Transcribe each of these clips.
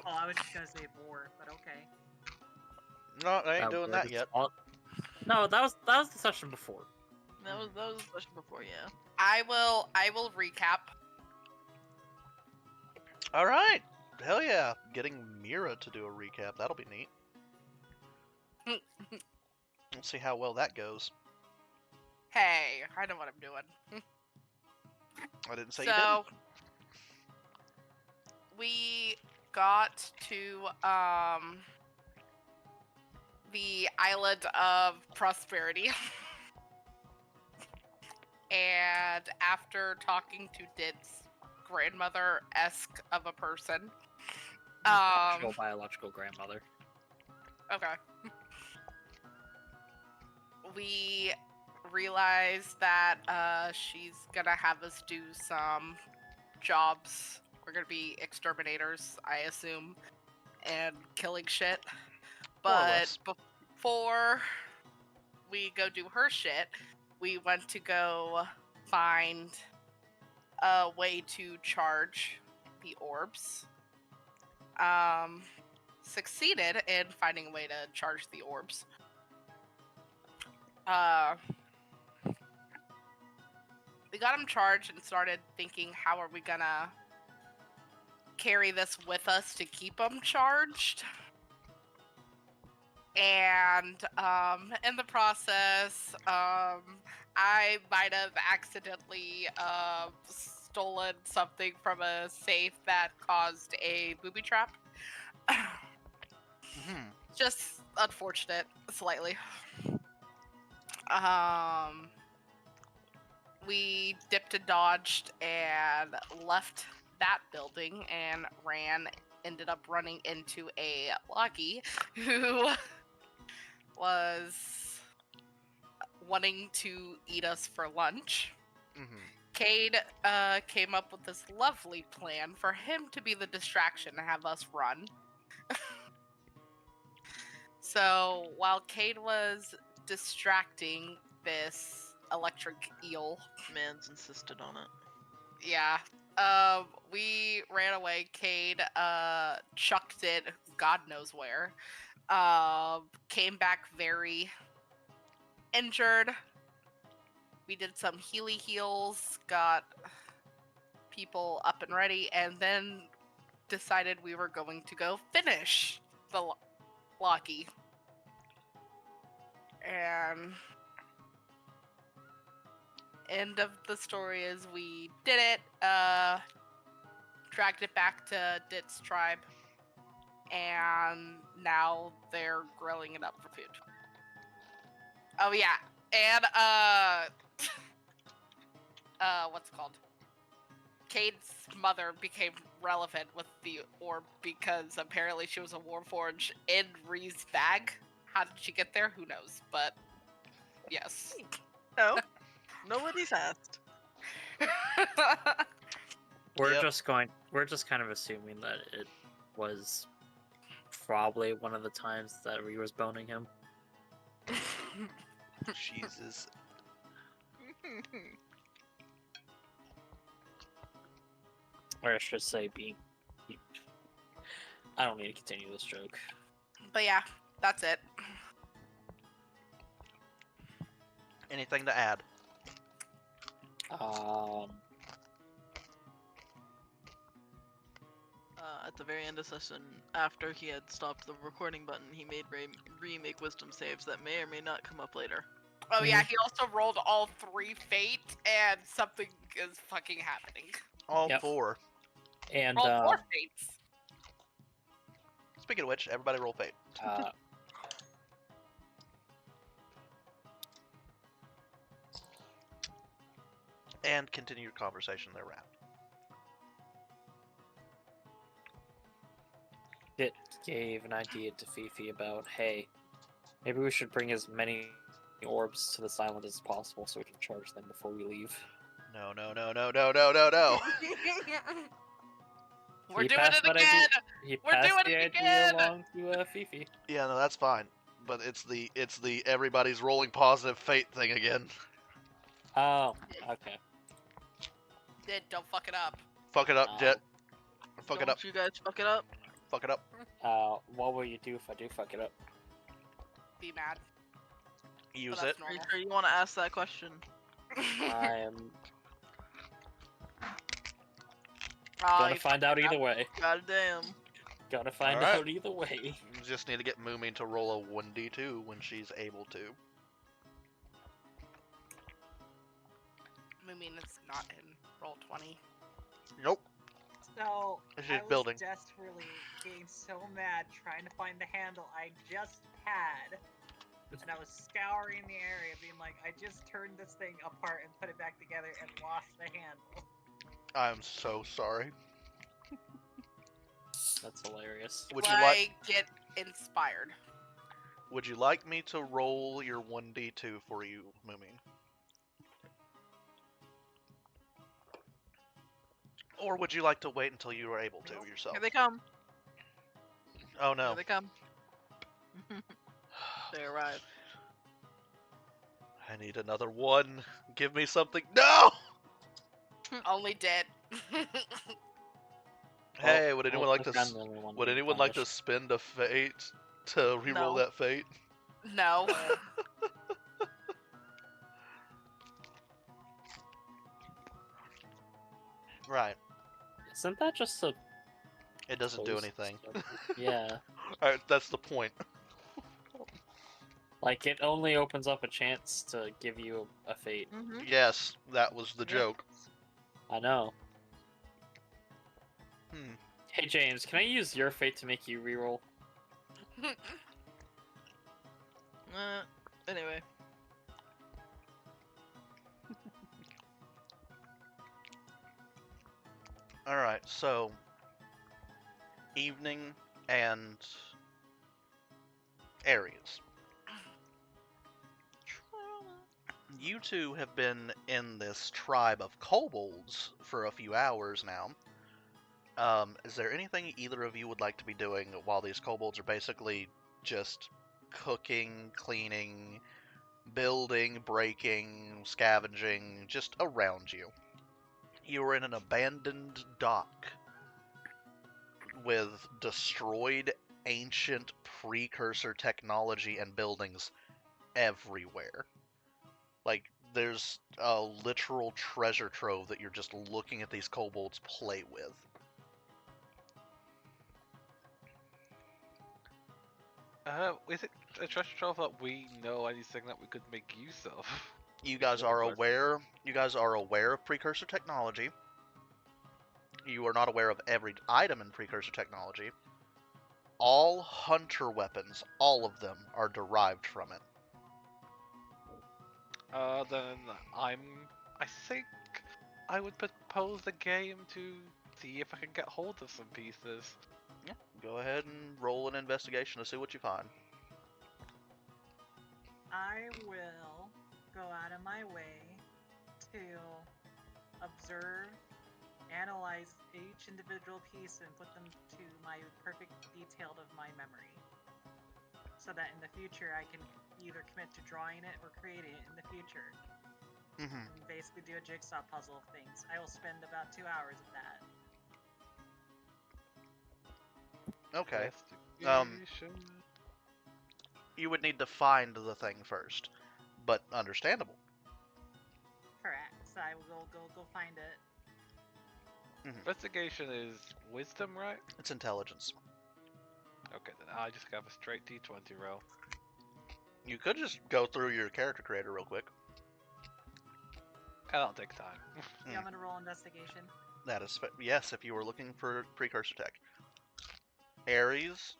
Oh, I was just gonna say 4, but okay. No, I ain't That doing would that yet. No, that was the session before. That was the session before, yeah. I will recap. All right. Hell yeah. Getting Mira to do a recap. That'll be neat. We'll see how well that goes. Hey, I know what I'm doing. I didn't say you didn't. So we got to the island of Prosperity. And after talking to Did's grandmother-esque of a person, Actual biological grandmother. okay, we realized that she's gonna have us do some jobs. We're gonna be exterminators, I assume, and killing shit. More or But less. before we go do her shit, we went to go find a way to charge the orbs. Succeeded in finding a way to charge the orbs. We got them charged and started thinking, how are we gonna carry this with us to keep them charged? And in the process, I might have accidentally stolen something from a safe that caused a booby trap. Mhm. Just unfortunate, slightly. We dipped and dodged and left that building and ended up running into a Loki who was wanting to eat us for lunch. Mhm. Cade came up with this lovely plan for him to be the distraction to have us run. So while Cade was distracting this electric eel, Mans insisted on it. yeah, we ran away. Cade chucked it God knows where. Came back very injured. We did some healy heals, got people up and ready, and then decided we were going to go finish the Loki. And end of the story is we did it, dragged it back to Dit's tribe, and now they're grilling it up for food. Oh yeah, and what's it called? Cade's mother became relevant with the orb because apparently she was a Warforged in Ree's bag. How did she get there? Who knows? But yes. No, nobody's asked. We're Yep. just kind of assuming that it was probably one of the times that Ree was boning him. Jesus. Or I should say being... I don't need to continue this joke. But yeah, that's it. Anything to add? At the very end of session, after he had stopped the recording button, he made Ree make wisdom saves that may or may not come up later. Oh yeah, he also rolled all 3 fate, and something is fucking happening. All Yep. 4. And All 4 fates. Speaking of which, everybody roll fate. And continue your conversation thereafter. Dit gave an idea to Fifi about, hey, maybe we should bring as many orbs to this island as possible so we can charge them before we leave. No. We're He doing passed it that again! He We're passed doing the it idea again! along to Fifi. Yeah, no, that's fine. But it's the everybody's rolling positive fate thing again. Oh, okay. Did, don't fuck it up. Fuck it up, Jet. Fuck it Don't up. you guys fuck it up? Fuck it up. What will you do if I do fuck it up? Be mad. Use that's it. Are you normal. sure you want to ask that question? I am Oh, gonna you find out either way. God damn. Gonna find Alright. out either way. You just need to get Moomin to roll a 1d2 when she's able to. Moomin is not in roll 20. Nope. So She's I was building. desperately getting so mad trying to find the handle I just had, and I was scouring the area, being like, I just turned this thing apart and put it back together and lost the handle. I'm so sorry. That's hilarious. Would you like Get inspired. Would you like me to roll your 1d2 for you, Moomin? Or would you like to wait until you are able to yourself? Here they come. Oh no. Here they come. They arrive. I need another one. Give me something. No! Only dead. Hey, would anyone Well, like to I'm the only one would being anyone like to punished. spend a fate to reroll No. that fate? No. Right. Isn't that just a It doesn't do close anything. stuff? Yeah. Alright, that's the point. Like, it only opens up a chance to give you a fate. Mm-hmm. Yes, that was the Yeah. joke. I know. Hmm. Hey, James, can I use your fate to make you reroll? Anyway. Alright, so evening and Aries. You two have been in this tribe of kobolds for a few hours now. Is there anything either of you would like to be doing while these kobolds are basically just cooking, cleaning, building, breaking, scavenging, just around you? You are in an abandoned dock with destroyed ancient precursor technology and buildings everywhere. Like, there's a literal treasure trove that you're just looking at these kobolds play with. Is it a treasure trove that we know anything that we could make use of? You guys What are was- aware. You guys are aware of precursor technology. You are not aware of every item in precursor technology. All hunter weapons, all of them, are derived from it. Then I think I would propose the game to see if I can get hold of some pieces. Yeah, go ahead and roll an investigation to see what you find. I will go out of my way to observe, analyze each individual piece, and put them to my perfect detailed of my memory. So that in the future I can either commit to drawing it or creating it in the future. Mm-hmm. And basically do a jigsaw puzzle of things. I will spend about 2 hours of that. Okay. Investigation. You would need to find the thing first, but understandable. Correct. So I will go find it. Investigation is wisdom, right? It's intelligence. Okay, then I just have a straight D20 roll. You could just go through your character creator real quick. That'll take time. Yeah, I'm gonna roll investigation. That is, yes, if you were looking for precursor tech. Aries.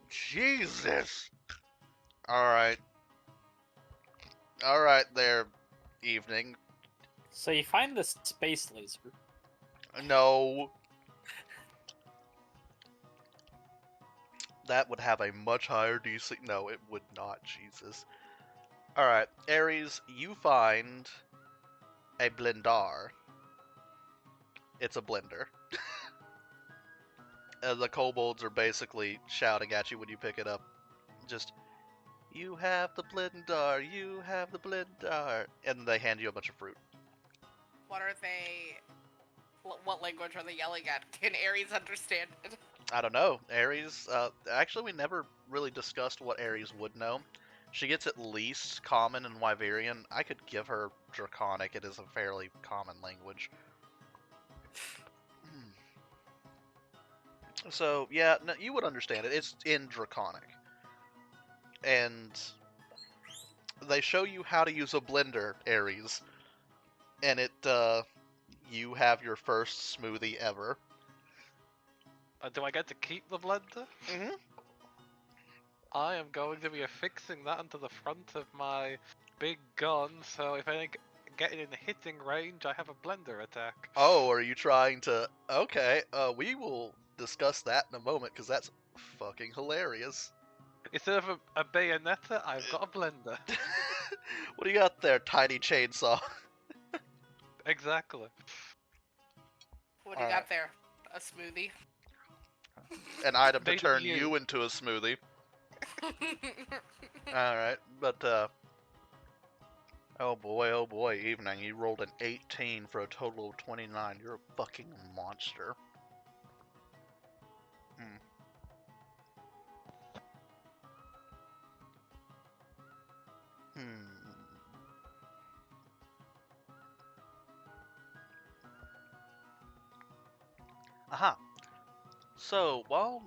Jesus! Alright. Alright there, evening. So you find this space laser. No. That would have a much higher DC. No, it would not, Jesus. Alright, Aries, you find a blendar. It's a blender. The kobolds are basically shouting at you when you pick it up. Just, you have the blendar, you have the blendar. And they hand you a bunch of fruit. What are they? What language are they yelling at? Can Aries understand it? I don't know. Aries, actually, we never really discussed what Aries would know. She gets at least Common and Wyverian. I could give her Draconic. It is a fairly common language. So, yeah, no, you would understand it. It's in Draconic. And they show you how to use a blender, Aries. And you have your first smoothie ever. Do I get to keep the blender? Mm-hmm. I am going to be affixing that onto the front of my big gun, so if I get in hitting range, I have a blender attack. Oh, are you trying to... Okay, we will discuss that in a moment, because that's fucking hilarious. Instead of a bayonetta, I've got a blender. What do you got there, tiny chainsaw? Exactly. What do you got there? A smoothie? An item to Made of turn you. you into a smoothie. Alright, but, oh boy, evening. You rolled an 18 for a total of 29. You're a fucking monster. Aha. So, while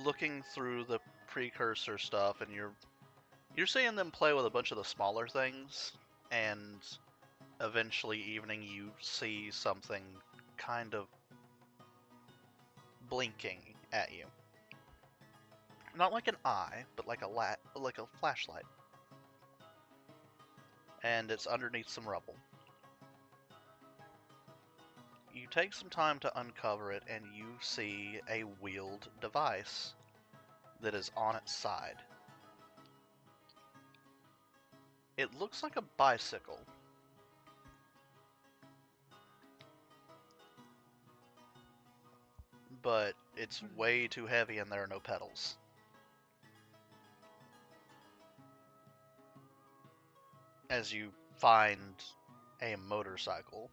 looking through the precursor stuff, and you're seeing them play with a bunch of the smaller things, and eventually evening you see something kind of blinking at you. Not like an eye, but like a flashlight. And it's underneath some rubble. You take some time to uncover it, and you see a wheeled device that is on its side. It looks like a bicycle. But it's way too heavy and there are no pedals. As you find a motorcycle.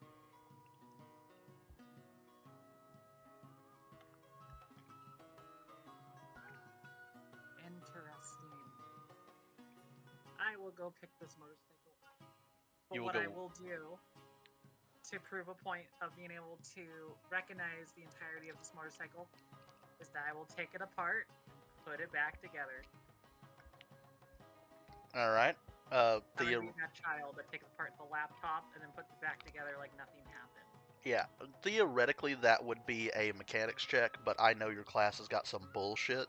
Interesting. I will go pick this motorcycle. But You will what I go- will do to prove a point of being able to recognize the entirety of this motorcycle is that I will take it apart and put it back together. Alright. I'm gonna be that child that takes apart the laptop and then puts it back together like nothing happened. Yeah, theoretically that would be a mechanics check, but I know your class has got some bullshit.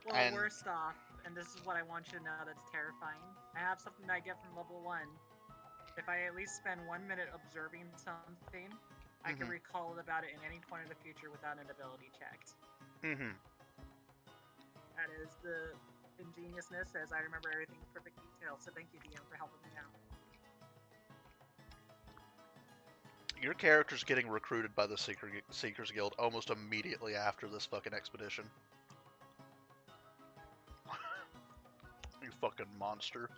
Well, And- worst off, and this is what I want you to know that's terrifying. I have something that I get from level 1. If I at least spend 1 minute observing something, I can Mhm. recall about it in any point of the future without an ability checked. Mm-hmm. That is the ingeniousness, as I remember everything in perfect detail. So thank you, DM, for helping me out. Your character's getting recruited by the Seekers Guild almost immediately after this fucking expedition. You fucking monster.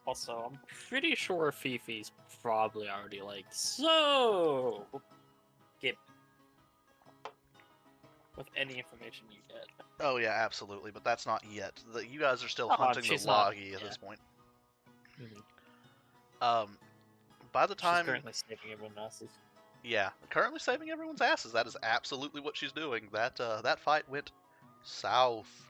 Also, I'm pretty sure Fifi's probably already like, so get with any information you get. Oh yeah, absolutely, but that's not yet. You guys are still Oh, hunting the she's not- Loggy at yeah. this point. Mhm. By the She's time, currently saving everyone else's. yeah, currently saving everyone's asses. That is absolutely what she's doing. That fight went south.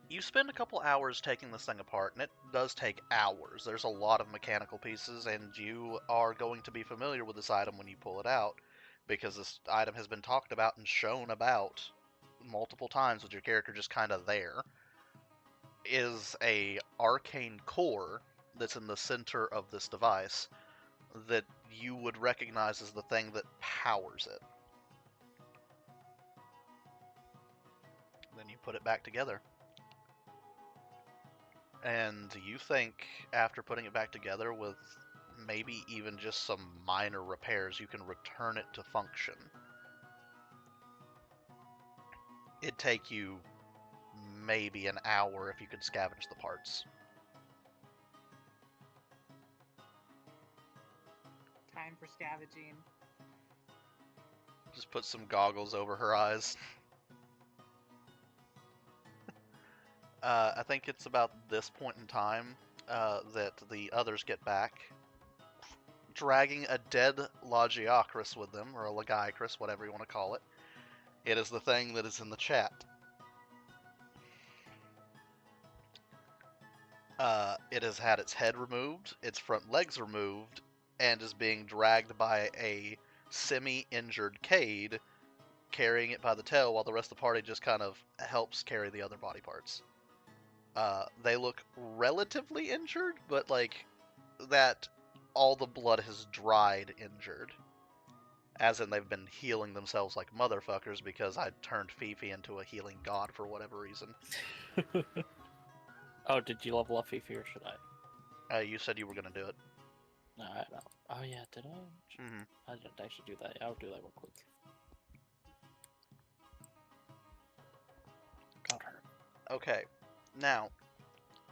You spend a couple hours taking this thing apart, and it does take hours. There's a lot of mechanical pieces, and you are going to be familiar with this item when you pull it out, because this item has been talked about and shown about multiple times with your character just kind of there. Is a arcane core that's in the center of this device that you would recognize as the thing that powers it. Then you put it back together. And you think, after putting it back together with maybe even just some minor repairs, you can return it to function. It'd take you maybe an hour if you could scavenge the parts. time for scavenging. Just put some goggles over her eyes. I think it's about this point in time that the others get back, dragging a dead Lagiacrus with them, or a Lagiacrus, whatever you want to call it. It is the thing that is in the chat. It has had its head removed, its front legs removed, and is being dragged by a semi-injured Cade, carrying it by the tail, while the rest of the party just kind of helps carry the other body parts. They look relatively injured, but like that all the blood has dried injured. As in they've been healing themselves like motherfuckers because I turned Fifi into a healing god for whatever reason. Oh, did you level up Fifi or should I? You said you were gonna do it. No, I don't. Oh yeah, did I? Mm-hmm. I didn't actually do that. I'll do that real quick. Got her. Okay, now,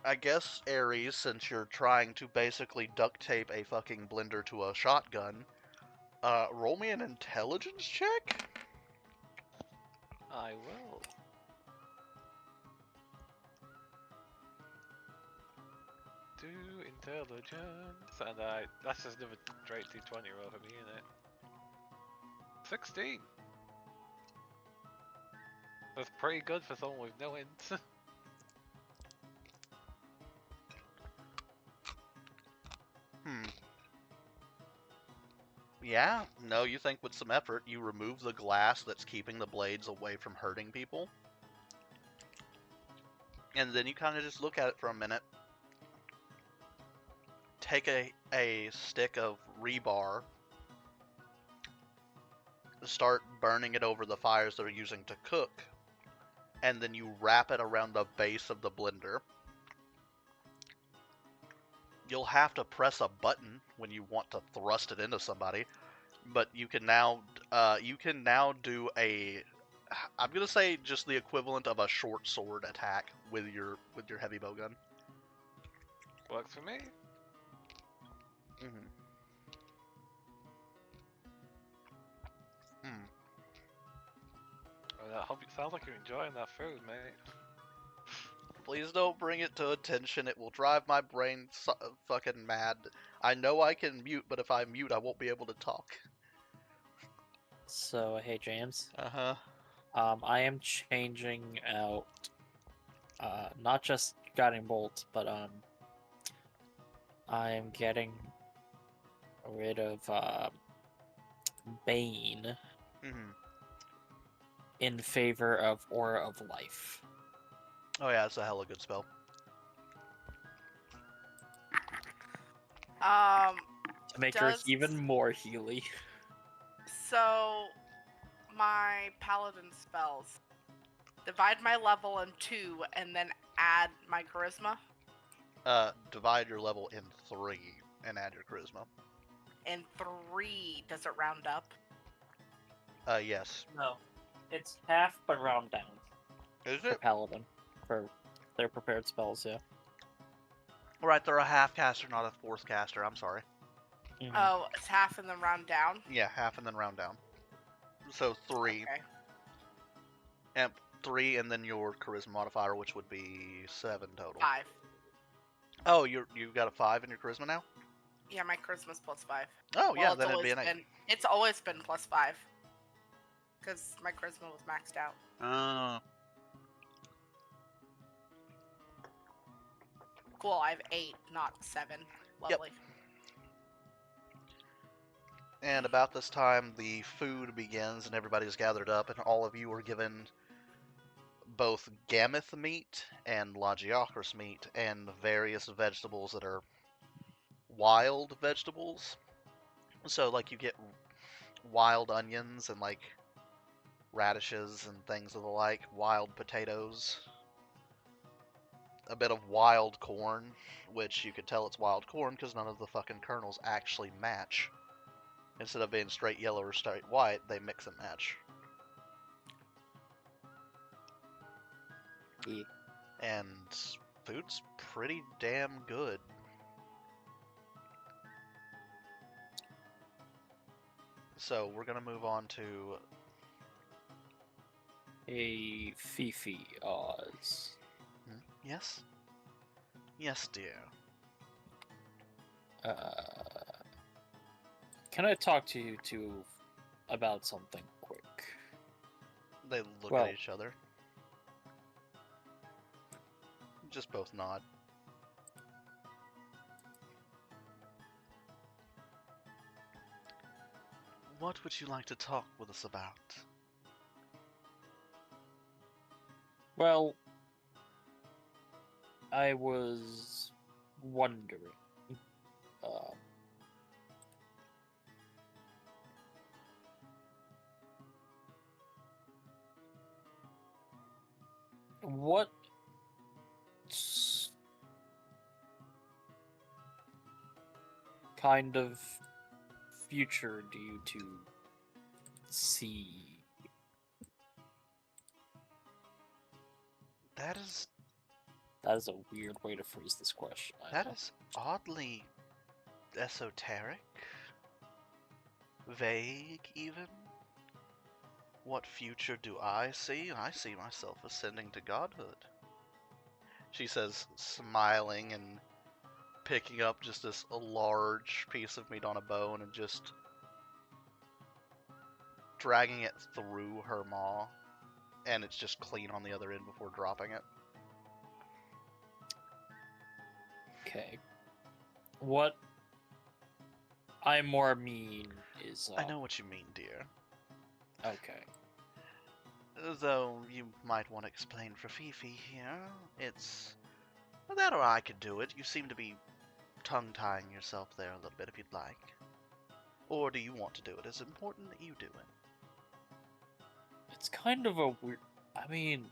I guess Ares, since you're trying to basically duct tape a fucking blender to a shotgun, roll me an intelligence check? I will. Do intelligence, and that's just another straight D20 roll for me, isn't it? 16. That's pretty good for someone with no int. Yeah, no, you think with some effort, you remove the glass that's keeping the blades away from hurting people. And then you kind of just look at it for a minute. Take a stick of rebar, start burning it over the fires that are using to cook, and then you wrap it around the base of the blender. You'll have to press a button when you want to thrust it into somebody, but you can now do a, I'm gonna say just the equivalent of a short sword attack with your heavy bow gun. Works for me. Well, I hope it sounds like you're enjoying that food, mate. Please don't bring it to attention. It will drive my brain fucking mad. I know I can mute, but if I mute, I won't be able to talk. So hey James. Uh-huh. I am changing out not just Guiding Bolt, but I am getting rid of Bane in favor of Aura of Life. Oh yeah, it's a hella good spell. To make her even more healy. So, my paladin spells. Divide my level in 2 and then add my charisma. Divide your level in 3 and add your charisma. In 3, does it round up? Yes. No. It's half but round down. Is For it? paladin. For their prepared spells, yeah. Right, they're a half caster, not a fourth caster. I'm sorry. Mhm. Oh, it's half and then round down? Yeah, half and then round down. So 3. Okay. And 3 and then your charisma modifier, which would be 7 total. 5. Oh, you got a 5 in your charisma now? Yeah, my charisma's plus 5. Oh, yeah, Well, then it'd be an 8. It's always been plus 5. Because my charisma was maxed out. Cool, I have 8, not 7. Lovely. And about this time, the food begins and everybody's gathered up, and all of you are given both Gammoth meat and Lagiacrus meat and various vegetables that are wild vegetables. So, like, you get wild onions and, like, radishes and things of the like, wild potatoes, a bit of wild corn, which you could tell it's wild corn because none of the fucking kernels actually match. Instead of being straight yellow or straight white, they mix and match. Yeah. And food's pretty damn good. So we're gonna move on to A Fifi Oz. yes, yes, dear. Can I talk to you two about something quick? They look Well- at each other. Just both nod. What would you like to talk with us about? Well, I was wondering. Uh, what kind of future do you two see? That is That is a weird way to phrase this question. I that know. is oddly esoteric, vague even. What future do I see? I see myself ascending to godhood. She says, smiling and picking up just this large piece of meat on a bone and just dragging it through her maw, and it's just clean on the other end before dropping it. Okay. What I more mean is. I know what you mean, dear. Okay. Though you might want to explain for Fifi here. It's that, or I could do it. You seem to be tongue-tying yourself there a little bit if you'd like. Or do you want to do it? It's important that you do it. It's kind of a weird. I mean,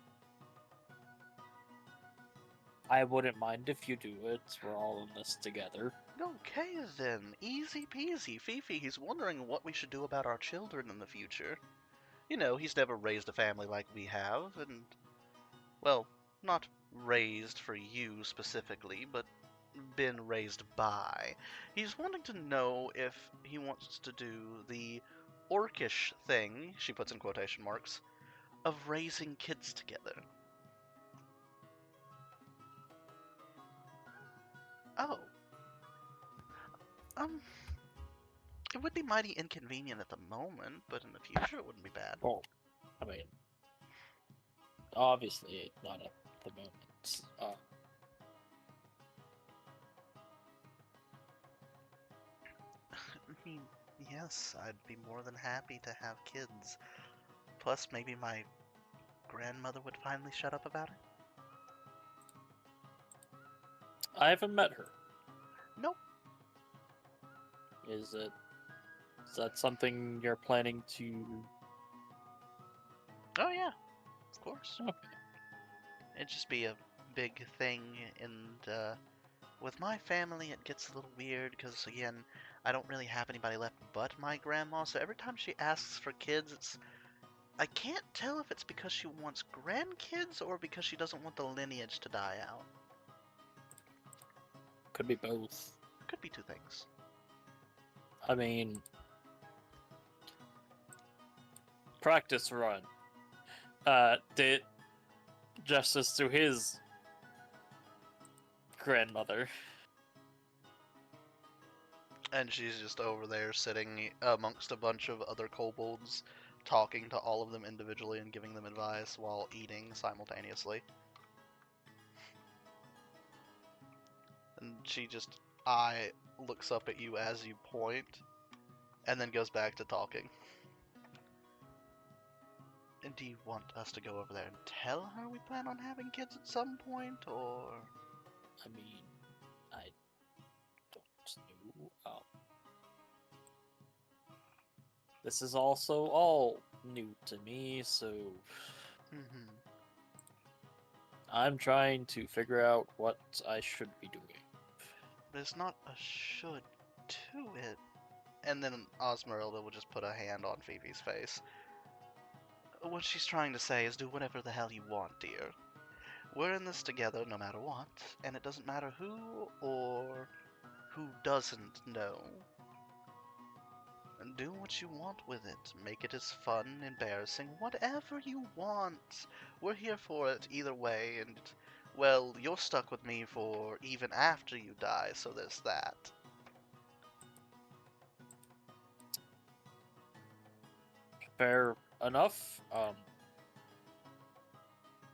I wouldn't mind if you do it. We're all in this together. Okay then, easy peasy. Fifi, he's wondering what we should do about our children in the future. You know, he's never raised a family like we have, and, well, not raised for you specifically, but been raised by. He's wanting to know if he wants to do the orcish thing, she puts in quotation marks, of raising kids together. Oh. It would be mighty inconvenient at the moment, but in the future it wouldn't be bad. Well, I mean, obviously not at the moment. I mean, yes, I'd be more than happy to have kids. Plus, maybe my grandmother would finally shut up about it. I haven't met her. Nope. Is that something you're planning to? Oh yeah, of course. Okay. It'd just be a big thing, and with my family it gets a little weird because, again, I don't really have anybody left but my grandma, so every time she asks for kids, I can't tell if it's because she wants grandkids or because she doesn't want the lineage to die out. Could be both. Could be two things. I mean, practice run. Did justice to his grandmother. And she's just over there sitting amongst a bunch of other kobolds, talking to all of them individually and giving them advice while eating simultaneously. And she just looks up at you as you point, and then goes back to talking. And do you want us to go over there and tell her we plan on having kids at some point, or? I mean, I don't know. This is also all new to me, so Mm-hmm. I'm trying to figure out what I should be doing. There's not a should to it. And then Osmeralda will just put a hand on Phoebe's face. What she's trying to say is do whatever the hell you want, dear. We're in this together no matter what, and it doesn't matter who or who doesn't know. Do what you want with it. Make it as fun, embarrassing, whatever you want. We're here for it either way, and, well, you're stuck with me for even after you die, so there's that. Fair enough.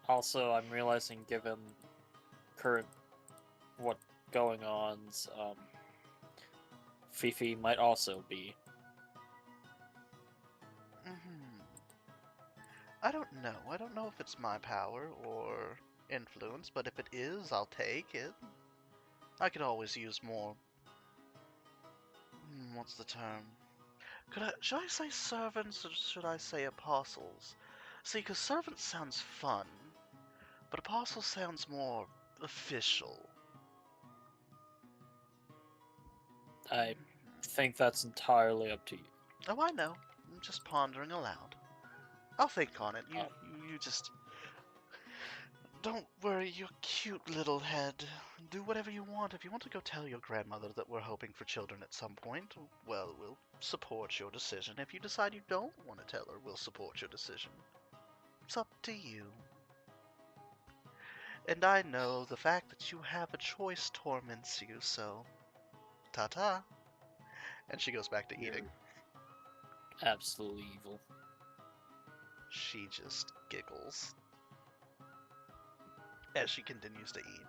Also, I'm realizing, given current what going on, Fifi might also be. I don't know. I don't know if it's my power or influence, but if it is, I'll take it. I could always use more. What's the term? Should I say servants or should I say apostles? See, because servants sounds fun, but apostle sounds more official. I think that's entirely up to you. Oh, I know. I'm just pondering aloud. I'll think on it. You just... Don't worry your cute little head. Do whatever you want. If you want to go tell your grandmother that we're hoping for children at some point, well, we'll support your decision. If you decide you don't want to tell her, we'll support your decision. It's up to you. And I know the fact that you have a choice torments you, so... Ta-ta. And she goes back to eating. Absolutely evil. She just giggles as she continues to eat.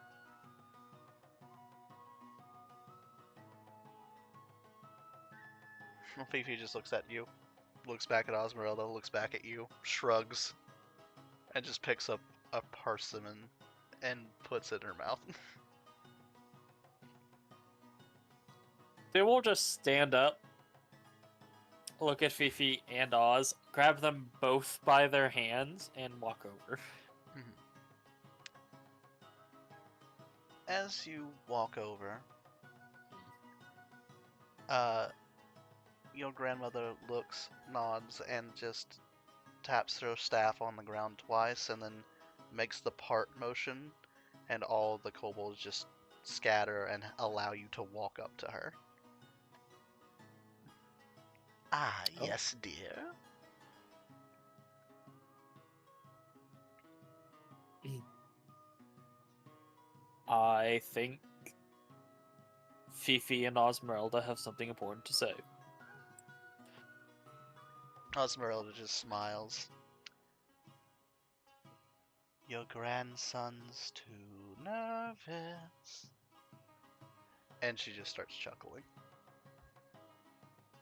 Fifi just looks at you, looks back at Osmeralda, looks back at you, shrugs, and just picks up a persimmon and puts it in her mouth. They will just stand up, look at Fifi and Oz, grab them both by their hands, and walk over. As you walk over, your grandmother looks, nods, and just taps her staff on the ground twice, and then makes the part motion, and all the kobolds just scatter and allow you to walk up to her. Ah, Oh. yes, dear. I think Fifi and Osmeralda have something important to say. Osmeralda just smiles. Your grandson's too nervous. And she just starts chuckling.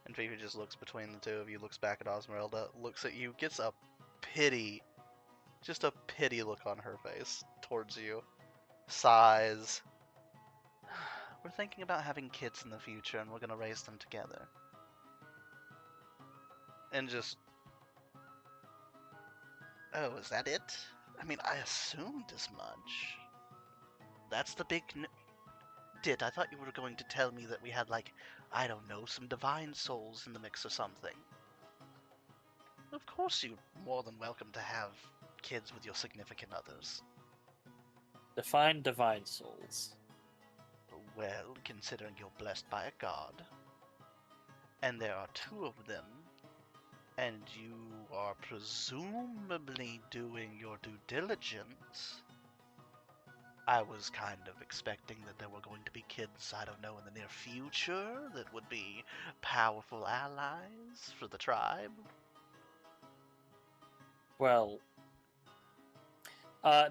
And Fifi just looks between the two of you, looks back at Osmeralda, looks at you, gets a pity, just a pity look on her face towards you. Sighs. We're thinking about having kids in the future and we're gonna raise them together. And just... Oh, is that it? I mean, I assumed as much. That's the big I thought you were going to tell me that we had, like, I don't know, some divine souls in the mix or something. Of course you're more than welcome to have kids with your significant others. Define divine souls. Well, considering you're blessed by a god, and there are two of them, and you are presumably doing your due diligence, I was kind of expecting that there were going to be kids, I don't know, in the near future that would be powerful allies for the tribe. Well,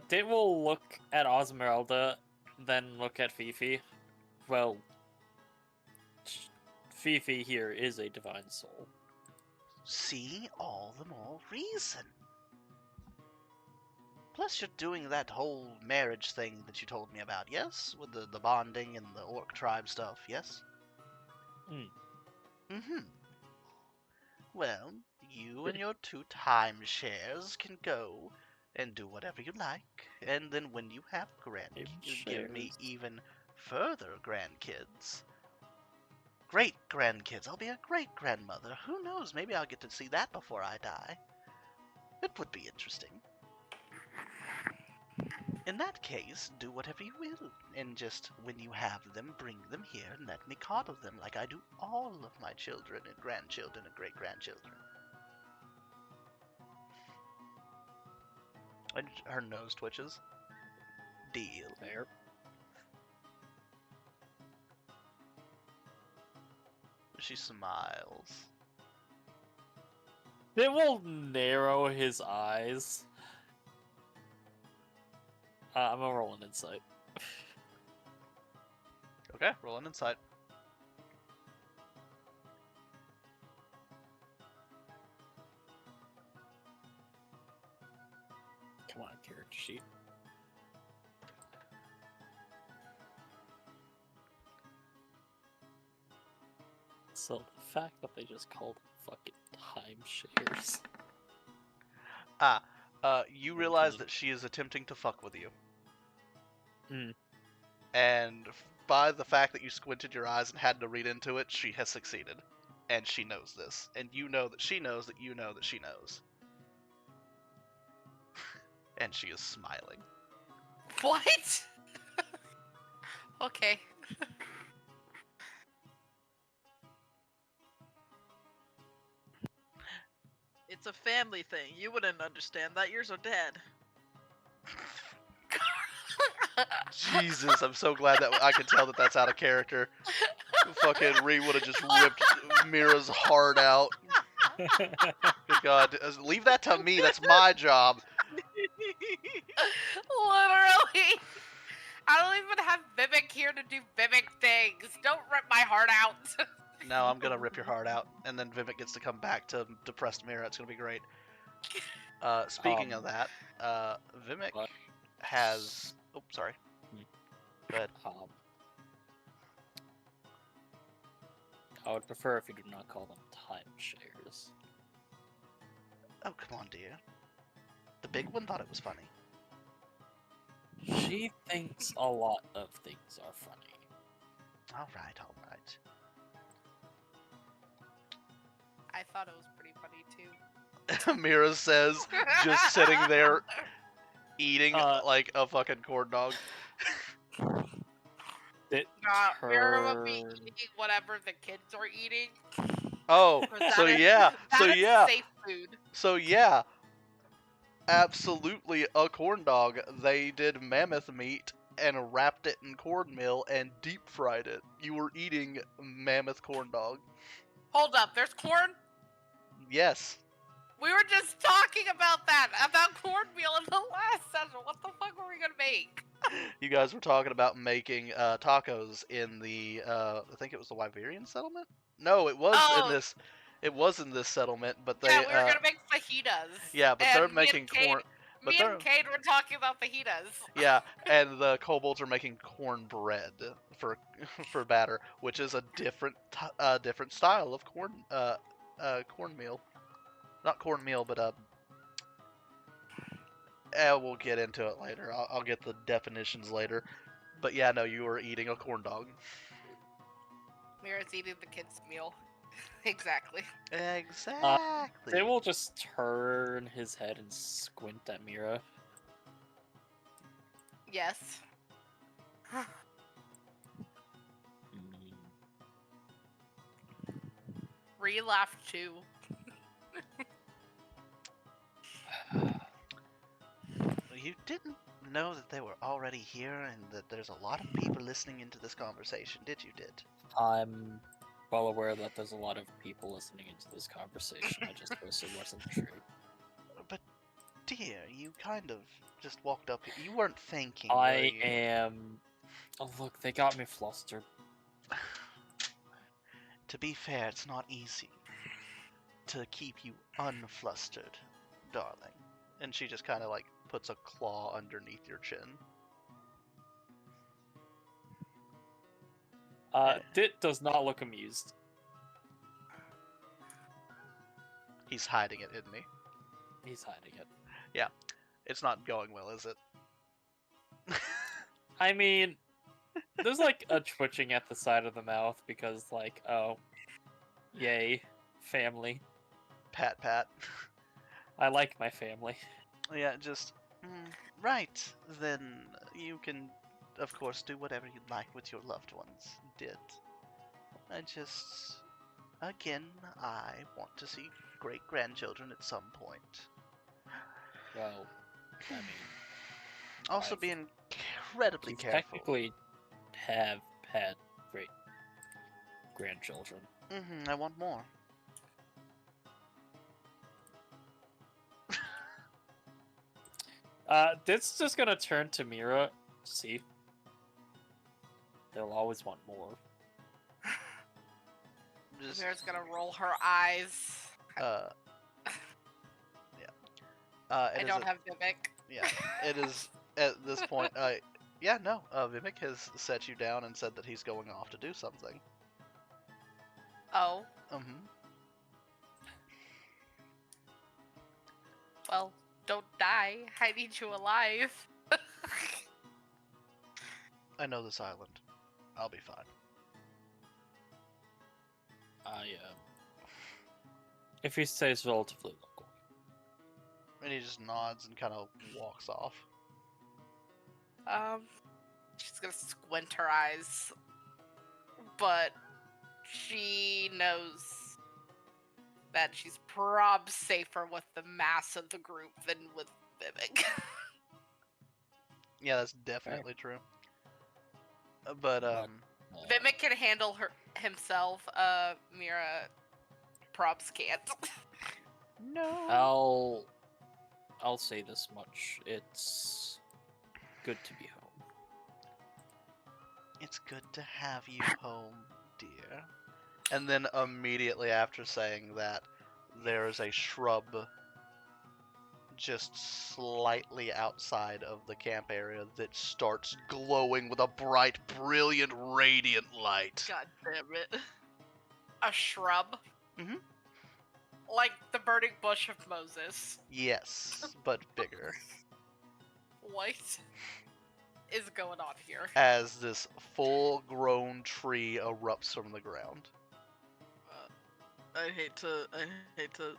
they will look at Osmeralda, then look at Fifi. Well, Fifi here is a divine soul. See, all the more reason. Plus, you're doing that whole marriage thing that you told me about, yes? With the bonding and the orc tribe stuff, yes? Well, you and your 2 timeshares can go and do whatever you like, and then when you have grandkids, you give me even further grandkids. Great grandkids. I'll be a great grandmother. Who knows? Maybe I'll get to see that before I die. It would be interesting. In that case, do whatever you will, and just when you have them, bring them here and let me coddle them like I do all of my children and grandchildren and great-grandchildren. And her nose twitches. Deal. Fair. She smiles. It will narrow his eyes. I'm gonna roll an insight. Okay, roll an insight. Come on, character sheet. So the fact that they just called them fucking timeshares. You realize that she is attempting to fuck with you. Hmm. And by the fact that you squinted your eyes and had to read into it, she has succeeded. And she knows this. And you know that she knows that you know that she knows. And she is smiling. What? Okay. It's a family thing. You wouldn't understand that. Yours are dead. Jesus, I'm so glad that I can tell that that's out of character. Fucking Ree would have just ripped Mira's heart out. Good God, leave that to me. That's my job. Literally. I don't even have Vivek here to do Vivek things. Don't rip my heart out. No, I'm gonna rip your heart out, and then Vivek gets to come back to depressed Mira. It's gonna be great. Speaking of that, Vivek What? has. Oh, sorry. Go ahead. I would prefer if you do not call them timeshares. Oh, come on, dear. The big one thought it was funny. She thinks a lot of things are funny. All right, all right. I thought it was pretty funny too. Mira says, just sitting there eating like a fucking corn dog. It Mira would be turned- eating whatever the kids are eating. Oh, That so is- yeah, so That is yeah, safe food. so yeah. Absolutely a corn dog. They did mammoth meat and wrapped it in cornmeal and deep fried it. You were eating mammoth corn dog. Hold up, there's corn? Yes. We were just talking about that, about cornmeal in the last session. What the fuck were we gonna make? You guys were talking about making tacos in the I think it was the Wyverian settlement? No, it was Oh. in this it was in this settlement, but they Yeah, we were gonna make fajitas. yeah, but and they're me making and Cade- corn but Me they're- and Cade were talking about fajitas. yeah, and the kobolds are making cornbread for batter, which is a different different style of cornmeal. Not cornmeal, but we'll get into it later. I'll get the definitions later. But yeah, no, you were eating a corn dog. Mira's eating the kids' meal. Exactly. Exactly. They will just turn his head and squint at Mira. Yes. Mm. Ree laughed too. You didn't know that they were already here and that there's a lot of people listening into this conversation, did you, Did? I'm well aware that there's a lot of people listening into this conversation. I just wish it wasn't true. But, dear, you kind of just walked up here. You weren't thinking, were I you? am. Oh look, they got me flustered. To be fair, it's not easy to keep you unflustered, darling. And she just kind of like puts a claw underneath your chin. Dit does not look amused. He's hiding it, isn't he? He's hiding it. It's not going well, is it? I mean, there's like a twitching at the side of the mouth because, like, oh, yay, family. Pat, pat. I like my family. Yeah, just Right. Then you can, of course, do whatever you like with your loved ones. Did. I just, again, I want to see great grandchildren at some point. Well, I mean, Also, I've- be incredibly you careful. technically have had great grandchildren. I want more. This is just gonna turn to Mira. See, they'll always want more. Just, Mira's gonna roll her eyes. yeah. I It is don't a- have Mimic. Yeah, it is at this point. Yeah, no. Vivek has set you down and said that he's going off to do something. Oh, well, don't die. I need you alive. I know this island. I'll be fine. If he stays relatively local. And he just nods and kind of walks off. She's gonna squint her eyes, but she knows that she's probably safer with the mass of the group than with Mimic. Yeah, that's definitely true. But Mimic can handle himself. Mira props can't. no. I'll say this much. It's good to be home. It's good to have you home, dear. And then immediately after saying that, there is a shrub just slightly outside of the camp area that starts glowing with a bright, brilliant, radiant light. God damn it. A shrub. Mhm. Like the burning bush of Moses. Yes, but bigger. What is going on here? As this full-grown tree erupts from the ground. I hate to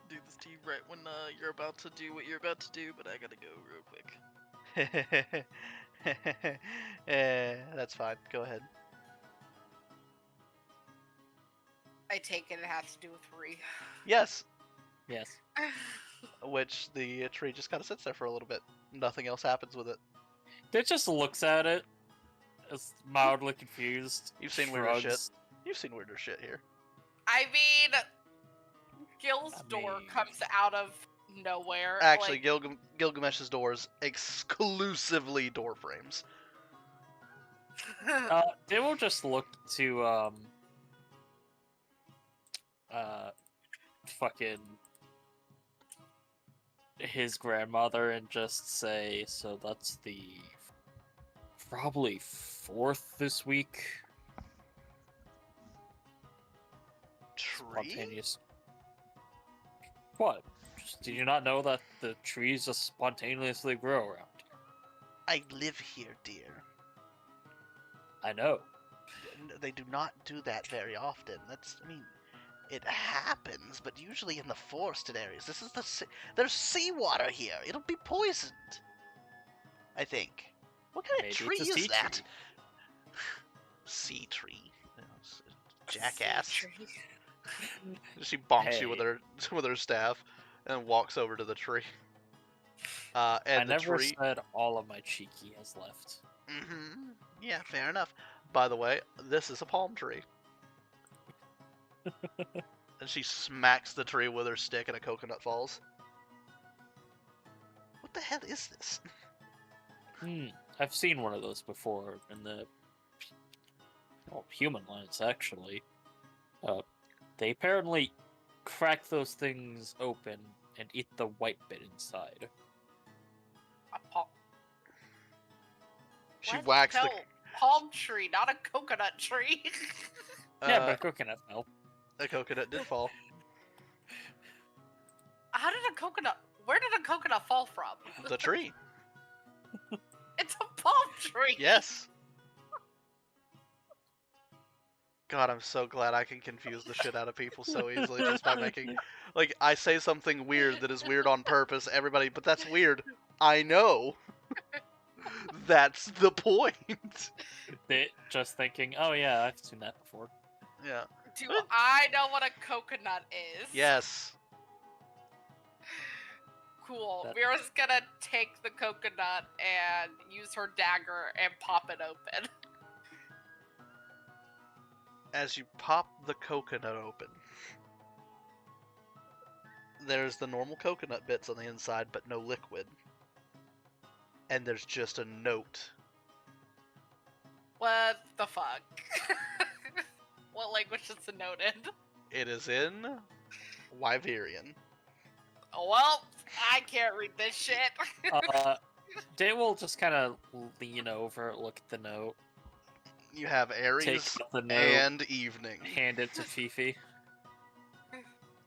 do this to you right when you're about to do what you're about to do, but I gotta go real quick. That's fine. Go ahead. I take it has to do with Ree. Yes, Yes. which the tree just kind of sits there for a little bit. Nothing else happens with it. It just looks at it. It's mildly confused. You've seen weirder shit. shrugs. You've seen weirder shit here. I mean, Gil's I door mean- comes out of nowhere. Actually, like, Gilgamesh's doors exclusively door frames. They will just look to fucking his grandmother and just say, so that's the probably 4th this week. Tree? Spontaneous. What? Did you not know that the trees just spontaneously grow around here? I live here, dear. I know. They do not do that very often. It happens, but usually in the forested areas. This is there's seawater here. It'll be poisoned. I think. What kind Maybe of tree it's a is sea that? tree. Sea tree. It's a sea Jackass. tree. She bonks you with Hey. her staff and walks over to the tree. I And the never tree. said all of my cheeky has left. Yeah, fair enough. By the way, this is a palm tree. And she smacks the tree with her stick and a coconut falls. What the hell is this? I've seen one of those before in the human lands, actually. They apparently crack those things open and eat the white bit inside. A palm. She What? whacks No, palm tree, not a coconut tree. Yeah, the. but coconut milk. A coconut did fall. How did a coconut? Where did a coconut fall from? The tree. It's a palm tree. Yes. God, I'm so glad I can confuse the shit out of people so easily just by making. Like, I say something weird that is weird on purpose, everybody, but that's weird. I know. That's the point. They just thinking, oh yeah, I've seen that before. Yeah. Do I know what a coconut is? Yes. Cool. That- Mira's gonna take the coconut and use her dagger and pop it open. As you pop the coconut open, there's the normal coconut bits on the inside, but no liquid. And there's just a note. What the fuck? What language is the note in? It is in Wyverian. Well, I can't read this shit. Day will just kind of lean over, look at the note, You have take Ares out the note, and Evening. hand it to Fifi.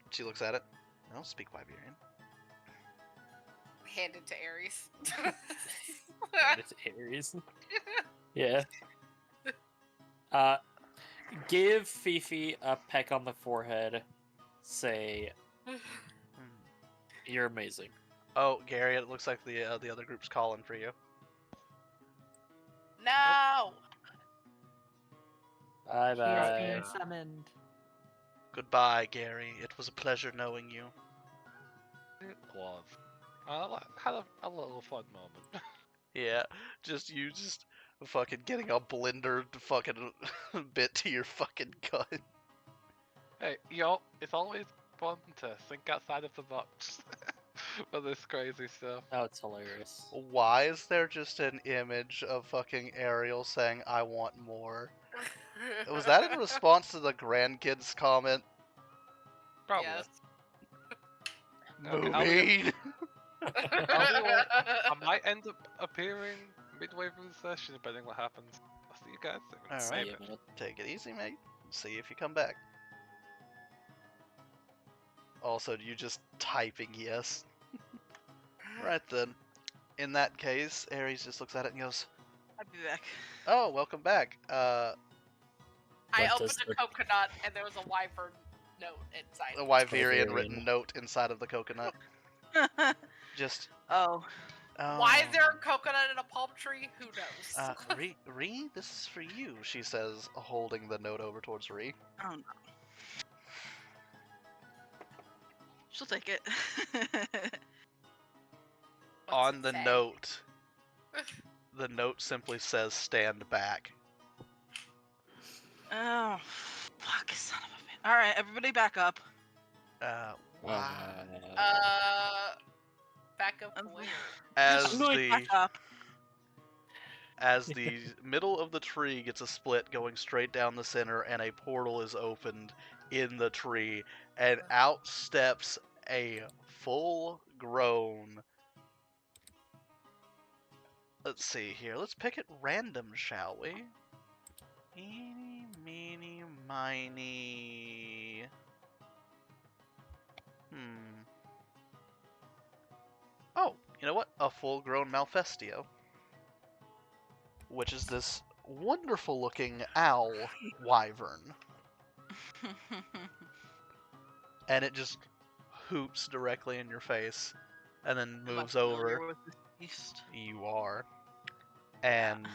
She looks at it. I don't speak Wyverian. Hand it to Ares. Hand it to Ares. Yeah. Give Fifi a peck on the forehead. Say, "You're amazing." Oh, Gary, it looks like the other group's calling for you. No! Bye He is bye. being summoned. Goodbye, Gary. It was a pleasure knowing you. It was. I had a little fun moment. Yeah, you just fucking getting a blender fucking bit to your fucking gun. Hey, it's always fun to think outside of the box for this crazy stuff. Oh, it's hilarious. Why is there just an image of fucking Ariel saying, "I want more"? Was that in response to the grandkids comment? Probably. Yes. Okay, Moving. I might end up appearing midway through the session, depending what happens. I'll see you guys soon. All See right, ya, man. take it easy, mate. See if you come back. Also, you just typing yes. Right then. In that case, Ares just looks at it and goes, I'll be back. "Oh, welcome back. I What opened does the the- coconut and there was a wyvern note inside. a Wyverian Wyverian. written note inside of the coconut. Just, Oh, Why is there a "Oh, coconut in a palm tree? Who knows? Ree, this is for you," she says, holding the note over towards Ree. oh no. She'll take it. What's On it the say? note, the note simply says, "Stand back." Oh, fuck, son of a bitch. All right, everybody back up. Wow. Back up Um, where? As Everybody back the up. as the middle of the tree gets a split going straight down the center, and a portal is opened in the tree, and out steps a full-grown. Let's see here. Let's pick it random, shall we? Eeny, meeny, miny. Oh, you know what? A full-grown Malfestio. Which is this wonderful-looking owl wyvern. And it just hoops directly in your face, and then Am I moves familiar over. with this beast? You are. And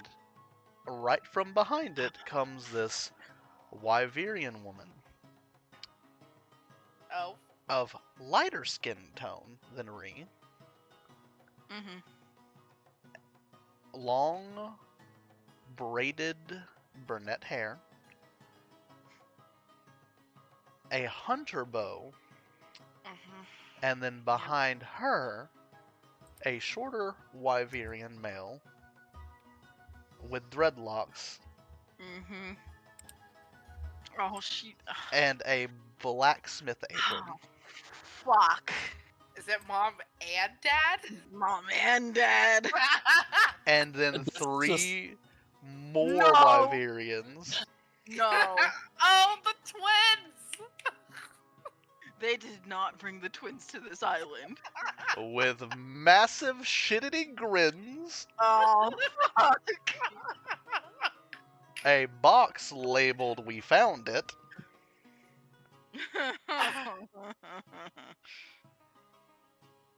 right from behind it comes this Wyverian woman Oh. of lighter skin tone than Ree. Mm-hmm. Long, braided brunette hair. A hunter bow. Mm-hmm. And then behind her, a shorter Wyverian male with dreadlocks Mm-hmm. Oh, she. and a blacksmith apron. Oh, fuck. Is it mom and dad? Mom and dad. And then This is three more No. Wyverians. No. Oh, the twins! They did not bring the twins to this island. With massive shitty grins, Oh, fuck. a box labeled "We found it,"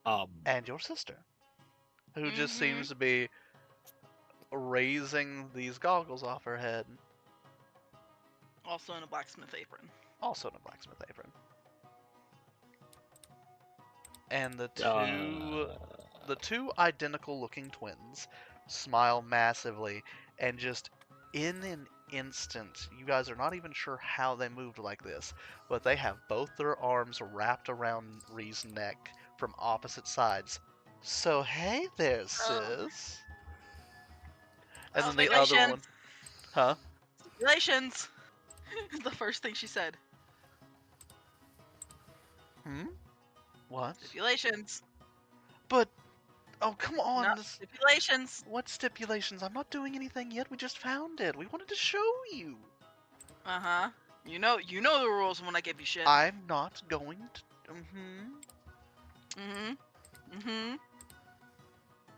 Um, and your sister. who just Mhm. seems to be raising these goggles off her head, Also in a blacksmith apron. also in a blacksmith apron. And the two identical looking twins smile massively, and just in an instant, you guys are not even sure how they moved like this, but they have both their arms wrapped around Ree's neck from opposite sides. So hey there, sis. And then the other one, Stipulations. huh? Stipulations. The first thing she said. What? Stipulations. But oh, come on. No, stipulations. What stipulations? I'm not doing anything yet. We just found it. We wanted to show you. Uh-huh. You know the rules when I give you shit. I'm not going to.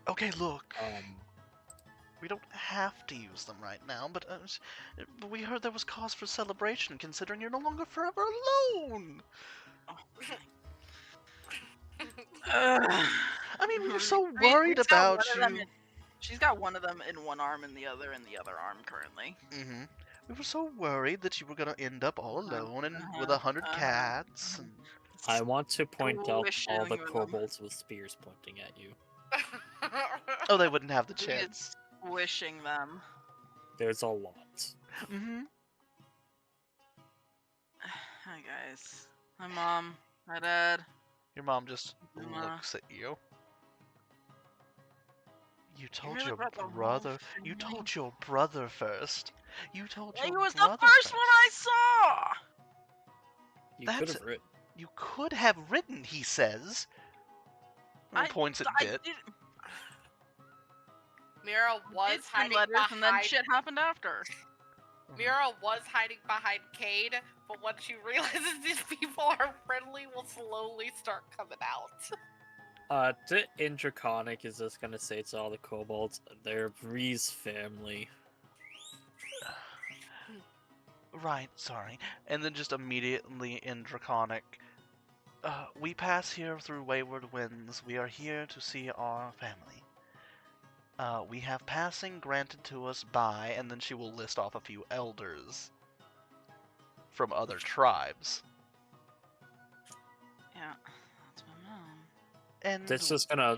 Okay, look. We don't have to use them right now, but we heard there was cause for celebration, considering you're no longer forever alone. I mean, we were so worried Reed's got about one of them you. She's got one of them in one arm and the other in the other arm currently. We were so worried that you were gonna end up all alone and with 100 uh-huh. cats. And... I want to point out all the Wishing them. kobolds with spears pointing at you. Oh, they wouldn't have the Reed chance. is wishing them. There's a lot. Hi guys. Hi mom. Hi dad. Your mom just Mama. looks at you. You told really your brought the whole brother. You family? told your brother first. You told He your was the brother first one I saw. You could That's- have written. You could have written, he says. And points at Bit. did Mira was send hiding letters behind. and then shit happened after. Mira was hiding behind Cade, but once she realizes these people are friendly, will slowly start coming out. In Draconic is just gonna say to all the kobolds, they're Bree's family. Right, sorry. And then just immediately in Draconic, we pass here through wayward winds. We are here to see our family. We have passing granted to us by, and then she will list off a few elders from other tribes. Yeah, that's my mom. And That's just gonna.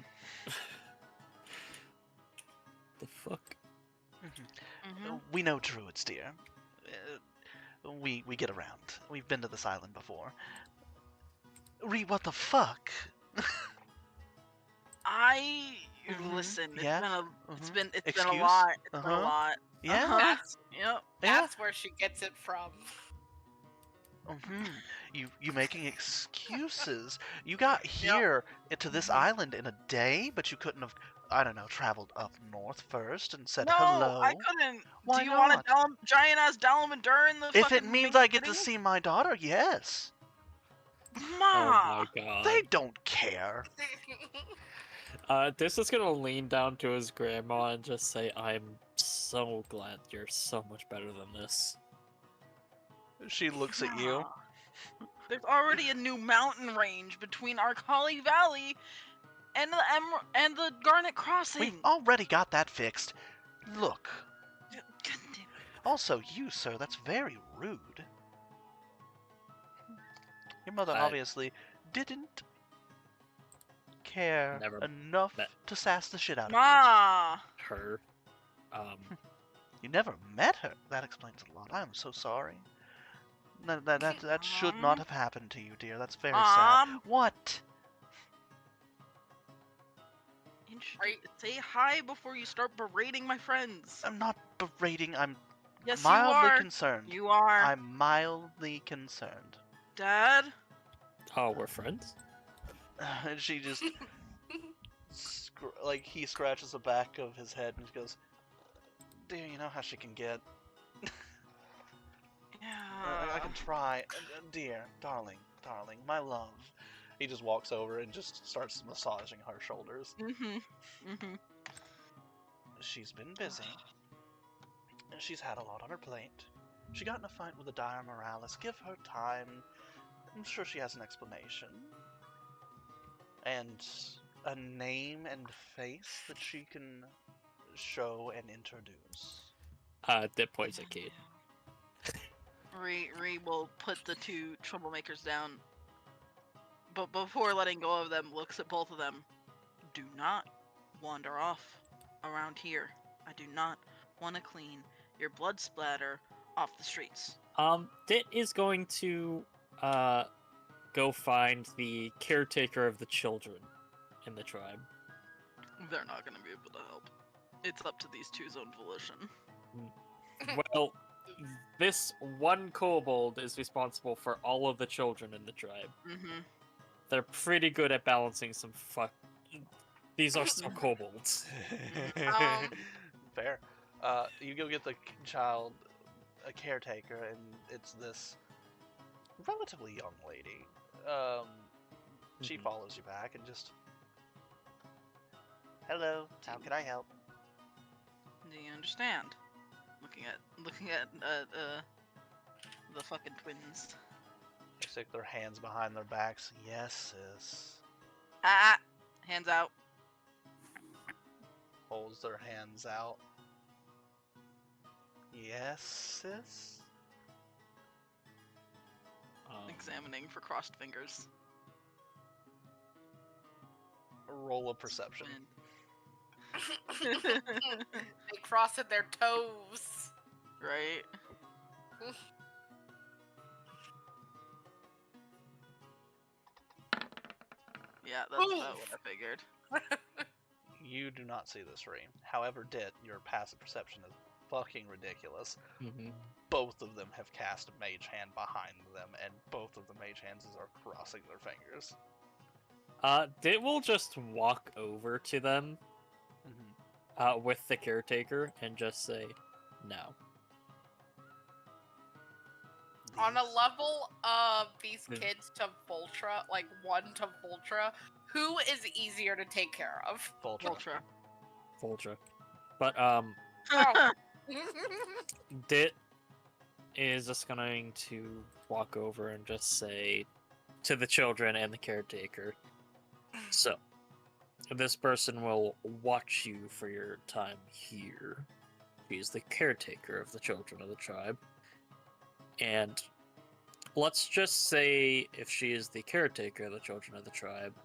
The fuck? we know druids, dear. We get around. We've been to this island before. What the fuck? Listen. Yeah. It's been a Excuse? lot. It's been a Uh-huh. lot. Yeah. Uh-huh. That's Yep. that's where she gets it from. You making excuses. You got here to this island in a day, but you couldn't have, I don't know, traveled up north first and said No, hello. I couldn't. Why Do you want not? a giant ass Dalamadur in the If fucking it means big I get to city? see my daughter, yes. Oh Ma. my god. They don't care. This is gonna lean down to his grandma and just say, I'm so glad you're so much better than this. She looks at you. Ma. There's already a new mountain range between Arcali Valley and the Garnet Crossing. We've already got that fixed. Look. God damn it. Also, you, sir, that's very rude. Your mother I- obviously didn't care Never enough met- to sass the shit out of Ma. Her. you. You never met her. That explains a lot. I am so sorry. That should not Mom? have happened to you, dear. That's very Mom? sad. What? Say hi before you start berating my friends. I'm not berating. I'm Yes, mildly you are. concerned. You are. I'm mildly concerned. Dad? Oh, we're friends? And she just like he scratches the back of his head and he goes, "Dear, you know how she can get. Yeah. I can try, dear, darling, my love." He just walks over and just starts massaging her shoulders. She's been busy. And she's had a lot on her plate. She got in a fight with a dire Morales. Give her time. I'm sure she has an explanation. And a name and face that she can show and introduce? Dip points at Cade. Ree will put the two troublemakers down, but before letting go of them, looks at both of them. Do not wander off around here. I do not want to clean your blood splatter off the streets. Dit is going to go find the caretaker of the children in the tribe. They're not going to be able to help. It's up to these two's own volition. Well, this one kobold is responsible for all of the children in the tribe. Mm-hmm. They're pretty good at balancing some These are some kobolds. Fair. You go get the child, a caretaker, and it's this relatively young lady. She Mhm. follows you back and just, hello, how can I help? Do you understand? Looking at the fucking twins. They stick their hands behind their backs. Yes, sis. Ah! Hands out. Holds their hands out. Yes, sis. Examining for crossed fingers. Roll a perception. Twin. They crossed their toes. Right? Yeah, that's about what I figured. You do not see this, Reem. However, Dit, your passive perception is fucking ridiculous. Mhm. Both of them have cast a mage hand behind them, and both of the mage hands are crossing their fingers. Dit will just walk over to them with the caretaker and just say, no. On a These- level of these Yeah. kids to Voltra, like 1 to Voltra, who is easier to take care of? Voltra. Ultra. Voltra. But, Oh. Dit is just going to walk over and just say to the children and the caretaker, so, this person will watch you for your time here. She's the caretaker of the children of the tribe. And let's just say if she is the caretaker of the children of the tribe,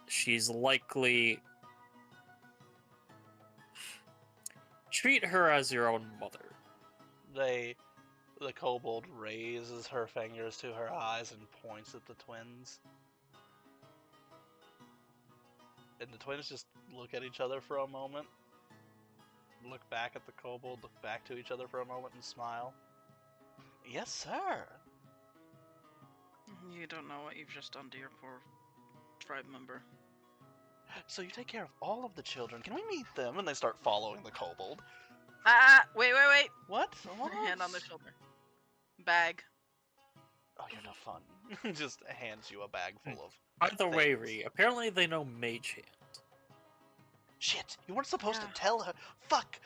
she's likely... Treat her as your own mother. The kobold raises her fingers to her eyes and points at the twins. And the twins just look at each other for a moment, look back at the kobold, look back to each other for a moment, and smile. Yes, sir. You don't know what you've just done to your poor tribe member. So you take care of all of the children. Can we meet them? And they start following the kobold. Ah! Wait! What? What? Hand on the shoulder. Bag. Oh, you're no fun. Just hands you a bag full of. By the way, things. Ree, apparently they know Mage Hand. Shit! You weren't supposed Yeah. to tell her. Fuck.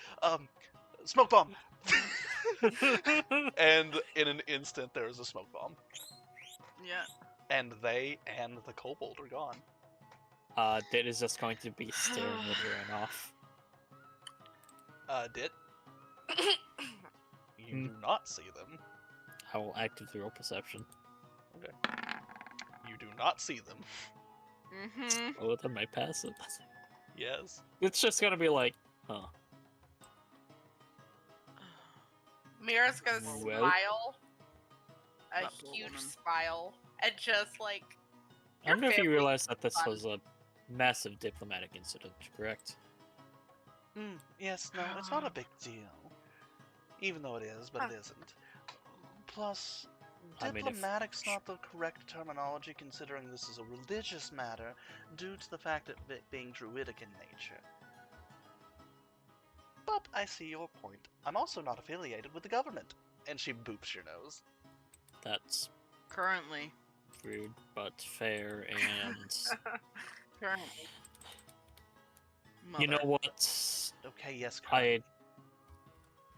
Smoke bomb. And in an instant, there is a smoke bomb, Yeah. and they and the kobold are gone. Dit is just going to be staring at her and off. Dit, you do not see them. I will actively roll perception. You do not see them. Mm-hmm. Oh, then my passive. Yes. It's just gonna be like, huh. Mira's gonna Well- smile. A That poor huge woman. smile. And just like, I don't know if you family realize that this fun. was a massive diplomatic incident, correct? Yes, no, it's not a big deal. Even though it is, but it isn't. Plus, I mean, if- diplomatic's not the correct terminology considering this is a religious matter due to the fact of it being druidic in nature. But I see your point. I'm also not affiliated with the government. And she boops your nose. That's Currently. rude, but fair, and Currently. you know Mother. what? Okay, yes, I currently.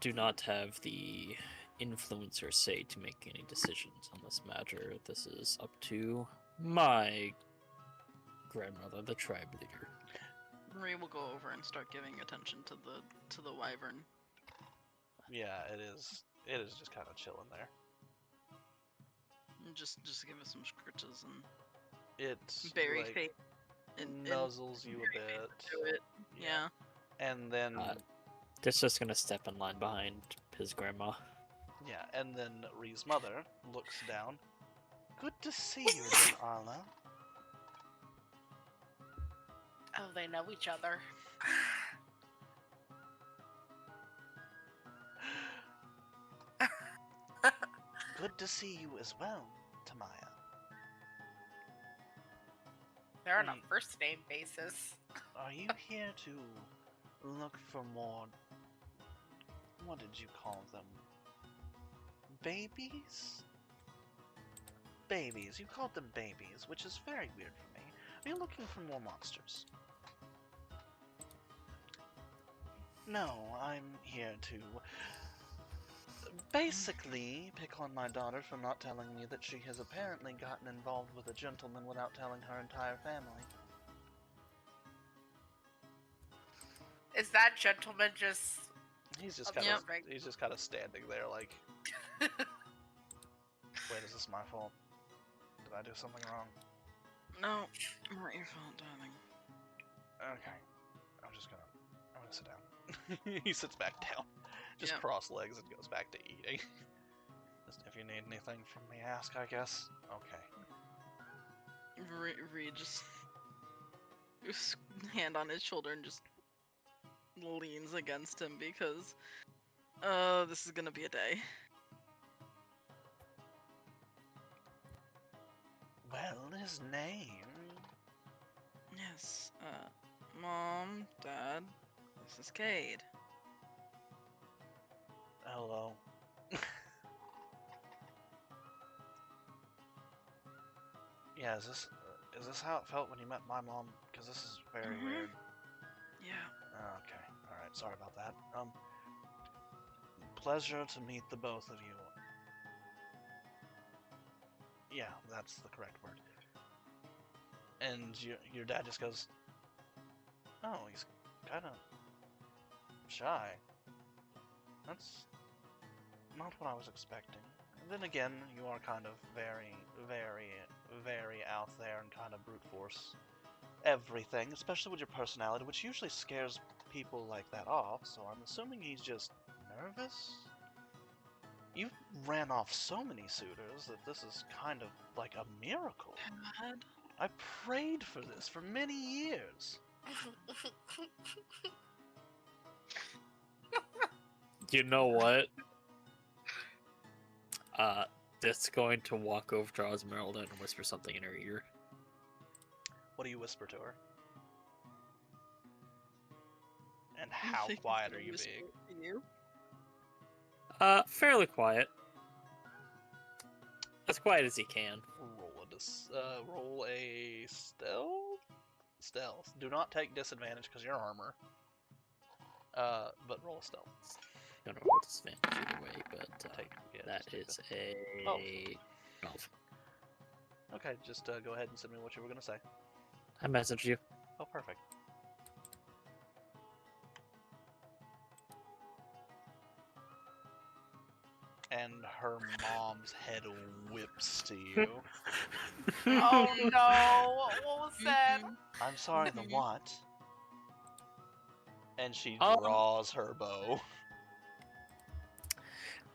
do not have the influence or say to make any decisions on this matter. This is up to my grandmother, the tribe leader. Marie will go over and start giving attention to the wyvern. Yeah, it is. It is just kind of chilling there. And just give it some scritches and It's berry like face. And nuzzles you a bit. do it. Yeah. And then Dit's just gonna step in line behind his grandma. yeah, and then Ree's mother looks down. Good to see you again, Arla. Oh, they know each other. Good to see you as well, Tamaya. They're on a Hey. first name basis. Are you here to look for more? What did you call them? Babies? Babies. You called them babies, which is very weird for me. Are you looking for more monsters? No, I'm here to basically pick on my daughter for not telling me that she has apparently gotten involved with a gentleman without telling her entire family. Is that gentleman just? He's just Yep. kind of he's just kind of standing there like, wait, is this my fault? Did I do something wrong? No, not your fault, darling. Okay, I'm gonna sit down. He sits back down, just Yep. cross legs and goes back to eating. Just if you need anything from me, ask, I guess. Okay. Reed just hand on his shoulder and just leans against him because this is gonna be a day. Well, his name. Yes, Mom, Dad, this is Cade. Hello. Yeah, is this how it felt when you met my mom? Because this is very Mhm. weird. Yeah. Okay, alright, sorry about that. Pleasure to meet the both of you. Yeah, that's the correct word. And your dad just goes, oh, he's kind of shy. That's not what I was expecting. And then again, you are kind of very, very, very out there and kind of brute force everything, especially with your personality, which usually scares people like that off, so I'm assuming he's just nervous? You ran off so many suitors that this is kind of like a miracle. Dad? I prayed for this for many years. You know what? Dit's going to walk over to Esmeralda and whisper something in her ear. What do you whisper to her? And I how think he's quiet gonna are you whisper being? to you. Fairly quiet. As quiet as he can. Roll a stealth? Stealth. Do not take disadvantage because you're armor. But roll a stealth. Gonna roll disadvantage either way, but that just take is the- a 12. Okay, just go ahead and send me what you were gonna say. I messaged you. Oh, perfect. And her mom's head whips to you. Oh no! What was that? Mhm. I'm sorry, the Mhm. what? And she Um, draws her bow.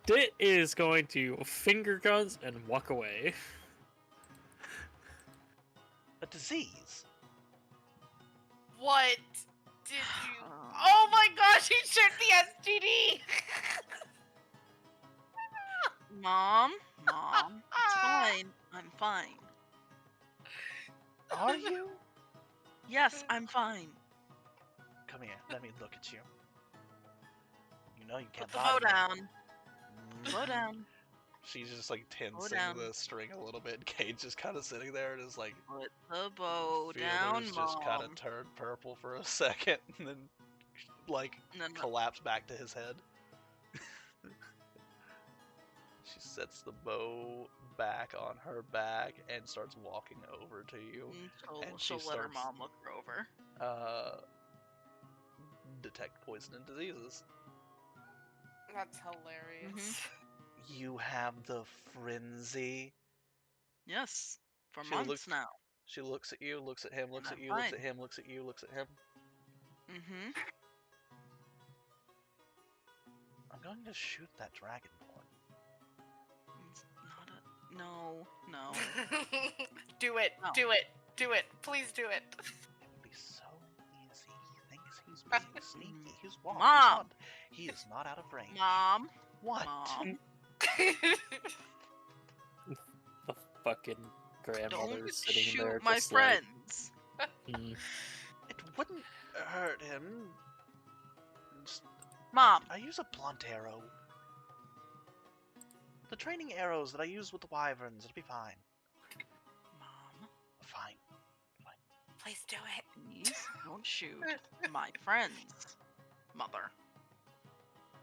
Dit is going to finger guns and walk away. A disease. What did you? Oh my gosh! He shared the STD. Mom, it's fine. I'm fine. Are you? Yes, I'm fine. Come here, let me look at you. You know you can't Put the lie bow to me. down. Mm. Bow down. She's just like tensing down. the string a little bit. Kate's just kind of sitting there and is like, Put the bow down, feelers Mom. just kind of turned purple for a second and then like And then collapsed back to his head. She sets the bow back on her back and starts walking over to you. And she She'll let her starts- mom look her over. Detect poison and diseases. That's hilarious. You have the frenzy. Yes, for She months looks- now. She looks at you, looks at him, looks And at I'm you, looks fine. at him, looks at you, looks at him. Mm-hmm. I'm going to shoot that dragonborn. It's not a... No, no. Do it. No. Do it. Do it. Please do it. It would be so easy. He thinks he's being sneaky. He's wrong. Mom! He is not out of range. Mom. What? Mom. The fucking grandmother Don't sitting shoot there my just like, friends. "Mm, It wouldn't hurt him. Just- Mom. I use a blunt arrow. The training arrows that I use with the wyverns, it'll be fine. Mom. Fine. Please do it. Please don't shoot my friends. Mother.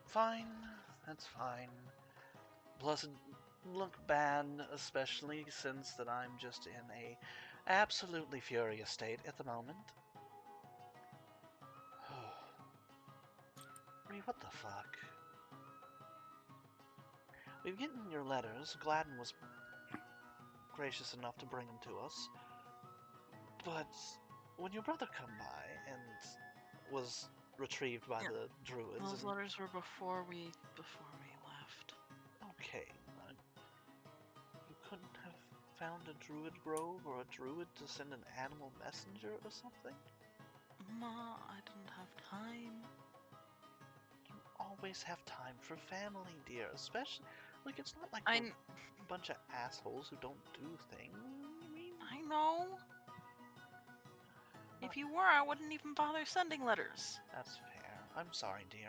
Fine. That's fine. Plus, it look bad, especially since that I'm just in a absolutely furious state at the moment. Bree, what the fuck? We've gotten your letters. Gladden was gracious enough to bring them to us. But when your brother come by and was retrieved by Yeah, the druids, Those and- letters were before we left. okay, you couldn't have found a druid grove or a druid to send an animal messenger or something? Ma, I didn't have time. You always have time for family, dear. Especially, like, it's not like I we're a bunch of assholes who don't do things. I mean, I know. If you were, I wouldn't even bother sending letters. that's fair. I'm sorry, dear.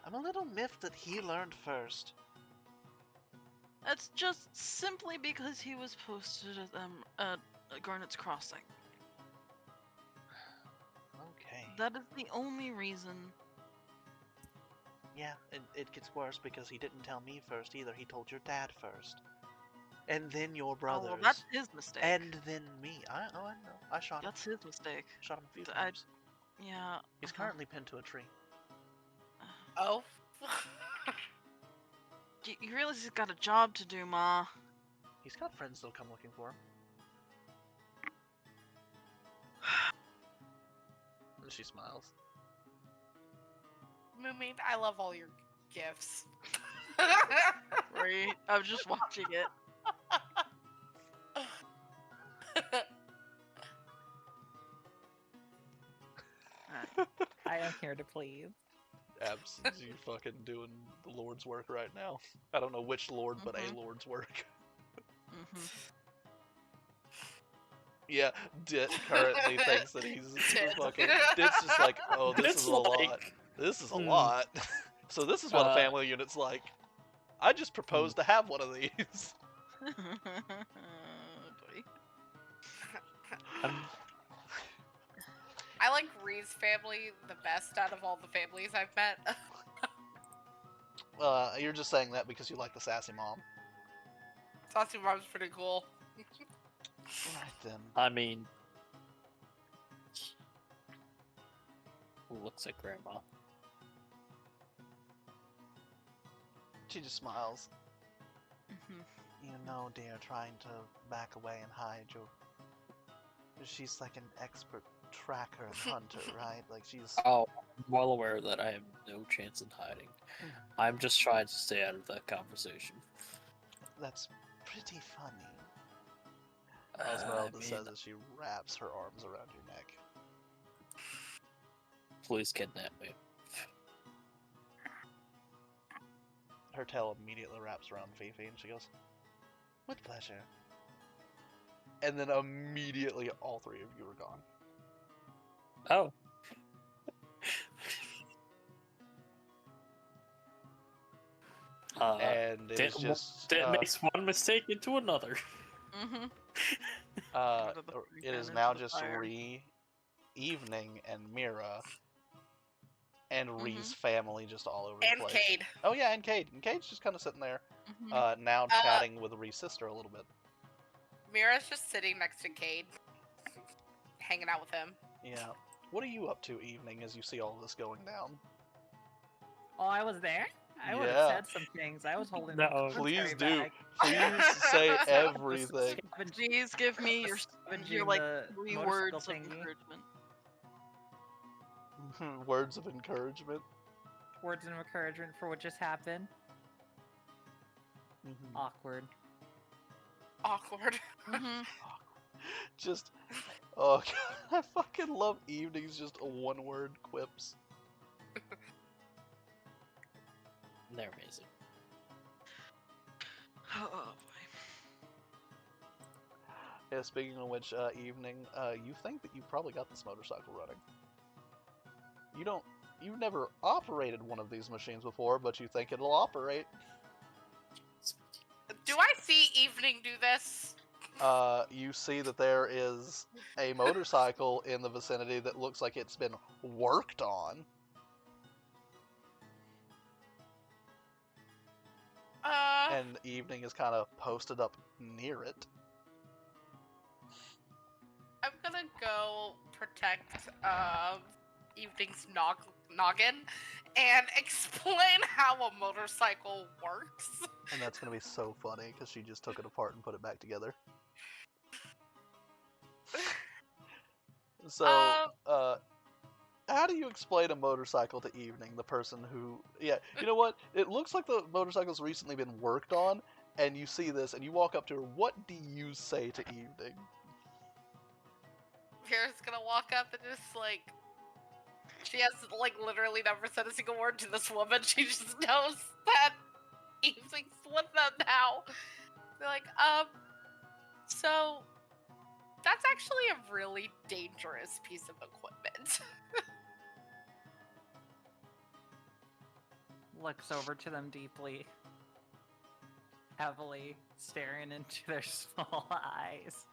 I'm a little miffed that he learned first. That's just simply because he was posted at Garnet's Crossing. Okay. That is the only reason. Yeah, it gets worse because he didn't tell me first either. He told your dad first. And then your brothers. Oh, well, that's his mistake. And then me. I know. I shot him. That's his mistake. Shot him a few I- times. Yeah. He's currently pinned to a tree. Oh. You realize he's got a job to do, Ma. He's got friends that'll come looking for him. And she smiles. Moomin, I love all your gifts. Right? I was just watching it. I am here to please. Abs, you fucking doing the Lord's work right now. I don't know which Lord, but a Lord's work. Hmm. Yeah, Dit currently thinks that he's Dit. fucking. Dit's just like, oh, this Dit's is a like, lot. This is a hmm. lot. So this is what a Uh, family unit's like. I just proposed to have one of these. Boy. I'm, I like Ree's family the best out of all the families I've met. You're just saying that because you like the sassy mom. Saucy Mom's pretty cool. Right then. I mean, looks like grandma. She just smiles. Mhm. You know, dear, trying to back away and hide your. She's like an expert tracker and hunter, right? Like she's. Oh, I'm well aware that I have no chance in hiding. I'm just trying to stay out of that conversation. That's pretty funny. I Esmeralda mean, says as she wraps her arms around your neck. please kidnap me. Her tail immediately wraps around Fifi and she goes, with pleasure. And then immediately all three of you are gone. Oh. And it is just. that makes one mistake into another. Mhm. Uh, Out of the it is fan now into the just fire. Evening and Mira. and Ree's family just all over And the place. Cade. Oh yeah, and Cade. And Cade's just kind of sitting there, now chatting with Ree's sister a little bit. Mira's just sitting next to Cade, hanging out with him. Yeah. What are you up to, Evening, as you see all this going down? Oh, I was there? I would Yeah. have said some things. I was holding No. the Please commentary do. back. Please say everything. Please give me your like the 3 motorcycle words of thingy. encouragement. Words of encouragement. Words of encouragement for what just happened. Mhm. Awkward. Awkward. Just, oh god, I fucking love Evening's just one-word quips. They're amazing. Oh boy. Yeah, speaking of which, Evening, you think that you've probably got this motorcycle running. You've never operated one of these machines before, but you think it'll operate. Do I see Evening do this? You see that there is a motorcycle in the vicinity that looks like it's been worked on. And Evening is kind of posted up near it. I'm gonna go protect Evening's noggin and explain how a motorcycle works. And that's going to be so funny, because she just took it apart and put it back together. So, how do you explain a motorcycle to Evening, the person who... Yeah, you know what? It looks like the motorcycle's recently been worked on, and you see this, and you walk up to her. What do you say to Evening? Vera's gonna walk up and just like... She has like literally never said a single word to this woman. She just knows that Evening's with them now. They're like, so... That's actually a really dangerous piece of equipment. Looks over to them deeply, heavily, staring into their small eyes.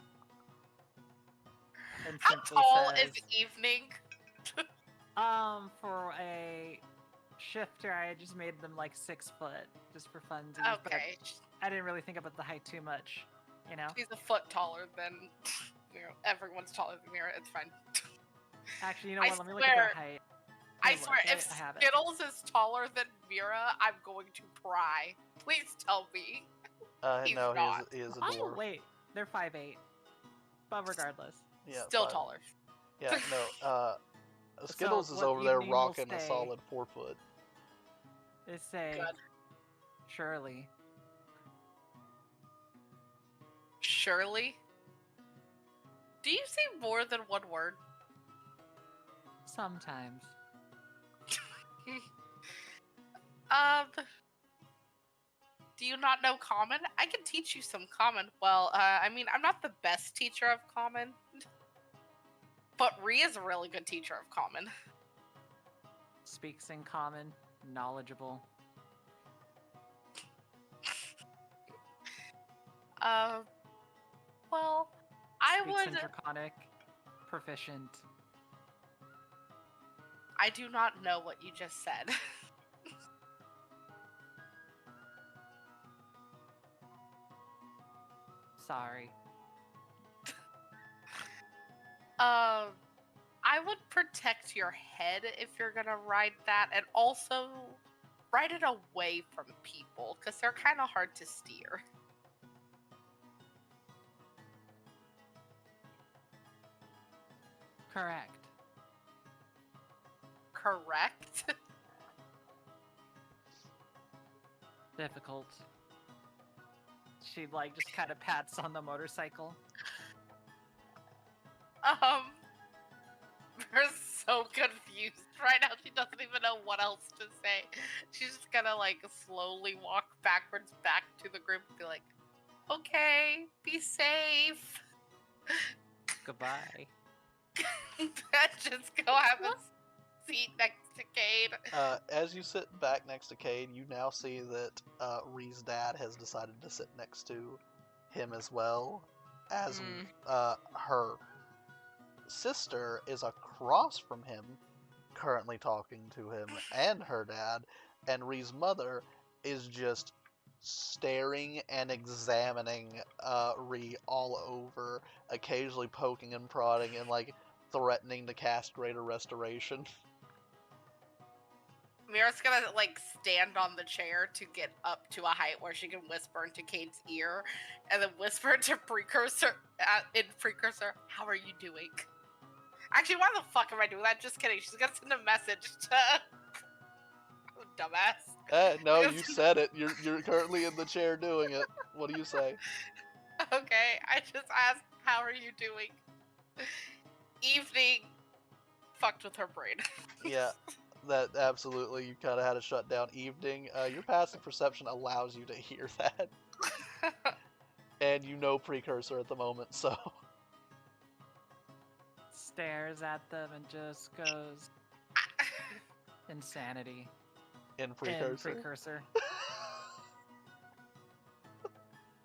And How simply tall says, is Evening? For a shifter, I just made them like 6 foot, just for funsies. But Okay, I didn't really think about the height too much, you know? she's a foot taller than... You know, everyone's taller than Mira, it's fine. Actually, you know I what? Let me look at swear- their height. I Hey, look, swear, if I have it. Skittles is taller than Mira, I'm going to cry. Please tell me. He's No, not. he is a Oh, dwarf. wait. They're 5'8". But regardless. Yeah, Still fine. taller. Yeah, no, Skittles is what over there Evening will rocking a say- solid 4 foot. They say, Good. surely. Surely? Do you say more than one word? Sometimes. Do you not know Common? I can teach you some Common. Well, I mean, I'm not the best teacher of Common. But Rhea is a really good teacher of Common. Speaks in common. Knowledgeable. Well, I Speaks in would... Draconic. Proficient. I do not know what you just said. Sorry. I would protect your head if you're gonna ride that, and also ride it away from people, because they're kind of hard to steer. Correct. Correct? Difficult. She like just kind of pats on the motorcycle. We're so confused right now. She doesn't even know what else to say. She's just gonna like slowly walk backwards back to the group and be like, okay, be safe. Goodbye. Just go have a seat next to Cade. As you sit back next to Cade, you now see that Ree's dad has decided to sit next to him as well, as her sister is across from him, currently talking to him and her dad, and Ree's mother is just staring and examining Ree all over, occasionally poking and prodding and like threatening to cast greater restoration. Mira's gonna like stand on the chair to get up to a height where she can whisper into Cade's ear, and then whisper to Precursor in Precursor, "How are you doing?" Actually, why the fuck am I doing that? Just kidding. She's gonna send a message to dumbass. No, you said it. You're currently in the chair doing it. What do you say? Okay, I just asked, "How are you doing?" Evening. Fucked with her brain. Yeah, that absolutely. You kind of had a shutdown evening. Your passive perception allows you to hear that, and you know Precursor at the moment, so. Stares at them and just goes insanity. In In Precursor. Precursor.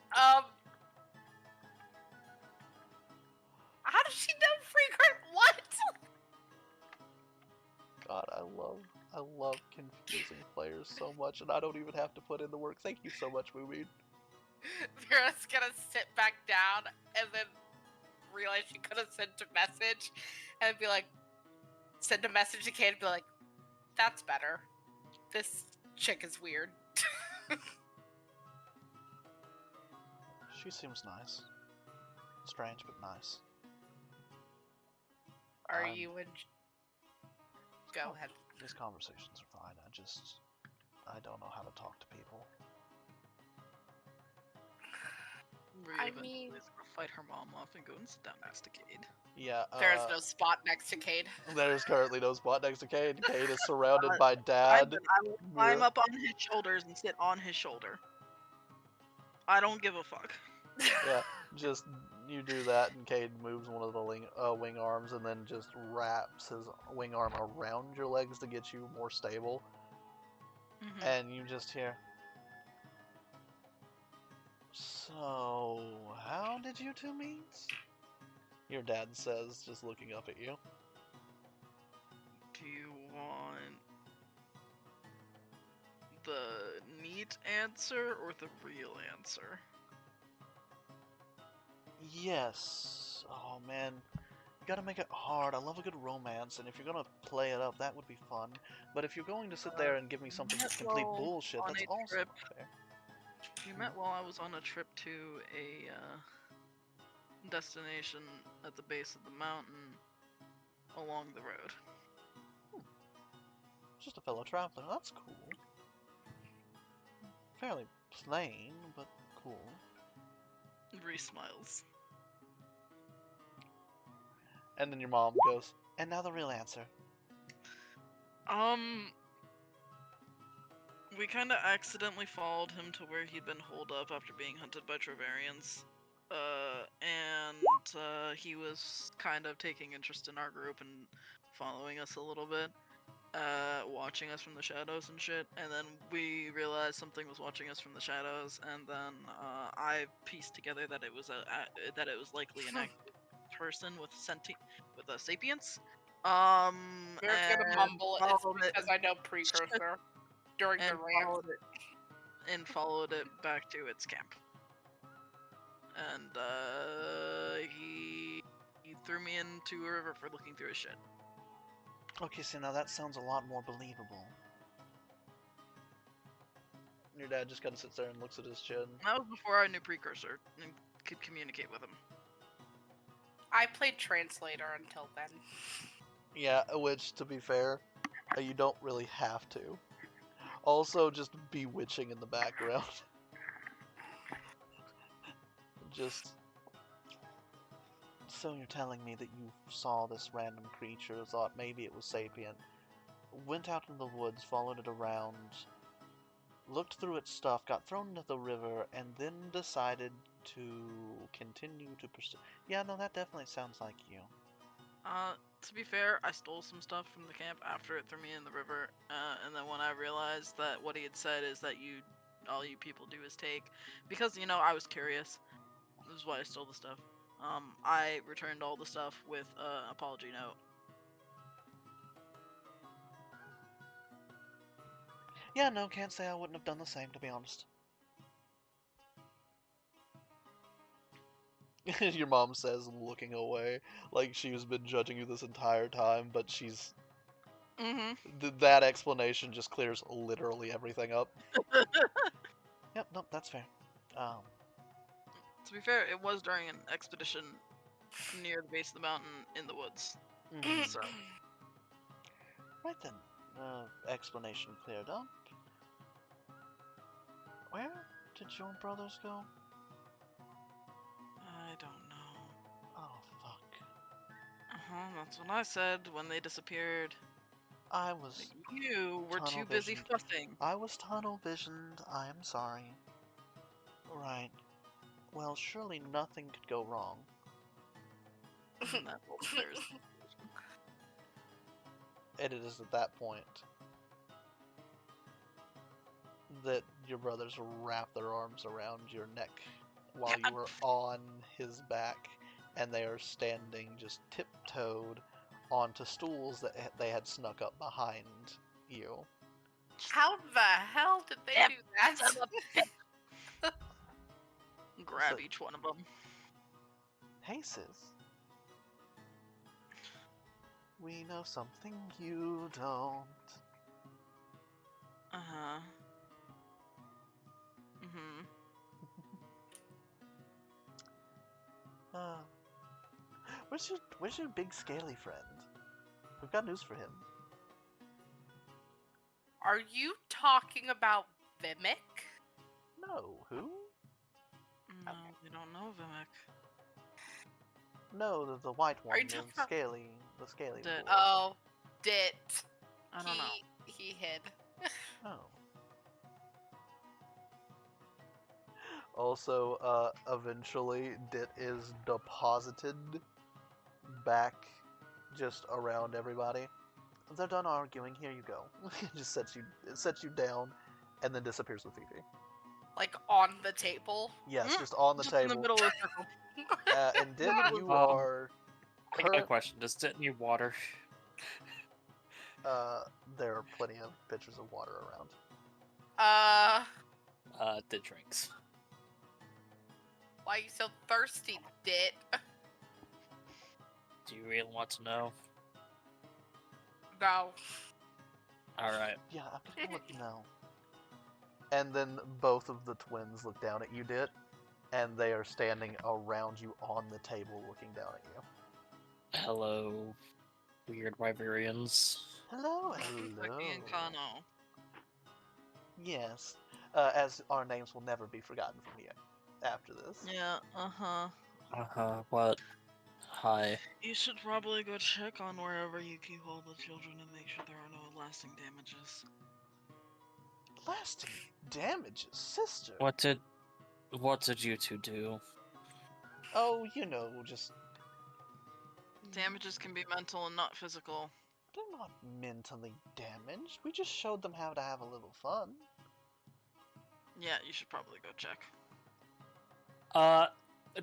How does she know Precursor? What? God, I love confusing players so much, and I don't even have to put in the work. Thank you so much, Moomin. Mira's gonna sit back down and then realize she could have sent a message and be like, send a message to Kate and be like, that's better. This chick is weird. She seems nice. Strange, but nice. Are Um, you in? Go ahead. These conversations are fine. I don't know how to talk to people. Rhea I eventually mean- is gonna fight her mom off and go and sit down next to Cade. Yeah, There is no spot next to Cade. there's currently no spot next to Cade. Cade is surrounded by I Dad. will climb Mira- up on his shoulders and sit on his shoulder. I don't give a fuck. Yeah, just you do that, and Cade moves one of the wing arms, and then just wraps his wing arm around your legs to get you more stable. Mhm. And you just hear. So, how did you two meet? Your dad says, just looking up at you. Do you want the neat answer or the real answer? Yes. Oh man, you gotta make it hard. I love a good romance, and if you're gonna play it up, that would be fun. But if you're going to sit there and give me something that's complete well, bullshit, on that's a also trip- not fair. We met while I was on a trip to a destination at the base of the mountain along the road. Just a fellow traveler. That's cool. Fairly plain, but cool. Rhea smiles. And then your mom goes, and now the real answer. We kind of accidentally followed him to where he'd been holed up after being hunted by Travarians. He was kind of taking interest in our group and following us a little bit, watching us from the shadows and shit. And then we realized something was watching us from the shadows, and then I pieced together that it was likely an active person with a sapience. Mira's gonna and mumble it's followed it- because I know Precursor during the and rant. followed it back to its camp. And he threw me into a river for looking through his shit. Okay, so now that sounds a lot more believable. Your dad just kind of sits there and looks at his chin. That was before I knew Precursor and could communicate with him. I played translator until then. Yeah, which, to be fair, you don't really have to. Also, just bewitching in the background. Just... So you're telling me that you saw this random creature, thought maybe it was sapient, went out into the woods, followed it around, looked through its stuff, got thrown into the river, and then decided to continue to pursue... Yeah, no, that definitely sounds like you. To be fair, I stole some stuff from the camp after it threw me in the river, and then when I realized that what he had said is that all you people do is take, because, I was curious. This is why I stole the stuff. I returned all the stuff with an apology note. Yeah, no, can't say I wouldn't have done the same, to be honest. Your mom says, looking away, like she's been judging you this entire time, but she's... Mm-hmm. that explanation just clears literally everything up. Yep, nope, that's fair. To be fair, it was during an expedition near the base of the mountain in the woods. Mhm. So Right then, explanation cleared up. Where did your brothers go? I don't know. Oh, fuck. That's what I said when they disappeared. I was You were too tunnel busy visioned. fussing. I was tunnel visioned. I am sorry. Right. Well, surely nothing could go wrong. And that's all that matters. And it is at that point that your brothers wrap their arms around your neck while you were on his back, and they are standing just tiptoed onto stools that they had snuck up behind you. How the hell did they Yep, do that? son of Grab So- each one of them. Hey, sis. We know something you don't. Uh-huh. Mm-hmm. Where's your big scaly friend? We've got news for him. Are you talking about Vimic? No, who? No, we don't know Vimic. No, the white one, you the talking about- scaly The- boy. Oh, Dit. I don't know. He hid. Oh. Also, eventually, Dit is deposited back just around everybody. They're done arguing. Here you go. It just sets you down, and then disappears with Fifi. Like on the table. Yes, just on the Just table. in the middle of the circle. And Dit, you Um, are. I got a question. Does it need water? There are plenty of pitchers of water around. Did drinks. Why are you so thirsty, Dit? Do you really want to know? No. Alright. Yeah, I'm gonna let you know. And then both of the twins look down at you, Dit, and they are standing around you on the table looking down at you. Hello, weird Wyverians. Hello, Becky and Kano. Yes, as our names will never be forgotten from you after this. Yeah, uh-huh. What? Hi. You should probably go check on wherever you keep all the children and make sure there are no lasting damages. Lasting damages, sister. What did you two do? Oh, you know, just Damages can be mental and not physical. they're not mentally damaged. We just showed them how to have a little fun. Yeah, you should probably go check.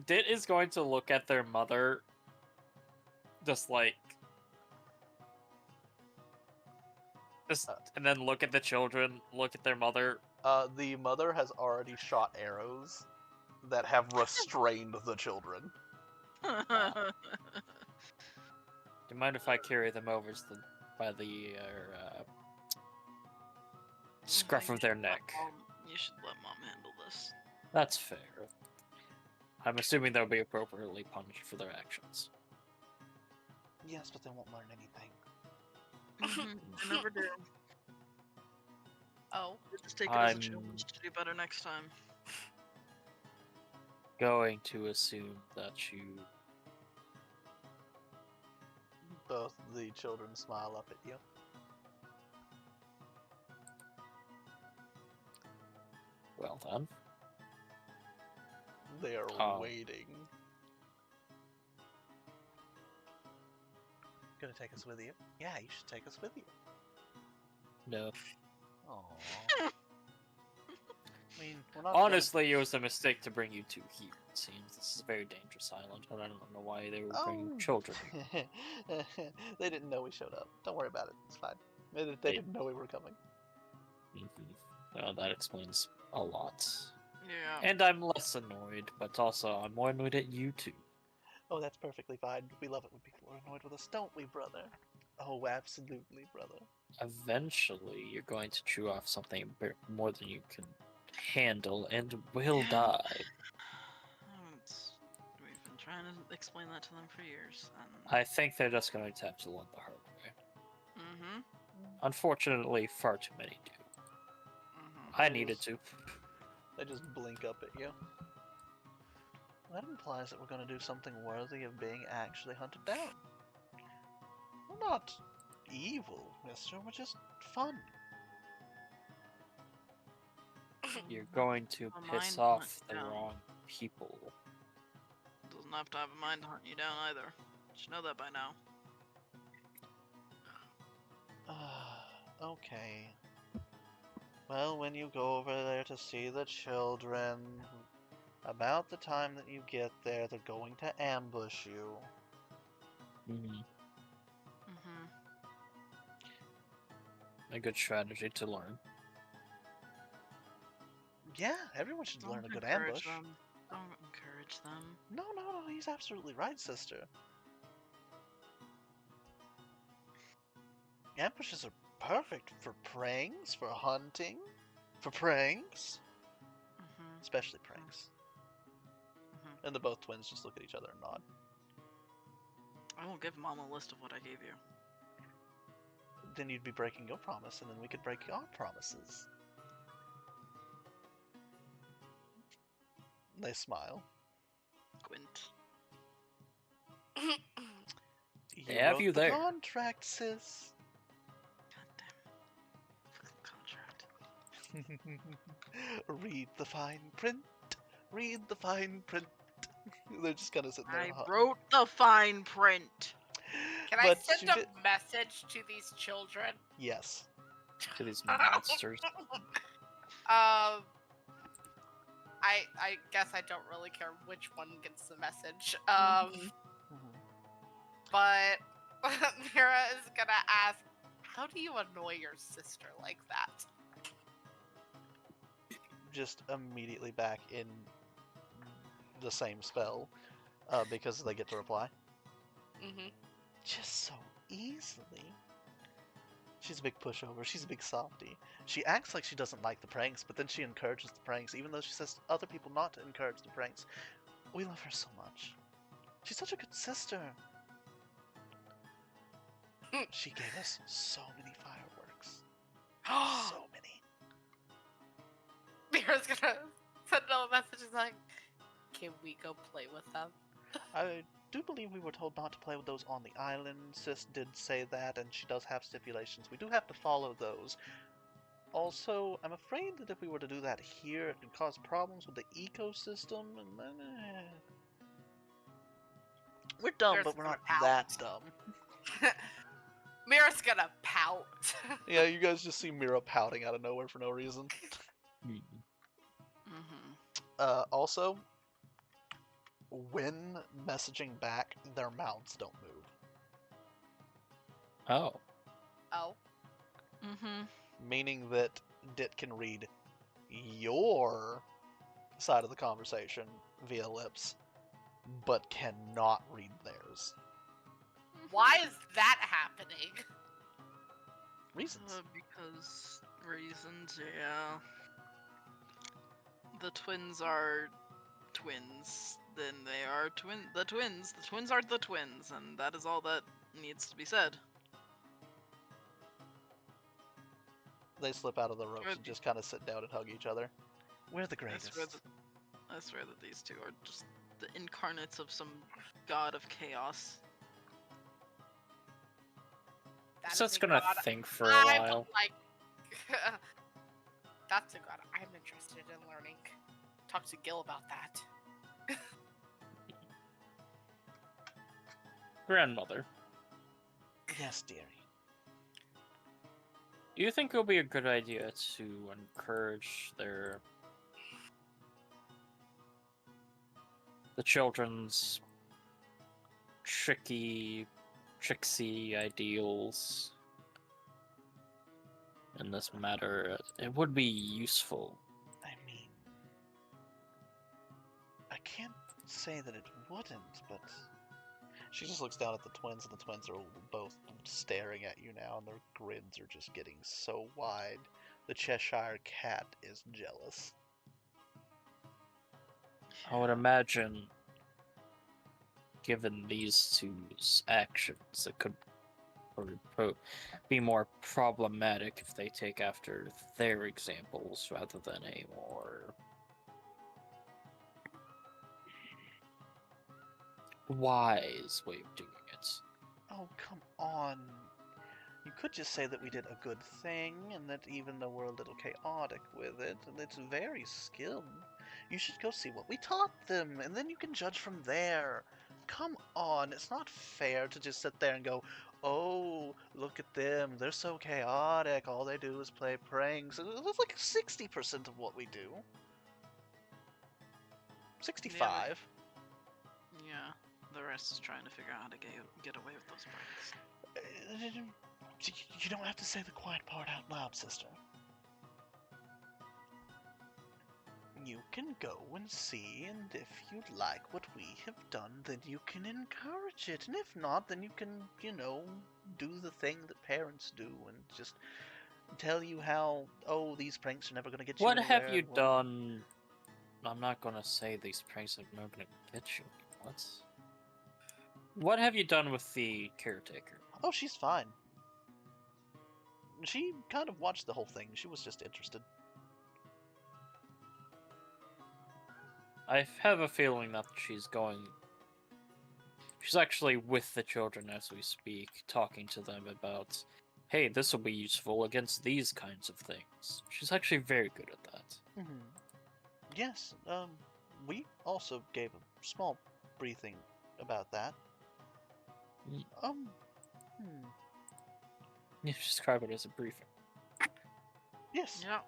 Dit is going to look at their mother, just like, and then look at the children, look at their mother. The mother has already shot arrows that have restrained the children. Do you mind if I carry them over to by the scruff of their neck? You should let mom handle this. That's fair. I'm assuming they'll be appropriately punished for their actions. Yes, but they won't learn anything. I never do. Oh. Just take it as a I'm- challenge to do better next time. Going to assume that you. Both the children smile up at you. Well then. They are Oh. waiting. Gonna take us with you? Yeah, you should take us with you. No. Aww. I mean, we're not Honestly, it was a mistake to bring you two here. It seems this is a very dangerous island, and I don't know why they were bringing children. They didn't know we showed up. Don't worry about it. It's fine. They didn't know we were coming. That explains a lot. Yeah. And I'm less annoyed, but also I'm more annoyed at you two. Oh, that's perfectly fine. We love it when people are annoyed with us, don't we, brother? Oh, absolutely, brother. Eventually, you're going to chew off something more than you can handle and will Yeah. die. We've been trying to explain that to them for years. I think they're just going to have to learn the hard way. Mm-hmm. Unfortunately, far too many do. Mm-hmm. I needed to. They just blink up at you. That implies that we're going to do something worthy of being actually hunted down. We're not evil, mister. We're just fun. You're going to A piss mind off hunt the down. wrong people. Doesn't have to have a mind hunt you down either. You should know that by now. Okay. Well, when you go over there to see the children, about the time that you get there, they're going to ambush you. Mm-hmm. Mm-hmm. A good strategy to learn. Yeah, everyone should learn a good encourage ambush. them. Don't encourage them. No, he's absolutely right, sister. Ambushes are perfect for pranks, for hunting, for pranks. Mm-hmm. Especially pranks. Mhm. And the both twins just look at each other and nod. I won't give Mom a list of what I gave you. Then you'd be breaking your promise, and then we could break our promises. They smile. Gwent. They have wrote you the there. contract, sis. Goddamn. Fucking contract. Read the fine print. Read the fine print. They're just kind of sitting there. I wrote the fine print. Can I But send you a did- message to these children? Yes. To these monsters. I guess I don't really care which one gets the message. Mhm. But Mira is gonna ask, how do you annoy your sister like that? Just immediately back in the same spell, because they get to reply. Mm-hmm. Just so easily. She's a big pushover. She's a big softie. She acts like she doesn't like the pranks, but then she encourages the pranks, even though she says to other people not to encourage the pranks. We love her so much. She's such a good sister. She gave us so many fireworks. So many. Mira's gonna send a message like, can we go play with them? I do believe we were told not to play with those on the island. Sis did say that, and she does have stipulations. We do have to follow those. Also, I'm afraid that if we were to do that here, it could cause problems with the ecosystem, and then... We're dumb, There's but we're not some that dumb. Mira's gonna pout. Yeah, you guys just see Mira pouting out of nowhere for no reason. Mm-hmm. Also, when messaging back, their mouths don't move. Oh. Oh. Mm-hmm. Meaning that Dit can read your side of the conversation via lips, but cannot read theirs. Why is that happening? Reasons. Because reasons, yeah. The twins are twins. Then they are the twins. The twins are the twins, and that is all that needs to be said. They slip out of the ropes Or- and just kind of sit down and hug each other. We're the I greatest. swear that these two are just the incarnates of some god of chaos. That So is it's a gonna god think for a I would while. like. That's a god I'm interested in learning. Talk to Gil about that. Grandmother, Yes, dearie. do you think it would be a good idea to encourage the children's tricksy ideals in this matter. It would be useful. I mean, I can't say that it wouldn't, but she just looks down at the twins, and the twins are both staring at you now, and their grins are just getting so wide. The Cheshire Cat is jealous. I would imagine, given these two's actions, it could be more problematic if they take after their examples rather than a more wise way of doing it. Oh, come on. You could just say that we did a good thing, and that even though we're a little chaotic with it, it's very skilled. You should go see what we taught them, and then you can judge from there. Come on, it's not fair to just sit there and go, oh, look at them, they're so chaotic, all they do is play pranks. That's like 60% of what we do. 65. Yeah, the rest is trying to figure out how to get away with those pranks. You don't have to say the quiet part out loud, sister. You can go and see, and if you like what we have done, then you can encourage it. And if not, then you can, do the thing that parents do and just tell you how, oh, these pranks are never going to get you What anywhere. have you done? I'm not gonna say these pranks are never gonna get you. What have you done with the caretaker? Oh, she's fine. She kind of watched the whole thing. She was just interested. I have a feeling that she's actually with the children as we speak, talking to them about, hey, this will be useful against these kinds of things. She's actually very good at that. Yes, we also gave a small briefing about that. You describe it as a briefing. Yes. Yeah.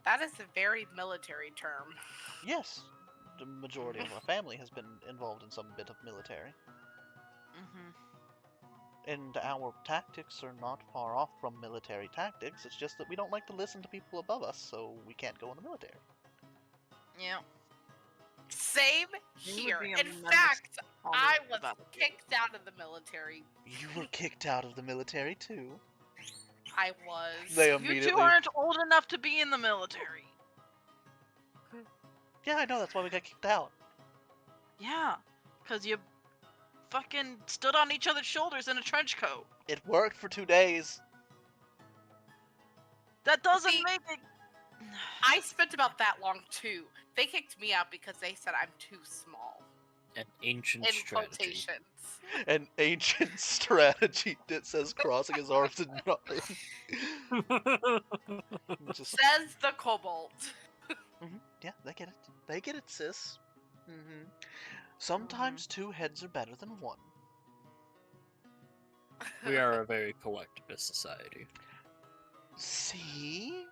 That is a very military term. Yes. The majority of our family has been involved in some bit of military. And our tactics are not far off from military tactics. It's just that we don't like to listen to people above us, so we can't go in the military. Yeah. Same You would here. be In amazed fact, on I it was about it. kicked out of the military. You were kicked out of the military too. I was. They You immediately. two aren't old enough to be in the military. Yeah, I know. That's why we got kicked out. Yeah, because you fucking stood on each other's shoulders in a trench coat. It worked for 2 days. That doesn't See, make it. I spent about that long too. They kicked me out because they said I'm too small. An ancient In strategy. quotations. An ancient strategy that says crossing his arms and nodding. Just, Says the kobold. yeah, they get it. They get it, sis. Sometimes 2 heads are better than 1. We are a very collectivist society. See?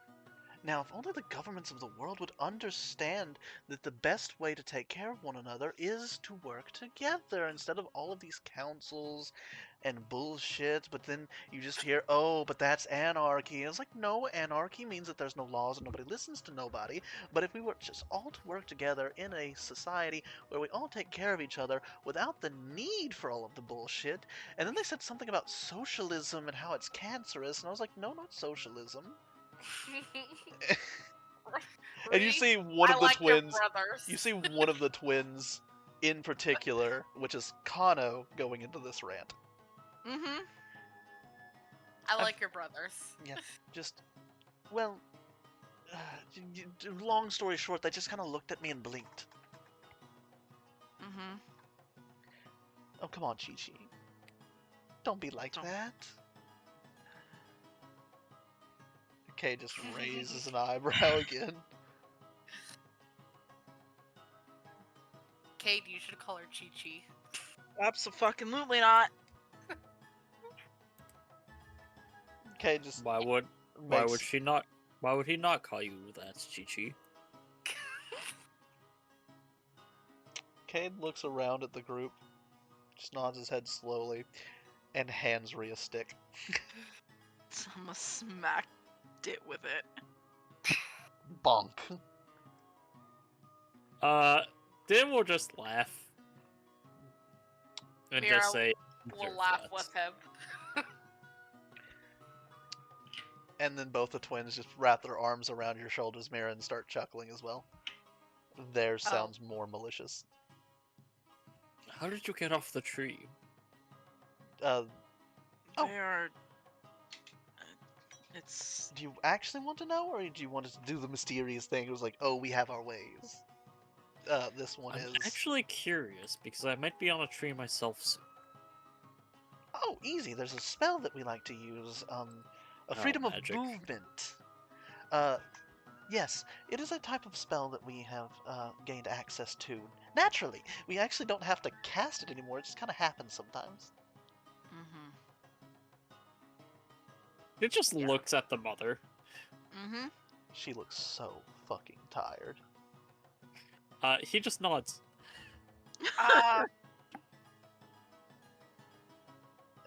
Now, if only the governments of the world would understand that the best way to take care of one another is to work together instead of all of these councils and bullshit, but then you just hear, oh, but that's anarchy. And it's like, no, anarchy means that there's no laws and nobody listens to nobody. But if we were just all to work together in a society where we all take care of each other without the need for all of the bullshit. And then they said something about socialism and how it's cancerous, and I was like, no, not socialism. And you see one of the twins. You see one of the twins in particular, which is Kano, going into this rant. I like your brothers. Yeah, just, well, long story short, they just kind of looked at me and blinked. Oh, come on, Chi-Chi. Don't be like that. Kay just raises an eyebrow again. Kate, you should call her Chi-Chi. Absolutely not. Kay just Why would he not call you that, Chi-Chi? Cade looks around at the group, just nods his head slowly, and hands Rhea a stick. I'ma smack it with it. Bonk. Then we'll just laugh. And Mira just say, We'll "Observe laugh that." with him. And then both the twins just wrap their arms around your shoulders, Mira, and start chuckling as well. Theirs Oh. sounds more malicious. How did you get off the tree? Oh. They are. It's. Do you actually want to know, or do you want to do the mysterious thing? It was like, oh, we have our ways. This one I'm is. actually curious because I might be on a tree myself soon. Oh, easy. There's a spell that we like to use. A freedom of magic. movement. Yes, it is a type of spell that we have gained access to naturally. We actually don't have to cast it anymore. It just kind of happens sometimes. Mm-hmm. It just looks at the mother. Mm-hmm. She looks so fucking tired. He just nods.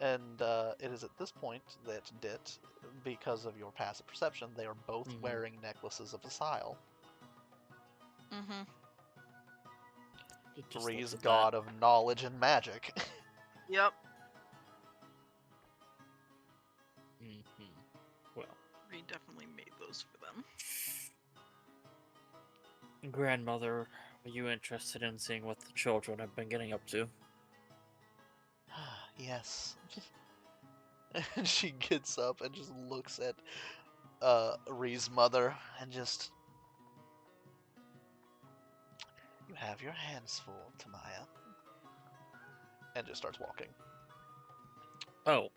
And it is at this point that Dit, because of your passive perception, they are both Mhm. wearing necklaces of Asile. Mm-hmm. It just Ree's looks at god of knowledge and magic. Yep. that. Mhm. Well, We definitely made those for them. grandmother, are you interested in seeing what the children have been getting up to? Yes. And she gets up and just looks at Ree's mother and just. You have your hands full, Tamaya. And just starts walking. Oh,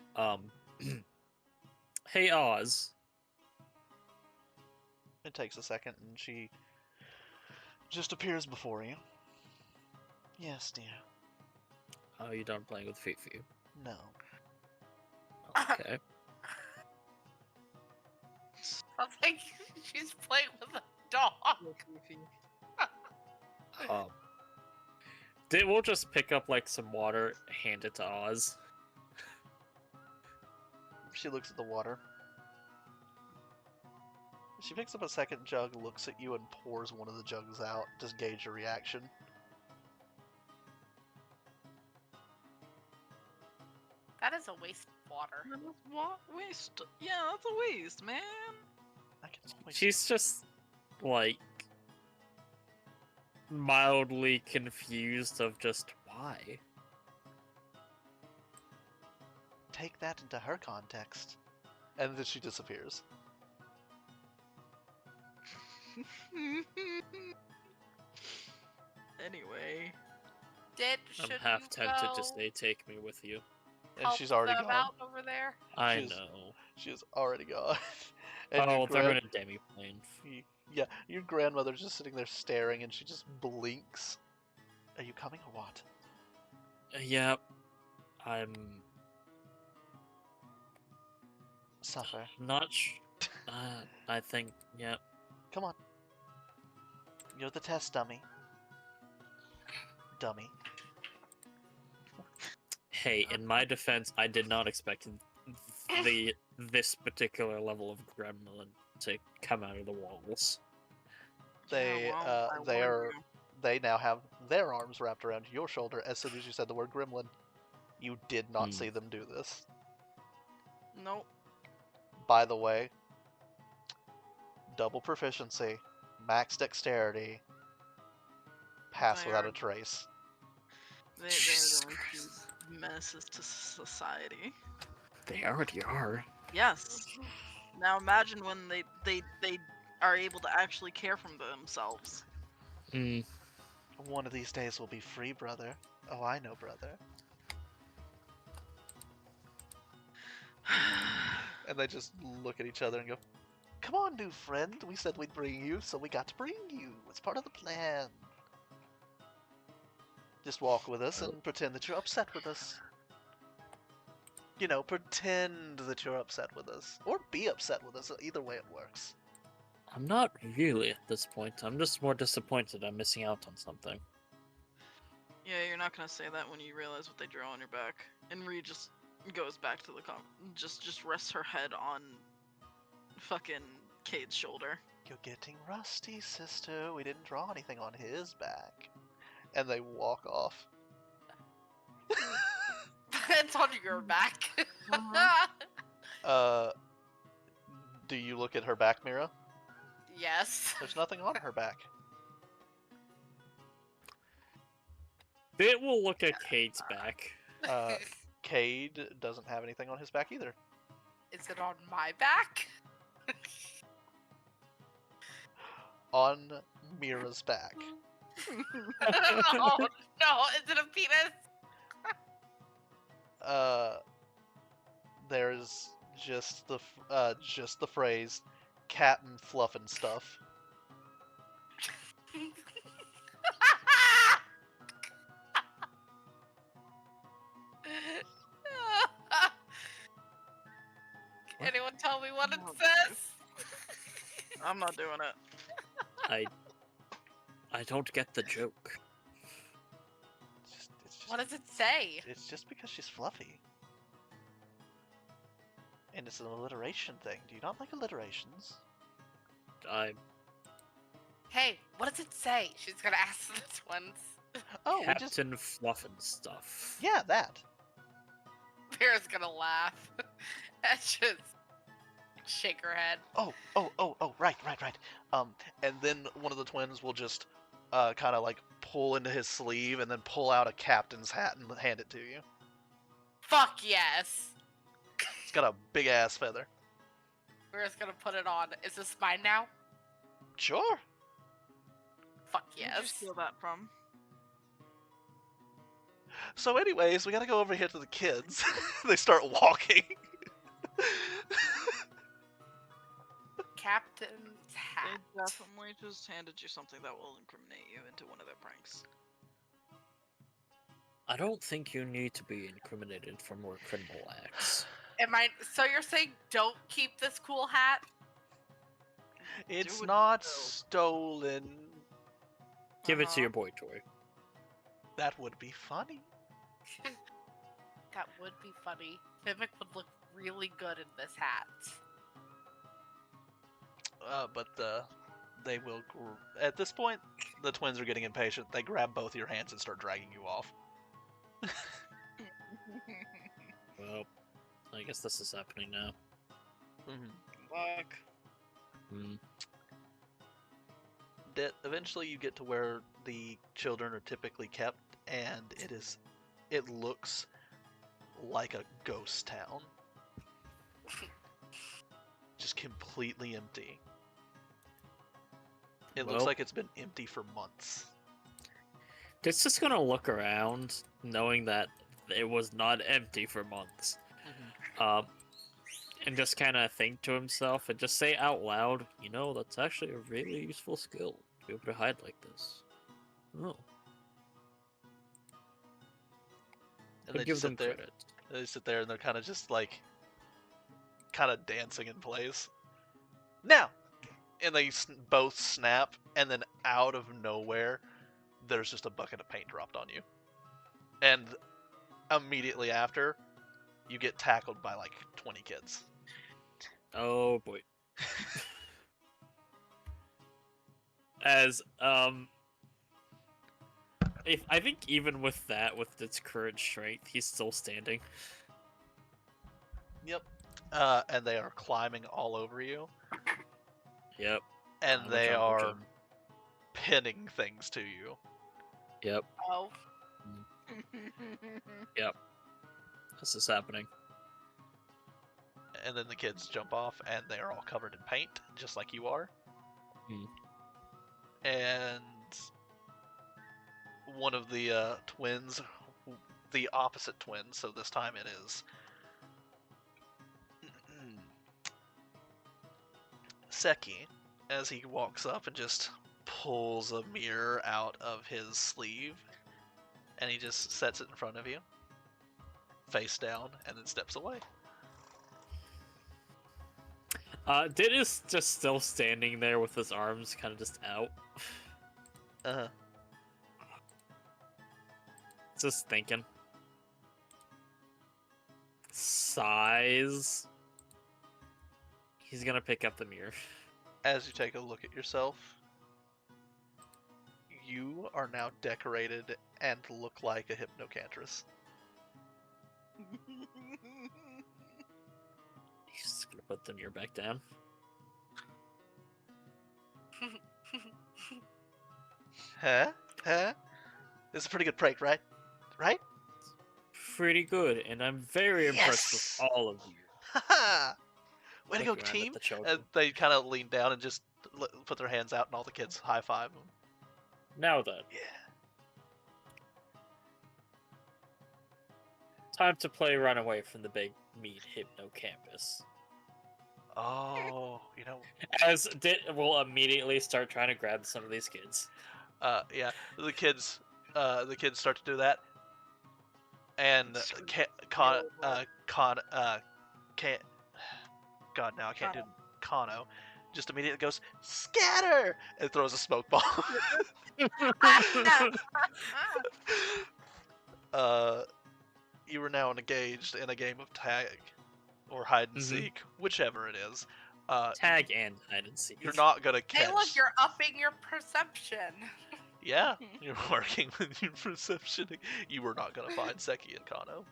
hey Oz. It takes a second and she just appears before you. Yes, dear. Oh, you done playing with Fifi? No. Okay. Sounds like she's playing with a dog. We'll just pick up like some water, hand it to Oz. She looks at the water. She picks up a second jug, looks at you, and pours one of the jugs out. Just gauge your reaction. That is a waste of water. What waste? Yeah, that's a waste, man. I can always She's just like mildly confused of just why. take that into her context. And then she disappears. Anyway. I'm Should half you tempted go to say, "Take me with you." And help she's already them gone. out over there? I She's- know. She is already gone. And Oh, your they're gran- in a demi-plane. Yeah, your grandmother's just sitting there staring and she just blinks. Are you coming or what? Yep. I'm Suffer. not I think, yep. Come on. You're the test dummy. Dummy. Hey, in my defense, I did not expect this particular level of gremlin to come out of the walls. They Yeah, well, I they warned are you. they now have their arms wrapped around your shoulder as soon as you said the word gremlin. You did not Hmm. see them do this. Nope. By the way, double proficiency, max dexterity, pass They without are- a trace. They're Jesus going to be menaces to society. They already are. Yes. Now imagine when they are able to actually care for themselves. Mm, One of these days we'll be free, brother. Oh, I know, brother. And they just look at each other and go, "Come on, new friend. We said we'd bring you, so we got to bring you. It's part of the plan. Just walk with us and pretend that you're upset with us. You know, pretend that you're upset with us. Or be upset with us. Either way it works." I'm not really at this point. I'm just more disappointed I'm missing out on something. Yeah, you're not gonna say that when you realize what they draw on your back. And Ree just goes back to the just rests her head on fucking Cade's shoulder. You're getting rusty, sister. We didn't draw anything on his back. And they walk off. It's on your back. Do you look at her back, Mira? Yes. There's nothing on her back. Bit will look at Kate's back. Cade doesn't have anything on his back either. Is it on my back? On Mira's back. Oh no, is it a penis? There's just the phrase "Captain Fluffin' Stuff." Can anyone tell me what it Oh, says? I'm not doing it. I don't get the joke. It's just, What does it say? It's just because she's fluffy. And it's an alliteration thing. Do you not like alliterations? Hey, what does it say? She's gonna ask the twins. Oh, we just... Captain Fluff and stuff. Yeah, that. Vera's gonna laugh and just shake her head. Oh, right. And then one of the twins will just kind of like pull into his sleeve and then pull out a captain's hat and hand it to you. Fuck yes. It's got a big ass feather. Vera's gonna put it on. Is this mine now? Sure. Fuck Where'd you yes. steal that from? So anyways, we gotta go over here to the kids. They start walking. Captain's They hat. definitely just handed you something that will incriminate you into one of their pranks. I don't think you need to be incriminated for more criminal acts. Am I? So you're saying don't keep this cool hat? It's it not though. stolen. Give it Uh-huh. to your boy toy. That would be funny. That would be funny. Mimic would look really good in this hat. But they will. At this point, the twins are getting impatient. They grab both your hands and start dragging you off. Well, I guess this is happening now. Fuck. Hmm. Eventually, you get to where the children are typically kept, and it looks like a ghost town, just completely empty. It looks Well- like it's been empty for months. It's just gonna look around, knowing that it was not empty for months. And just kind of think to himself and just say out loud, you know, that's actually a really useful skill to be able to hide like this. Oh, And but they give just them sit there. credit. They sit there and they're kind of just like, kind of dancing in place. Now, and they both snap, and then out of nowhere, there's just a bucket of paint dropped on you. And immediately after, you get tackled by like 20 kids. Oh boy. As I think even with that, with its current strength, he's still standing. Yep. And they are climbing all over you, Yep. and I'm a they jungle are gym. pinning things to you. Yep. Oh. This is happening. And then the kids jump off, and they are all covered in paint, just like you are. Hmm. And one of the twins, the opposite twin, so this time it is Seki, as he walks up and just pulls a mirror out of his sleeve, and he just sets it in front of you, face down, and then steps away. Dit is just still standing there with his arms kind of just out. Uh-huh. Just thinking. sighs. He's gonna pick up the mirror. As you take a look at yourself, you are now decorated and look like a hypnocantress. He's just gonna put the mirror back down. Huh? This is a pretty good prank, right? Right? Pretty good, and I'm very impressed Yes! with all of you. Haha! Way to go, Look around at team! the children. And they kind of lean down and just put their hands out, and all the kids high five them. Now then, Yeah. time to play Runaway from the Big Meat Hypno Campus. Oh, you know, As Dit will immediately start trying to grab some of these kids. yeah, the kids start to do that, and God, now I can't do Kano. Just immediately goes scatter and throws a smoke ball. You are now engaged in a game of tag or hide and seek, whichever it is. Tag and hide and seek. You're not gonna catch. Hey, look, you're upping your perception. Yeah, you're working with your perception. You were not gonna find Seki and Kano.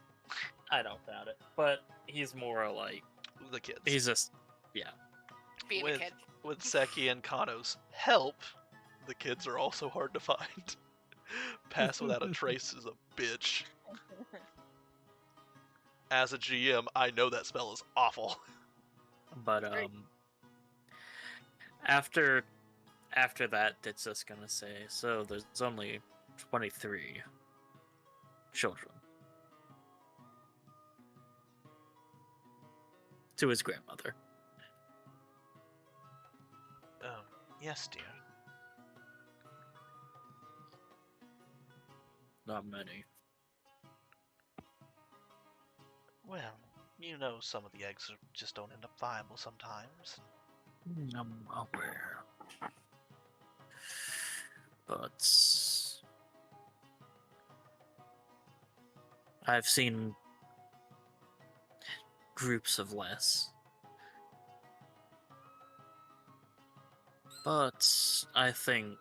I don't doubt it. But he's more like The kids. he's just Being a kid. With Seki and Kano's help, the kids are also hard to find. Pass without a trace is a bitch. As a GM, I know that spell is awful. But Great. after that, it's just gonna say, so there's only 23 children. To his grandmother. Yes, dear. Not many. Well, you know some of the eggs just don't end up viable sometimes. I'm aware. But I've seen groups of less. But I think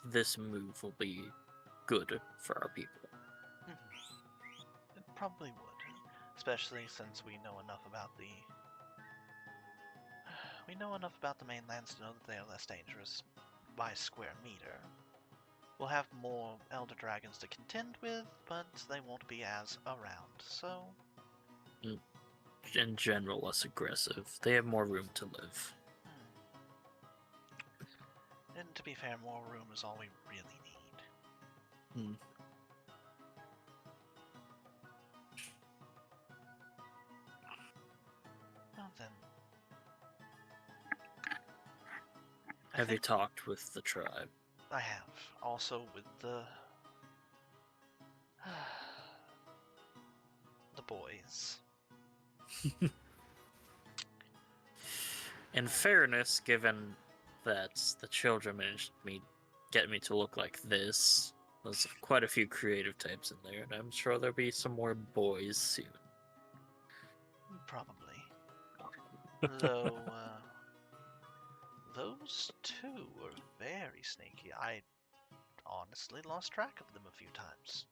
this move will be good for our people. It probably would, especially since we know enough about the mainlands to know that they are less dangerous by square meter. We'll have more elder dragons to contend with, but they won't be as around. So, In general, less aggressive. They have more room to live. and to be fair, more room is all we really need. Well then, Have you talked with the tribe? I have. Also with the boys. In fairness, given that the children managed to get me to look like this, there's quite a few creative types in there, and I'm sure there'll be some more boys soon. Probably. Though, those two were very sneaky. I honestly lost track of them a few times.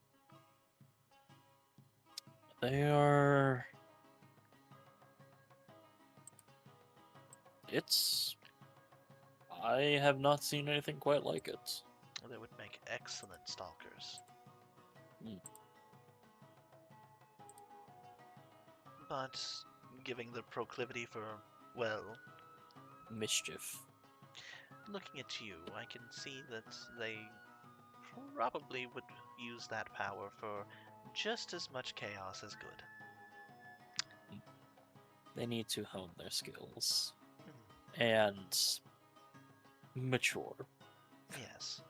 They are... I have not seen anything quite like it. They would make excellent stalkers. But, giving the proclivity for, well, Mischief. looking at you, I can see that they probably would use that power for just as much chaos as good. They need to hone their skills. And mature. Yes.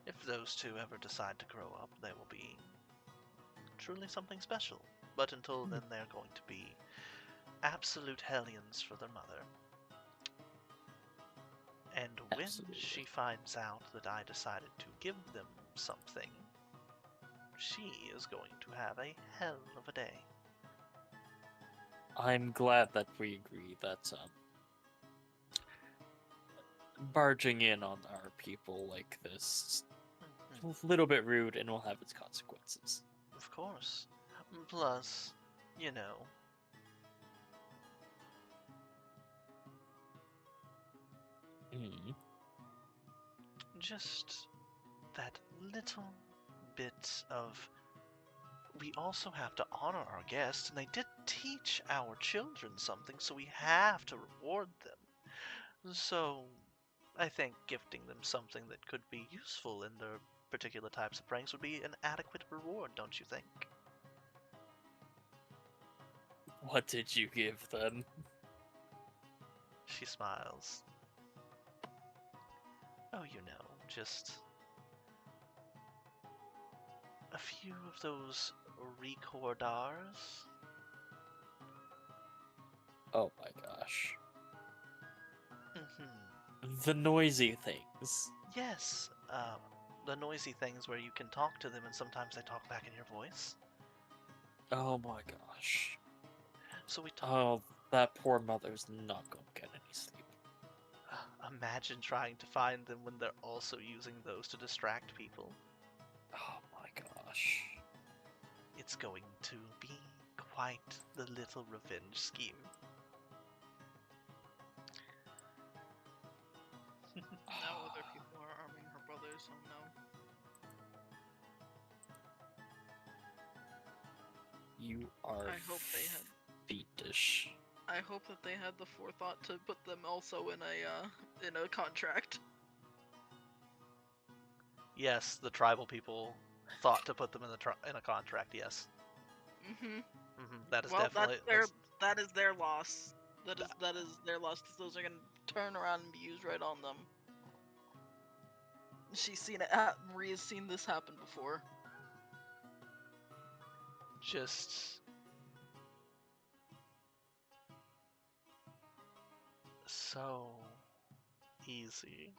If those two ever decide to grow up, they will be truly something special. But until then, they're going to be absolute hellions for their mother. And when Absolutely. she finds out that I decided to give them something, she is going to have a hell of a day. I'm glad that we agree that barging in on our people like this Mhm. is a little bit rude and will have its consequences. Of course. Plus, you know, Hmm. just that little bit of. We also have to honor our guests, and they did teach our children something, so we have to reward them. So, I think gifting them something that could be useful in their particular types of pranks would be an adequate reward, don't you think? What did you give them? She smiles. Oh, you know, just a few of those recordars. Oh my gosh. Mm-hmm. The noisy things. Yes, the noisy things where you can talk to them and sometimes they talk back in your voice. Oh my gosh. So we talk. Oh, that poor mother's not gonna get any sleep. Imagine trying to find them when they're also using those to distract people. Oh my gosh. It's going to be quite the little revenge scheme. Now other people are arming her brothers, so no. You are I hope they had. fiendish. I hope that they had the forethought to put them also in a contract. Yes, the tribal people thought to put them in a contract. Yes, that is Well, definitely that is their loss. That is their loss because those are gonna turn around and be used right on them. She's seen it. Maria's seen this happen before. just so easy.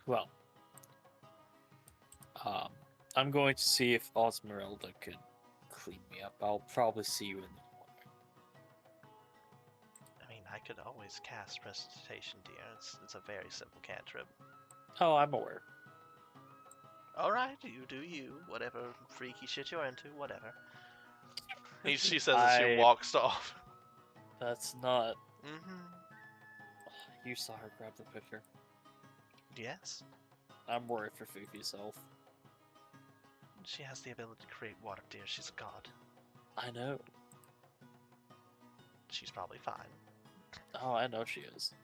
Well, I'm going to see if Osmeralda could clean me up. I'll probably see you in the morning. I mean, I could always cast Prestidigitation, dear. It's a very simple cantrip. Oh, I'm aware. Alright, you do you. Whatever freaky shit you're into, whatever. She says as she walks off. That's not. Mm-hmm. You saw her grab the picture. Yes. I'm worried for Fufi's health. She has the ability to create water, dear. She's a god. I know. She's probably fine. Oh, I know she is.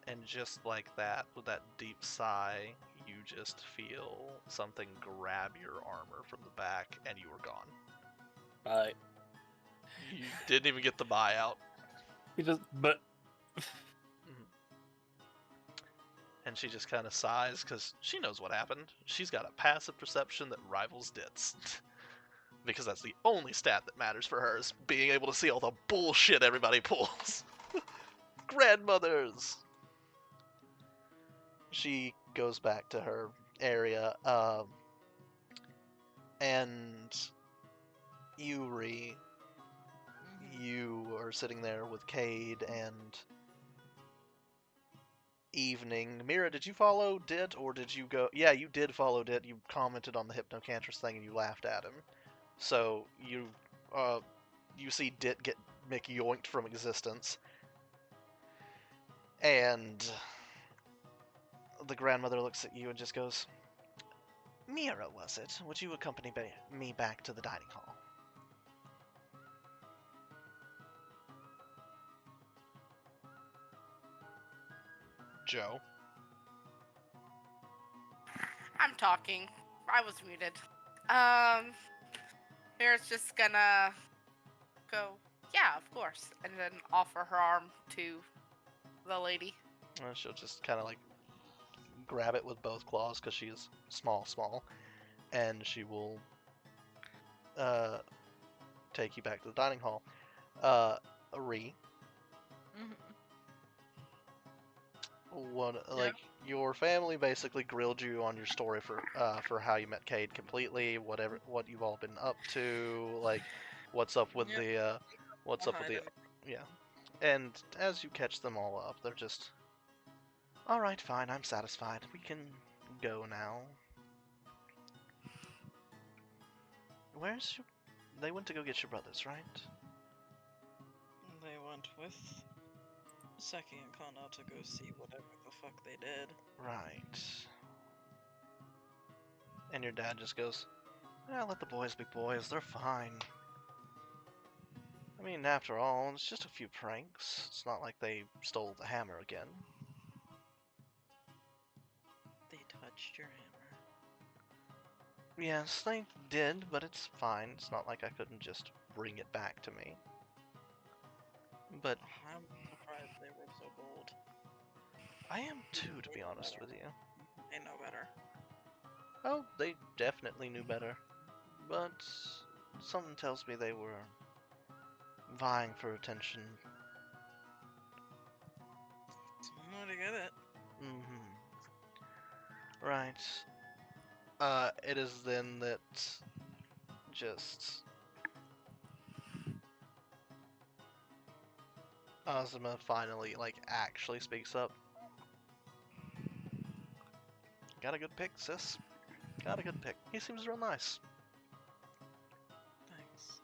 And just like that, with that deep sigh, you just feel something grab your armor from the back, and you were gone. Bye. You didn't even get the buyout. He just, but. And she just kind of sighs, because she knows what happened. She's got a passive perception that rivals Dit's. Because that's the only stat that matters for her, is being able to see all the bullshit everybody pulls. Grandmothers! She goes back to her area, and Yuri, you are sitting there with Cade and Evening. Mira, did you follow Dit, or did you go? Yeah, you did follow Dit. You commented on the Hypnocantress thing and you laughed at him. So you see Dit get yoinked from existence, and the grandmother looks at you and just goes, "Mira, was it? Would you accompany me back to the dining hall?" Joe. I'm talking. I was muted. Mira's just gonna go, yeah, of course, and then offer her arm to the lady. She'll just kind of like grab it with both claws because she is small, and she will take you back to the dining hall. Ree. Like your family basically grilled you on your story for how you met Cade completely, what you've all been up to, like what's up with Yep. the what's I'll up with hide the yeah. And as you catch them all up, they're just, all right, fine, I'm satisfied. We can go now. Where's your? They went to go get your brothers, right? They went with Seki and Kana to go see whatever the fuck they did. Right. And your dad just goes, "Yeah, let the boys be boys. They're fine. I mean, after all, it's just a few pranks. It's not like they stole the hammer again." They touched your hammer. Yes, they did, but it's fine. It's not like I couldn't just bring it back to me. But I'm surprised they were so bold. I am too, to be honest with you. They know better. Oh, they definitely knew better. But something tells me they were vying for attention. Someone to get it. Mm-hmm. Right. It is then that just Azuma finally, like, actually speaks up. Got a good pick, sis. Got a good pick. He seems real nice. Thanks.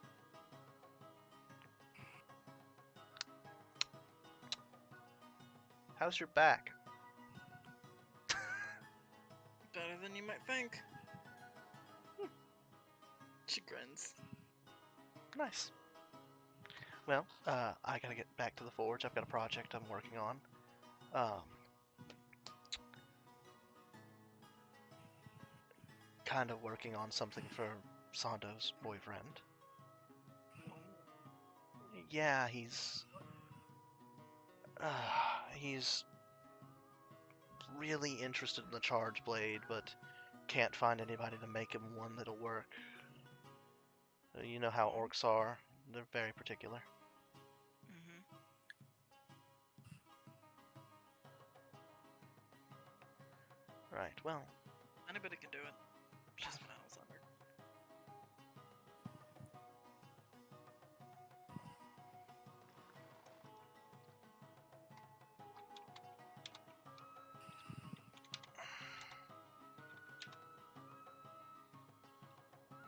How's your back? Better than you might think. She grins. Nice. Well, I gotta get back to the forge. I've got a project I'm working on. Kind of working on something for Sando's boyfriend. Yeah, he's really interested in the charge blade, but can't find anybody to make him one that'll work. You know how orcs are. They're very particular. Mm-hmm. Right, well, Anybody can do it. She's miles under.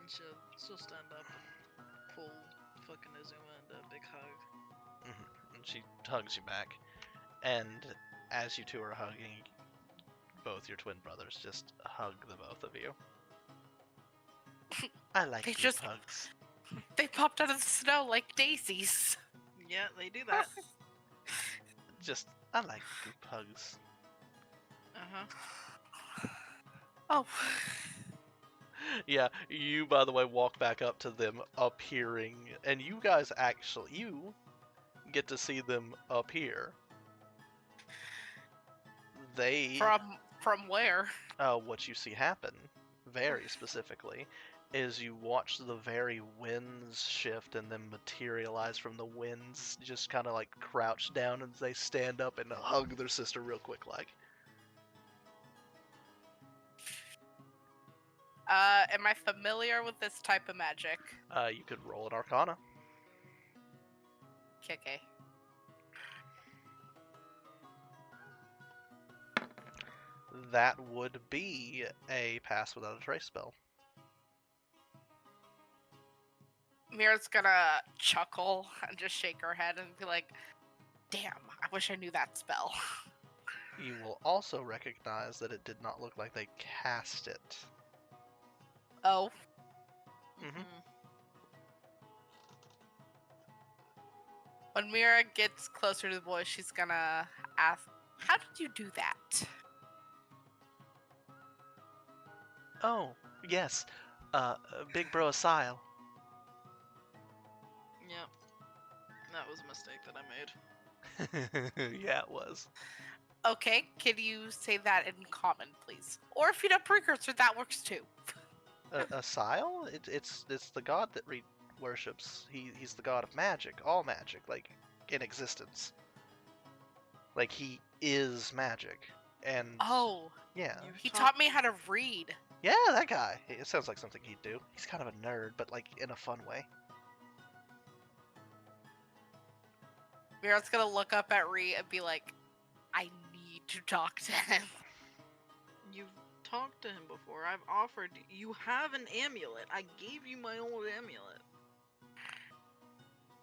And she'll stand up and pull fucking Azuma into a big hug. and she hugs you back. And as you two are hugging, both your twin brothers just hug the both of you. I like They group just- hugs. They popped out of the snow like daisies. Yeah, they do that. Just, I like group hugs. Uh-huh. Oh, Yeah, you, by the way, walk back up to them up hearing, and you guys actually, you get to see them up here. They, from where? what you see happen, very specifically, is you watch the very winds shift and then materialize from the winds, just kind of like crouch down as they stand up and hug their sister real quick like. Am I familiar with this type of magic? You could roll an Arcana. Okay. That would be a pass without a trace spell. Mira's gonna chuckle and just shake her head and be like, damn, I wish I knew that spell. You will also recognize that it did not look like they cast it. Oh, Mhm. when Mira gets closer to the boy, she's gonna ask, how did you do that? Oh, yes. Big Bro Asile. Yep. That was a mistake that I made. Yeah, it was. Okay, can you say that in common, please? Or if you know precursor, that works too. Asile? It's the god that worships. He's the god of magic, all magic, like in existence. Like, he is magic. And Oh, yeah. You've he taught taught me how to read. Yeah, that guy. It sounds like something he'd do. He's kind of a nerd, but like in a fun way. Mira's gonna look up at Ree and be like, I need to talk to him. You've talked to him before. I've offered. You have an amulet. I gave you my old amulet.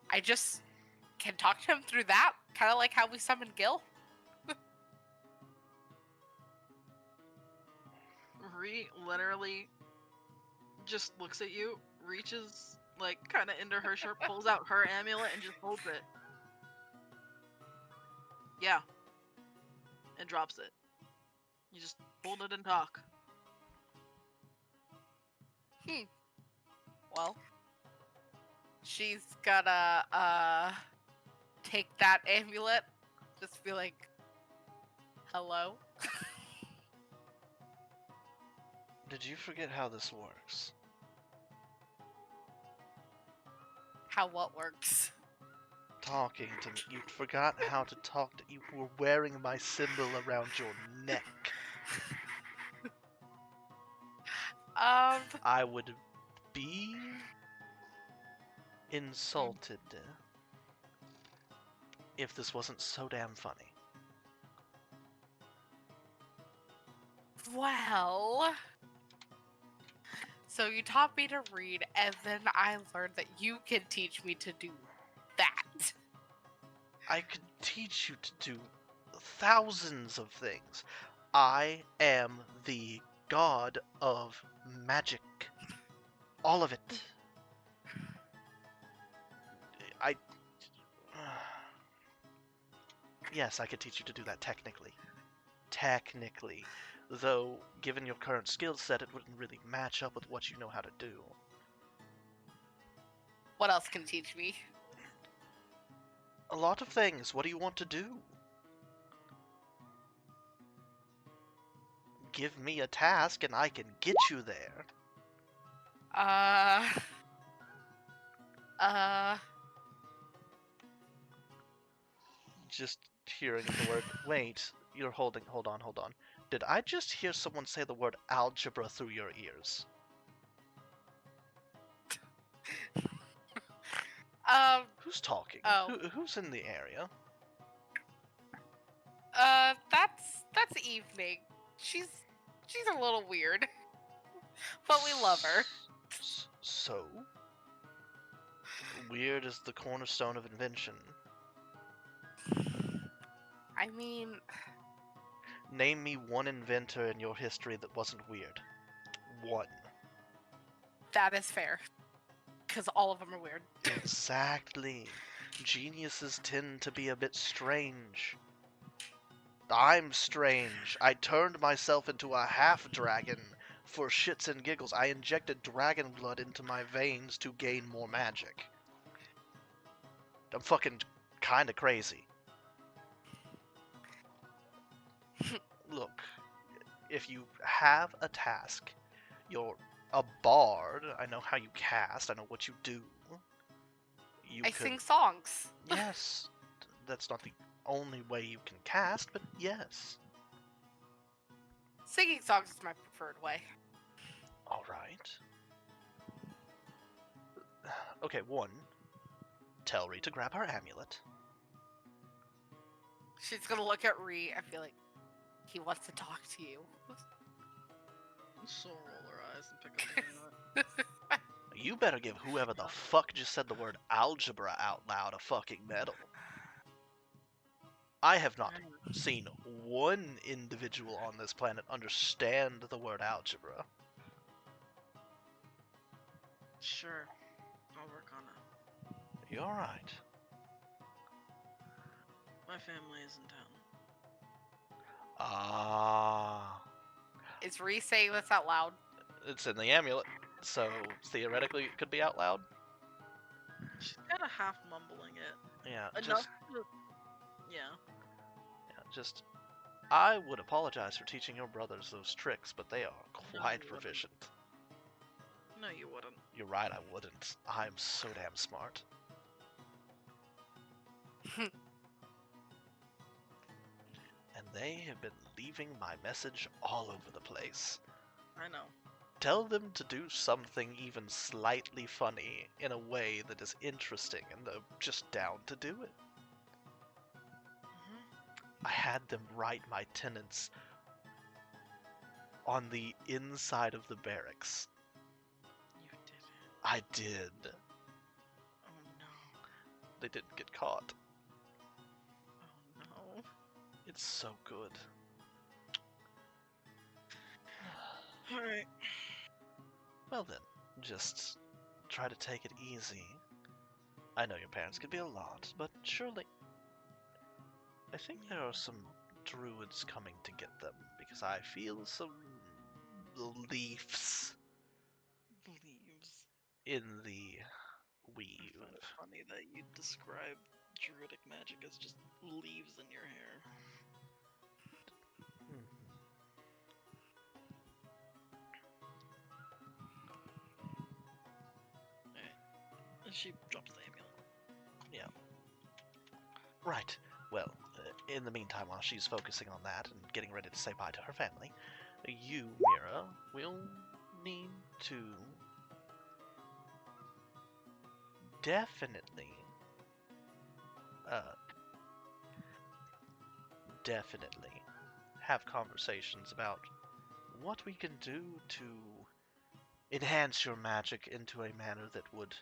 I just can talk to him through that, kind of like how we summoned Gil. Ree literally just looks at you, reaches like kind of into her shirt, pulls out her amulet, and just holds it. Yeah. And drops it. You just hold it and talk. Well, she's gonna take that amulet, just be like, hello. Did you forget how this works? How what works? Talking to me. You forgot how to talk to. You were wearing my symbol around your neck. I would be insulted if this wasn't so damn funny. Well, so you taught me to read, and then I learned that you can teach me to do that. I could teach you to do thousands of things. I am the god of magic. All of it. Yes, I could teach you to do that technically. Technically. Though, given your current skill set, it wouldn't really match up with what you know how to do. What else can you teach me? A lot of things. What do you want to do? Give me a task and I can get you there. Just hearing the word. Wait, you're hold on. Did I just hear someone say the word algebra through your ears? Who's talking? Oh. Who's in the area? That's Evening. She's a little weird, but we love her. So? Weird is the cornerstone of invention. I mean, Name me one inventor in your history that wasn't weird. One. that is fair, because all of them are weird. Exactly. Geniuses tend to be a bit strange. I'm strange. I turned myself into a half-dragon for shits and giggles. I injected dragon blood into my veins to gain more magic. I'm fucking kinda crazy. Look, if you have a task, you're a bard, I know how you cast, I know what you do. I sing songs. Yes, that's not the only way you can cast, but yes. Singing songs is my preferred way. Alright. Okay, one. Tell Ree to grab her amulet. She's gonna look at Ree and be like, he wants to talk to you. She'll roll her eyes and pick up the amulet. You better give whoever the fuck just said the word algebra out loud a fucking medal. I have not seen one individual on this planet understand the word algebra. Sure. I'll work on it. You're right. My family is in town. Ah. Is Ree saying this out loud? It's in the amulet, so theoretically it could be out loud. She's kind of half mumbling it. Yeah, Enough to... Yeah. just... I would apologize for teaching your brothers those tricks, but they are quite you wouldn't. proficient. No, you wouldn't. You're right, I wouldn't. I'm so damn smart. they have been leaving my message all over the place. I know. Tell them to do something even slightly funny in a way that is interesting, and they're just down to do it. I had them write my tenants on the inside of the barracks. You did it. I did. Oh no. They didn't get caught. Oh no. It's so good. Alright. Well then, just try to take it easy. I know your parents could be a lot, but surely... I think there are some druids coming to get them, because I feel some leaves Leaves. in the I weave. find it funny that you describe druidic magic as just leaves in your hair. Hmm. And she drops the amulet. Right. Well, in the meantime, while she's focusing on that and getting ready to say bye to her family, you, Mira, will need to definitely have conversations about what we can do to enhance your magic into a manner that would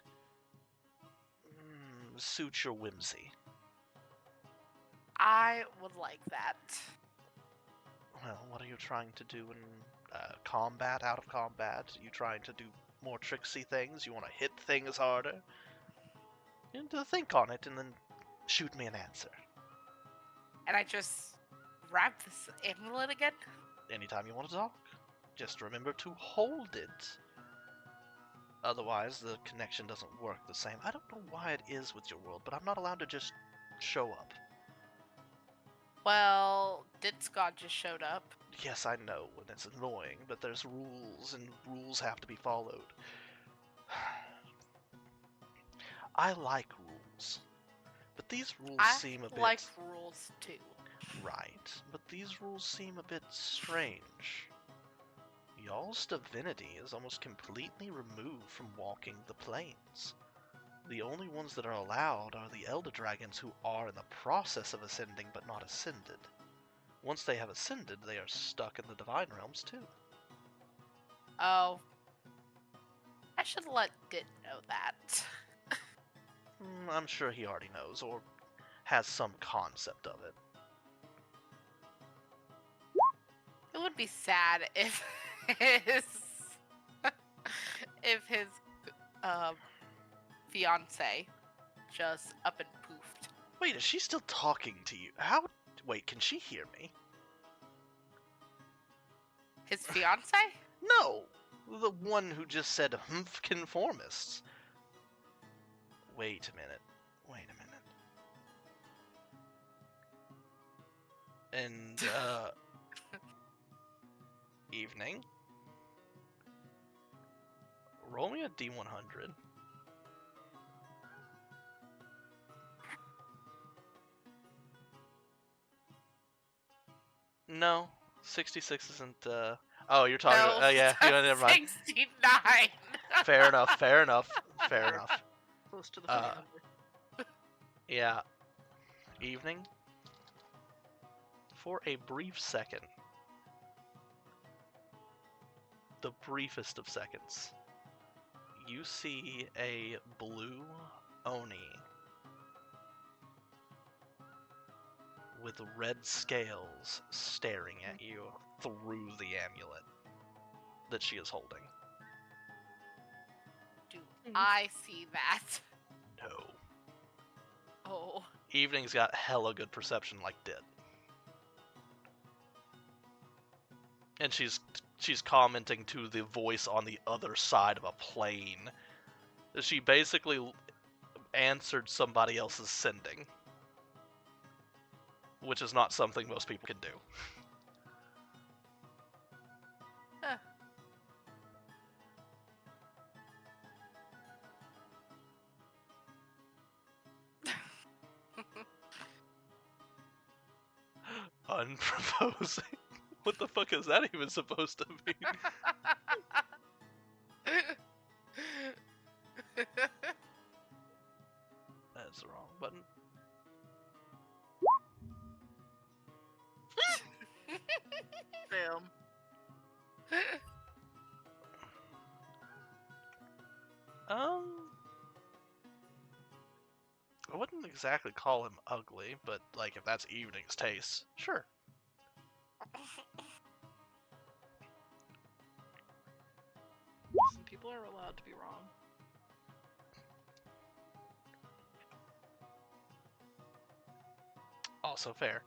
suit your whimsy. I would like that. Well, what are you trying to do in combat, out of combat? Are you trying to do more tricksy things? You want to hit things harder? You need to think on it and then shoot me an answer. And I just wrap this amulet again? Anytime you want to talk, just remember to hold it. Otherwise, the connection doesn't work the same. I don't know why it is with your world, but I'm not allowed to just show up. Well, Ditskod just showed up. Yes, I know, and it's annoying, but there's rules, and rules have to be followed. I like rules, but these rules I seem a bit... like rules too. Right, but these rules seem a bit strange. Y'all's divinity is almost completely removed from walking the plains. The only ones that are allowed are the Elder Dragons who are in the process of ascending but not ascended. Once they have ascended, they are stuck in the Divine Realms too. Oh. I should let Dit know that. I'm sure he already knows, or has some concept of it. It would be sad if his if his fiance just up and poofed. Wait, is she still talking to you? How? Wait, can she hear me? His fiance? No! The one who just said humph conformists. Wait a minute. Wait a minute. And, evening. Roll me a D100. No, 66 isn't, Oh, you're talking No, about, yeah, never mind. 69. Fair enough, fair enough, fair enough. Close to the 500. Yeah. Evening. For a brief second, the briefest of seconds, you see a blue Oni with red scales staring at you through the amulet that she is holding. Do I see that? No. Oh. Evening's got hella good perception like Dit. And she's commenting to the voice on the other side of a plane. She basically answered somebody else's sending. Which is not something most people can do. Huh. Unproposing? What the fuck is that even supposed to mean? That's the wrong button. Damn. I wouldn't exactly call him ugly, but like if that's evening's taste, sure. Some people are allowed to be wrong. Also fair.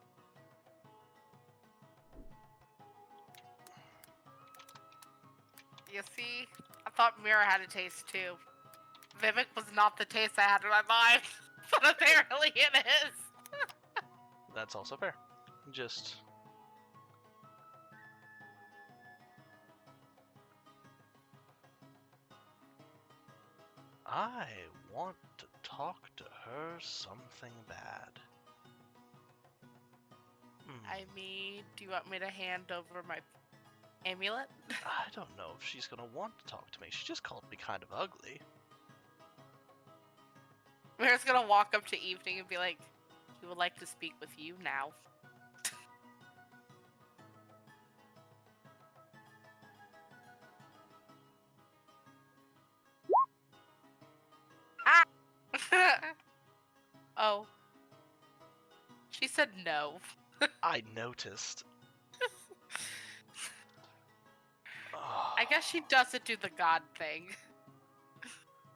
You see, I thought Mira had a taste too. Vivek was not the taste I had in my mind, but apparently it is. That's also fair. Just I want to talk to her something bad. I mean, do you want me to hand over my amulet? I don't know if she's gonna want to talk to me. She just called me kind of ugly. Mira's gonna walk up to Evening and be like, "We would like to speak with you now." Ah! Oh. She said no. I noticed. I guess she doesn't do the god thing.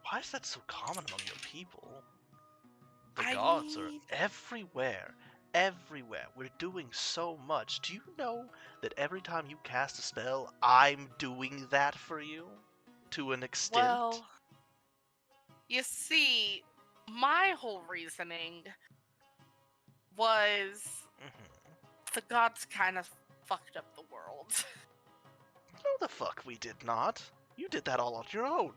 Why is that so common among your people? The I gods are mean- everywhere. Everywhere. We're doing so much. Do you know that every time you cast a spell, I'm doing that for you? To an extent? Well, you see, my whole reasoning was Mhm. the gods kind of fucked up the world. No, the fuck we did not. You did that all on your own.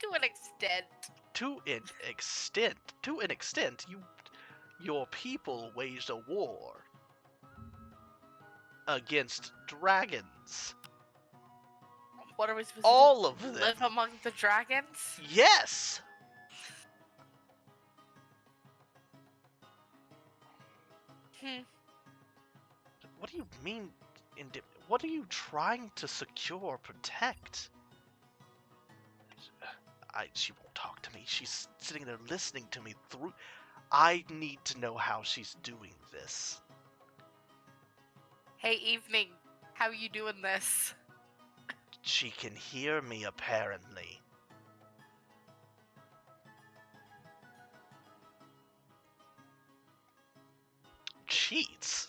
To an extent. To an extent, your people waged a war against dragons. What are we supposed All to of do? them. Live among the dragons? Yes. What do you mean? What are you trying to secure, protect? She won't talk to me. She's sitting there listening to me through. I need to know how she's doing this. Hey, Evening, how you doing this? She can hear me, apparently. Cheats?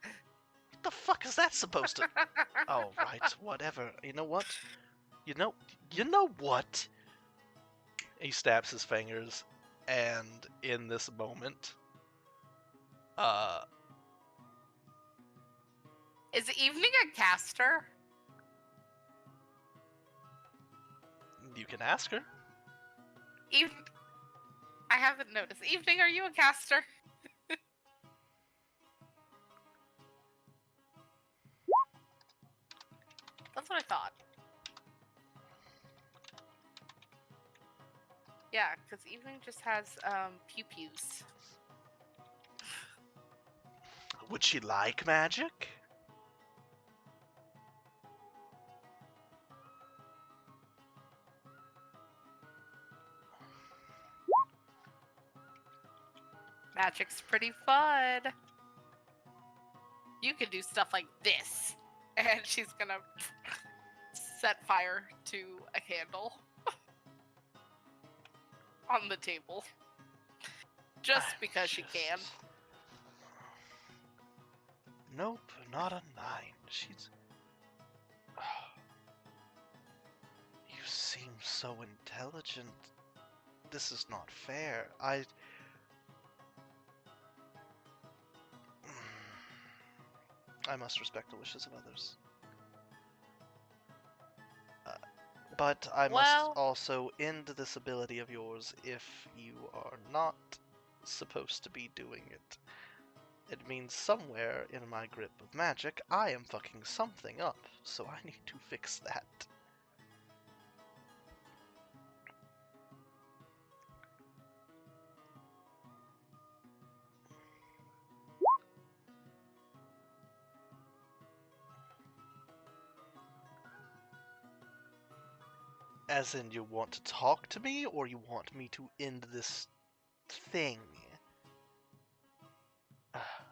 What the fuck is that supposed to... Oh, right, whatever. You know what? You know what? He snaps his fingers, and in this moment, Is Evening a caster? you can ask her. I haven't noticed. Evening, are you a caster? That's what I thought. Yeah, because Evening just has pew-pews. Would she like magic? Magic's pretty fun. You can do stuff like this. And she's gonna set fire to a candle on the table. Just because she can. Nope, not a 9. She's... You seem so intelligent. This is not fair. I must respect the wishes of others. But I Well- must also end this ability of yours if you are not supposed to be doing it. It means somewhere in my grip of magic, I am fucking something up, so I need to fix that. As in, you want to talk to me, or you want me to end this thing?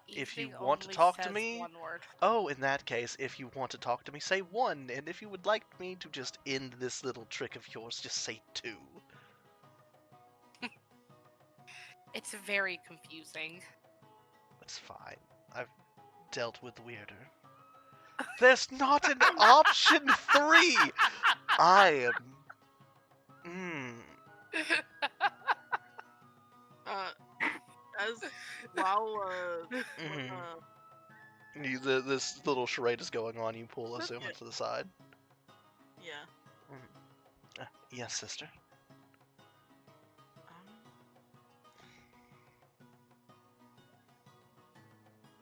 If you Evening want to only talk to says me, one word. oh, in that case, if you want to talk to me, say one, and if you would like me to just end this little trick of yours, just say two. It's very confusing. That's fine. I've dealt with weirder. There's not an option 3! I am... As while Mhm. This little charade is going on, you pull Azuma Yeah. to the side. yeah. Yes, sister.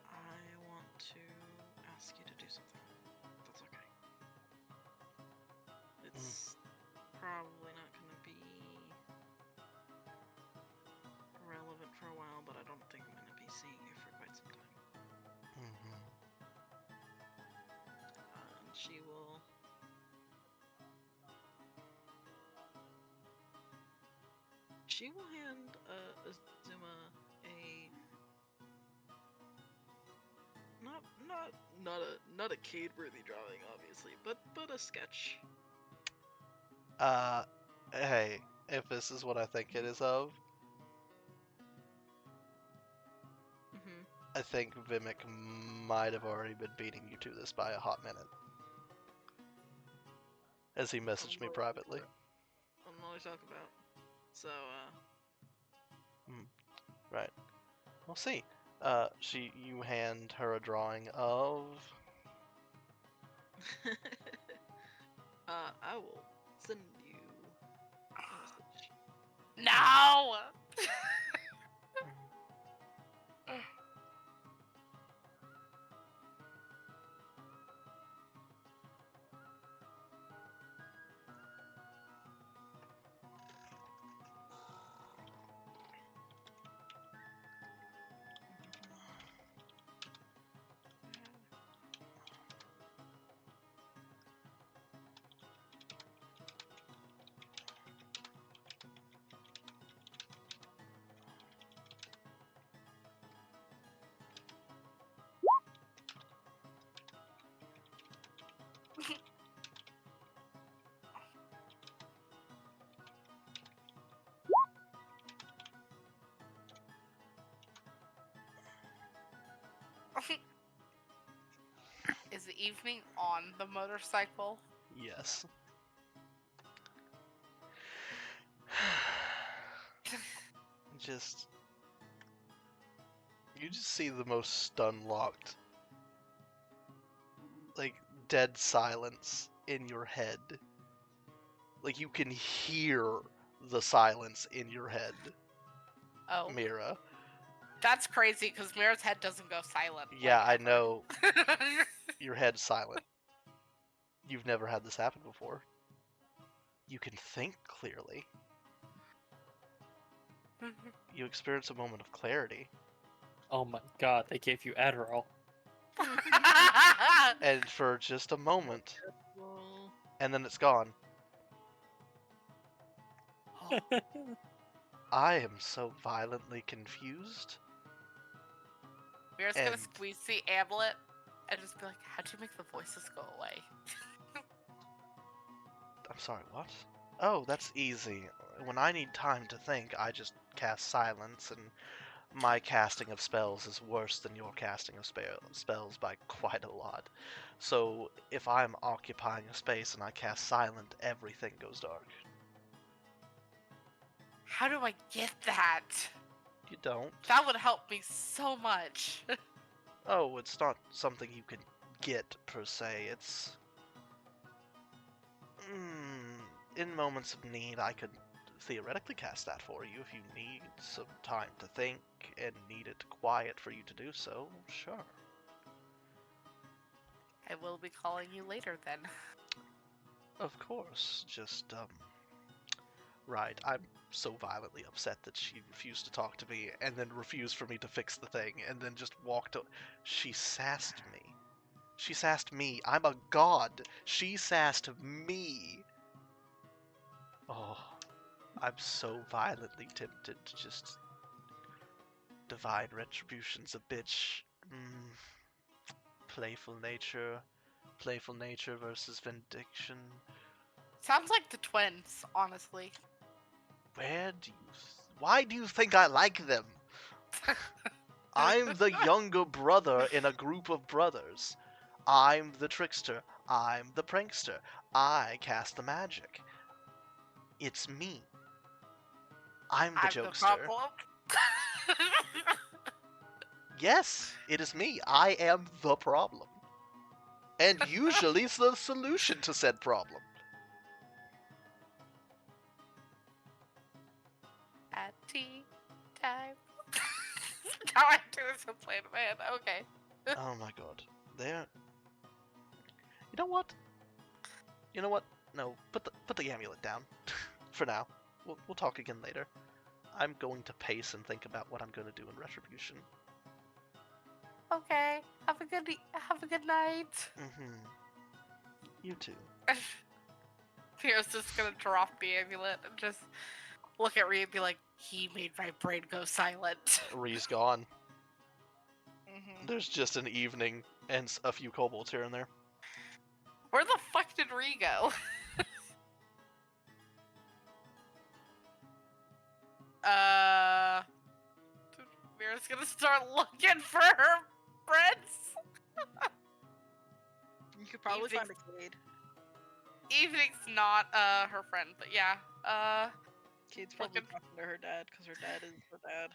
I want to ask you to do something. That's okay. It's probably not going to be relevant for a while, but I don't think I'm going to be seeing you for quite some time. Mm-hmm. And she will. She will hand Azuma a not a Cade-worthy drawing, obviously, but a sketch. Hey, if this is what I think it is of, Mm-hmm. I think Vimic might have already been beating you to this by a hot minute. As he messaged me privately. I don't know what you're talking about. So, Right. We'll see. You hand her a drawing of... I will send you a message. No! Is the evening on the motorcycle? Yes. You just see the most stun-locked, like, dead silence in your head. Like, you can hear the silence in your head, Oh, Mira. that's crazy because Mira's head doesn't go silent. Yeah, like, I ever. know. Your head's silent. You've never had this happen before. You can think clearly. You experience a moment of clarity. Oh my god, they gave you Adderall. And for just a moment, Well, and then it's gone. I am so violently confused. Mira's gonna And- squeeze the amulet and just be like, how'd you make the voices go away? I'm sorry, what? Oh, that's easy. When I need time to think, I just cast silence, and my casting of spells is worse than your casting of spells by quite a lot. So, if I'm occupying a space and I cast silent, everything goes dark. How do I get that? You don't. That would help me so much. Oh, it's not something you can get, per se. It's... in moments of need, I could theoretically cast that for you if you need some time to think and need it quiet for you to do so. Sure. I will be calling you later then. Of course. Just right. I'm so violently upset that she refused to talk to me and then refused for me to fix the thing and then just walked. She sassed me. She sassed me. I'm a god. She sassed me. Oh, I'm so violently tempted to just divine retribution's a bitch. Playful nature versus vindication. Sounds like the twins, honestly. Why do you think I like them? I'm the younger brother in a group of brothers. I'm the trickster. I'm the prankster. I cast the magic. It's me. I'm the I'm jokester. the problem. Yes, it is me. I am the problem. And usually it's the solution to said problem. At tea time. Now I do this in plain man. Okay. Oh my god. There. You know what? You know what? No, put the amulet down. For now. We'll talk again later. I'm going to pace and think about what I'm going to do in Retribution. Okay. Have a good night. Mm-hmm. You too. Pierre's just gonna drop the amulet and just look at Rhea and be like, he made my brain go silent. Ree's gone. Mhm. There's just an evening and a few kobolds here and there. Where the fuck did Rhea go? Mira's gonna start looking for her friends. You could probably Evening- find a Cade. Evening's not her friend, but yeah. Cade's probably Looking- talking to her dad because her dad is her dad.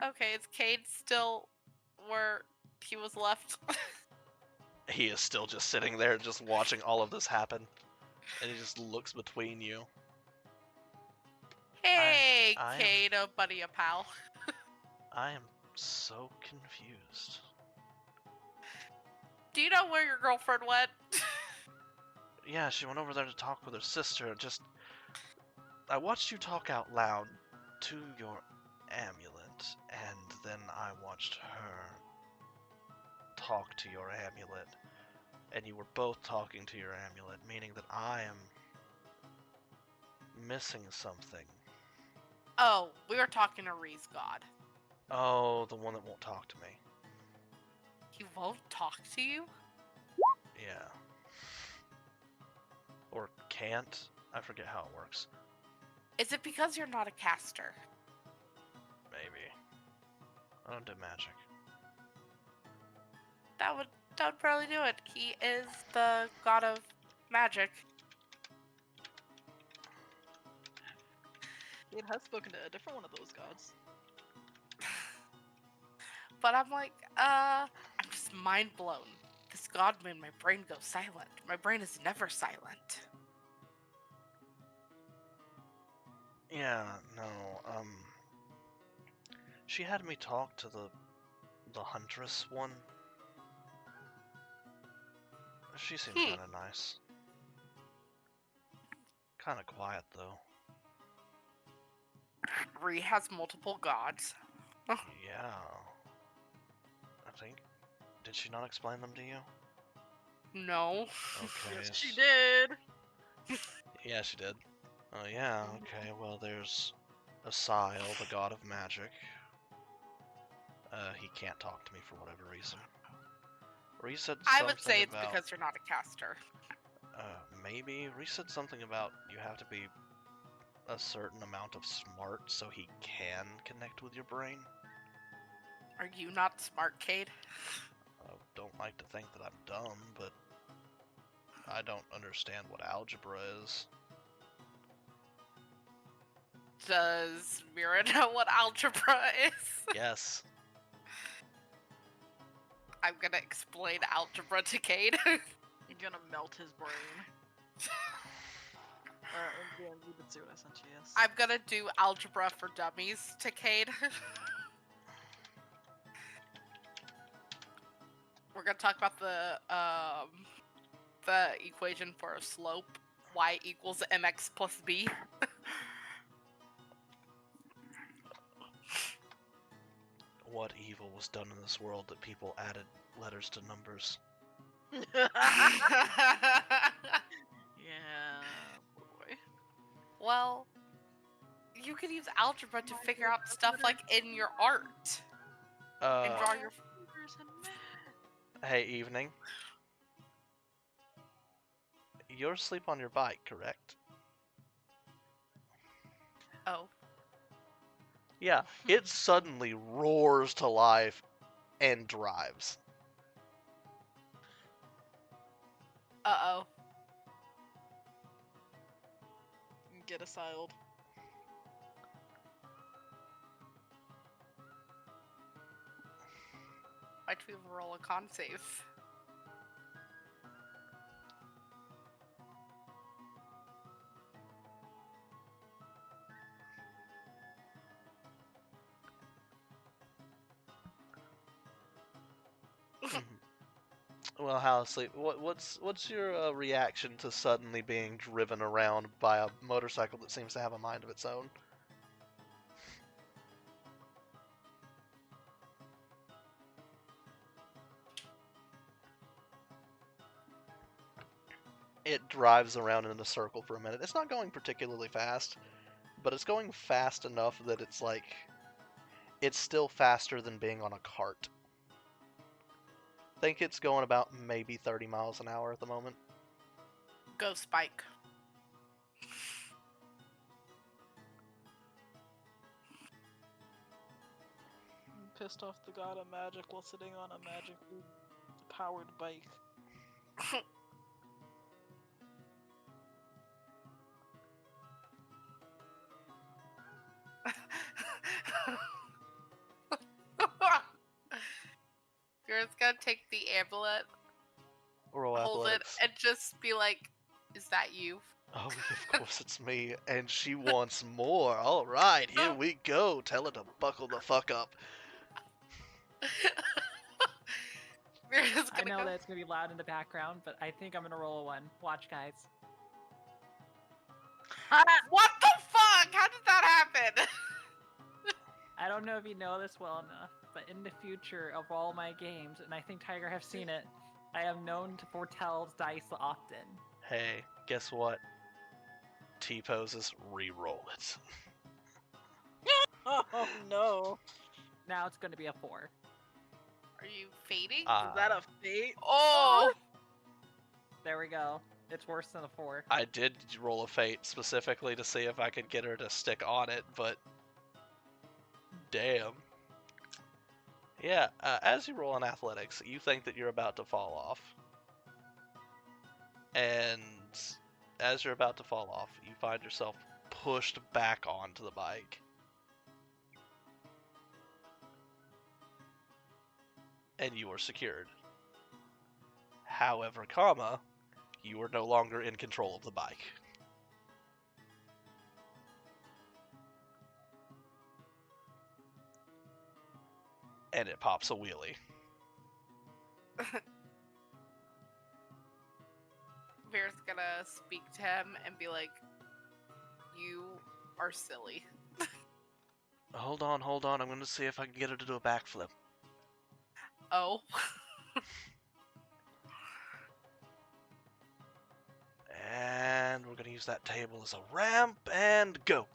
Okay, is Cade still where he was left? He is still just sitting there just watching all of this happen. And he just looks between you. Hey, I am- Cade, a buddy, a pal. I am so confused. Do you know where your girlfriend went? Yeah, she went over there to talk with her sister. I watched you talk out loud to your amulet, and then I watched her talk to your amulet, and you were both talking to your amulet, meaning that I am missing something. Oh, we were talking to Ree's god. Oh, the one that won't talk to me. He won't talk to you? Yeah. Or can't. I forget how it works. Is it because you're not a caster? Maybe. I don't do magic. That would probably do it. He is the god of magic. Cade has spoken to a different one of those gods. But I'm like, I'm just mind blown. This god made my brain go silent. My brain is never silent. Yeah, no, she had me talk to the huntress one. She seems kinda nice. Kinda quiet, though. Ree has multiple gods. Yeah. I think... Did she not explain them to you? No. Okay. Yes, she did. Yeah, she did. Oh, yeah, okay, well, there's Asile, the god of magic. He can't talk to me for whatever reason. Ree said I would say something it's about- because you're not a caster. Maybe. Ree said something about you have to be a certain amount of smart so he can connect with your brain. Are you not smart, Cade? I don't like to think that I'm dumb, but I don't understand what algebra is. Does Mira know what algebra is? Yes. I'm gonna explain algebra to Cade. You're gonna melt his brain. Yeah, you did see what I sent you, yes. I'm gonna do algebra for dummies to Cade. We're gonna talk about the equation for a slope. Y equals mx plus b. What evil was done in this world that people added letters to numbers? Yeah, boy. Well, you could use algebra to figure out stuff like in your art and draw your. Hey, evening. You're asleep on your bike, correct? Oh. Yeah, it suddenly roars to life and drives. Uh-oh. Get asyled. Why'd we roll a con save? Well, how asleep? What's your reaction to suddenly being driven around by a motorcycle that seems to have a mind of its own? It drives around in a circle for a minute. It's not going particularly fast, but it's going fast enough that it's like it's still faster than being on a cart. I think it's going about maybe 30 miles an hour at the moment. Go Spike. Pissed off the god of magic while sitting on a magically powered bike. You're just gonna take the amulet, Roll hold athletics. it, and just be like, "Is that you?" Oh, of course it's me, and she wants more. All right, here we go. Tell her to buckle the fuck up. You're just I gonna know go. that it's gonna be loud in the background, but I think I'm gonna roll a 1. Watch, guys. What the fuck? How did that happen? I don't know if you know this well enough, but in the future of all my games, and I think Tiger have seen it, I am known to foretell dice often. Hey, guess what? T-poses, re-roll it. Oh no. Now it's gonna be a 4. Are you fading? Is that a fate? Oh! There we go. It's worse than a 4. I did roll a fate specifically to see if I could get her to stick on it, but damn. Yeah, as you roll in athletics, you think that you're about to fall off. And as you're about to fall off, you find yourself pushed back onto the bike. And you are secured. However, you are no longer in control of the bike. And it pops a wheelie. Vera's gonna speak to him and be like, "You are silly." Hold on. I'm gonna see if I can get her to do a backflip. Oh. And we're gonna use that table as a ramp, and go!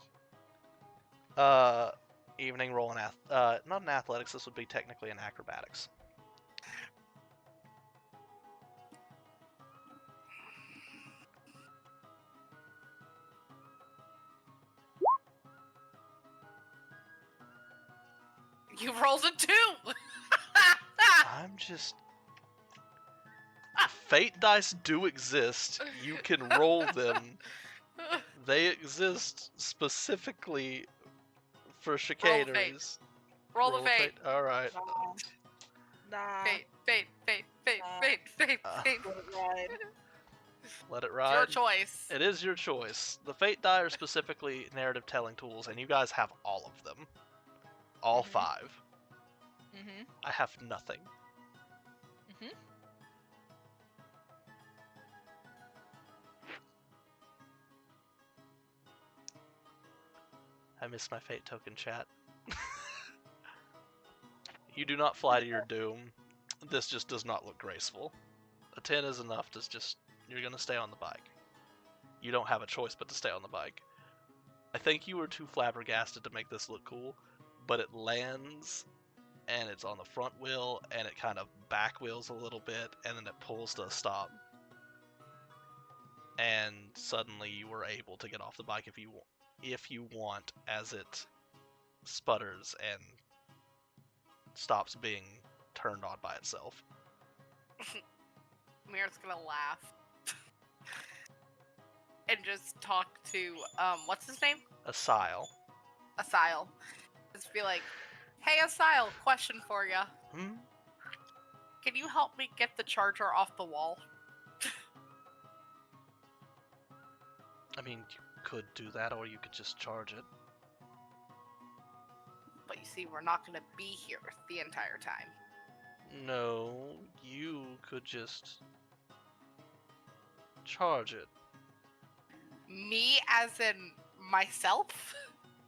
Evening roll in not in athletics, this would be technically in acrobatics. You rolled a 2! I'm just... Fate dice do exist. You can roll them. They exist specifically for chicaneries. Roll the fate. Alright. Nah. Fate. Let it ride. Let it It's ride. your choice. It is your choice. The Fate die are specifically narrative telling tools, and you guys have all of them. All Mhm. 5. Mm-hmm. I have nothing. Mhm. I miss my Fate token, chat. You do not fly to your doom. This just does not look graceful. A 10 is enough to just... You're gonna stay on the bike. You don't have a choice but to stay on the bike. I think you were too flabbergasted to make this look cool, but it lands, and it's on the front wheel, and it kind of back wheels a little bit, and then it pulls to a stop. And suddenly you were able to get off the bike if you want, as it sputters and stops being turned on by itself. Mira's gonna laugh. And just talk to, what's his name? Asile. Asile. Just be like, hey Asile, question for ya. Hmm? Can you help me get the charger off the wall? I mean, you could do that, or you could just charge it. But you see, we're not gonna be here the entire time. No, you could just charge it. Me as in myself?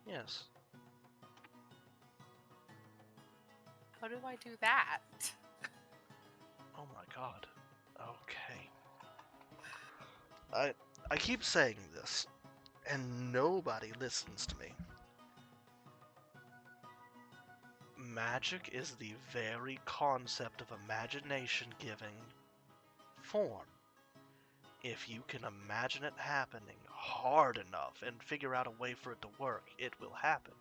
Yes. How do I do that? Oh my god. Okay. I keep saying this, and nobody listens to me. Magic is the very concept of imagination giving form. If you can imagine it happening hard enough and figure out a way for it to work, it will happen.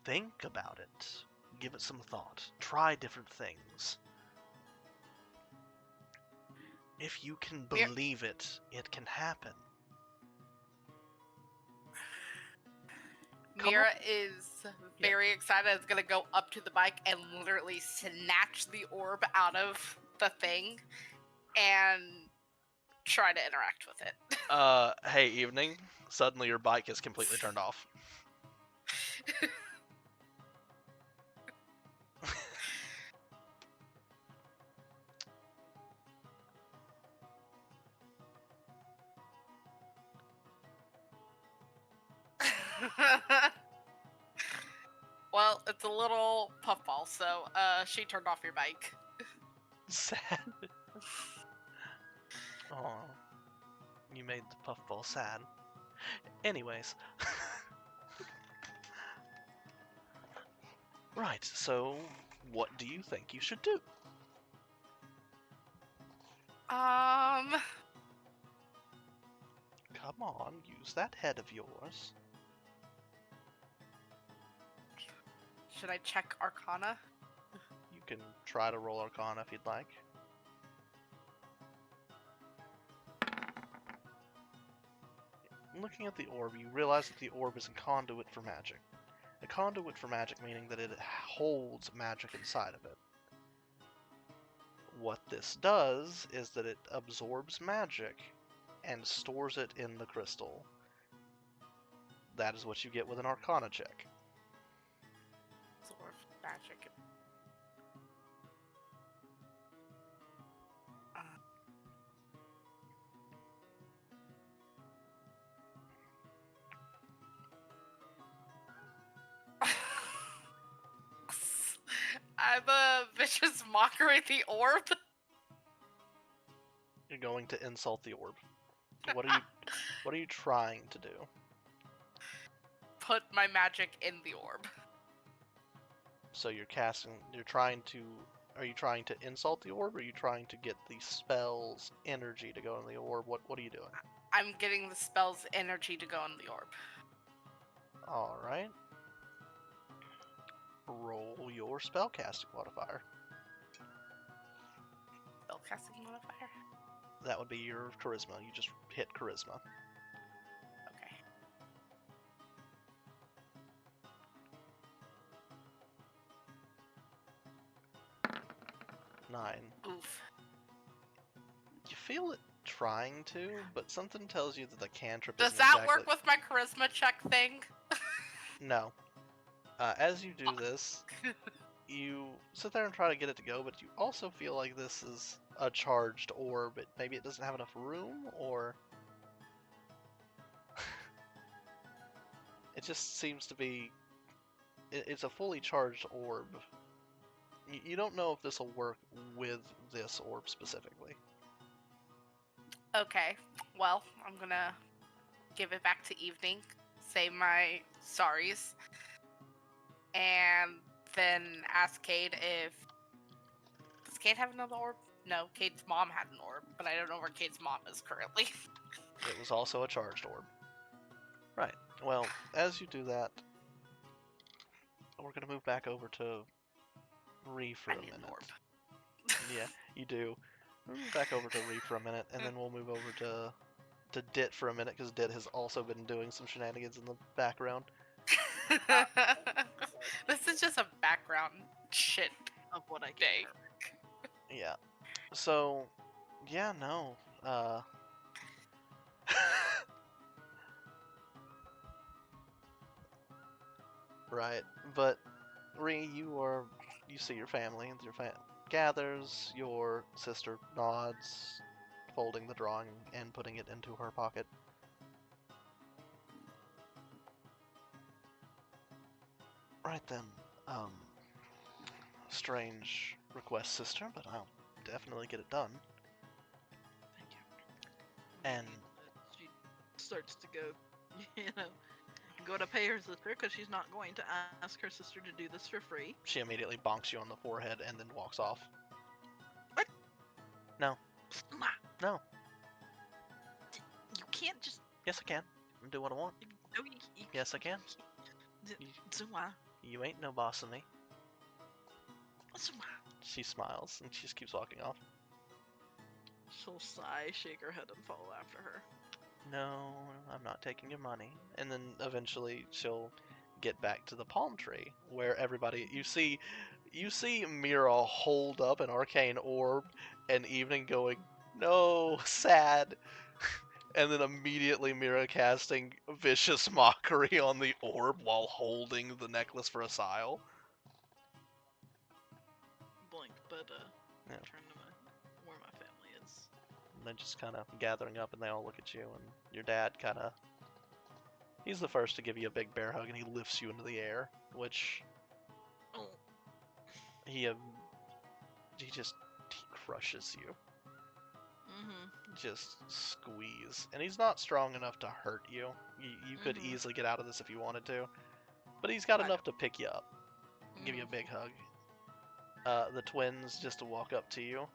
Think about it. Give it some thought. Try different things. If you can believe it, it can happen. Come Mira is very excited. Is gonna go up to the bike and literally snatch the orb out of the thing and try to interact with it. Hey, evening. Suddenly your bike is completely turned off. Well, it's a little puffball, so she turned off your bike. Sad. Oh, you made the puffball sad. Anyways. Right, so what do you think you should do? Come on, use that head of yours. Should I check Arcana? You can try to roll Arcana if you'd like. Looking at the orb, you realize that the orb is a conduit for magic. A conduit for magic meaning that it holds magic inside of it. What this does is that it absorbs magic and stores it in the crystal. That is what you get with an Arcana check. Absorb magic. I'm a vicious mockery at the orb. You're going to insult the orb. What are you trying to do? Put my magic in the orb. So you're trying to are you trying to insult the orb, or are you trying to get the spell's energy to go in the orb? What are you doing? I'm getting the spell's energy to go in the orb. Alright. Roll your spellcasting modifier. Spellcasting modifier? That would be your charisma. You just hit charisma. Okay. Nine. Oof. You feel it trying to, but something tells you that the cantrip Does isn't that exactly... work with my charisma check thing? No. As you do this, you sit there and try to get it to go, but you also feel like this is a charged orb. Maybe it doesn't have enough room, or... It just seems to be... It's a fully charged orb. You don't know if this will work with this orb specifically. Okay, well, I'm gonna give it back to Evening, say my sorries, and then ask Cade if... Does Cade have another orb? No, Cade's mom had an orb, but I don't know where Cade's mom is currently. It was also a charged orb. Right. Well, as you do that, we're going to move back over to Ree for I a need an minute. orb. Yeah, you do. We'll move back over to Ree for a minute, and then we'll move over to Dit for a minute, because Dit has also been doing some shenanigans in the background. This is just a background shit Of what I day. gave her. Yeah. So, yeah, no. Right, but Ree, you see your family, and your gathers, your sister nods, folding the drawing and putting it into her pocket. Right then, strange request, sister, but I'll definitely get it done. Thank you. And She starts to go, go to pay her sister because she's not going to ask her sister to do this for free. she immediately bonks you on the forehead and then walks off. What? No. Ma, No. you can't just. Yes, I can. I'll do what I want. No, you Yes, I can. Zuma. You ain't no boss of me. Zuma. She smiles and she just keeps walking off. She'll sigh, shake her head, and follow after her. No, I'm not taking your money. And then eventually she'll get back to the palm tree where everybody you see Mira hold up an arcane orb and Evening going, "No, sad." And then immediately Mira casting vicious mockery on the orb while holding the necklace for Asile. Blink, but Yeah. turn to where my family is. And they're just kind of gathering up and they all look at you, and your dad kind of... He's the first to give you a big bear hug and he lifts you into the air, which Oh, he crushes you. mm-hmm. Just squeeze. And he's not strong enough to hurt you. You could Mhm. easily get out of this if you wanted to. But he's got I enough to pick you up. Give you a big hug. The twins just to walk up to you.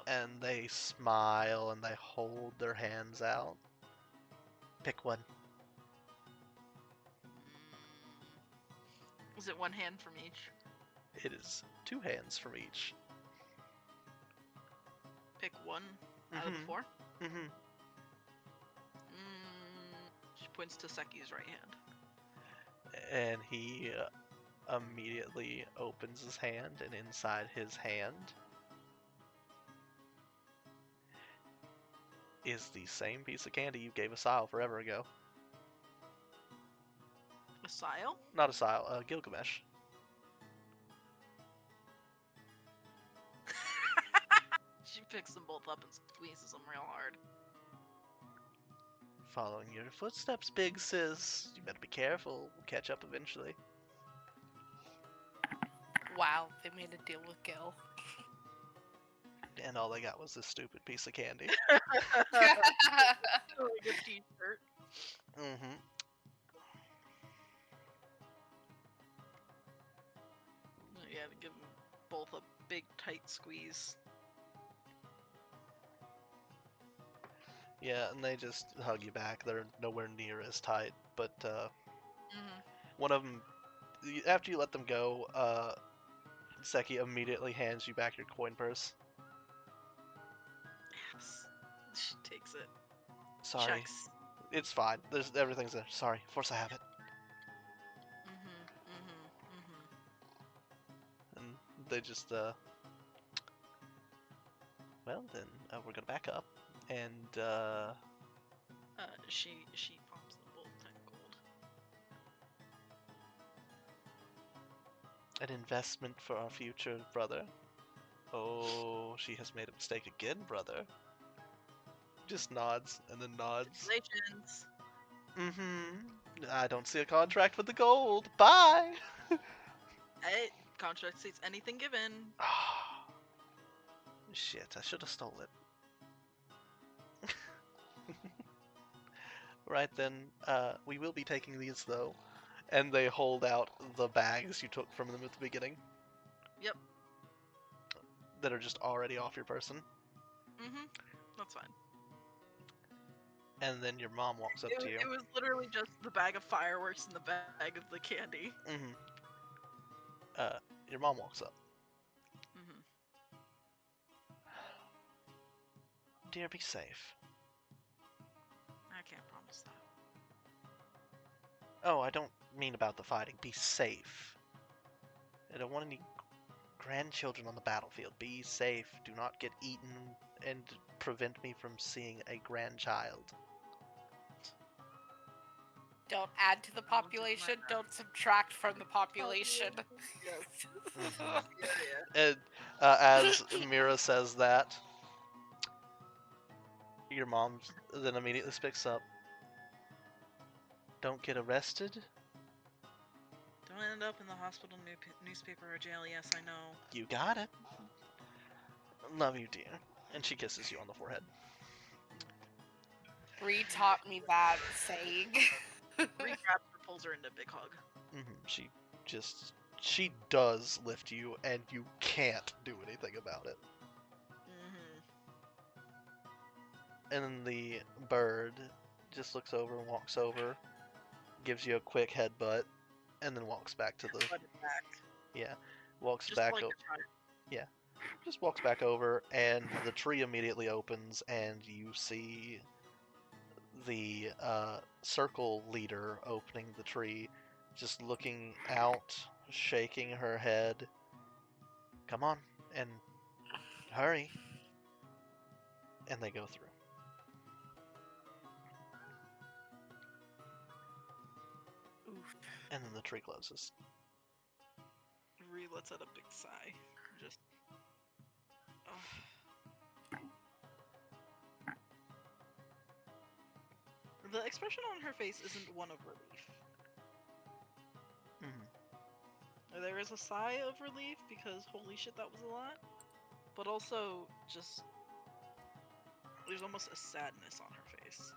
And they smile and they hold their hands out. Pick one. Is it one hand from each? It is 2 hands from each. Pick one out of the Mhm. 4? Mm-hmm. She points to Seki's right hand. And he immediately opens his hand, and inside his hand is the same piece of candy you gave Asile forever ago. Asile? Not Asile, Gilgamesh. She picks them both up and squeezes them real hard. Following your footsteps, big sis. You better be careful. We'll catch up eventually. Wow, they made a deal with Gil. And all they got was this stupid piece of candy. Really good t-shirt. Mm-hmm. You had to give them both a big tight squeeze. Yeah, and they just hug you back. They're nowhere near as tight, but Mhm. one of them, after you let them go, Seki immediately hands you back your coin purse. Yes. She takes it. Sorry, Checks. it's fine. Everything's there. Sorry, force I have it. And they just Well then, we're gonna back up, and She pops the bolt 10 gold. an investment for our future, brother. Oh, she has made a mistake again, brother. Just nods and then nods. Congratulations. Mm-hmm. I don't see a contract with the gold. Bye. Hey, contract states anything given. Shit, I should have stole it. Right then, we will be taking these though. And they hold out the bags you took from them at the beginning. Yep. That are just already off your person. Mm-hmm. That's fine. And then your mom walks up to you. It was literally just the bag of fireworks and the bag of the candy. Mm-hmm. Your mom walks up. Mm-hmm. Dear, be safe. I can't promise that. Oh, I don't mean about the fighting. Be safe. I don't want any grandchildren on the battlefield. Be safe. Do not get eaten and prevent me from seeing a grandchild. Don't add to the population. Don't subtract from the population. Yes. Mhm. Yeah. And as Mira says that, your mom then immediately speaks up. Don't get arrested? Don't end up in the hospital newspaper or jail. Yes, I know. You got it. Love you, dear. And she kisses you on the forehead. Bree taught me that saying. Bree grabs her, pulls her into a big hug. She does lift you, and you can't do anything about it. Mm-hmm. And then the bird just looks over and walks over, gives you a quick headbutt, and then walks back to the Put it back. walks Just back like o- a child. just walks back over, and the tree immediately opens, and you see the circle leader opening the tree, just looking out, shaking her head. Come on, and hurry. And they go through. Oof. And then the tree closes. Bree lets out a big sigh. Just. The expression on her face isn't one of relief. There is a sigh of relief because holy shit, that was a lot. But also, just. There's almost a sadness on her face.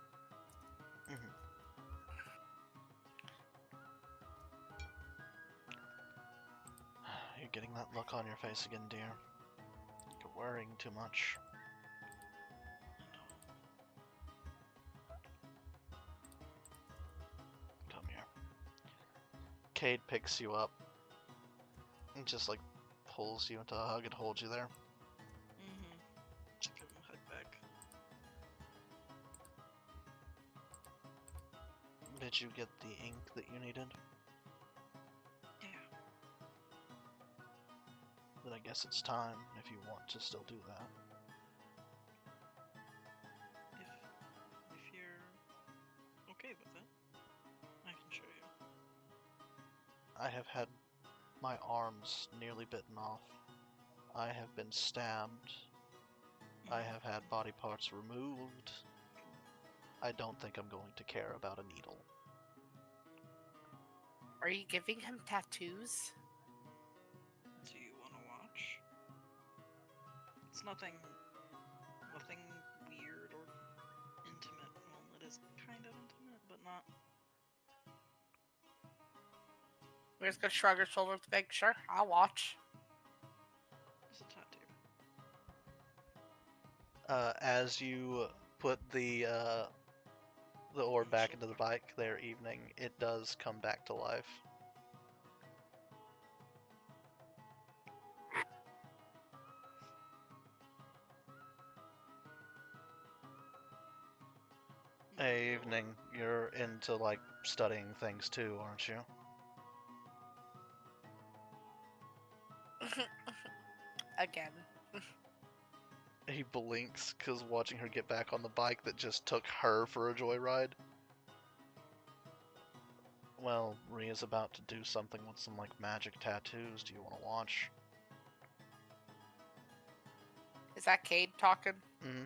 You're getting that look on your face again, dear. You're worrying too much. Come here. Cade picks you up and just like pulls you into a hug and holds you there. Mm-hmm. Just give him a hug back. Did you get the ink that you needed? Yeah. Then I guess it's time if you want to still do that. If you're okay with it, I can show you. I have had my arms nearly bitten off. I have been stabbed. I have had body parts removed. I don't think I'm going to care about a needle. Are you giving him tattoos? Do you want to watch? It's nothing weird or intimate. Well, it is kind of intimate, but not. We're just gonna shrug our shoulders to make sure. I'll watch. It's a tattoo. As you put the orb back into the bike there, Evening, it does come back to life. Hey, Evening, you're into like studying things too, aren't you? Again. He blinks because watching her get back on the bike that just took her for a joyride. Well, Ria's about to do something with some like magic tattoos. Do you want to watch? Is that Cade talking? Mm-hmm.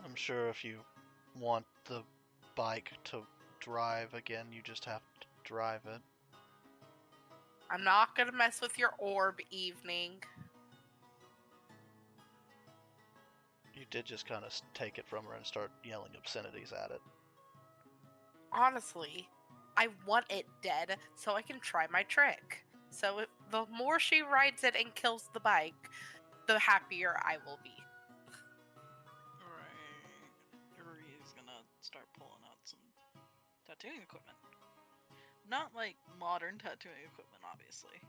I'm sure if you want the bike to drive again, you just have to drive it. I'm not gonna mess with your orb evening. You did just kind of take it from her and start yelling obscenities at it. Honestly, I want it dead so I can try my trick. So the more she rides it and kills the bike, the happier I will be. Right. Yuri's gonna start pulling out some tattooing equipment. Not like modern tattooing equipment, obviously.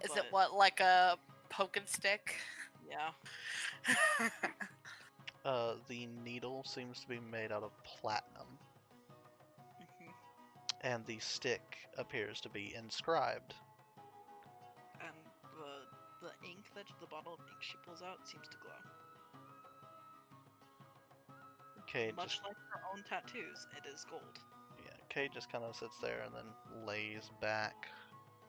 Is it But- what, like a poke and stick? Yeah. The needle seems to be made out of platinum, hmm and the stick appears to be inscribed. And the ink the bottle of ink she pulls out seems to glow. Cade Much just, like her own tattoos, it is gold. Cade just kind of sits there and then lays back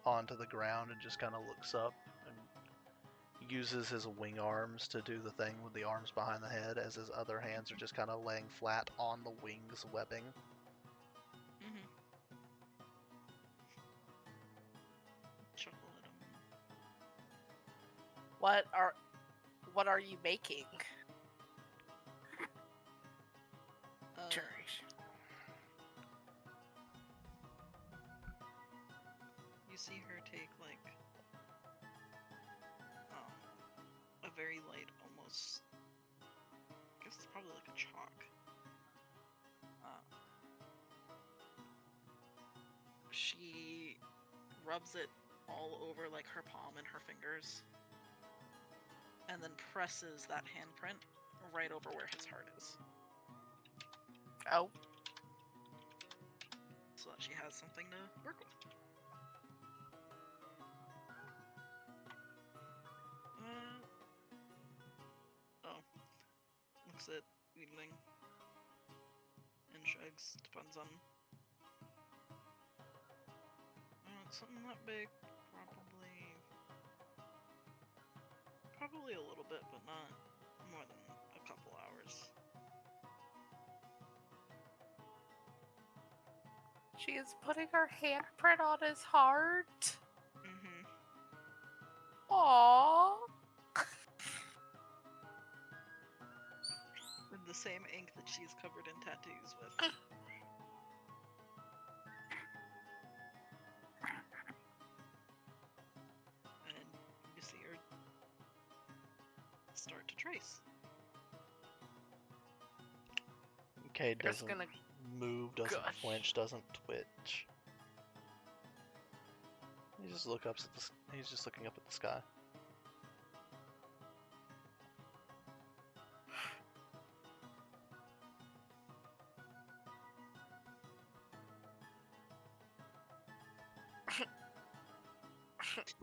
onto the ground and just kind of looks up and uses his wing arms to do the thing with the arms behind the head, as his other hands are just kind of laying flat on the wings webbing. Mm-hmm. Chuckle at him. What are you making? Jurish. You see her take like a very light, almost I guess it's probably like a chalk. She rubs it all over like her palm and her fingers, and then presses that handprint right over where his heart is, Oh, so that she has something to work with. Looks at evening and shrugs. Depends on. Something that big, probably a little bit, but not more than a couple hours. she is putting her handprint on his heart. Mm-hmm. Aww. With the same ink that she's covered in tattoos with. And you see her start to trace. Cade Just doesn't gonna move, doesn't gush. flinch, doesn't twitch. He just looks up at the. He's just looking up at the sky.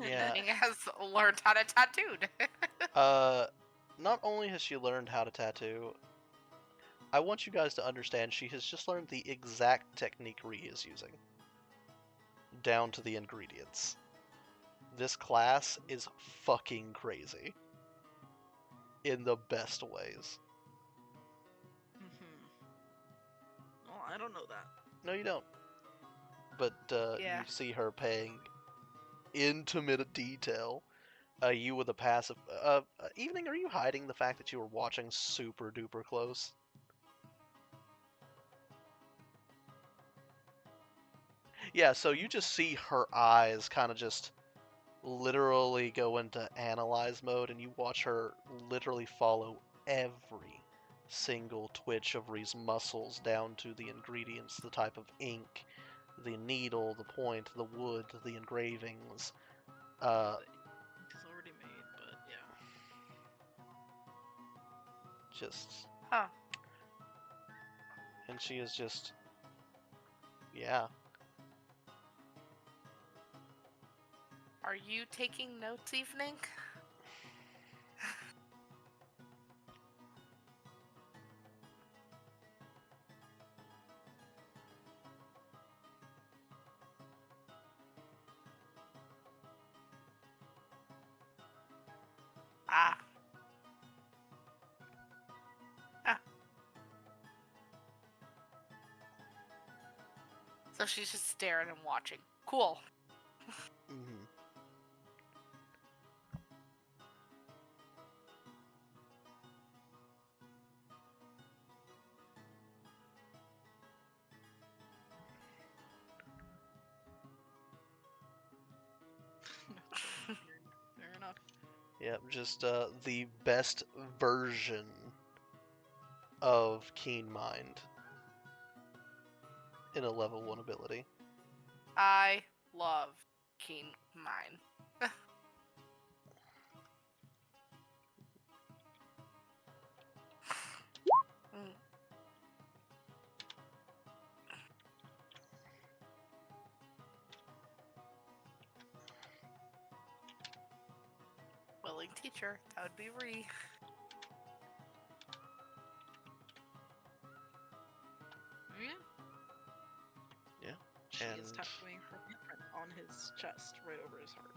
Yeah. He has learned how to tattooed. Not only has she learned how to tattoo, I want you guys to understand she has just learned the exact technique Ree is using. Down to the ingredients. This class is fucking crazy. In the best ways. Mm-hmm. Well, I don't know that. No, you don't. But Yeah. you see her paying intimate detail. You with a passive. Evening, are you hiding the fact that you were watching super duper close? Yeah, so you just see her eyes kind of just literally go into analyze mode, and you watch her literally follow every single twitch of Ree's muscles down to the ingredients, the type of ink, the needle, the point, the wood, the engravings. It's already made, but yeah. Just Huh. And she is just, yeah. Are you taking notes, Evening? Ah. Ah. So she's just staring and watching. Cool. Mhm. Fair enough. Yep, just the best version of Keen Mind in a level 1 ability. I love Keen Mind. Mm. Willing teacher, that would be Ree. Oh, yeah. Yeah, She is and- tattooing her imprint on his chest, right over his heart.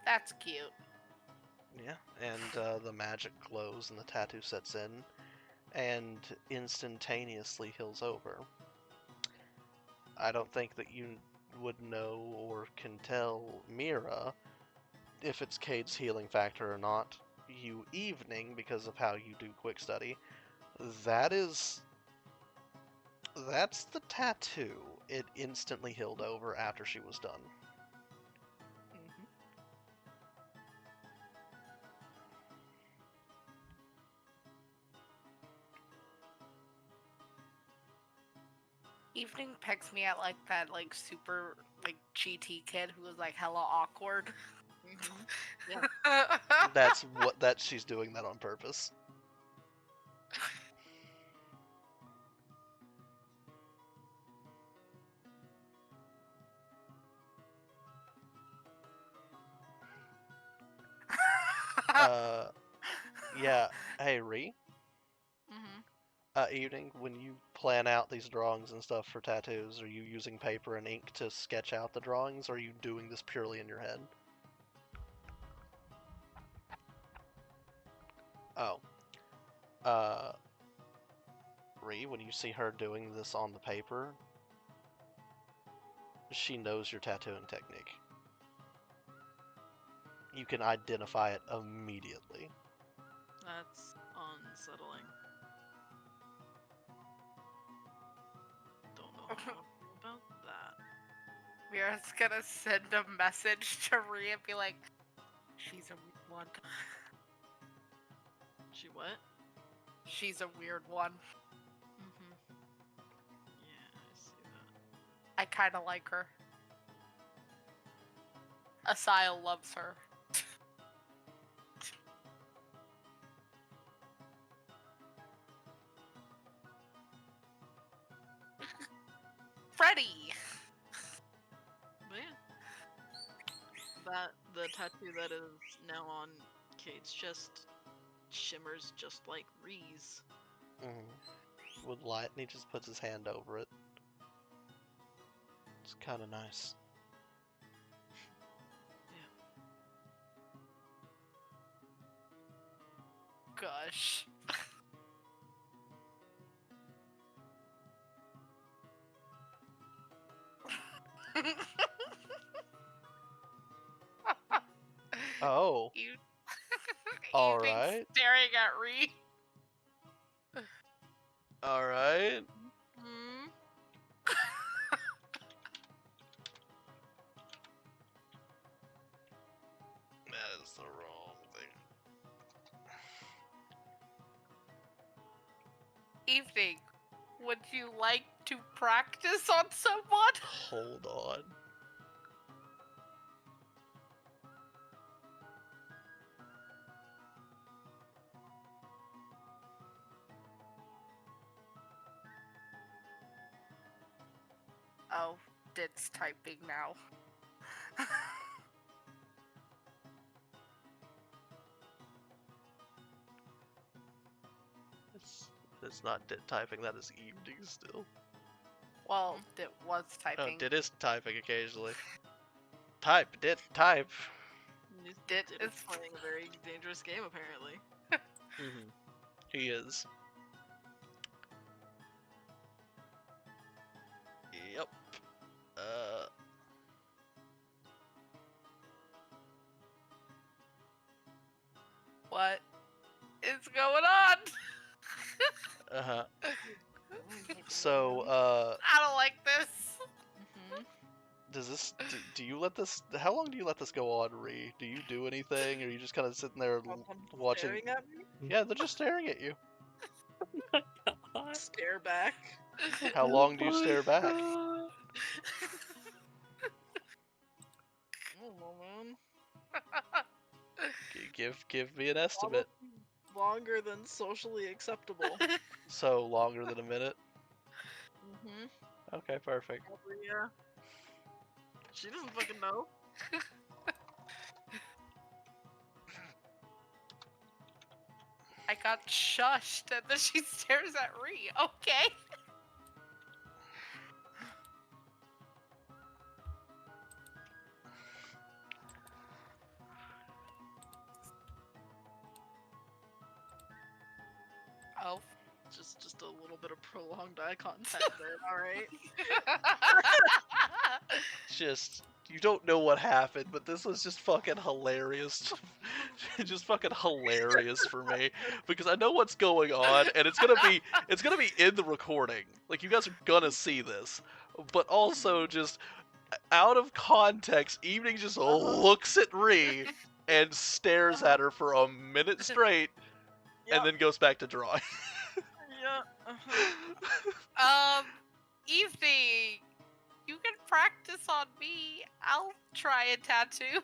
That's cute. Yeah, and the magic glows and the tattoo sets in and instantaneously heals over. I don't think that you would know or can tell Mira if it's Cade's healing factor or not. You Evening, because of how you do quick study, that's the tattoo. It instantly healed over after she was done. Mm-hmm. Evening pegs me at like that like super like GT kid who was like hella awkward. Mm-hmm. That's she's doing that on purpose. Yeah. Hey, Ree. Mm-hmm. Evening, when you plan out these drawings and stuff for tattoos, are you using paper and ink to sketch out the drawings, or are you doing this purely in your head? Oh. Ree, when you see her doing this on the paper, she knows your tattooing technique. You can identify it immediately. That's unsettling. Don't know how I feel about that. Mira's gonna send a message to Rhea and be like, she's a weird one. She what? She's a weird one. Mm-hmm. Yeah, I see that. I kinda like her. Asile loves her. Freddy! But yeah. The tattoo that is now on Kate's chest shimmers just like Ree's. With light, and he just puts his hand over it. It's kind of nice. Gosh. Oh, You All Evening right. staring at Ree. alright. Hmm. That is the wrong thing. Evening, would you like to practice on someone? Hold on. Oh, Dit's typing now. It's not Dit typing, that is evening still. Well, Dit was Oh, typing. Dit is typing occasionally. Type, Dit, type. Dit Dit is is playing a very dangerous game, apparently. Mm-hmm. He is. Yep. What is going on? Uh-huh. So, I don't like this. Mhm. does this, do you let this, how long do you let this go on, Ree? Do you do anything, or are you just kind of sitting there Someone watching? staring at me? Yeah, they're just staring at you. God. Stare back. How long do you stare back? I don't know, man. Give me an estimate. Probably longer than socially acceptable. So, longer than a minute? Mm-hmm. Okay, perfect. Probably, yeah. She doesn't fucking know. I got shushed and then she stares at Ree. Okay. Oh. Just a little bit of prolonged eye contact there, alright? Just, you don't know what happened, but this was just fucking hilarious. Just fucking hilarious for me, because I know what's going on, and it's gonna be in the recording. Like, you guys are gonna see this, but also just out of context, Evening just looks at Ree and stares at her for a minute straight, Yep, and then goes back to drawing. yeah, uh-huh. Evening. You can practice on me. I'll try a tattoo.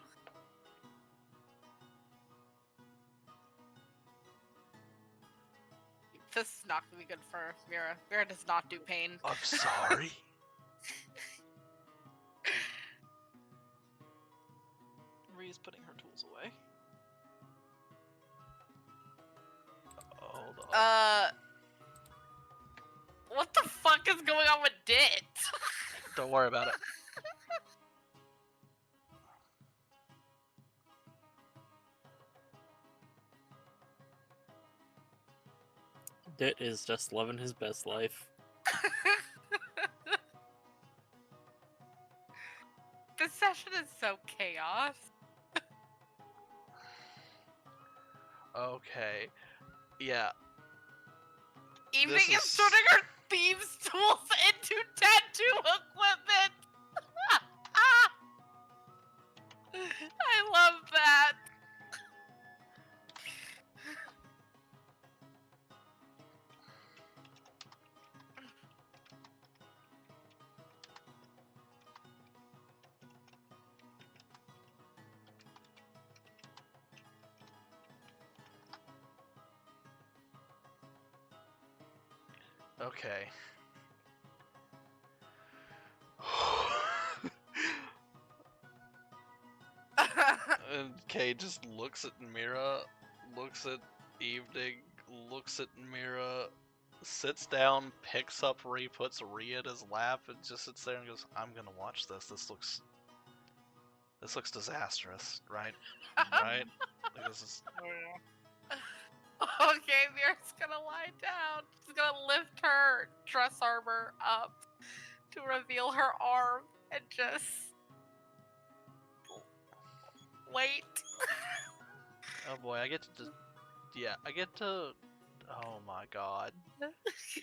This is not gonna be good for Mira. Mira does not do pain. I'm sorry. Ree's putting her tools away. Hold on. What the fuck is going on with Dit? Don't worry about it. Dit is just living his best life. This session is so chaos. Okay. Yeah. Evening This is is- turning her thieves' tools into tattoo equipment. I love that. Okay. And Kay just looks at Mira, looks at Evening, looks at Mira, sits down, picks up Ree, puts Ree in his lap, and just sits there and goes, "I'm gonna watch this. This looks disastrous, right? Right? Like, this is." Oh, yeah. Okay, Mira's gonna lie down. She's gonna lift her dress armor up to reveal her arm and just wait. Oh boy, I get to just. Yeah, I get to. Oh my god.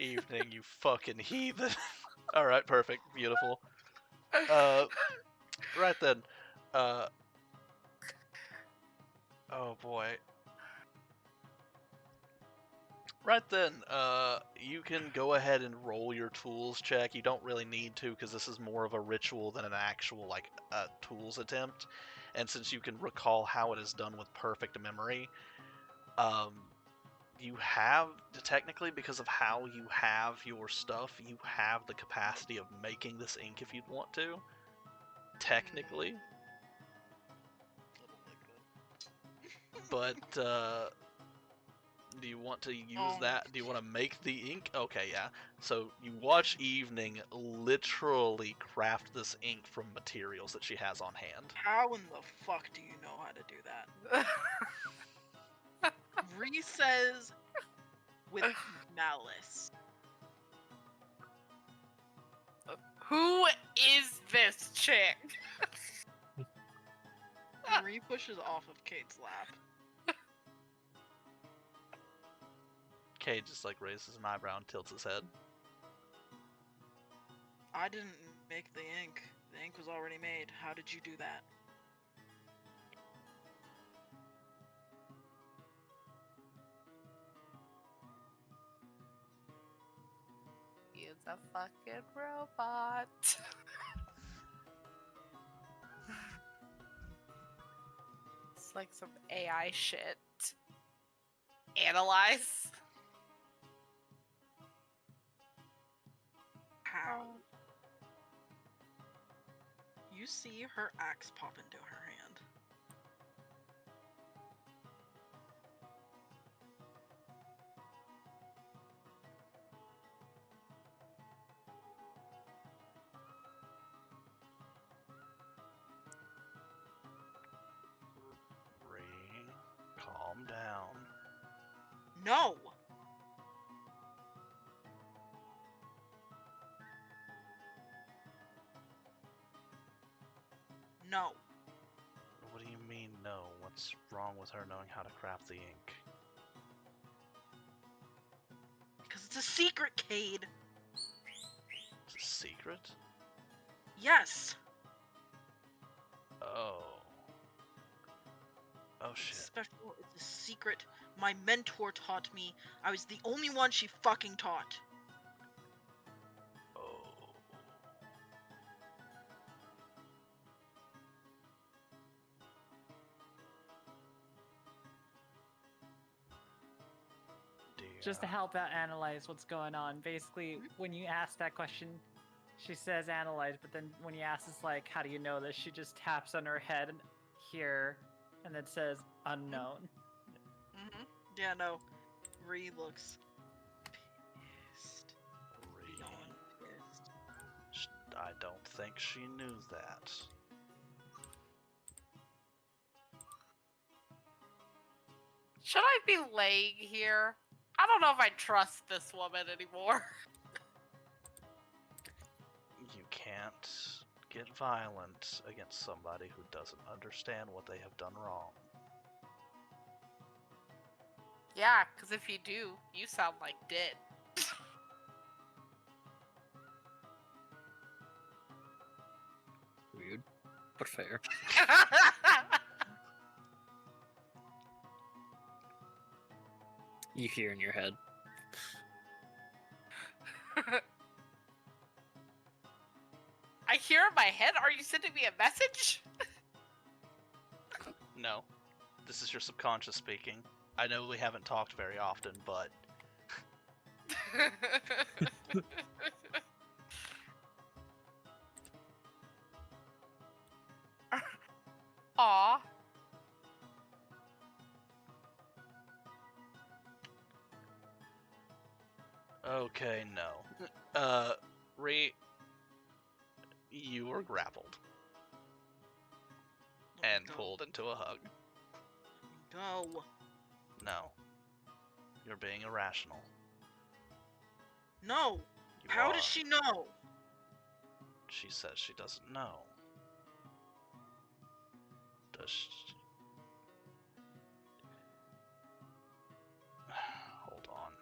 Evening, you fucking heathen. Alright, perfect. Beautiful. Right then. Oh boy. Right then, you can go ahead and roll your tools check. You don't really need to, because this is more of a ritual than an actual, like, tools attempt. And since you can recall how it is done with perfect memory, you have, technically, because of how you have your stuff, you have the capacity of making this ink if you'd want to. Technically. But, do you want to use Oh. that? Do you want to make the ink? Okay, yeah. So you watch Evening literally craft this ink from materials that she has on hand. How in the fuck do you know how to do that? Ree says with malice. Who is this chick? Ree pushes off of Kate's lap. Cade just like raises an eyebrow and tilts his head. I didn't make the ink. The ink was already made. How did you do that? He's a fucking robot. It's like some AI shit. Analyze. How? You see her axe pop into her hand. Ree, calm down. No! No. What do you mean, no? What's wrong with her knowing how to craft the ink? Because it's a secret, Cade. It's a secret? Yes. Oh. Oh It's shit. special. It's a secret. My mentor taught me. I was the only one she fucking taught. Oh. Dear. Just to help out analyze what's going on. Basically, when you ask that question, she says analyze, but then when you ask it's like, how do you know this? She just taps on her head here and then says unknown. Mm-hmm. Yeah, no. Ree looks pissed. Ree. Beyond pissed. I don't think she knew that. Should I be laying here? I don't know if I trust this woman anymore. You can't get violent against somebody who doesn't understand what they have done wrong. Yeah, because if you do, you sound like dead. Weird, but fair. You hear in your head. I hear in my head, are you sending me a message? No. This is your subconscious speaking. I know we haven't talked very often, but Aw. okay, no. You were grappled and Go. pulled into a hug. Go. No. You're being irrational. No. You How are. does she know? She says she doesn't know. Does she... Hold on.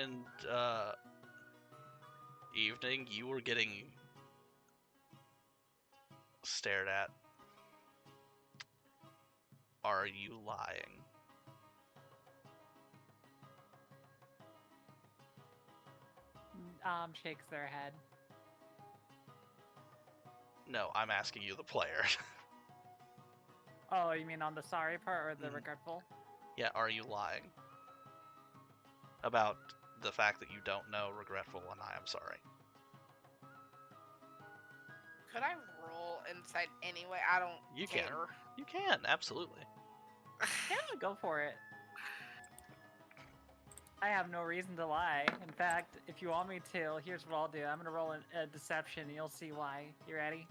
And, Evening, you were getting stared at. Are you lying? Shakes their head. No, I'm asking you, the player. Oh, you mean on the sorry part or the Mhm. regretful? Yeah, are you lying? about the fact that you don't know. Regretful, and I am sorry. Could I roll insight anyway? I don't You care. can. You can, absolutely. Yeah, go for it. I have no reason to lie. In fact, if you want me to, here's what I'll do. I'm gonna roll a deception, and you'll see why. You ready?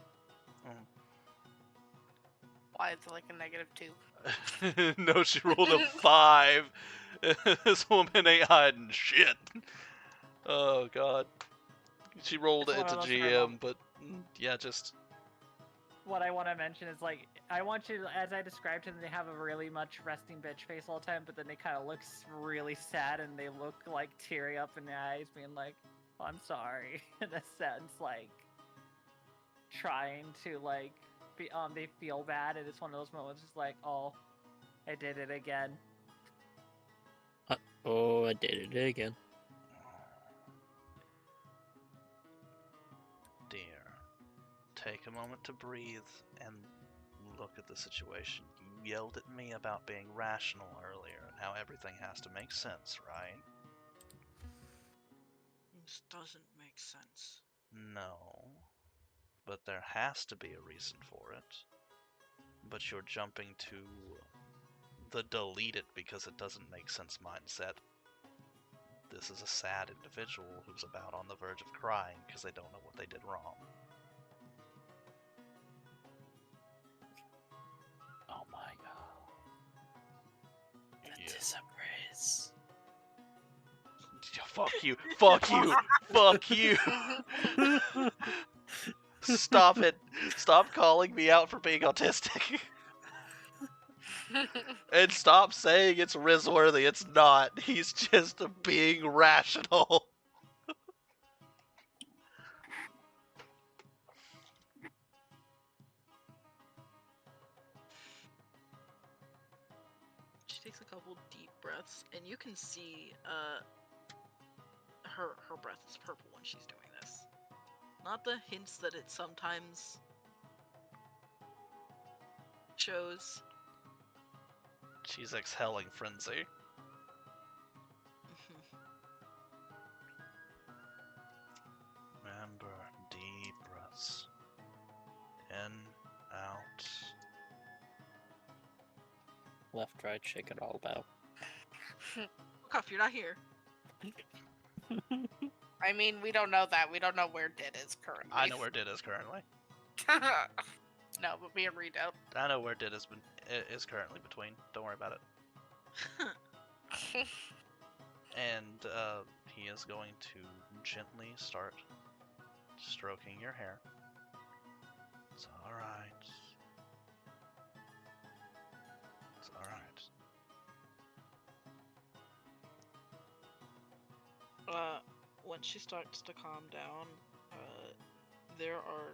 Why is it like a -2? No, she rolled a 5. This woman ain't hiding shit. Oh god. She rolled It's it one into of those where GM, but yeah, just What I want to mention is, like, I want you to, as I described to them, they have a really much resting bitch face all the time, but then they kind of look really sad and they look like teary up in the eyes, being like, oh, I'm sorry, in a sense, like, trying to, like, be, they feel bad, and it's one of those moments, it's like, oh, I did it again. Oh, I did it again. dear. Take a moment to breathe and look at the situation. You yelled at me about being rational earlier and how everything has to make sense, right? This doesn't make sense. No. But there has to be a reason for it. But you're jumping to the delete it because it doesn't make sense mindset. This is a sad individual who's about on the verge of crying because they don't know what they did wrong. Oh my god. The Yeah. disappraise. Fuck you! Fuck you! Fuck you! Stop it! Stop calling me out for being autistic. And stop saying it's Rizworthy. It's not. He's just being rational. She takes a couple deep breaths, and you can see her breath is purple when she's doing this. Not the hints that it sometimes shows. She's exhaling frenzy. Remember, deep breaths. In, out. Left, right, shake it all about. Look off, you're not here. I mean, we don't know that. We don't know where Dit is currently. I know where Dit is currently. No, but me and Reed don't. I know where Dit is currently between. Don't worry about it. And he is going to gently start stroking your hair. It's alright. It's alright. Once she starts to calm down, there are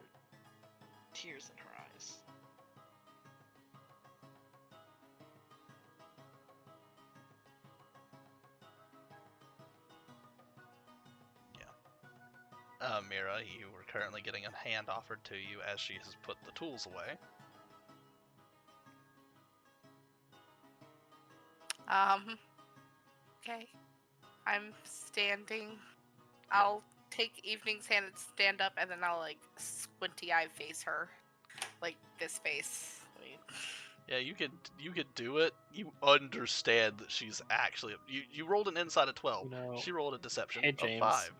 tears in her eyes. Mira, you are currently getting a hand offered to you as she has put the tools away. Okay. I'm standing. I'll take Evening's hand and stand up, and then I'll, like, squinty eye face her. Like, this face. I mean... Yeah, you could do it. You understand that she's actually... You rolled an insight of 12. No. She rolled a deception Hey, of James. 5.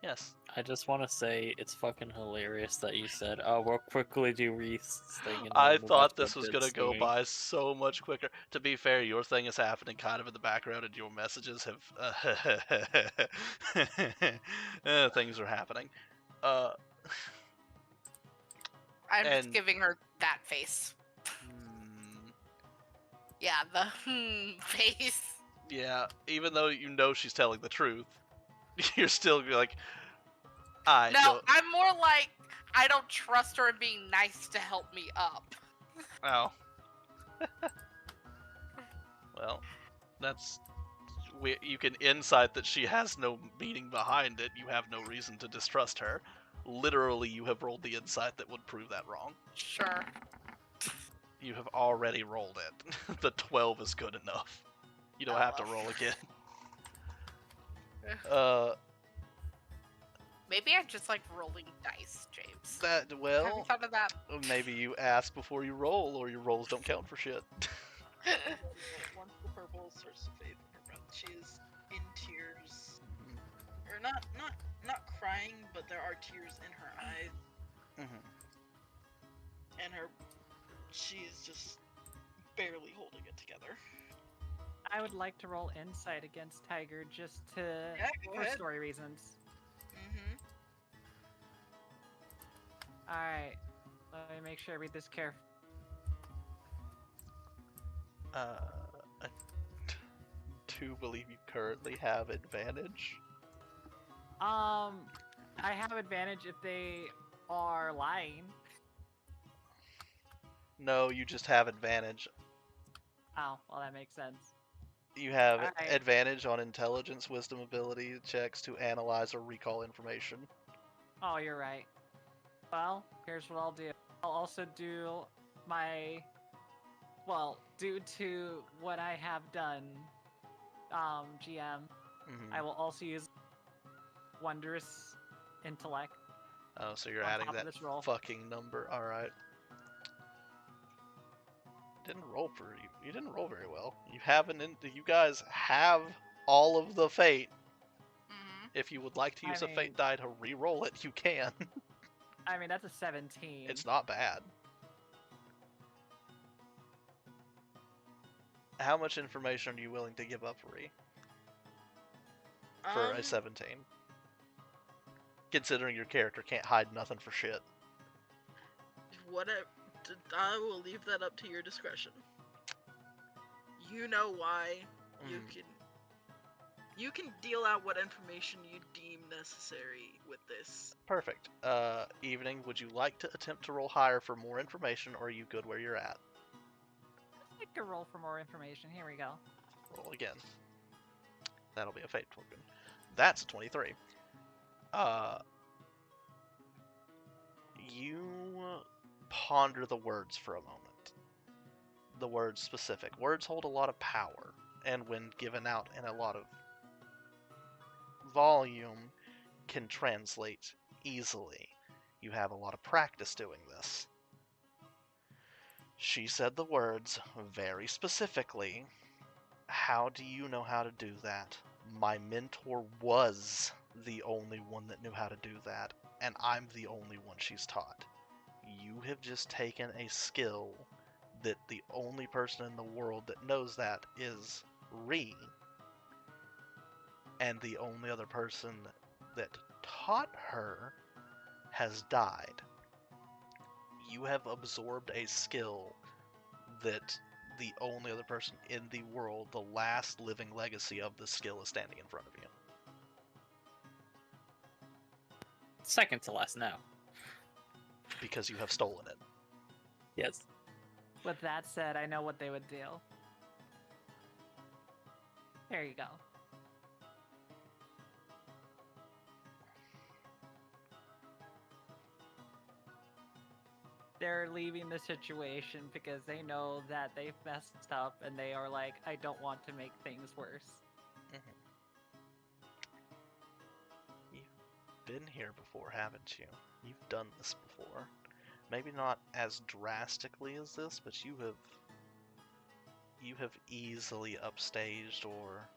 Yes. I just want to say it's fucking hilarious that you said, "Oh, we'll quickly do Reese's thing." And I then we'll thought watch this what was Dit's gonna go doing." by so much quicker. To be fair, your thing is happening kind of in the background, and your messages have things are happening. I'm just And- giving her that face. Yeah, the face. Yeah, even though you know she's telling the truth, you're still like, I No, don't. I'm more like, I don't trust her in being nice to help me up. Oh. Well, that's... You can insight that she has no meaning behind it. You have no reason to distrust her. Literally, you have rolled the insight that would prove that wrong. Sure. You have already rolled it. The 12 is good enough. You don't Oh, have to well. roll again. Maybe I just like rolling dice, James. That, Have you well, thought of that? maybe you ask before you roll, or your rolls don't count for shit. Once the purple starts to fade from her breath, she is in tears, or not crying, but there are tears in her eyes, Mhm. and she's just barely holding it together. I would like to roll insight against Tiger just to Yeah, go for ahead. story reasons. Mm-hmm. All right, let me make sure I read this carefully. I do believe you currently have advantage. I have advantage if they are lying. No, you just have advantage. Oh, well, that makes sense. You have Alright. advantage on intelligence, wisdom, ability checks to analyze or recall information. Oh, you're right. Well, here's what I'll do. I'll also do my. Well, due to what I have done, GM, Mhm. I will also use Wondrous Intellect. Oh, so you're on adding top of that this roll. fucking number. All right. Didn't roll for you. You didn't roll very well. You haven't. You guys have all of the fate. Mm-hmm. If you would like to I use a mean- fate die to re-roll it, you can. I mean, that's a 17. It's not bad. How much information are you willing to give up, Ree, for a 17? Considering your character can't hide nothing for shit. I will leave that up to your discretion. You know why. Mhm. You can deal out what information you deem necessary with this. Perfect. Evening, would you like to attempt to roll higher for more information, or are you good where you're at? I could roll for more information. Here we go. Roll again. That'll be a fate token. That's a 23. You ponder the words for a moment. The words specific. Words hold a lot of power, and when given out in a lot of volume, can translate easily. You have a lot of practice doing this. She said the words very specifically. How do you know how to do that? My mentor was the only one that knew how to do that, and I'm the only one she's taught. You have just taken a skill that the only person in the world that knows that is Ree, and the only other person that taught her has died. You have absorbed a skill that the only other person in the world, the last living legacy of the skill, is standing in front of you. Second to last now. Because you have stolen it. Yes. With that said, I know what they would do. There you go. They're leaving the situation because they know that they've messed up and they are like, I don't want to make things worse. You've been here before, haven't you? You've done this before. Maybe not as drastically as this, but you have easily upstaged or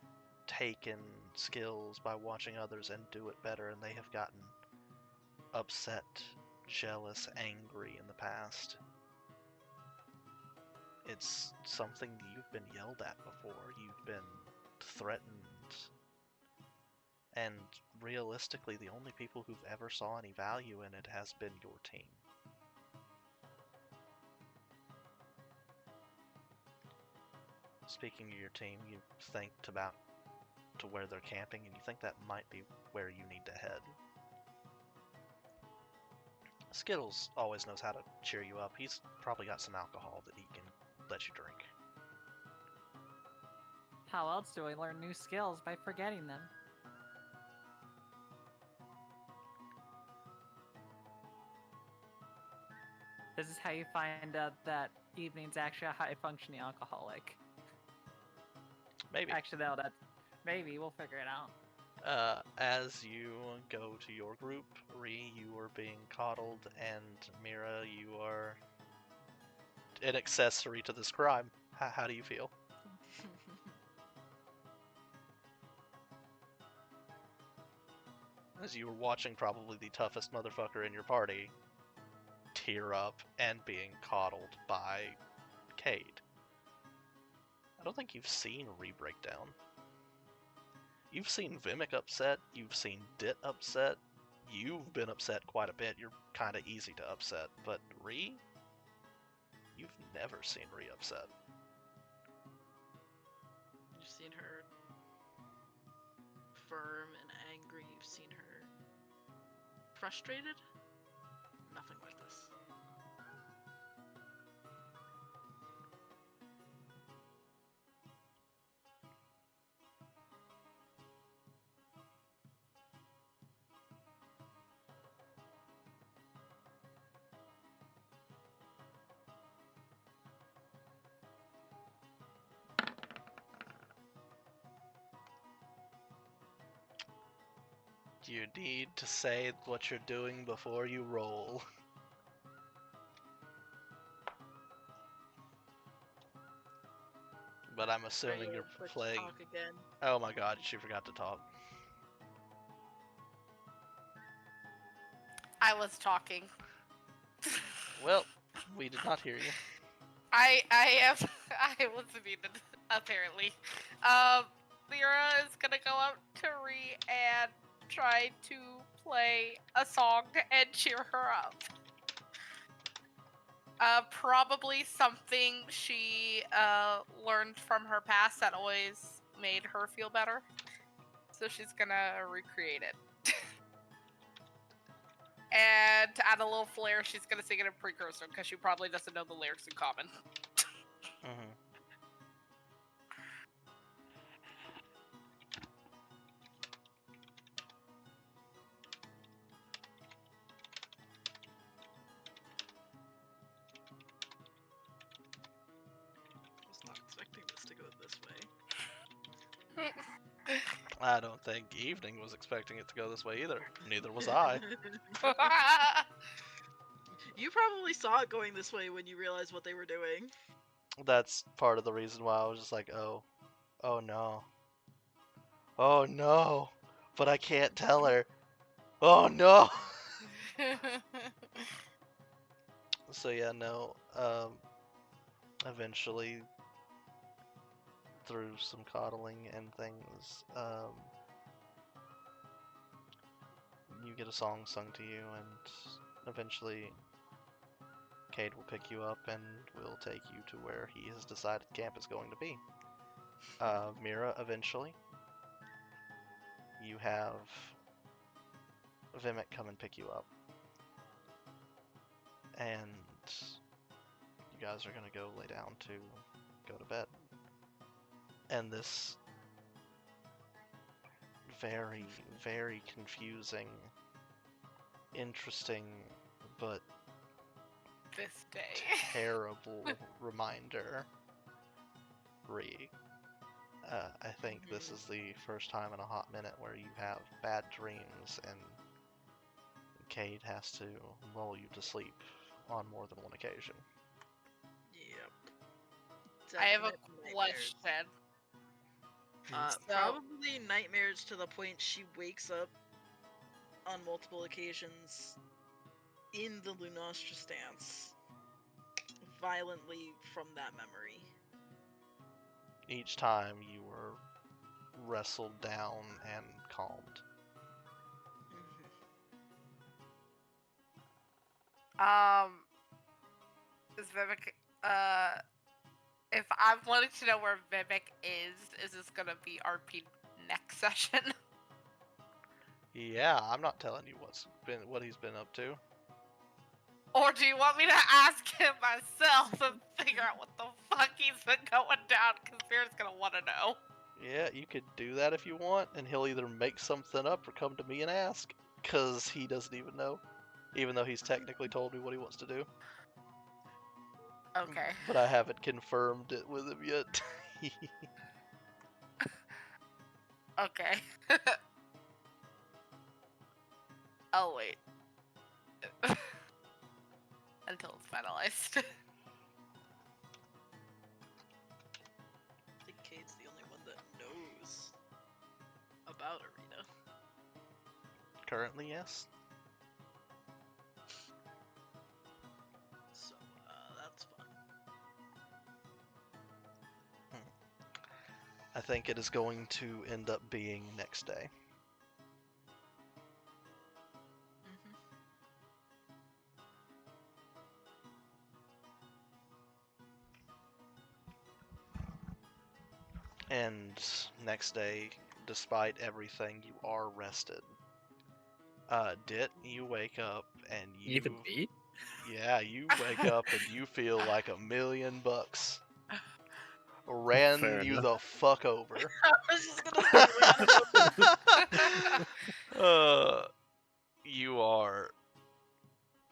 taken skills by watching others and do it better, and they have gotten upset, jealous, angry in the past. It's something that you've been yelled at before. You've been threatened. And realistically, the only people who've ever saw any value in it has been your team. Speaking of your team, you think about to where they're camping, and you think that might be where you need to head. Skittles always knows how to cheer you up. He's probably got some alcohol that he can let you drink. How else do I learn new skills by forgetting them? This is how you find out that Evening's actually a high-functioning alcoholic. Maybe. Actually, no, maybe we'll figure it out. As you go to your group, Ree, you are being coddled, and Mira, you are an accessory to this crime. How do you feel? As you were watching probably the toughest motherfucker in your party tear up and being coddled by Cade. I don't think you've seen Ree break down. You've seen Vimic upset, you've seen Dit upset, you've been upset quite a bit, you're kinda easy to upset, but Ree? You've never seen Ree upset. You've seen her firm and angry. You've seen her frustrated. Nothing like this. You need to say what you're doing before you roll. But I'm assuming you're Let's playing. talk again. Oh my god, she forgot to talk. I was talking. Well, we did not hear you. I was muted, apparently. Lyra is gonna go up to Ree and try to play a song and cheer her up. Probably something she learned from her past that always made her feel better. So she's gonna recreate it. And to add a little flair, she's gonna sing it in precursor because she probably doesn't know the lyrics in common. Mm-hmm. I was not expecting this to go this way. I don't think Evening was expecting it to go this way either. Neither was I. You probably saw it going this way when you realized what they were doing. That's part of the reason why I was just like, oh no. Oh no. But I can't tell her. Oh no. So yeah, no. Eventually, through some coddling and things, you get a song sung to you, and eventually Cade will pick you up and will take you to where he has decided camp is going to be. Mira, eventually, you have Vimic come and pick you up. And you guys are gonna go lay down to go to bed. And this very, very confusing, interesting, but This day. terrible reminder, Ree. I think this is the first time in a hot minute where you have bad dreams and Cade has to lull you to sleep on more than one occasion. Yep. I have a Definite nightmares. question. So- Probably nightmares to the point she wakes up on multiple occasions in the Lunastra stance violently from that memory. Each time you were wrestled down and calmed. Is Vivek, if I'm wanting to know where Vivek is this gonna be RP next session? Yeah, I'm not telling you what he's been up to. Or do you want me to ask him myself and figure out what the fuck he's been going down? Because Spirit's gonna want to know. Yeah, you could do that if you want, and he'll either make something up or come to me and ask, because he doesn't even know, even though he's technically told me what he wants to do. Okay. But I haven't confirmed it with him yet. Okay. I'll wait. Until it's finalized. I think Kate's the only one that knows about Arena. Currently, yes. So, that's fun. I think it is going to end up being next day. Mm-hmm. And next day, despite everything, you are rested. Dit, you wake up and you Even me? yeah, you wake up and you feel like $1,000,000 ran Fair you enough. the fuck over. I was just gonna say, You are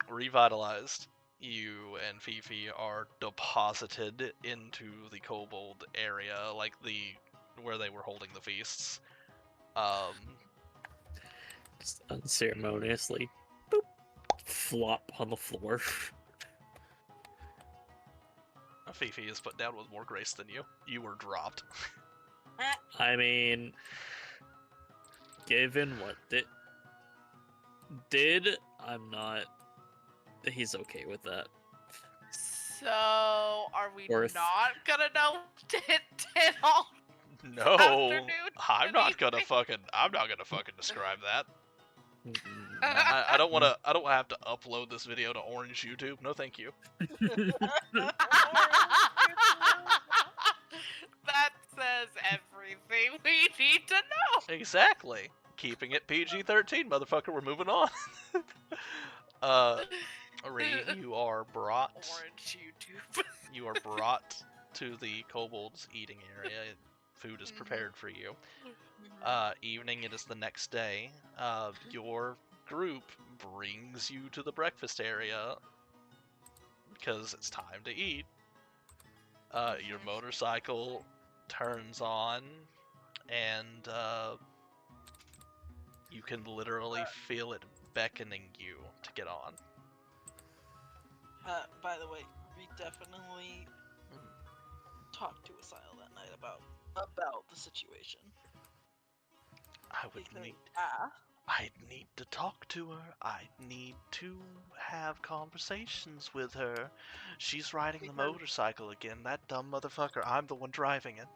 revitalized. You and Fifi are deposited into the kobold area, like where they were holding the feasts. Just unceremoniously, boop, flop on the floor. Fifi is put down with more grace than you. You were dropped. I mean, given what did, I'm not. He's okay with that. So, are we Worth. not gonna know did all No, afternoon? I'm not gonna fucking describe that. I don't wanna. I don't have to upload this video to Orange YouTube. No, thank you. That says everything we need to know. Exactly. Keeping it PG-13, motherfucker. We're moving on. Ari, you are brought. Orange YouTube. You are brought to the kobolds eating area. Food is prepared for you. Evening, it is the next day. Your group brings you to the breakfast area because it's time to eat. Your motorcycle turns on, and you can literally feel it beckoning you to get on. By the way, we definitely talked to Asile that night about the situation. I would Because, need. I'd need to talk to her. I'd need to have conversations with her. She's riding the Because- motorcycle again. That dumb motherfucker. I'm the one driving it.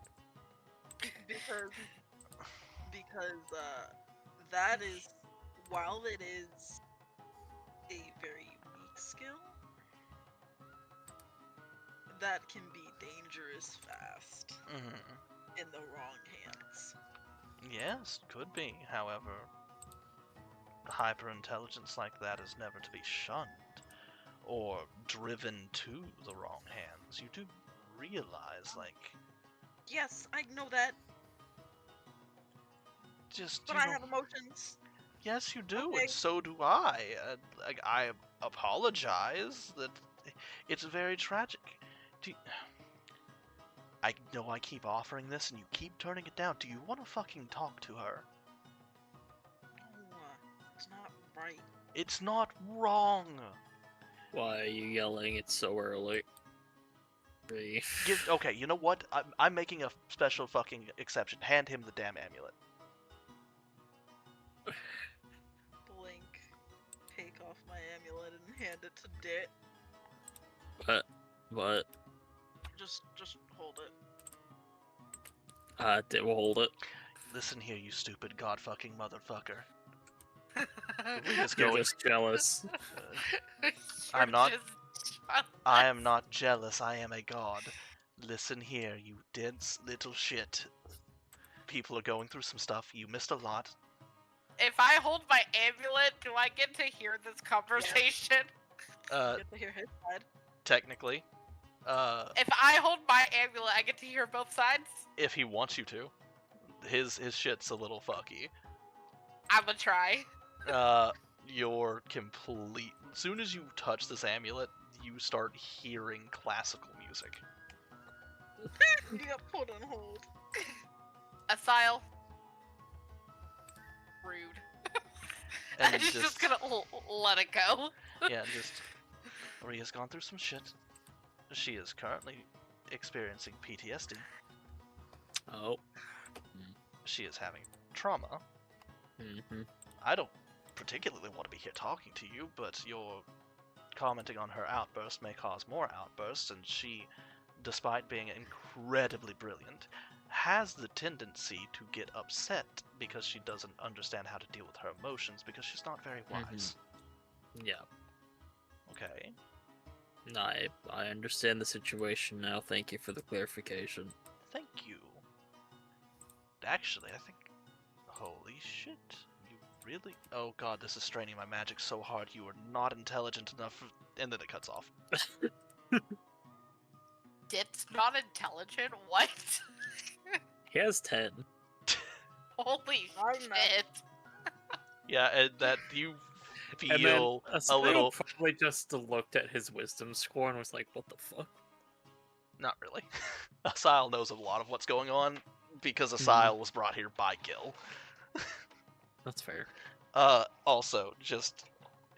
because that is, while it is a very unique skill, that can be dangerous fast in the wrong hands. Yes, could be. However, hyper-intelligence like that is never to be shunned or driven to the wrong hands. You do realize, like, Yes, I know that, just but you I know, have emotions. yes, you do, Okay. and so do I. Like, I apologize that it's very tragic. I know I keep offering this and you keep turning it down. Do you want to fucking talk to her? No, it's not right. It's not wrong. Why are you yelling? It's so early. Okay, you know what? I'm making a special fucking exception. Hand him the damn amulet. Blink, take off my amulet and hand it to Dit. What? Just hold it. It will hold it. Listen here, you stupid god-fucking motherfucker. You're just jealous. I'm not- I am not jealous, I am a god. Listen here, you dense little shit. People are going through some stuff. You missed a lot. If I hold my amulet, do I get to hear this conversation? Get to hear his side. Technically. If I hold my amulet, I get to hear both sides? If he wants you to. His shit's a little fucky. I'ma try. You're complete. As soon as you touch this amulet, you start hearing classical music. You got put on hold. Asile. Rude. And And she's just gonna let it go. yeah, just Ria's gone through some shit. She is currently experiencing PTSD. Oh. She is having trauma. Mm-hmm. I don't particularly want to be here talking to you, but your commenting on her outburst may cause more outbursts, and she, despite being incredibly brilliant, has the tendency to get upset because she doesn't understand how to deal with her emotions because she's not very wise. Yeah. Okay. No, I understand the situation now. Thank you for the clarification. Thank you. Actually, I think... Holy shit. You really... Oh god, this is straining my magic so hard. You are not intelligent enough... And then it cuts off. Dip's not intelligent? What? He has 10. Holy I don't know. shit. Yeah, and that you And then feel a Asile little... probably just looked at his wisdom score and was like, what the fuck? Not really. Asile knows a lot of what's going on because Asile was brought here by Gil. That's fair. Also, just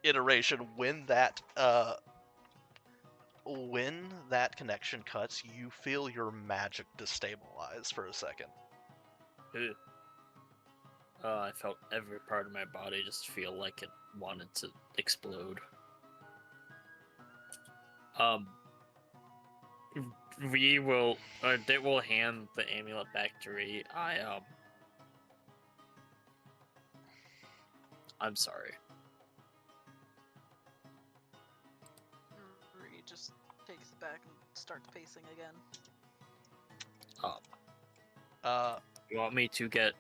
iteration, when that connection cuts, you feel your magic destabilize for a second. Ew. I felt every part of my body just feel like it wanted to explode. We will, or they will hand the amulet back to Ree. I'm sorry. Ree just takes it back and starts pacing again. You want me to get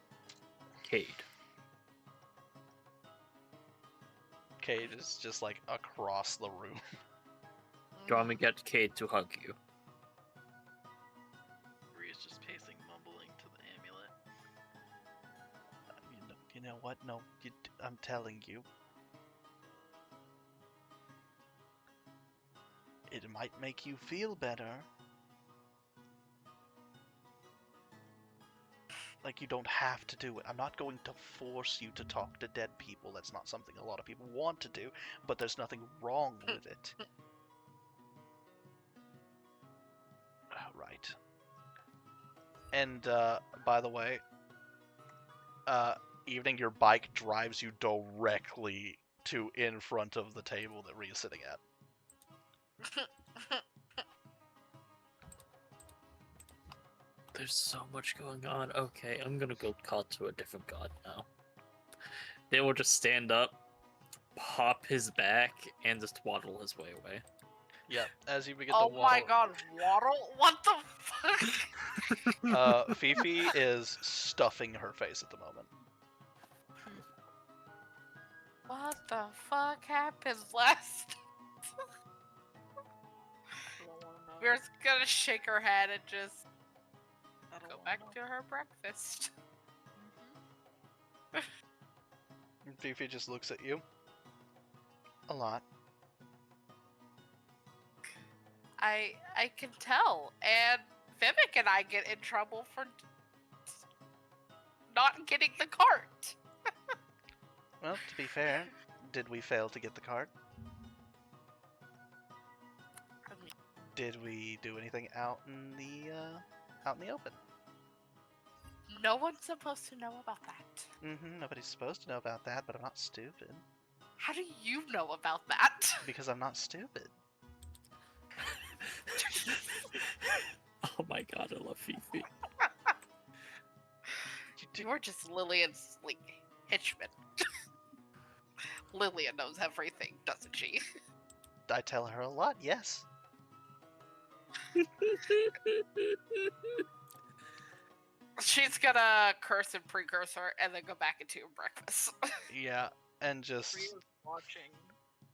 Cade? Cade is just like across the room. Do you want me to get Cade to hug you? Ree's just pacing, mumbling to the amulet. You know what? No, I'm telling you. It might make you feel better. Like, you don't have to do it. I'm not going to force you to talk to dead people. That's not something a lot of people want to do, but there's nothing wrong with it. Right. And, by the way, evening, your bike drives you directly to in front of the table that Ria's sitting at. There's so much going on. Okay, I'm gonna go call to a different god now. They will just stand up, pop his back, and just waddle his way away. Yep, as you begin Oh to my waddle... god, Waddle? What the fuck? Fifi is stuffing her face at the moment. What the fuck happened last? I don't want to know. We're just gonna shake her head and just I don't go wanna back know. to her breakfast. And Fifi just looks at you. A lot. I can tell, and Vivek and I get in trouble for not getting the cart. Well, to be fair, did we fail to get the cart? I mean, Did we do anything out in the open? no one's supposed to know about that. Nobody's supposed to know about that, but I'm not stupid. How do you know about that? Because I'm not stupid. Oh my god, I love Fifi. You're just Lillian's like henchman. Lillian knows everything, doesn't she? I tell her a lot, yes. She's gonna curse and precursor and then go back into her breakfast. Yeah, and just Rhea's watching.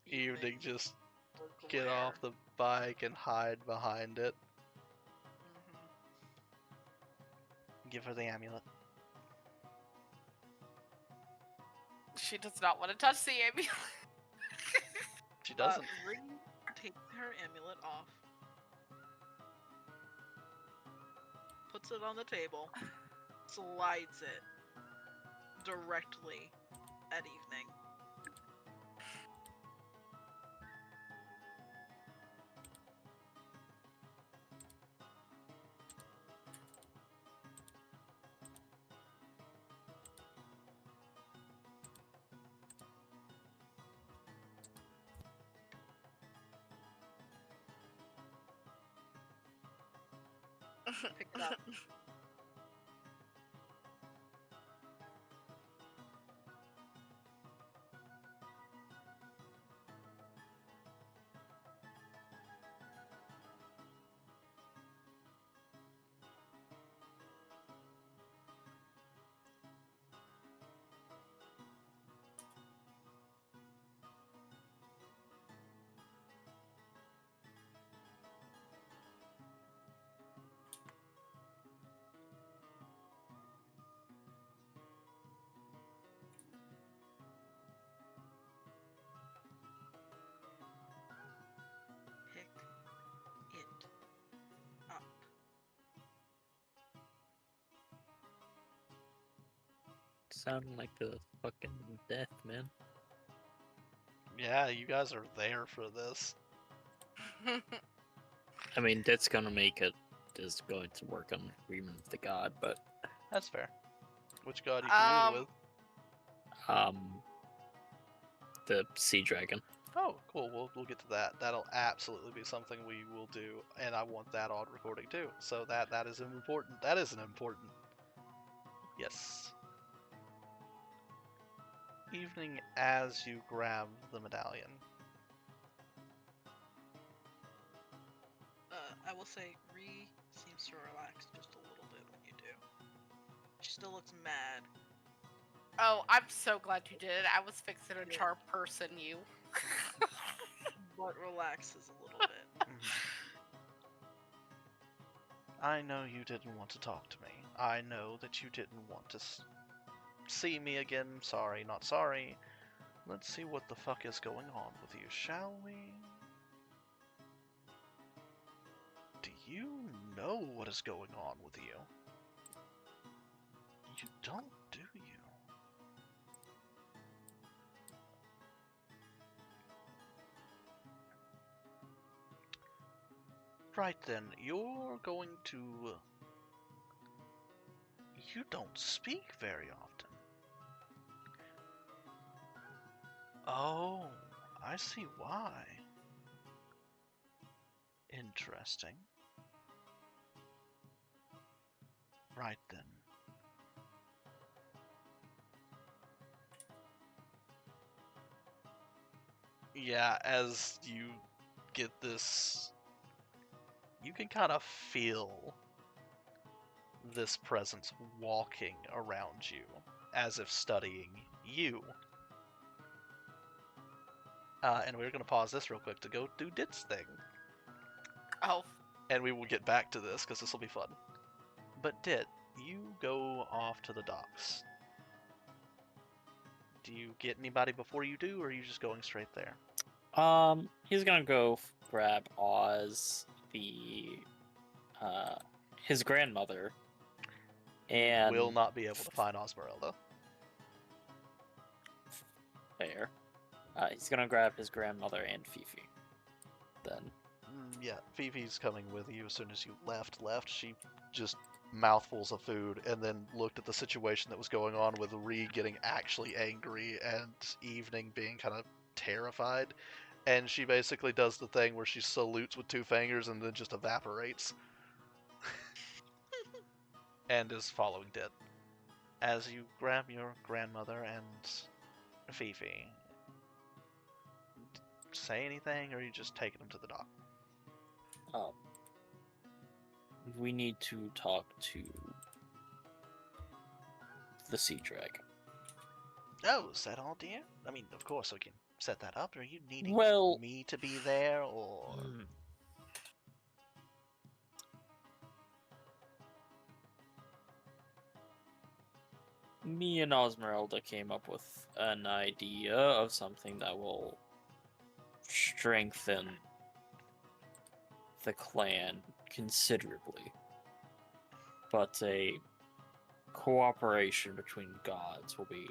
evening just or get glare. off the bike and hide behind it. Give her the amulet. She does not want to touch the amulet. She doesn't. Rhea takes her amulet off, puts it on the table, slides it directly at evening. Pick it up. Pick it up. Sounding like the fucking death, man. Yeah, you guys are there for this. I mean, that's gonna make it is going to work on Agreement of the God, but That's fair. Which god you communing with? The Sea Dragon. Oh, cool. We'll get to that. That'll absolutely be something we will do, and I want that on recording too. So that is important. That is an important. Yes. Evening as you grab the medallion. I will say, Ree seems to relax just a little bit when you do. She still looks mad. Oh, I'm so glad you did it. I was fixing to charm person you. But relaxes a little bit. I know you didn't want to talk to me. I know that you didn't want to see me again. Sorry, not sorry. Let's see what the fuck is going on with you, shall we? Do you know what is going on with you? You don't, do you? Right then, you're going to... You don't speak very often. Oh, I see why. Interesting. Right then. Yeah, as you get this, you can kind of feel this presence walking around you, as if studying you. And we're going to pause this real quick to go do Dit's thing. Oh, And we will get back to this, because this will be fun. But Dit, you go off to the docks. Do you get anybody before you do, or are you just going straight there? He's gonna go grab Oz, his grandmother, and Will not be able to find Osmeralda. Fair. He's gonna grab his grandmother and Fifi. Then. Yeah, Fifi's coming with you as soon as you left. She just mouthfuls of food and then looked at the situation that was going on with Ree getting actually angry and Evening being kind of terrified. And she basically does the thing where she salutes with 2 fingers and then just evaporates. And is following Dit. As you grab your grandmother and Fifi, say anything, or are you just taking them to the dock? We need to talk to the Sea Dragon. Oh, is that all, dear? I mean, of course we can set that up. Are you needing Well, me to be there, or...? Me and Osmeralda came up with an idea of something that will strengthen the clan considerably. But a cooperation between gods will be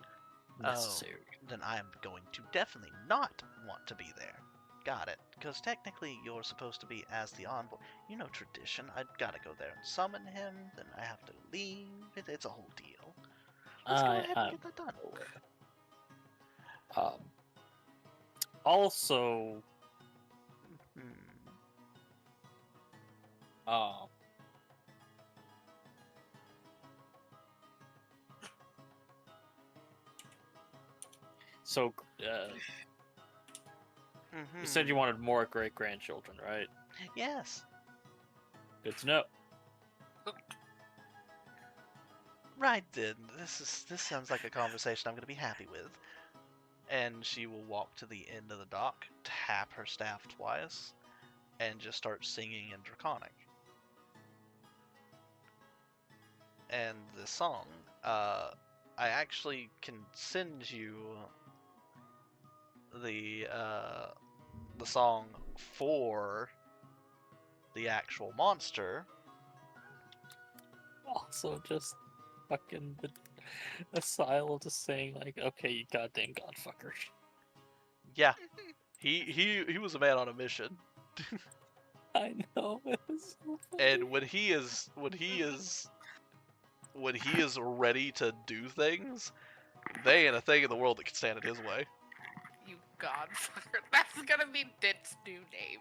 necessary. Then I am going to definitely not want to be there. Got it. Because technically you're supposed to be as the envoy. You know tradition. I've got to go there and summon him, then I have to leave. It's a whole deal. Let's go ahead and get that done. Also, So, you said you wanted more great grandchildren, right? Yes. Good to know. Right then. This sounds like a conversation I'm going to be happy with. And she will walk to the end of the dock, tap her staff twice, and just start singing in Draconic. And the song, I actually can send you the song for the actual monster. Also, just fucking the Asylum just saying like, okay, you goddamn godfucker. Yeah, he was a man on a mission, I know, it was so funny. and when he is ready to do things, they ain't a thing in the world that can stand in his way. You godfucker. That's gonna be Dit's new name.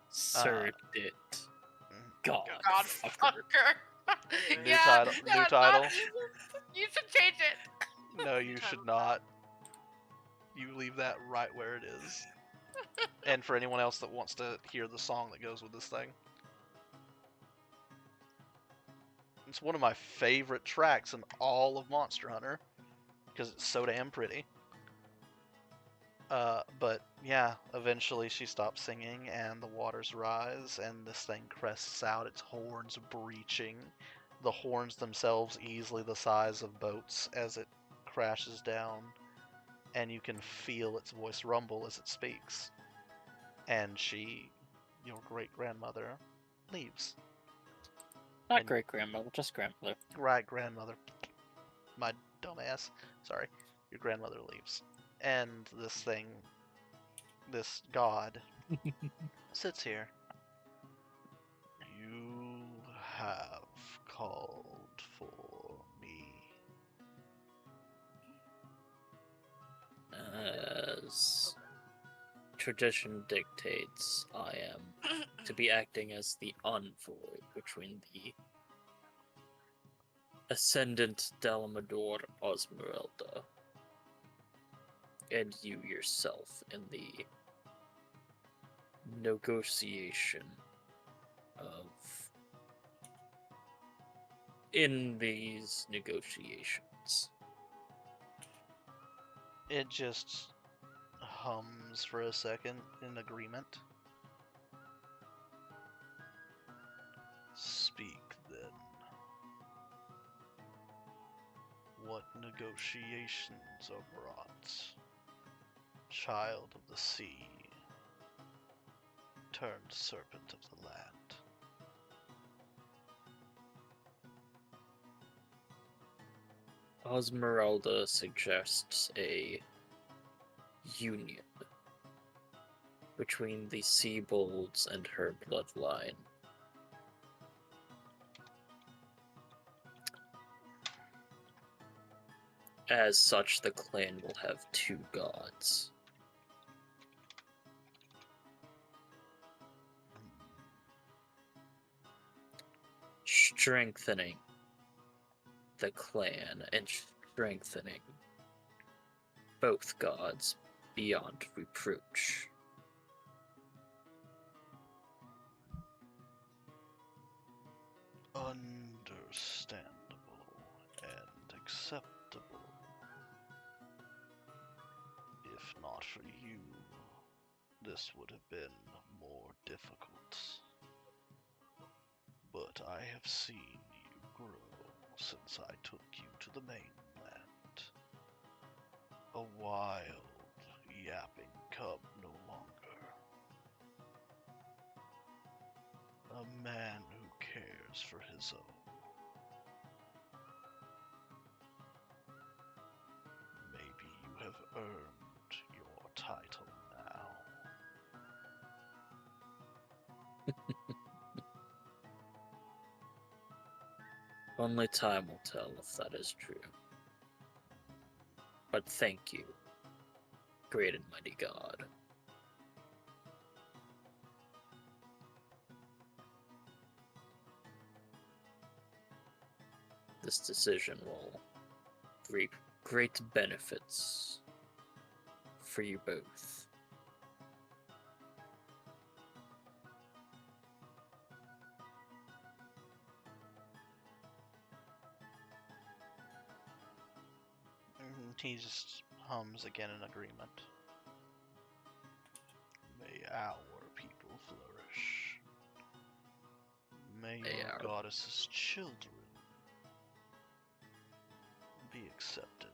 Sir Dit. God. Godfucker. New Yeah, title. yeah, New title. You should change it. No, you should not. You leave that right where it is. And for anyone else that wants to hear the song that goes with this thing, it's one of my favorite tracks in all of Monster Hunter because it's so damn pretty. But yeah, eventually she stops singing and the waters rise and this thing crests out, its horns breaching. The horns themselves easily the size of boats as it crashes down, and you can feel its voice rumble as it speaks. And she, your great-grandmother, leaves. Not And- great grandmother, just grandmother. Right, grandmother. My dumbass. Sorry. Your grandmother leaves. And this thing, this god, sits here. You have called for me. As tradition dictates, I am to be acting as the envoy between the Ascendant Dalamador Osmeralda and you yourself in the negotiation of in these negotiations. It just hums for a second in agreement. Speak then. What negotiations are brought? Child of the sea, turned serpent of the land. Osmeralda suggests a union between the Seabolds and her bloodline. As such, the clan will have two gods. Strengthening the clan and strengthening both gods beyond reproach. Understandable and acceptable. If not for you, this would have been more difficult. But I have seen you grow since I took you to the mainland. A wild, yapping cub no longer. A man who cares for his own. Maybe you have earned your title now. Only time will tell if that is true. But thank you, great and mighty God. This decision will reap great benefits for you both. He just hums again in agreement. May our people flourish. May May your our- goddess's children be accepted.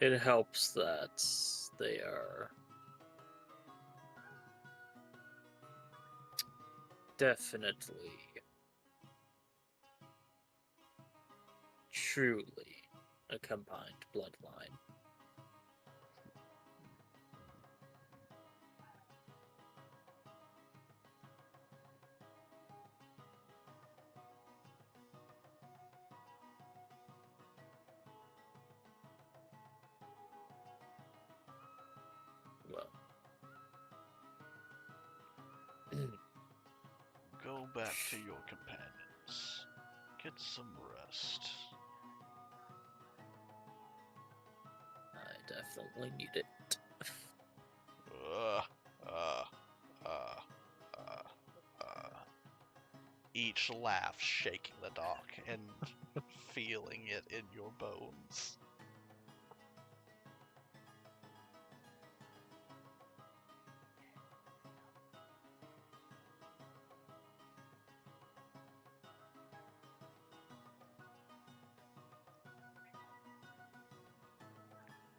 It helps that they are definitely, truly a combined bloodline. Well, Go back to your companions. Get some rest. I definitely need it. Uh, uh, uh, Each laugh shaking the dock and feeling it in your bones.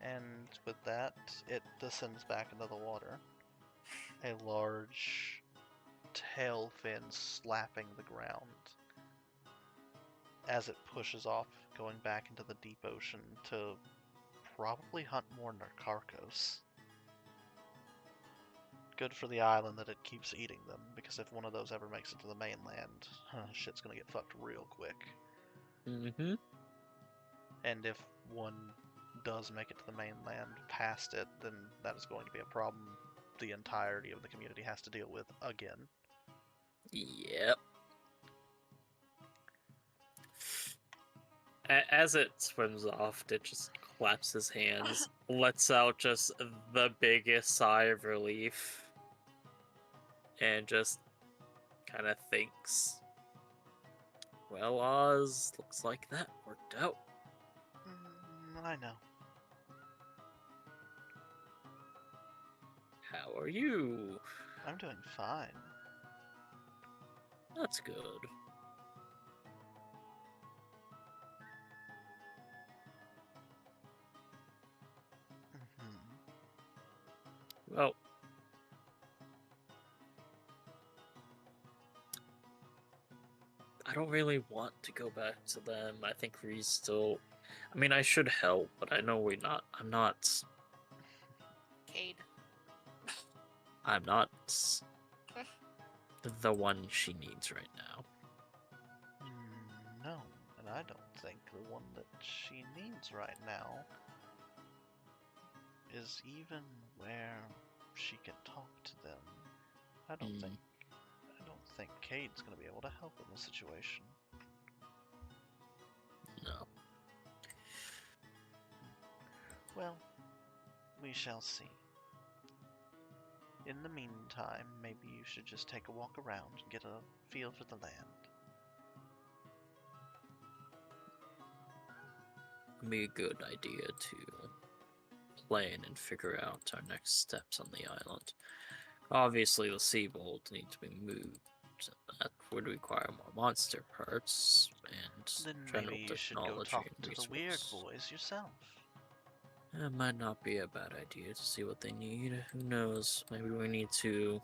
And with that, it descends back into the water. A large tail fin slapping the ground as it pushes off, going back into the deep ocean to probably hunt more Narcarcos. Good for the island that it keeps eating them, because if one of those ever makes it to the mainland, shit's gonna get fucked real quick. Mm-hmm. And if one does make it to the mainland past it, then that is going to be a problem the entirety of the community has to deal with again. Yep. As it swims off, it just claps his hands, lets out just the biggest sigh of relief, and just kind of thinks, well, Oz, looks like that worked out. I know. How are you? I'm doing fine. That's good. Well, I don't really want to go back to them. I think Ree's still. I mean, I should help, but I know we're not. I'm not. Cade. I'm not the one she needs right now. No, and I don't think the one that she needs right now is even where she can talk to them. I don't think Cade's gonna be able to help in this situation. No. Well, we shall see. In the meantime, maybe you should just take a walk around and get a feel for the land. It'd be a good idea to plan and figure out our next steps on the island. Obviously, the Seabold need to be moved. That would require more monster parts and Then general maybe you should go technology talk and to the Weird resources. Boys yourself. It might not be a bad idea to see what they need. Who knows? Maybe we need to.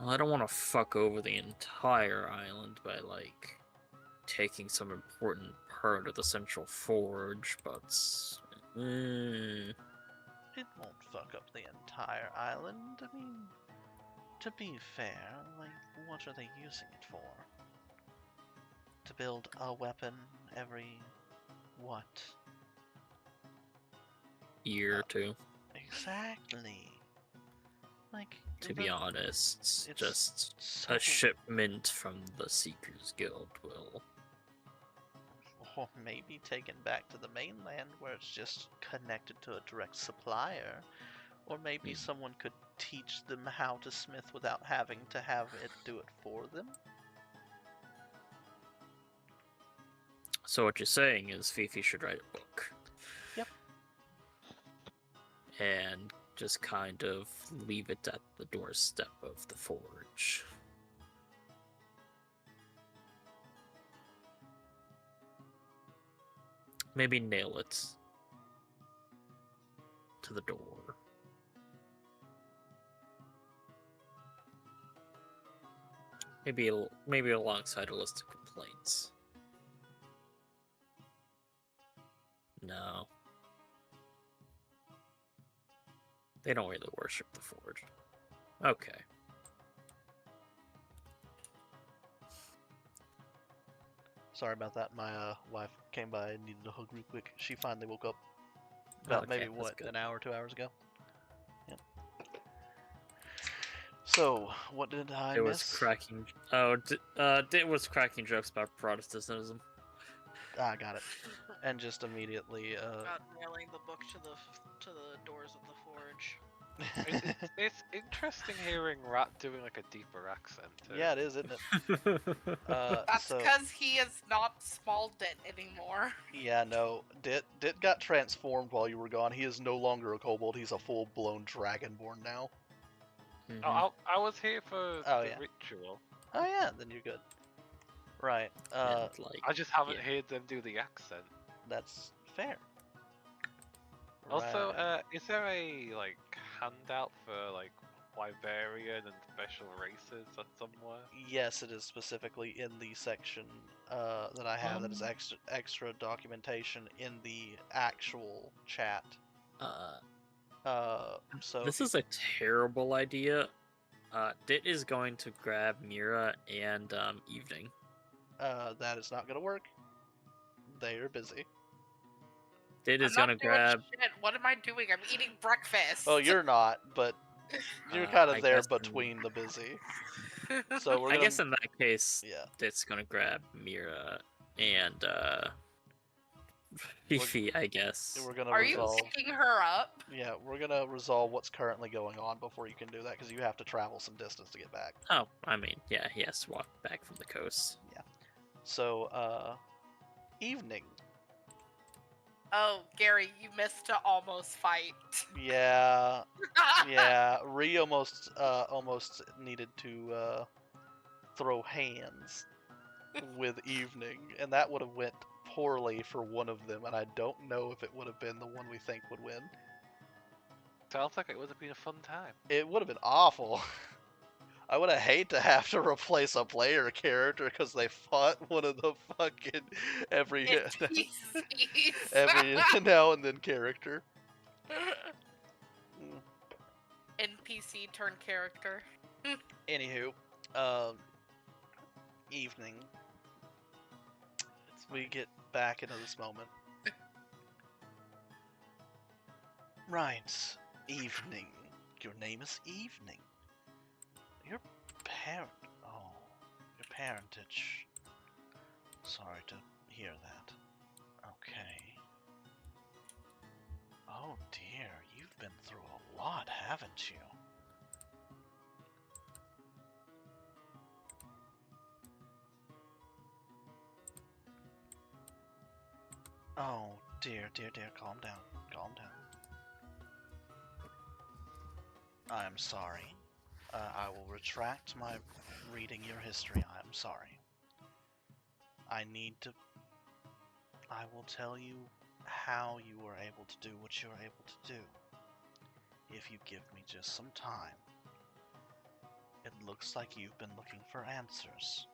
Well, I don't want to fuck over the entire island by, like, taking some important part of the Central Forge, but. It won't fuck up the entire island. I mean, to be fair, like, what are they using it for? To build a weapon every, what? Year or two. Exactly. Like, To be honest, it's just so, a shipment from the Seekers Guild will. or maybe taken back to the mainland where it's just connected to a direct supplier. Or maybe someone could teach them how to smith without having to have it do it for them. So what you're saying is Fifi should write a book. Yep. And just kind of leave it at the doorstep of the forge. Maybe nail it to the door. Maybe alongside a list of complaints. No. They don't really worship the forge. Okay. Sorry about that. My wife came by and needed a hug real quick. She finally woke up about Okay, maybe that's what, good. an hour, 2 hours ago. Yep. So, what did I It miss? was cracking. Oh, Dit was cracking jokes about Protestantism. Ah, got it. And just immediately, About nailing the book to the doors of the forge. It's interesting hearing Rat doing like a deeper accent. Too. yeah, it is, isn't it? That's So, because he is not small dit anymore. yeah, no, Dit got transformed while you were gone. He is no longer a kobold. He's a full-blown dragonborn now. Mhm. I was here for Oh, the yeah. ritual. Oh yeah, then you're good. Right. And, like, I just haven't yeah. heard them do the accent. That's fair. Also, Right. is there a like handout for like Wyverian and special races somewhere? Yes, it is specifically in the section that I have that is extra documentation in the actual chat. So This is a terrible idea. Dit is going to grab Mira and Evening. that is not going to work. They are busy. Dit is I'm gonna not doing grab. shit. What am I doing? I'm eating breakfast. Oh, you're not, but you're kind I of there guess in- between the busy. So we're I gonna. guess in that case, Yeah. Dit's gonna grab Mira and Fifi. I guess. We're gonna Are you resolve. picking her up? Yeah, we're gonna resolve what's currently going on before you can do that, because you have to travel some distance to get back. Oh, I mean, yeah, he has to walk back from the coast. So, evening. Oh, Gary, you missed to almost fight. Yeah, yeah. Ree almost needed to throw hands with evening, and that would have went poorly for one of them, and I don't know if it would have been the one we think would win. Sounds like it would have been a fun time. It would have been awful. I would have hate to have to replace a player character because they fought one of the fucking every now and then character. NPC turn character. Anywho, evening. We get back into this moment. Right, evening. Your name is Evening. Your parentage. Sorry to hear that. Okay. Oh dear, you've been through a lot, haven't you? Oh dear, calm down, calm down. I'm sorry. I will retract my reading your history. I'm sorry. I will tell you how you were able to do what you were able to do. If you give me just some time. It looks like you've been looking for answers.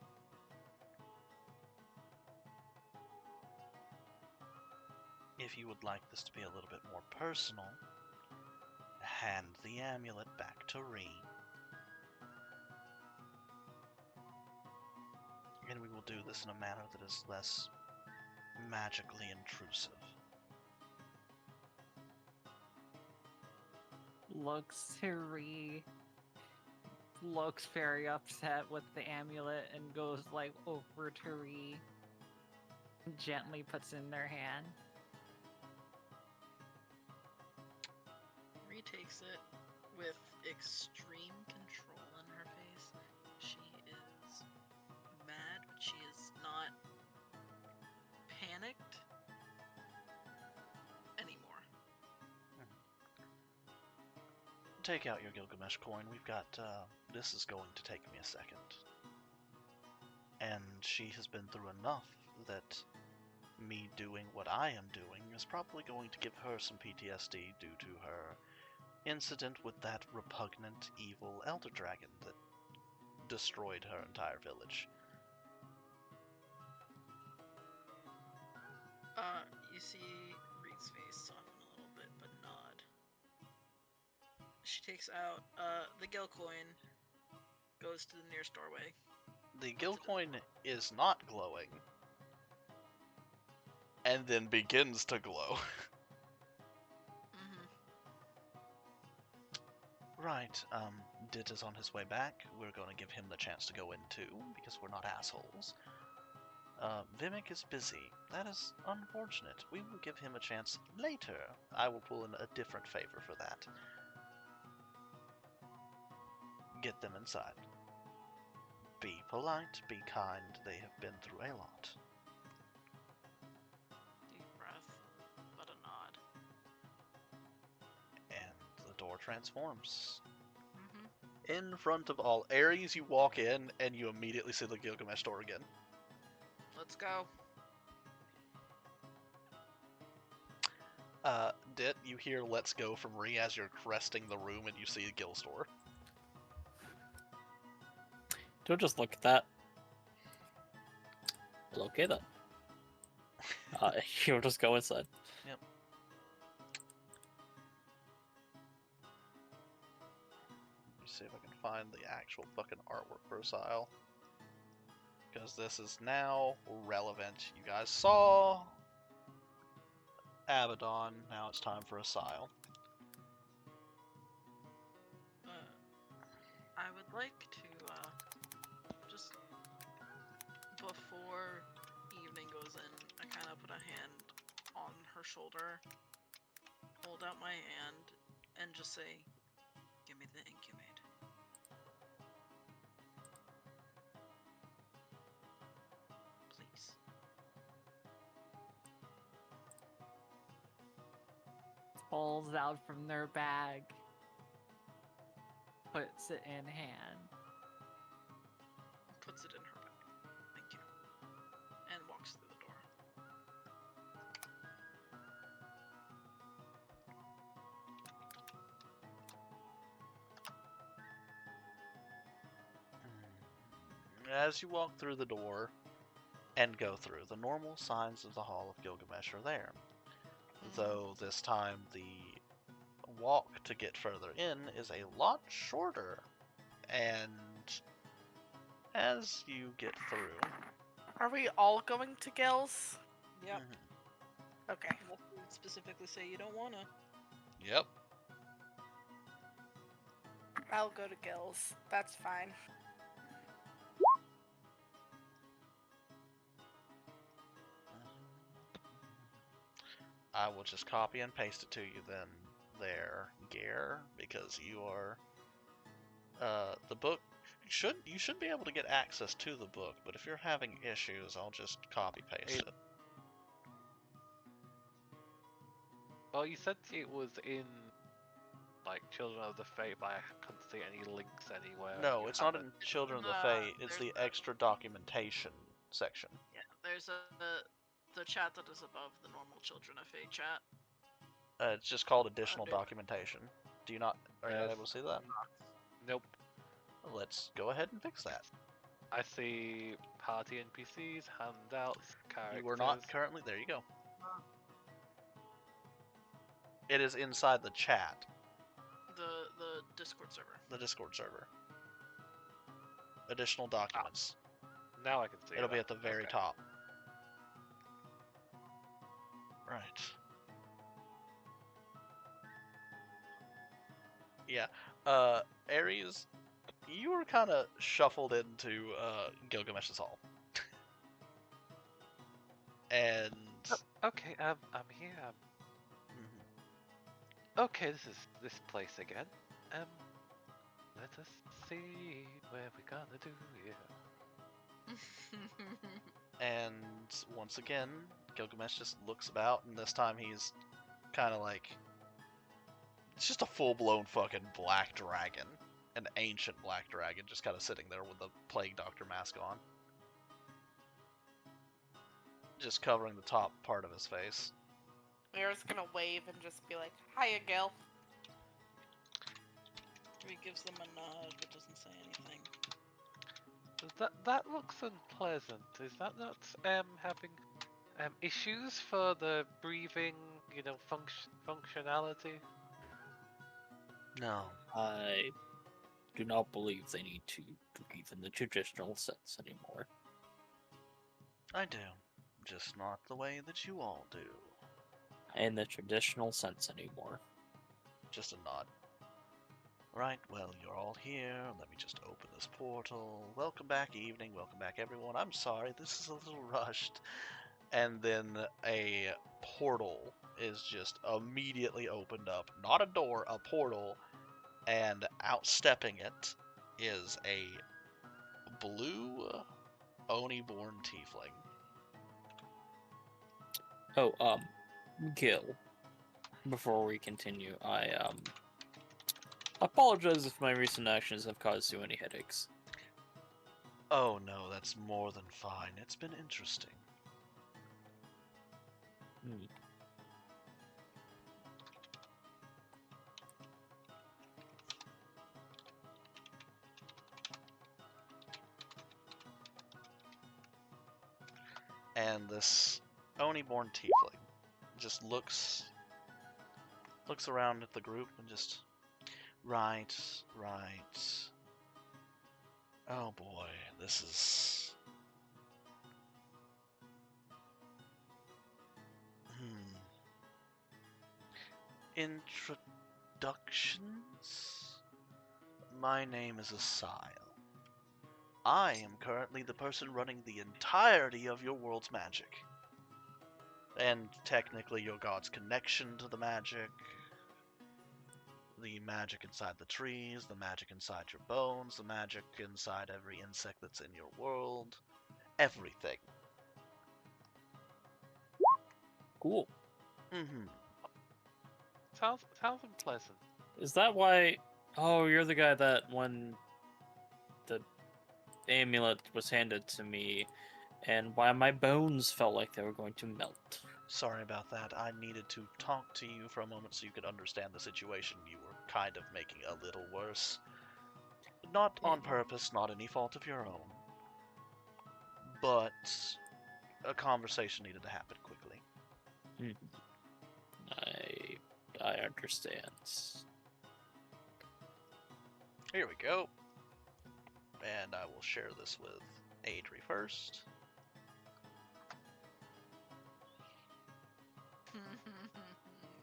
If you would like this to be a little bit more personal, hand the amulet back to Ree. And we will do this in a manner that is less magically intrusive. Looks to Ree looks very upset with the amulet and goes like over to Ree. Gently puts in their hand. Retakes it with extreme control in her face. She is mad, but she is not panicked anymore. Take out your Gilgamesh coin. We've got, this is going to take me a second. And she has been through enough that me doing what I am doing is probably going to give her some PTSD due to her incident with that repugnant, evil elder dragon that destroyed her entire village. You see Reed's face soften a little bit, but nod. She takes out, the Gil coin, goes to the nearest doorway. The Gil coin is not glowing, and then begins to glow. Mm-hmm. Right, Dit is on his way back. We're going to give him the chance to go in too, because we're not assholes. Vimic is busy. That is unfortunate. We will give him a chance later. I will pull in a different favor for that. Get them inside. Be polite, be kind. They have been through a lot. Deep breath, but a nod. And the door transforms. Mm-hmm. In front of all Ares, you walk in, and you immediately see the Gilgamesh door again. Let's go. Dit, you hear "Let's go" from Ree as you're cresting the room, and you see Gil's door. Don't just look at that. Well, okay then. You'll just go inside. Yep. Let me see if I can find the actual fucking artwork for Asile. Because this is now relevant. You guys saw Abaddon, now it's time for Asile. I would like to, just before evening goes in, I kind of put a hand on her shoulder, hold out my hand, and just say, "Give me the ink you made." Please. Pulls out from their bag. Puts it in hand. Puts it in her bag. Thank you. And walks through the door. As you walk through the door and go through, the normal signs of the Hall of Gilgamesh are there. Though this time the walk to get further in is a lot shorter. And as you get through, Are we all going to Gills? Yep. Okay. Unless you specifically say you don't wanna. Yep. I'll go to Gills. That's fine. I will just copy and paste it to you then there, Gare, because you are the book you should be able to get access to the book, but if you're having issues, I'll just copy paste it. Well, you said it was in, like, Children of the Fate, but I couldn't see any links anywhere. No, You it's not have in it. Children of the Uh, Fate, it's there's the extra documentation section. Yeah, there's the chat that is above the normal Children of Fate chat. It's just called additional do it. documentation. Are you not Yes. able to see that? Nope. Let's go ahead and fix that. I see party NPCs, handouts, characters. You are not currently. There you go. It is inside the chat, The Discord server. the Discord server. Additional documents. Now I can see It'll be that. at the very Okay. top. Right. Yeah. Ares, you were kind of shuffled into Gilgamesh's hall. And Okay, I'm here. mhm. Okay, this place again. Let us see where we're gonna do here. And once again, Gilgamesh just looks about, and this time he's kind of like, it's just a full-blown fucking black dragon, an ancient black dragon, just kind of sitting there with the Plague Doctor mask on, just covering the top part of his face. Mira's gonna wave and just be like, "Hiya, Gil." He gives them a nod, but doesn't say anything. That looks unpleasant. Is that not having issues for the breathing, functionality? No. I do not believe they need to breathe in the traditional sense anymore. I do. Just not the way that you all do. In the traditional sense anymore. Just a nod. Right, well, you're all here. Let me just open this portal. Welcome back, evening. Welcome back, everyone. I'm sorry, this is a little rushed. And then a portal is just immediately opened up. Not a door, a portal. And outstepping it is a blue Oni-born tiefling. Oh, Gil, before we continue, I apologize if my recent actions have caused you any headaches. Oh no, that's more than fine. It's been interesting. And this Oni-born tiefling just looks around at the group and just, right. Oh boy, this is... Introductions? My name is Asile. I am currently the person running the entirety of your world's magic. And technically your god's connection to the magic inside the trees, the magic inside your bones, the magic inside every insect that's in your world, everything. Cool. Mm-hmm. Sounds unpleasant. Is that why... Oh, you're the guy that when the amulet was handed to me, and why my bones felt like they were going to melt. Sorry about that. I needed to talk to you for a moment so you could understand the situation you were kind of making a little worse. Not on purpose, not any fault of your own. But a conversation needed to happen quickly. I understand. Here we go. And I will share this with Adri first.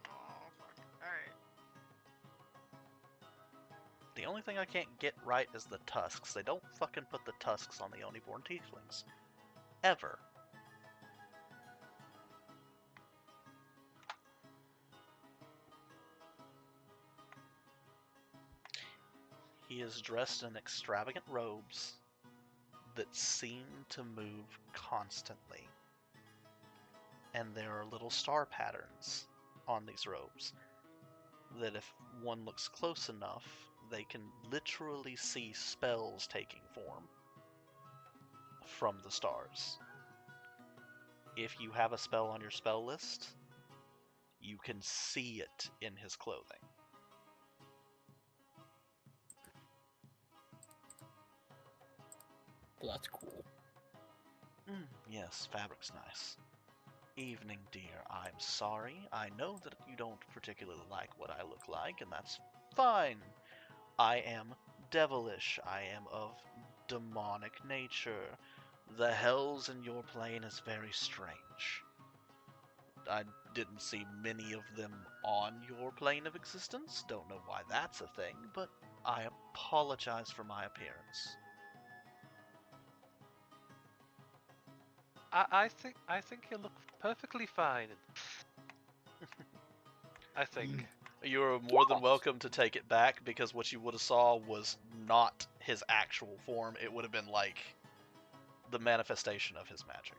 Oh, fuck. Alright. The only thing I can't get right is the tusks. They don't fucking put the tusks on the Oni-born tieflings. Ever. He is dressed in extravagant robes that seem to move constantly. And there are little star patterns on these robes that if one looks close enough, they can literally see spells taking form from the stars. If you have a spell on your spell list, you can see it in his clothing. Well, that's cool. Yes, fabric's nice. Evening, dear. I'm sorry. I know that you don't particularly like what I look like, and that's fine. I am devilish. I am of demonic nature. The hells in your plane is very strange. I didn't see many of them on your plane of existence. Don't know why that's a thing, but I apologize for my appearance. I think you look perfectly fine. I think. You're more than welcome to take it back, because what you would have saw was not his actual form. It would have been like the manifestation of his magic.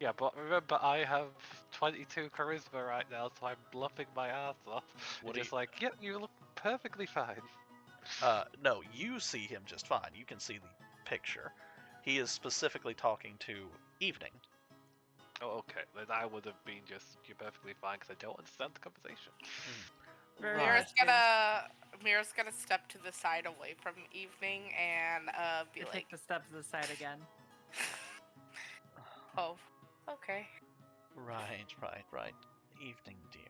Yeah, but remember, I have 22 charisma right now, so I'm bluffing my ass off. What What do just like, yeah, you look perfectly fine. No, you see him just fine. You can see the picture. He is specifically talking to Evening. Oh, okay. Then I would have been just, you're perfectly fine, because I don't understand the conversation. Very Mira's interesting. gonna step to the side away from Evening and be I like, take the step to the side again. oh, okay. Right. Evening, dear.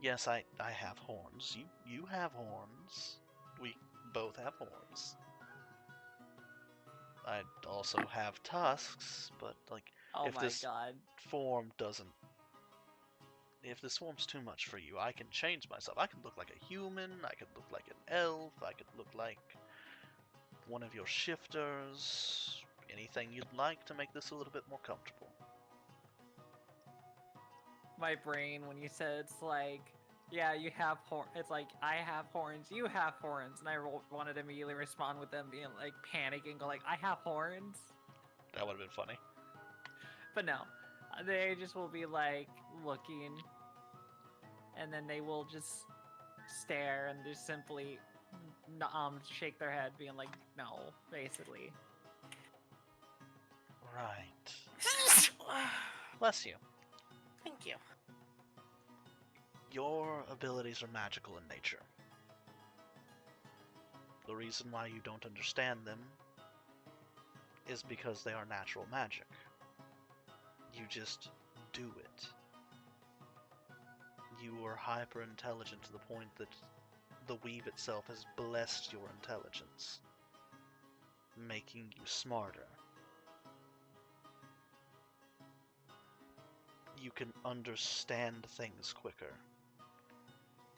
Yes, I have horns. You have horns. We both have horns. I also have tusks, but like, Oh if my this god. form doesn't, if this form's too much for you, I can change myself. I could look like a human, I could look like an elf, I could look like one of your shifters. Anything you'd like to make this a little bit more comfortable. My brain, when you said it's like, yeah, you have horns. It's like, I have horns, you have horns. And I wanted to immediately respond with them being like panicking, go like, I have horns. That would have been funny. But no, they just will be like looking, and then they will just stare and just simply shake their head, being like, no, basically. Right. Bless you. Thank you. Your abilities are magical in nature. The reason why you don't understand them is because they are natural magic. You just do it. You are hyper intelligent to the point that the weave itself has blessed your intelligence, making you smarter. You can understand things quicker.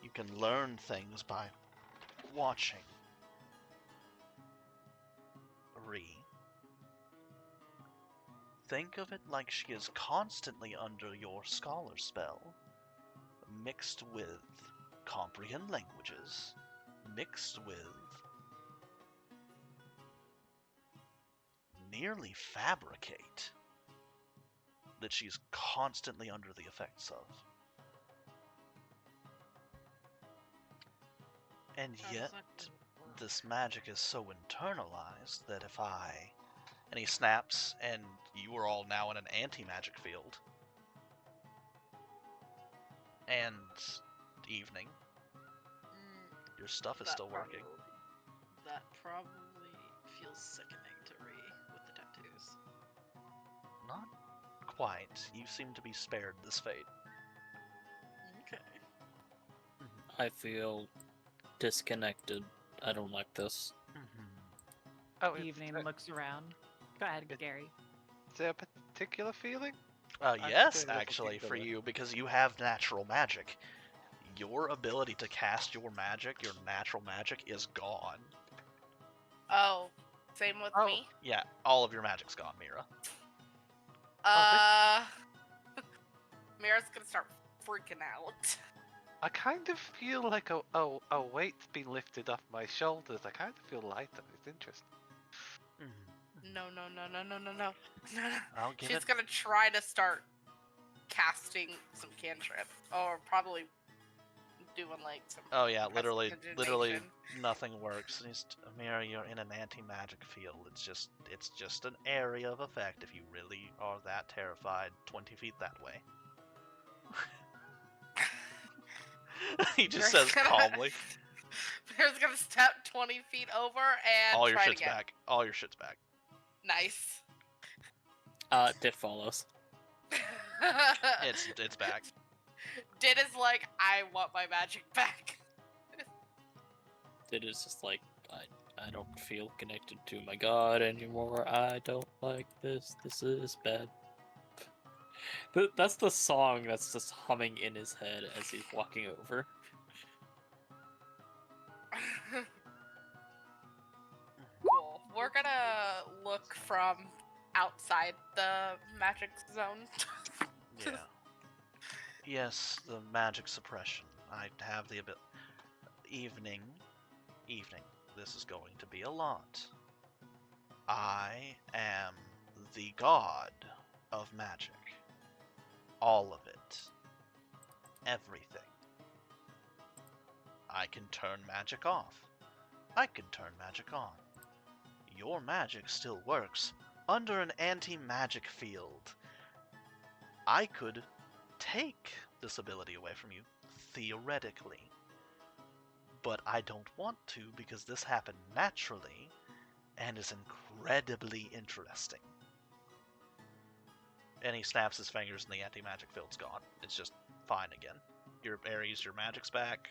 You can learn things by watching. Ree. Think of it like she is constantly under your scholar spell, mixed with comprehend languages, mixed with nearly fabricate, that she's constantly under the effects of. And yet, this magic is so internalized that if I... And he snaps, and you are all now in an anti-magic field. And Evening, your stuff is still working. That probably feels sickening to Ree with the tattoos. Not quite. You seem to be spared this fate. Okay. I feel disconnected. I don't like this. Oh, Evening looks around. Go ahead, Gary. Is there a particular feeling? Yes, feeling a actually, for particular- you, because you have natural magic. Your ability to cast your magic, your natural magic, is gone. Oh, same with Oh. me. Yeah, all of your magic's gone, Mira. Mira's gonna start freaking out. I kind of feel like a weight's been lifted off my shoulders. I kind of feel lighter. It's interesting. No. I'll give She's it. gonna try to start casting some cantrip, or probably doing like some. Oh yeah, literally prestidigitation. nothing works. Mira, you're in an anti-magic field. It's just an area of effect if you really are that terrified 20 feet that way. He just Mira's says gonna- calmly. Mira's gonna step 20 feet over and All your try it shit's again. back. All your shit's back. Nice. Dit follows. It's back. Dit is like, I want my magic back. Dit is just like, I don't feel connected to my god anymore. I don't like this. This is bad. That's the song that's just humming in his head as he's walking over. Cool. We're gonna look from outside the magic zone. Yeah. Yes, the magic suppression. I have the ability. Evening. This is going to be a lot. I am the god of magic. All of it. Everything. I can turn magic off. I can turn magic on. Your magic still works under an anti-magic field. I could take this ability away from you, theoretically. But I don't want to because this happened naturally and is incredibly interesting. And he snaps his fingers and the anti-magic field's gone. It's just fine again. Your Ares, your magic's back.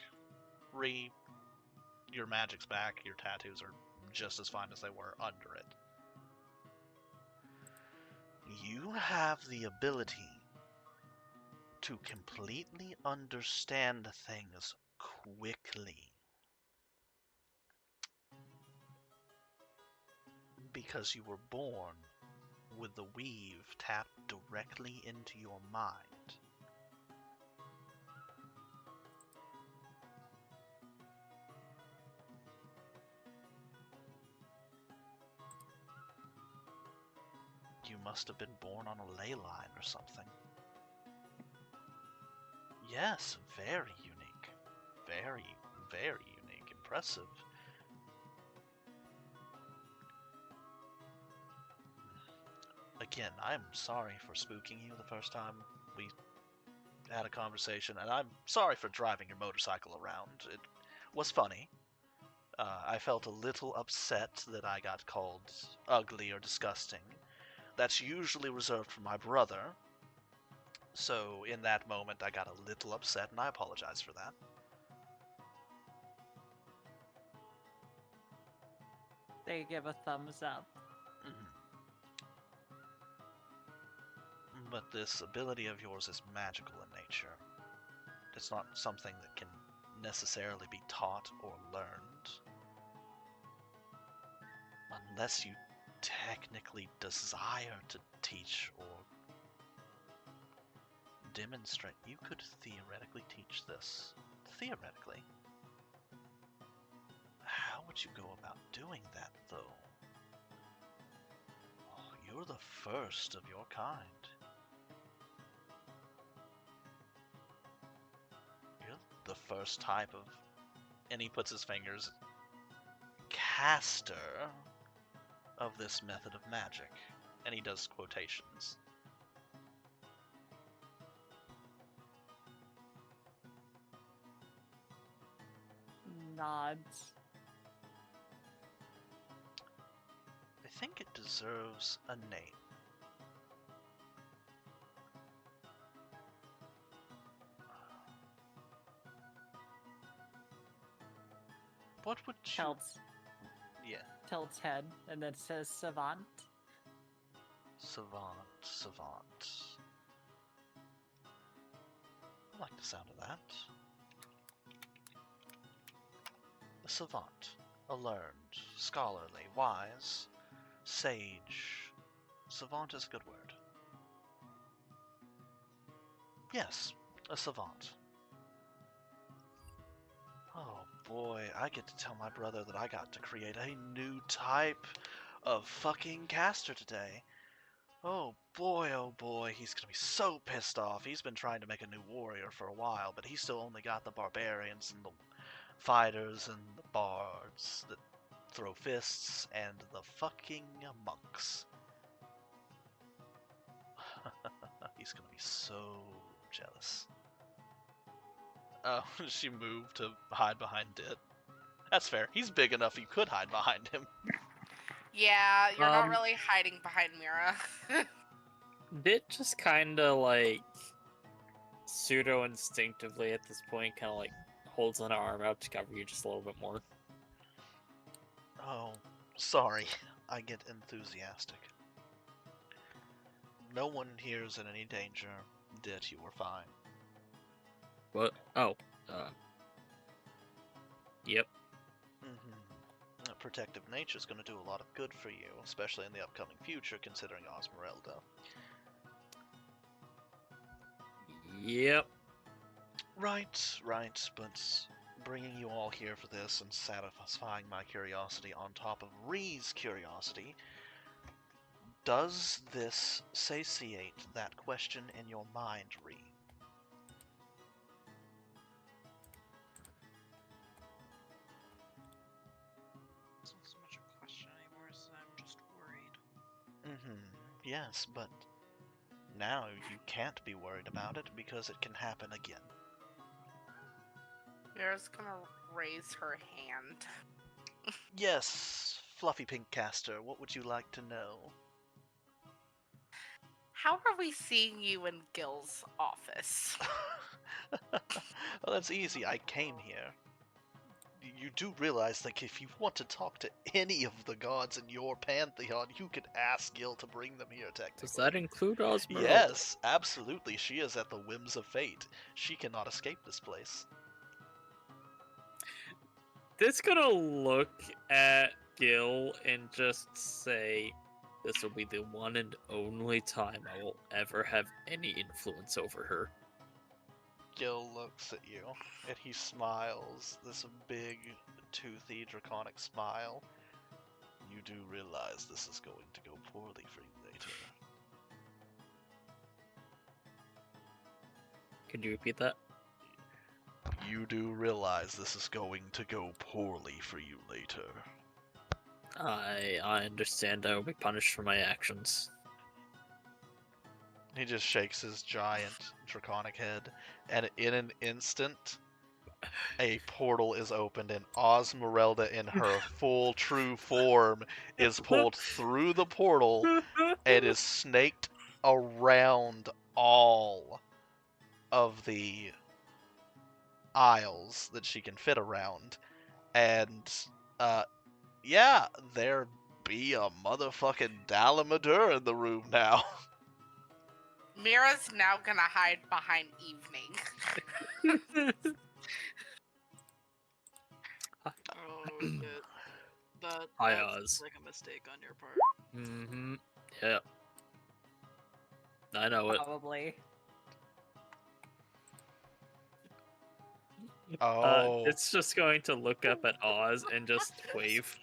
Your magic's back. Your tattoos are just as fine as they were under it. You have the ability to completely understand things quickly. Because you were born with the weave tapped directly into your mind. You must have been born on a ley line or something. Yes, very unique. Very, very unique. Impressive. Again, I'm sorry for spooking you the first time we had a conversation, and I'm sorry for driving your motorcycle around. It was funny. I felt a little upset that I got called ugly or disgusting. That's usually reserved for my brother. So in that moment, I got a little upset, and I apologize for that. They give a thumbs up. But this ability of yours is magical in nature. It's not something that can necessarily be taught or learned. Unless you technically desire to teach or demonstrate, you could theoretically teach this. Theoretically. How would you go about doing that, though? Oh, you're the first of your kind. You're the first type of... And he puts his fingers... caster of this method of magic. And he does quotations. Nods. I think it deserves a name. What would you... Tilts. Yeah. Tilts head and then says savant. Savant. I like the sound of that. A savant. A learned, scholarly, wise, sage. Savant is a good word. Yes, a savant. Oh boy, I get to tell my brother that I got to create a new type of fucking caster today. Oh boy, he's gonna be so pissed off. He's been trying to make a new warrior for a while, but he's still only got the barbarians and the fighters and the bards that throw fists and the fucking monks. He's gonna be so jealous. Oh, she moved to hide behind Dit. That's fair. He's big enough you could hide behind him. Yeah, you're not really hiding behind Mira. Dit just kind of like pseudo instinctively at this point, kind of like holds an arm out to cover you just a little bit more. Oh, sorry. I get enthusiastic. No one here is in any danger. Dit, you were fine. What? Oh, yep. Protective nature's going to do a lot of good for you, especially in the upcoming future, considering Osmerelda. Yep. Right, but bringing you all here for this and satisfying my curiosity on top of Ree's curiosity, does this satiate that question in your mind, Ree? It's not so much a question anymore as I'm just worried. Yes, but now you can't be worried about it because it can happen again. Mira's gonna raise her hand. Yes, Fluffy Pink Caster, what would you like to know? How are we seeing you in Gil's office? Well, that's easy. I came here. You do realize, like, if you want to talk to any of the gods in your pantheon, you could ask Gil to bring them here, technically. Does that include Osmeralda? Yes, absolutely. She is at the whims of fate. She cannot escape this place. This gonna look at Gil and just say, this will be the one and only time I will ever have any influence over her. Gil looks at you, and he smiles, this big, toothy, draconic smile. You do realize this is going to go poorly for you later. Could you repeat that? You do realize this is going to go poorly for you later. I understand I will be punished for my actions. He just shakes his giant draconic head, and in an instant, a portal is opened, and Osmerelda in her full true form is pulled through the portal and is snaked around all of the aisles that she can fit around. And, yeah, there be a motherfucking Dalamadur in the room now. Mira's now gonna hide behind Evening. Oh, shit. That Hi, sounds Oz. like a mistake on your part. Mm-hmm. Yeah. I know it. Probably. Oh. It's just going to look up at Oz and just wave.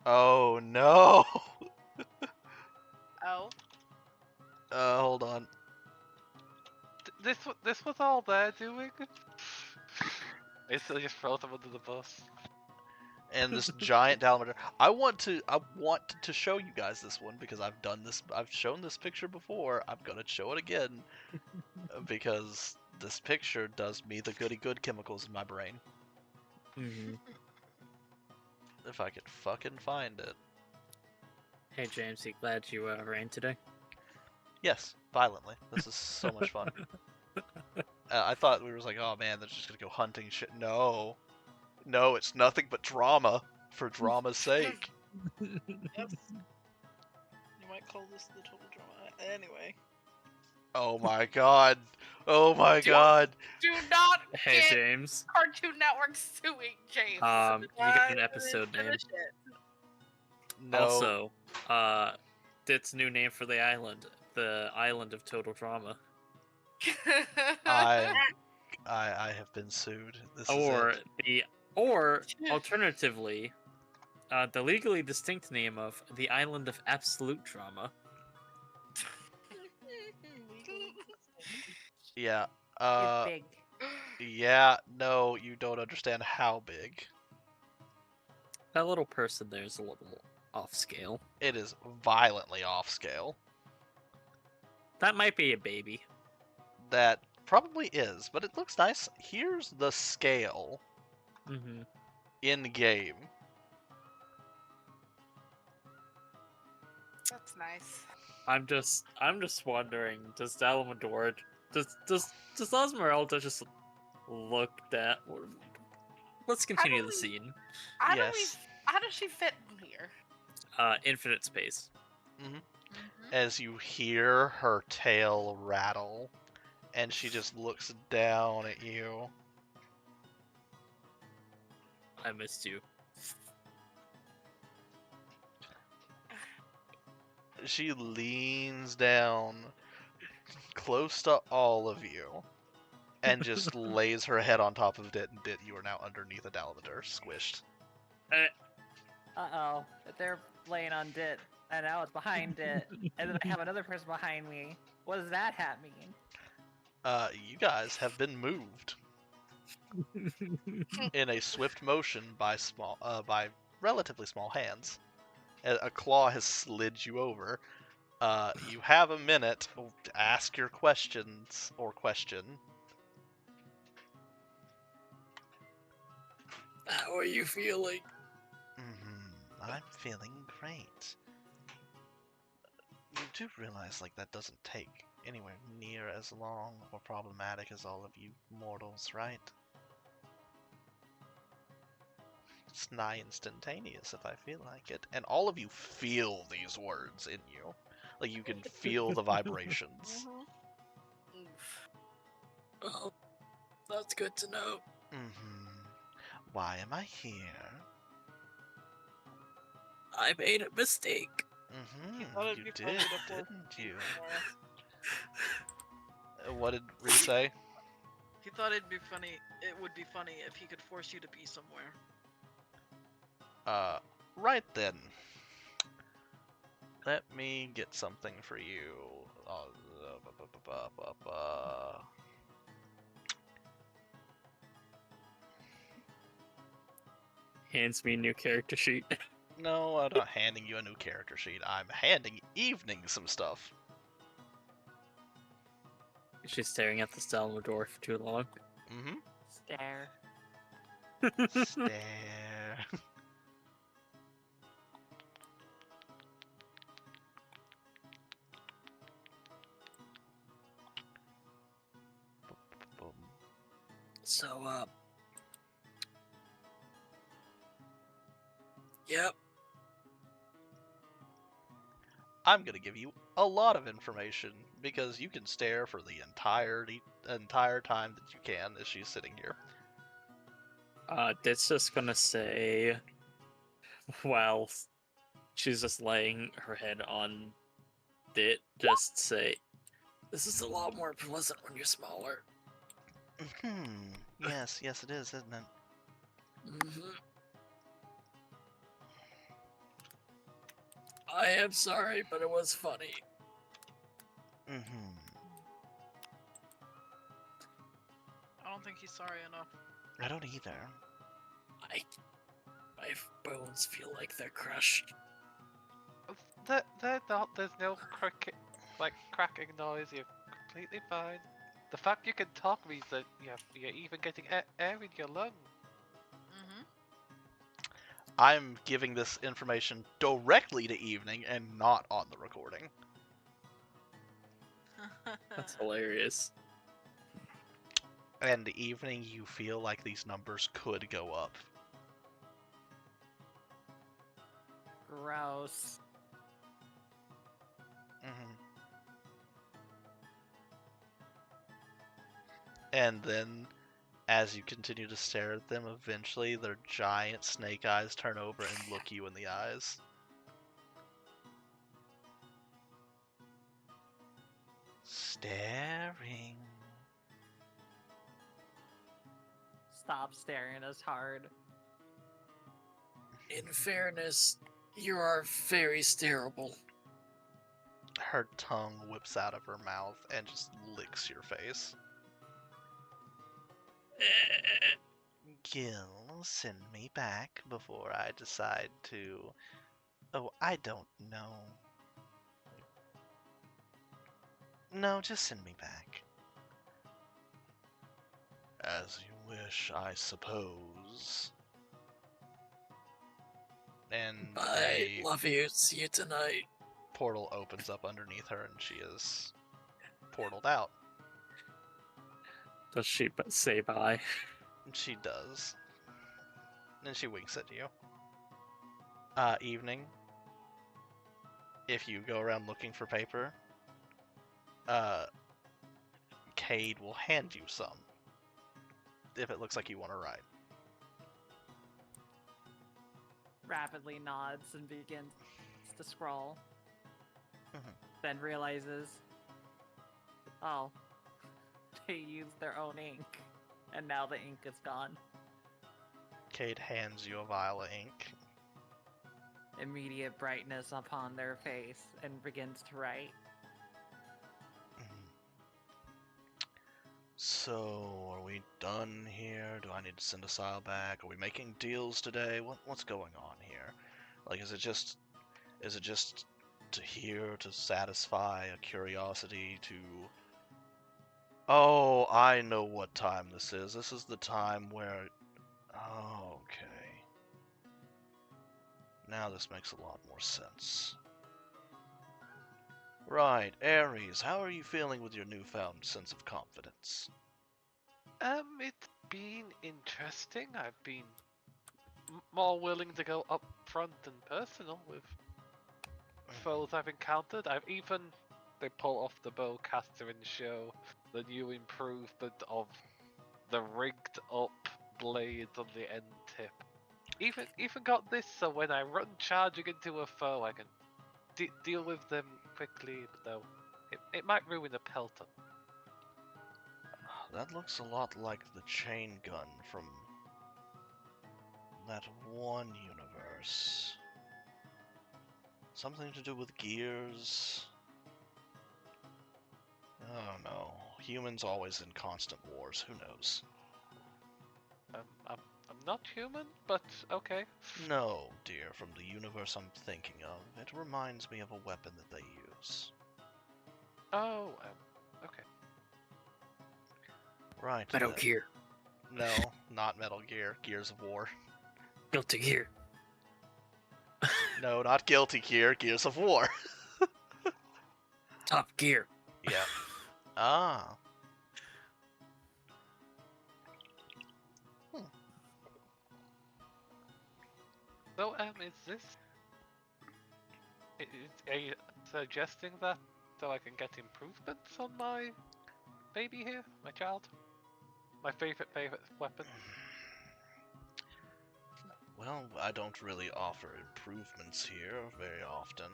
Oh no. Oh. Hold on. This was all they're doing. It's just throw them under the bus. And this giant Dalamadur. I want to show you guys this one because I've done this. I've shown this picture before. I'm gonna show it again because this picture does me the goody good chemicals in my brain. Mm-hmm. If I could fucking find it. Hey James, you glad you ran today? Yes, violently. This is so much fun. I thought we were like, oh man, they're just gonna go hunting shit. No, it's nothing but drama for drama's sake. Yep. You might call this the total drama. Anyway. Oh my god. Oh my god. Do not Hey get James. Cartoon Network suing James. You get an I episode didn't name. finish it. No. Also, its new name for the island of total drama. I have been sued. This Or is it. Alternatively, the legally distinct name of the island of absolute drama. Yeah. It's big. Yeah, no, you don't understand how big. That little person there is a little off scale. It is violently off scale. That might be a baby. That probably is, but it looks nice. Here's the scale Mm-hmm. in game. That's nice. I'm just wondering, does Dalamadur, does Osmeralda just look that? Let's continue the scene. How Yes. how does she fit in here? Infinite space. As you hear her tail rattle, and she just looks down at you. I missed you. She leans down close to all of you and just lays her head on top of Dit, and Dit, you are now underneath a Dalamadur, squished. Uh-oh. They're laying on Dit, and now it's behind Dit, and then I have another person behind me. What does that hat mean? You guys have been moved in a swift motion by relatively small hands. A claw has slid you over. You have a minute to ask your questions or question. How are you feeling? I'm feeling great. You do realize, like, that doesn't take anywhere near as long or problematic as all of you mortals, right? It's nigh instantaneous if I feel like it. And all of you feel these words in you. Like, you can feel the vibrations. Oof. Oh, that's good to know. Why am I here? I made a mistake. thought it'd You be did, funny to force didn't you you? somewhere. What did Ree say? He thought it would be funny if he could force you to be somewhere. Right then. Let me get something for you. Hands me a new character sheet. No, I'm not handing you a new character sheet. I'm handing Evening some stuff. She's staring at the Dalamadur for too long. Stare. Stare. So, yep. I'm gonna give you a lot of information because you can stare for the entire time that you can as she's sitting here. Dit's just gonna say, while she's just laying her head on Dit, just say, "This is a lot more pleasant when you're smaller." Yes, it is, isn't it? I am sorry, but it was funny. I don't think he's sorry enough. I don't either. My bones feel like they're crushed. They're not. There's no cracking noise. You're completely fine. The fact you can talk means that you're even getting air in your lung. I'm giving this information directly to Evening and not on the recording. That's hilarious. And Evening, you feel like these numbers could go up. Gross. And then, as you continue to stare at them, eventually their giant snake eyes turn over and look you in the eyes. Staring. Stop staring as hard. In fairness, you are very stareable. Her tongue whips out of her mouth and just licks your face. Gil, send me back before I decide to... Oh, I don't know. No, just send me back. As you wish, I suppose. And I love you. See you tonight. Portal opens up underneath her and she is portaled out. Does she say bye? She does. And she winks at you. Evening. If you go around looking for paper, Cade will hand you some. If it looks like you want to write. rapidly nods and begins to scrawl. Mhm. Then realizes, oh, they used their own ink, and now the ink is gone. Cade hands you a vial of ink. Immediate brightness upon their face and begins to write. Mhm. So, are we done here? Do I need to send a Sile back? Are we making deals today? What's going on here? Like, is it just to hear to satisfy a curiosity to? Oh, I know what time this is. This is the time where. Oh, okay. Now this makes a lot more sense. Right, Ares, how are you feeling with your newfound sense of confidence? It's been interesting. I've been more willing to go up front and personal with foes I've encountered. I've even, they pull off the bowcaster and show the new improvement of the rigged up blades on the end tip. Even got this so when I run charging into a foe, I can deal with them quickly, though it might ruin a pelton. That looks a lot like the chain gun from that one universe. Something to do with gears? Oh no. Humans always in constant wars, who knows? I'm not human, but okay. No, dear, from the universe I'm thinking of. It reminds me of a weapon that they use. Oh, okay. Right. Metal then. Gear. No, not Metal Gear. Gears of War. Guilty Gear. No, not Guilty Gear. Gears of War. Top Gear. Yeah. Ah. So, is this? Are you suggesting that so I can get improvements on my baby here, my child, my favorite weapon? Well, I don't really offer improvements here very often.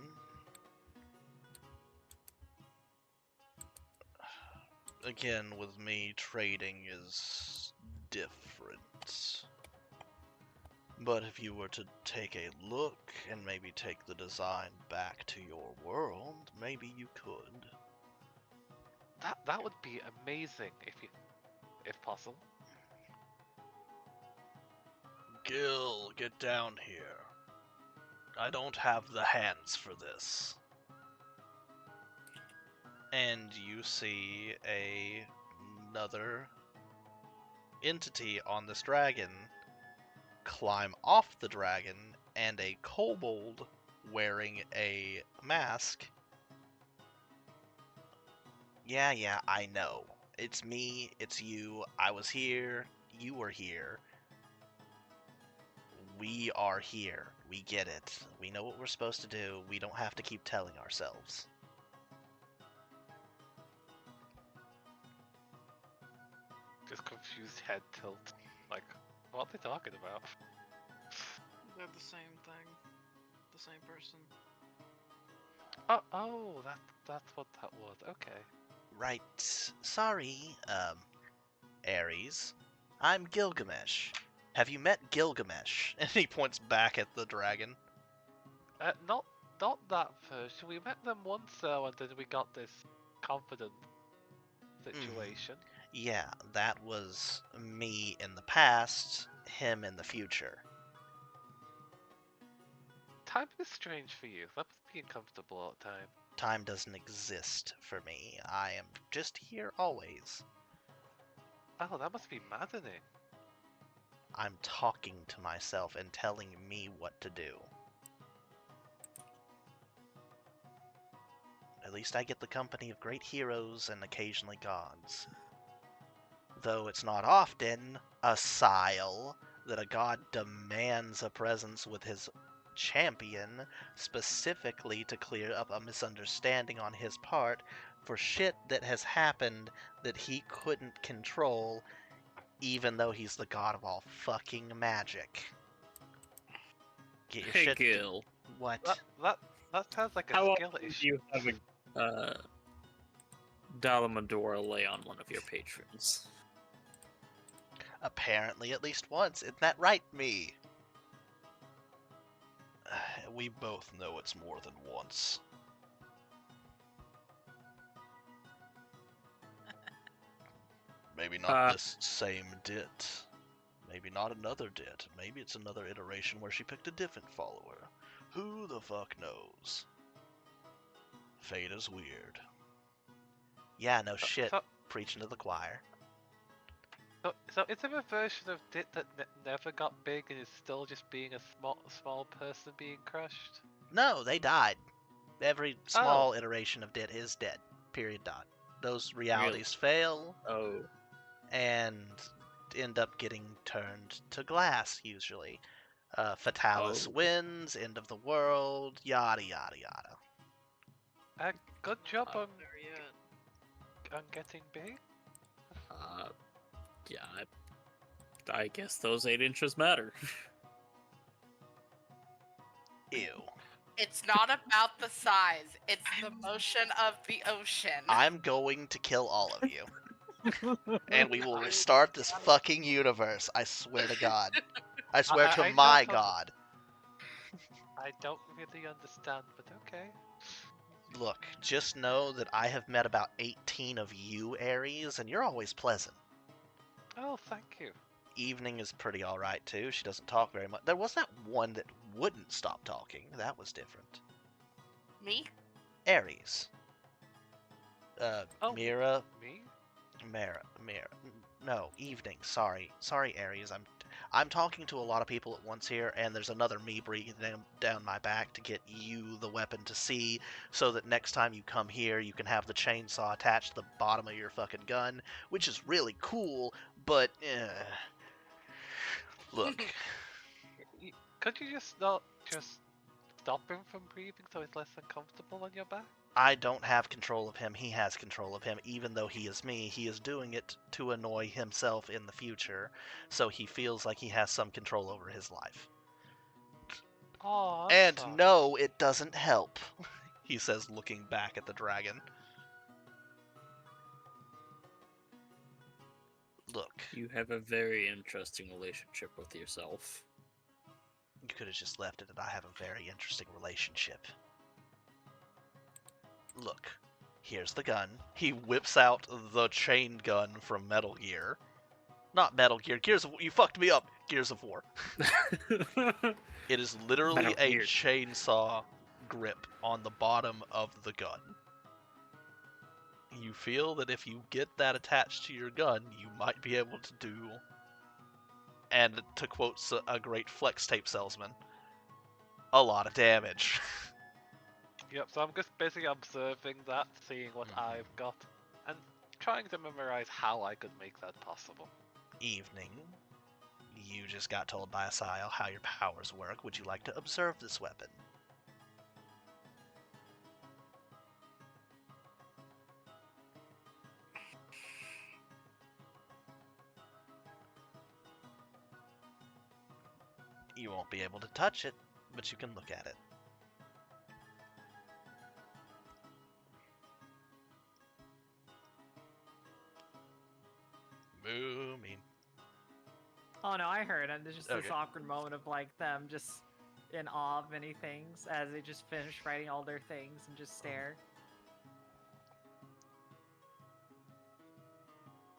Again, with me, trading is different. But if you were to take a look and maybe take the design back to your world, maybe you could. That would be amazing if possible. Gil, get down here. I don't have the hands for this. And you see another entity on this dragon climb off the dragon, and a kobold wearing a mask. Yeah, I know. It's me, it's you, I was here, you were here. We are here. We get it. We know what we're supposed to do. We don't have to keep telling ourselves. Just confused head tilt. Like, what are they talking about? They're the same thing. The same person. Oh, that's what that was. Okay. Right. Sorry, Ares. I'm Gilgamesh. Have you met Gilgamesh? And he points back at the dragon. Not that version. We met them once though, and then we got this confident situation. Yeah, that was me in the past, him in the future. Time is strange for you. That must be uncomfortable all the time. Time doesn't exist for me. I am just here always. Oh, that must be maddening. I'm talking to myself and telling me what to do. At least I get the company of great heroes and occasionally gods. Though it's not often a Sile that a god demands a presence with his champion specifically to clear up a misunderstanding on his part for shit that has happened that he couldn't control, even though he's the god of all fucking magic. Get your Hey, shit. Gil. What? That sounds like a How skill often do issue. you have a Dalamadora lay on one of your patrons? Apparently at least once. Isn't that right, me? We both know it's more than once. Maybe not this same dit. Maybe not another dit. Maybe it's another iteration where she picked a different follower. Who the fuck knows? Fate is weird. Yeah, no shit. So, Preaching to the choir. so is there a version of Dit that never got big and is still just being a small person being crushed? No, they died. Every small iteration of dit is dead. Period. Dot. Those realities fail Oh. and end up getting turned to glass, usually. Fatalis wins, end of the world, yada yada yada. Good job on There yet. getting big. Yeah, I guess those 8 inches matter. Ew. It's not about the size, it's the motion of the ocean. I'm going to kill all of you. And we will restart this fucking universe, I swear to God. I swear to I my don't God. I don't really understand, but okay. Look, just know that I have met about 18 of you, Aries, and you're always pleasant. Oh, thank you. Evening is pretty alright too. She doesn't talk very much. There was that one that wouldn't stop talking. That was different. Me? Aries. Oh. Mira. Me? Mira. No, Evening. Sorry, Aries. I'm talking to a lot of people at once here, and there's another me breathing down my back to get you the weapon to see, so that next time you come here, you can have the chainsaw attached to the bottom of your fucking gun, which is really cool, but, look. Could you just not just stop him from breathing so he's less uncomfortable on your back? I don't have control of him, he has control of him. Even though he is me, he is doing it to annoy himself in the future, so he feels like he has some control over his life. Oh, And no, it doesn't help, he says, looking back at the dragon. Look, You have a very interesting relationship with yourself. you could have just left it at I have a very interesting relationship. Look, here's the gun. He whips out the chain gun from Metal Gear. Not Metal Gear, Gears of War. You fucked me up, Gears of War. It is literally Metal a Gear. chainsaw grip on the bottom of the gun. You feel that if you get that attached to your gun, you might be able to do, and to quote a great flex tape salesman, a lot of damage. Yep, so I'm just basically observing that, seeing what I've got, and trying to memorize how I could make that possible. Evening. You just got told by Asile how your powers work. Would you like to observe this weapon? You won't be able to touch it, but you can look at it. Booming. Oh no, I heard, and there's just this Okay. awkward moment of like them just in awe of many things as they just finish writing all their things and just stare.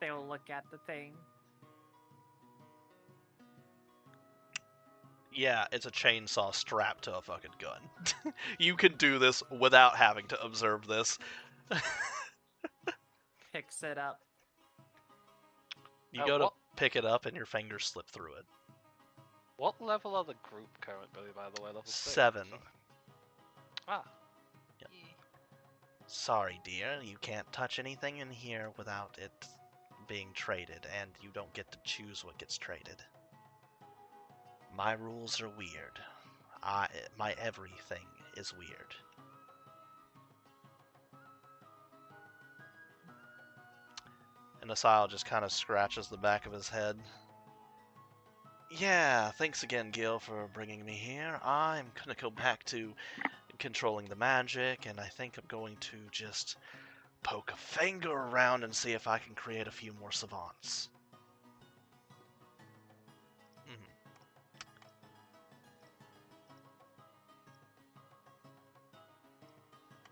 They will look at the thing. Yeah, it's a chainsaw strapped to a fucking gun. You can do this without having to observe this. Picks it up. You go to what- pick it up and your fingers slip through it. What level are the group currently, by the way? Level 6? 7. Ah, Sorry, dear, you can't touch anything in here without it being traded, and you don't get to choose what gets traded. My rules are weird. My everything is weird. And Asile just kind of scratches the back of his head. Yeah, thanks again, Gil, for bringing me here. I'm gonna go back to controlling the magic, and I think I'm going to just poke a finger around and see if I can create a few more savants. Mhm.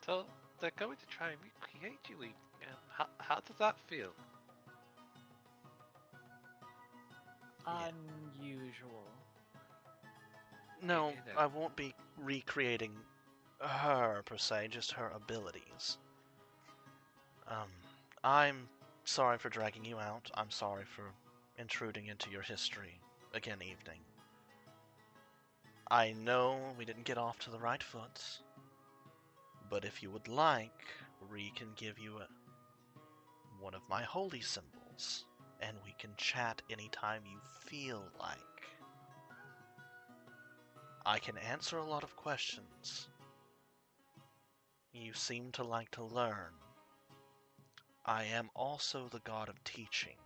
So they're going to try and recreate you, Ethan. How does that feel? Yeah. Unusual. No, You know. I won't be recreating her per se, just her abilities. I'm sorry for dragging you out. I'm sorry for intruding into your history again, evening. I know we didn't get off to the right foot, but if you would like, Ree can give you one of my holy symbols, and we can chat anytime you feel like. I can answer a lot of questions. You seem to like to learn. I am also the god of teaching.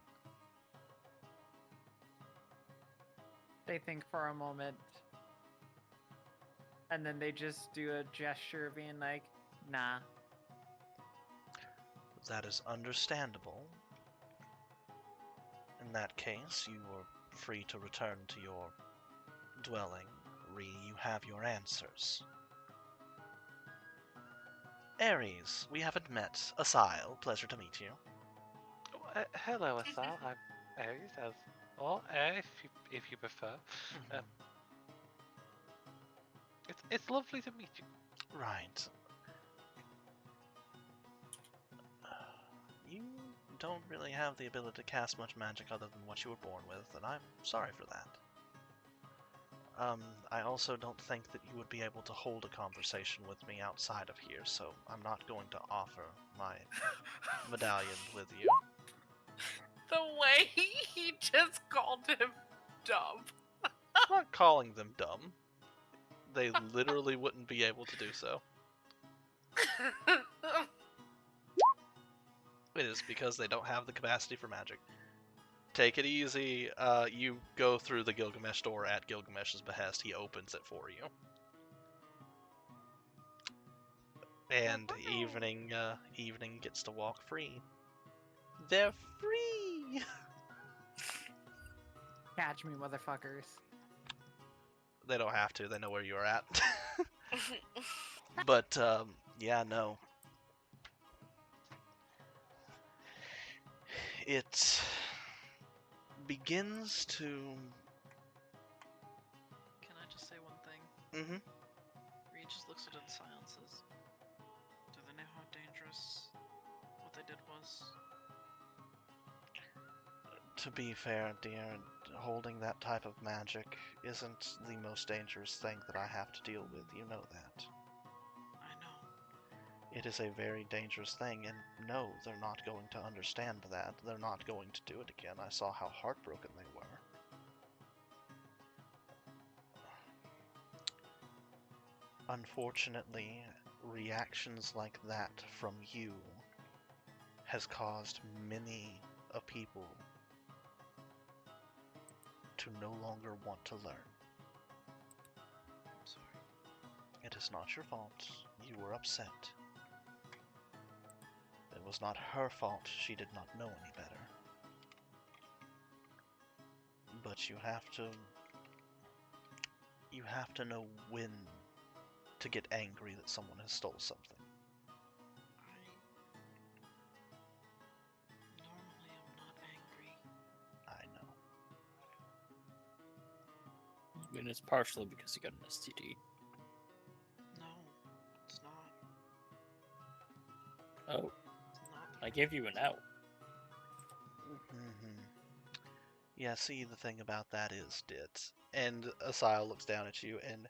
They think for a moment, and then they just do a gesture being like, nah. That is understandable. In that case, you are free to return to your dwelling. Ree, you have your answers. Ares, we haven't met. Asile, pleasure to meet you. Hello, Asal. I'm Aries, or Air if you prefer. It's lovely to meet you. Right. You don't really have the ability to cast much magic other than what you were born with, and I'm sorry for that. I also don't think that you would be able to hold a conversation with me outside of here, so I'm not going to offer my medallion with you. The way he just called him dumb. I'm not calling them dumb. They literally wouldn't be able to do so. It is because they don't have the capacity for magic. Take it easy. You go through the Gilgamesh door at Gilgamesh's behest. He opens it for you. And Evening gets to walk free. They're free! Catch me, motherfuckers. They don't have to. They know where you are at. But, yeah, no. It begins to... Can I just say one thing? Mm-hmm. Reed just looks at it in silence. Says, "Do they know how dangerous what they did was?" To be fair, dear, holding that type of magic isn't the most dangerous thing that I have to deal with. You know that. I know. It is a very dangerous thing, and no, they're not going to understand that. They're not going to do it again. I saw how heartbroken they were. Unfortunately, reactions like that from you has caused many a people to no longer want to learn. I'm sorry. It is not your fault. You were upset. It was not her fault. She did not know any better. But you have to know when to get angry that someone has stole something. Normally I'm not angry. I know. I mean, it's partially because you got an STD. No, it's not. Oh, It's not. I gave you an out. Mm-hmm. Yeah, see, the thing about that is, Dit, and Asile looks down at you, and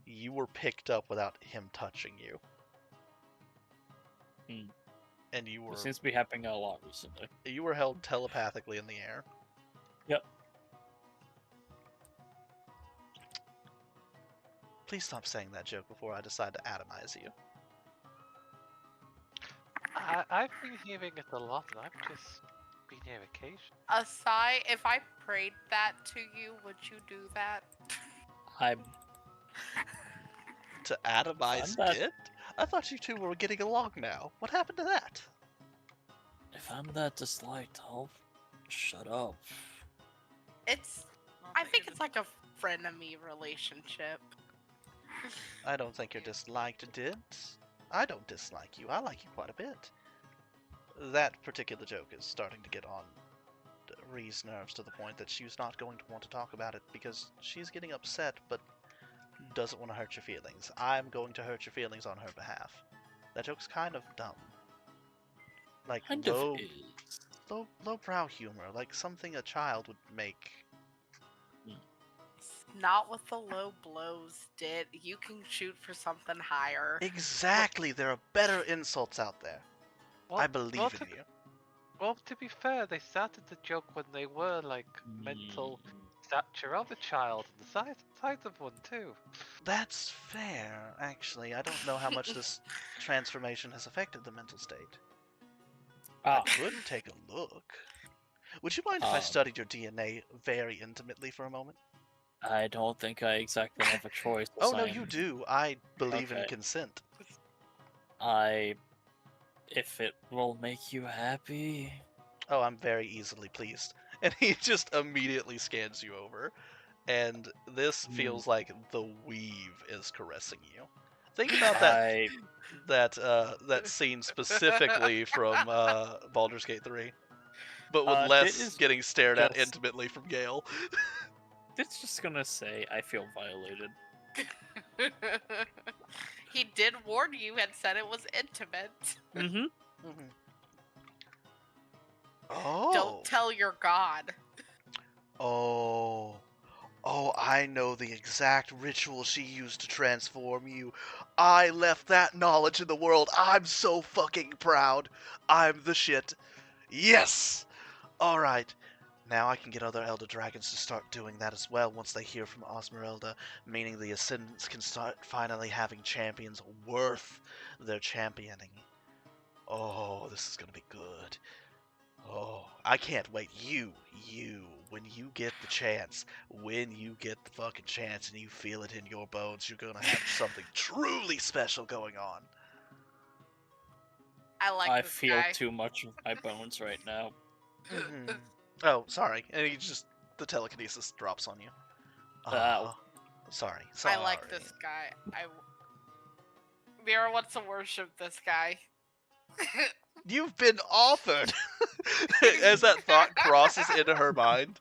you were picked up without him touching you. Hmm. And you were It seems to be happening a lot recently. held telepathically in the air. Yep. Please stop saying that joke before I decide to atomize you. I've been hearing it a lot, and I'm just be near occasion. Asai, if I prayed that to you, would you do that? I'm To atomize that- Dit? I thought you two were getting along now. What happened to that? if I'm that disliked, I'll shut up. It's. Well, I but think you're it's like a frenemy relationship. I don't think you're disliked, Dit. I don't dislike you. I like you quite a bit. That particular joke is starting to get on Ree's nerves to the point that she's not going to want to talk about it because she's getting upset but doesn't want to hurt your feelings. I'm going to hurt your feelings on her behalf. That joke's kind of dumb. Like Kind low, of is. lowbrow humor, like something a child would make. Not with the low blows, Dit. You can shoot for something higher. Exactly, there are better insults out there. I believe well, in you. Well, to be fair, they started the joke when they were like mental stature of a child and the size of one too. That's fair, actually. I don't know how much this transformation has affected the mental state. I Ah, could take a look. Would you mind if I Um, studied your DNA very intimately for a moment? I don't think I exactly have a choice. Oh no, I you am- do. I believe in Okay. consent. If it will make you happy. Oh, I'm very easily pleased. And he just immediately scans you over. And this feels like the weave is caressing you. Think about that that scene specifically from Baldur's Gate 3. But with Dit less is getting stared at just- intimately from Gale. It's just gonna say I feel violated. He did warn you and said it was intimate. Mm-hmm. Mhm. Oh. Don't tell your god. Oh. Oh, I know the exact ritual she used to transform you. I left that knowledge in the world. I'm so fucking proud. I'm the shit. Yes! Alright. Now I can get other Elder Dragons to start doing that as well once they hear from Osmeralda, meaning the Ascendants can start finally having champions worth their championing. Oh, this is gonna be good. Oh, I can't wait. When you get the chance, when you get the fucking chance and you feel it in your bones, you're gonna have something truly special going on. I like I this feel guy. too much of my bones right now. Mhm. Oh, sorry. And he just, the telekinesis drops on you. Ow. Sorry. I like this guy. Mira wants to worship this guy. You've been offered! As that thought crosses into her mind,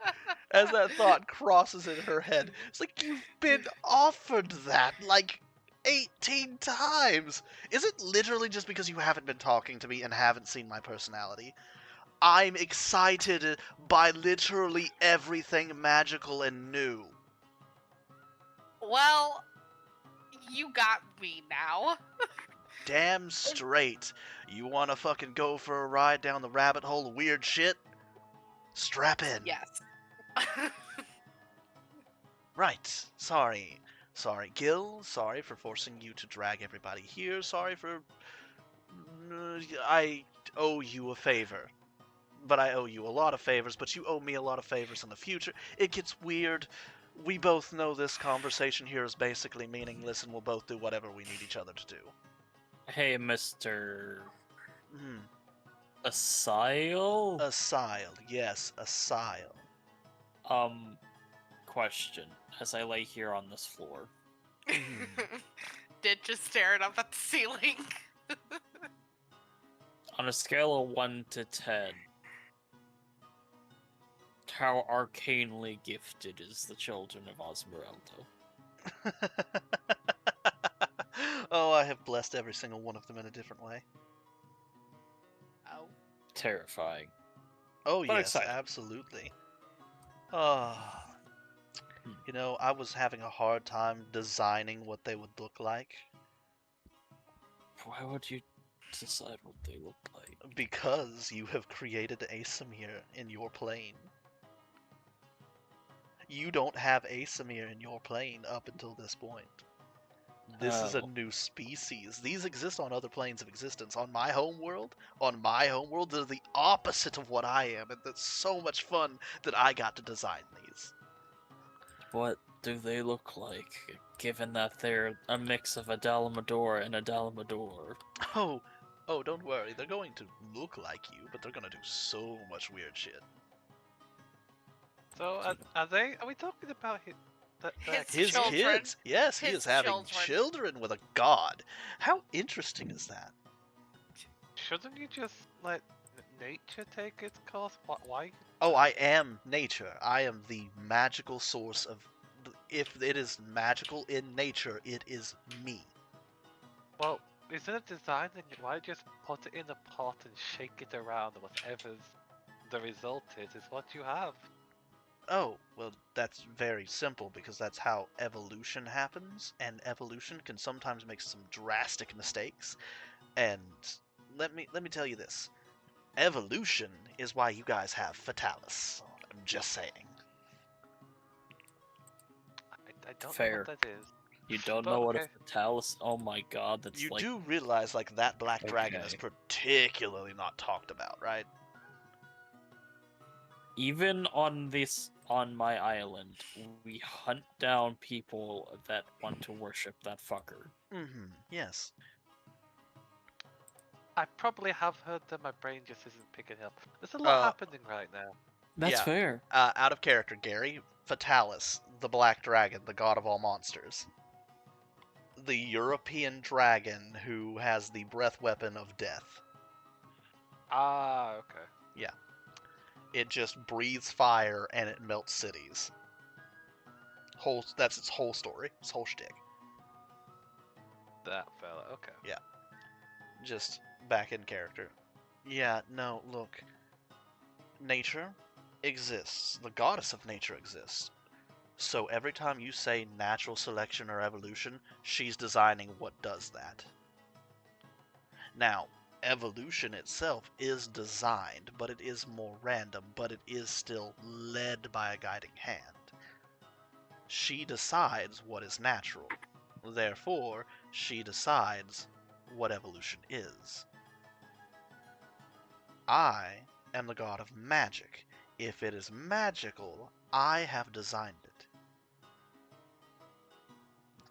as that thought crosses in her head, it's like, you've been offered that, like, 18 times! Is it literally just because you haven't been talking to me and haven't seen my personality? I'm excited by literally everything magical and new. Well, you got me now. Damn straight. You wanna fucking go for a ride down the rabbit hole of weird shit? Strap in. Yes. Right. Sorry. Sorry, Gil. Sorry for forcing you to drag everybody here. Sorry for... I owe you a favor. But I owe you a lot of favors, but you owe me a lot of favors in the future. It gets weird. We both know this conversation here is basically meaningless and we'll both do whatever we need each other to do. Hey, Mr. Hmm. Asile? Asile. Yes, Asile. Question. As I lay here on this floor. Did just staring up at the ceiling. On a scale of 1 to 10, how arcanely gifted is the children of Osmeralda? Oh, I have blessed every single one of them in a different way. Oh. Terrifying. Oh, But yes, exciting. absolutely. You know, I was having a hard time designing what they would look like Why would you decide what they look like? because you have created Asimir in your plane. You don't have Asimir in your plane up until this point. This is a Oh. new species. These exist on other planes of existence. On my homeworld, they're the opposite of what I am, and that's so much fun that I got to design these. What do they look like, given that they're a mix of a Dalamador and a Dalamador? Oh, don't worry. They're going to look like you, but they're gonna do so much weird shit. So are we talking about His children. kids. Yes, he His is having children. children with a god. How interesting is that? Shouldn't you just let nature take its course? Why? Oh, I am nature. I am the magical source of. If it is magical in nature, it is me. Well, instead of designing it, why just put it in a pot and shake it around, and whatever's the result is what you have? Oh, well, that's very simple because that's how evolution happens, and evolution can sometimes make some drastic mistakes. And let me tell you this. Evolution is why you guys have Fatalis. I'm just saying. I don't Fair. know what that is. You don't But, know what a okay. Fatalis? Oh my god, that's You like... do realize, like, that black dragon is Okay. particularly not talked about, right? Even on my island, we hunt down people that want to worship that fucker. Mm-hmm, yes. I probably have heard that my brain just isn't picking up. There's a lot happening right now. That's Yeah. fair. Out of character, Gary. Fatalis, the black dragon, the god of all monsters. The European dragon who has the breath weapon of death. Ah, okay. It just breathes fire and it melts cities. That's its whole story. Its whole shtick. That fella, okay. Just back in character. Yeah, no, look. Nature exists. The goddess of nature exists. So every time you say natural selection or evolution, she's designing what does that. Now, evolution itself is designed, but it is more random, but it is still led by a guiding hand. She decides what is natural. Therefore, she decides what evolution is. I am the god of magic. If it is magical, I have designed it.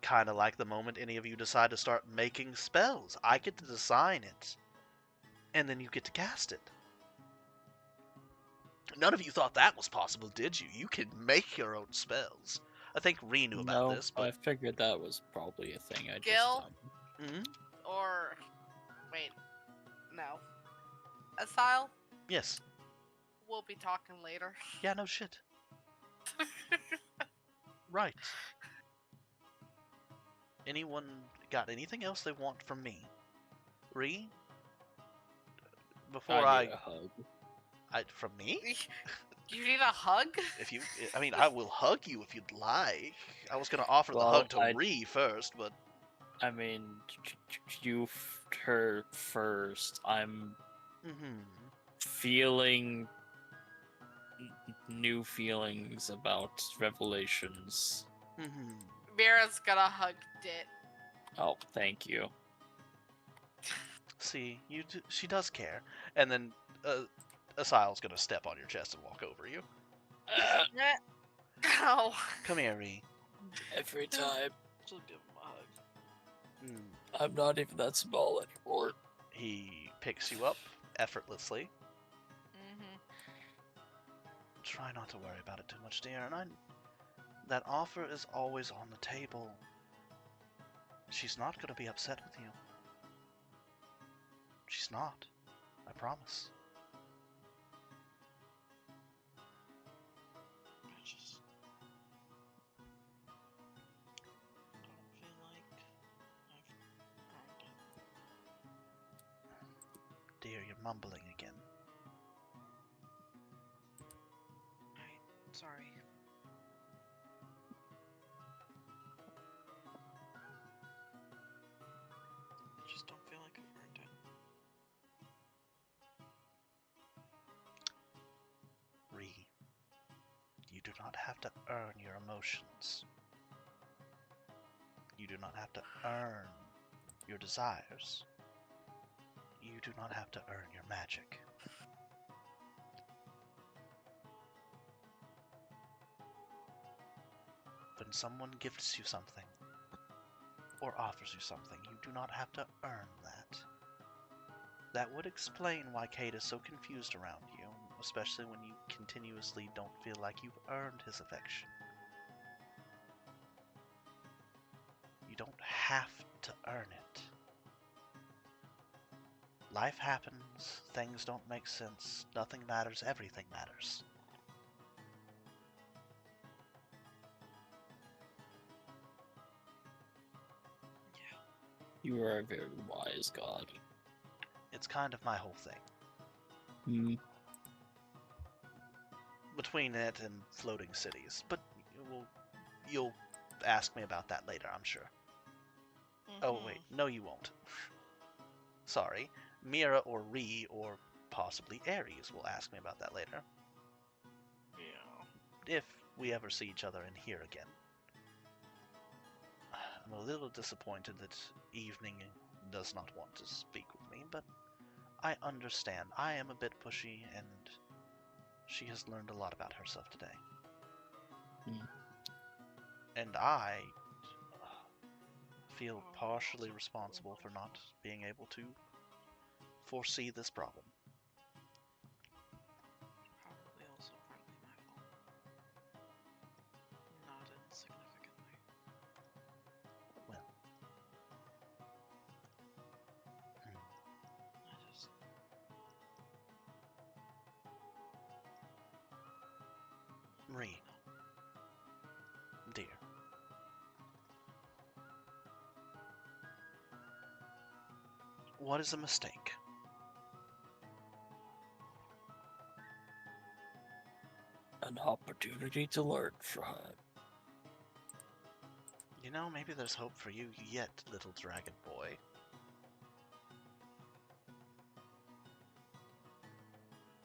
Kind of like the moment any of you decide to start making spells. I get to design it. And then you get to cast it. None of you thought that was possible, did you? You can make your own spells. I think Ree knew about No, this, I but... figured that was probably a thing I Gil? just Mhm. Or wait, no. Asile, Yes. we'll be talking later. Yeah, no shit. Right. Anyone got anything else they want from me? Ree? Before I need a hug. from me? You need a hug? If you, I mean, I will hug you if you'd like. I was gonna offer the Well, hug to I- Ree first, but I mean, you her first. I'm feeling new feelings about Revelations. Mira's gonna hug Dit. Oh, thank you. See, she does care. And then Asile's gonna step on your chest and walk over you. Ow. Come here, Ree. Every time. She'll give him a hug. I'm not even that small anymore. He picks you up effortlessly. Mm-hmm. Try not to worry about it too much, dear. And that offer is always on the table. She's not gonna be upset with you. She's not. I promise. I just don't feel like I've earned it. Dear, you're mumbling again. Sorry. I just don't feel like I've earned it. Ree, you do not have to earn your emotions. You do not have to earn your desires. You do not have to earn your magic. When someone gifts you something, or offers you something, you do not have to earn that. That would explain why Cade is so confused around you, especially when you continuously don't feel like you've earned his affection. You don't have to earn it. Life happens, things don't make sense, nothing matters, everything matters. You are a very wise god. It's kind of my whole thing. Hmm. Between it and floating cities, but you'll ask me about that later, I'm sure. Oh wait, no you won't. Sorry, Mira or Ree or possibly Ares will ask me about that later. Yeah. If we ever see each other in here again. I'm a little disappointed that Evening does not want to speak with me, but I understand. I am a bit pushy, and she has learned a lot about herself today. Hmm. And I feel partially responsible for not being able to foresee this problem. Probably also partly my fault. Not insignificantly. Well. I just... Marie, dear. What is a mistake? An opportunity to learn from it. You know, maybe there's hope for you yet, little dragon boy.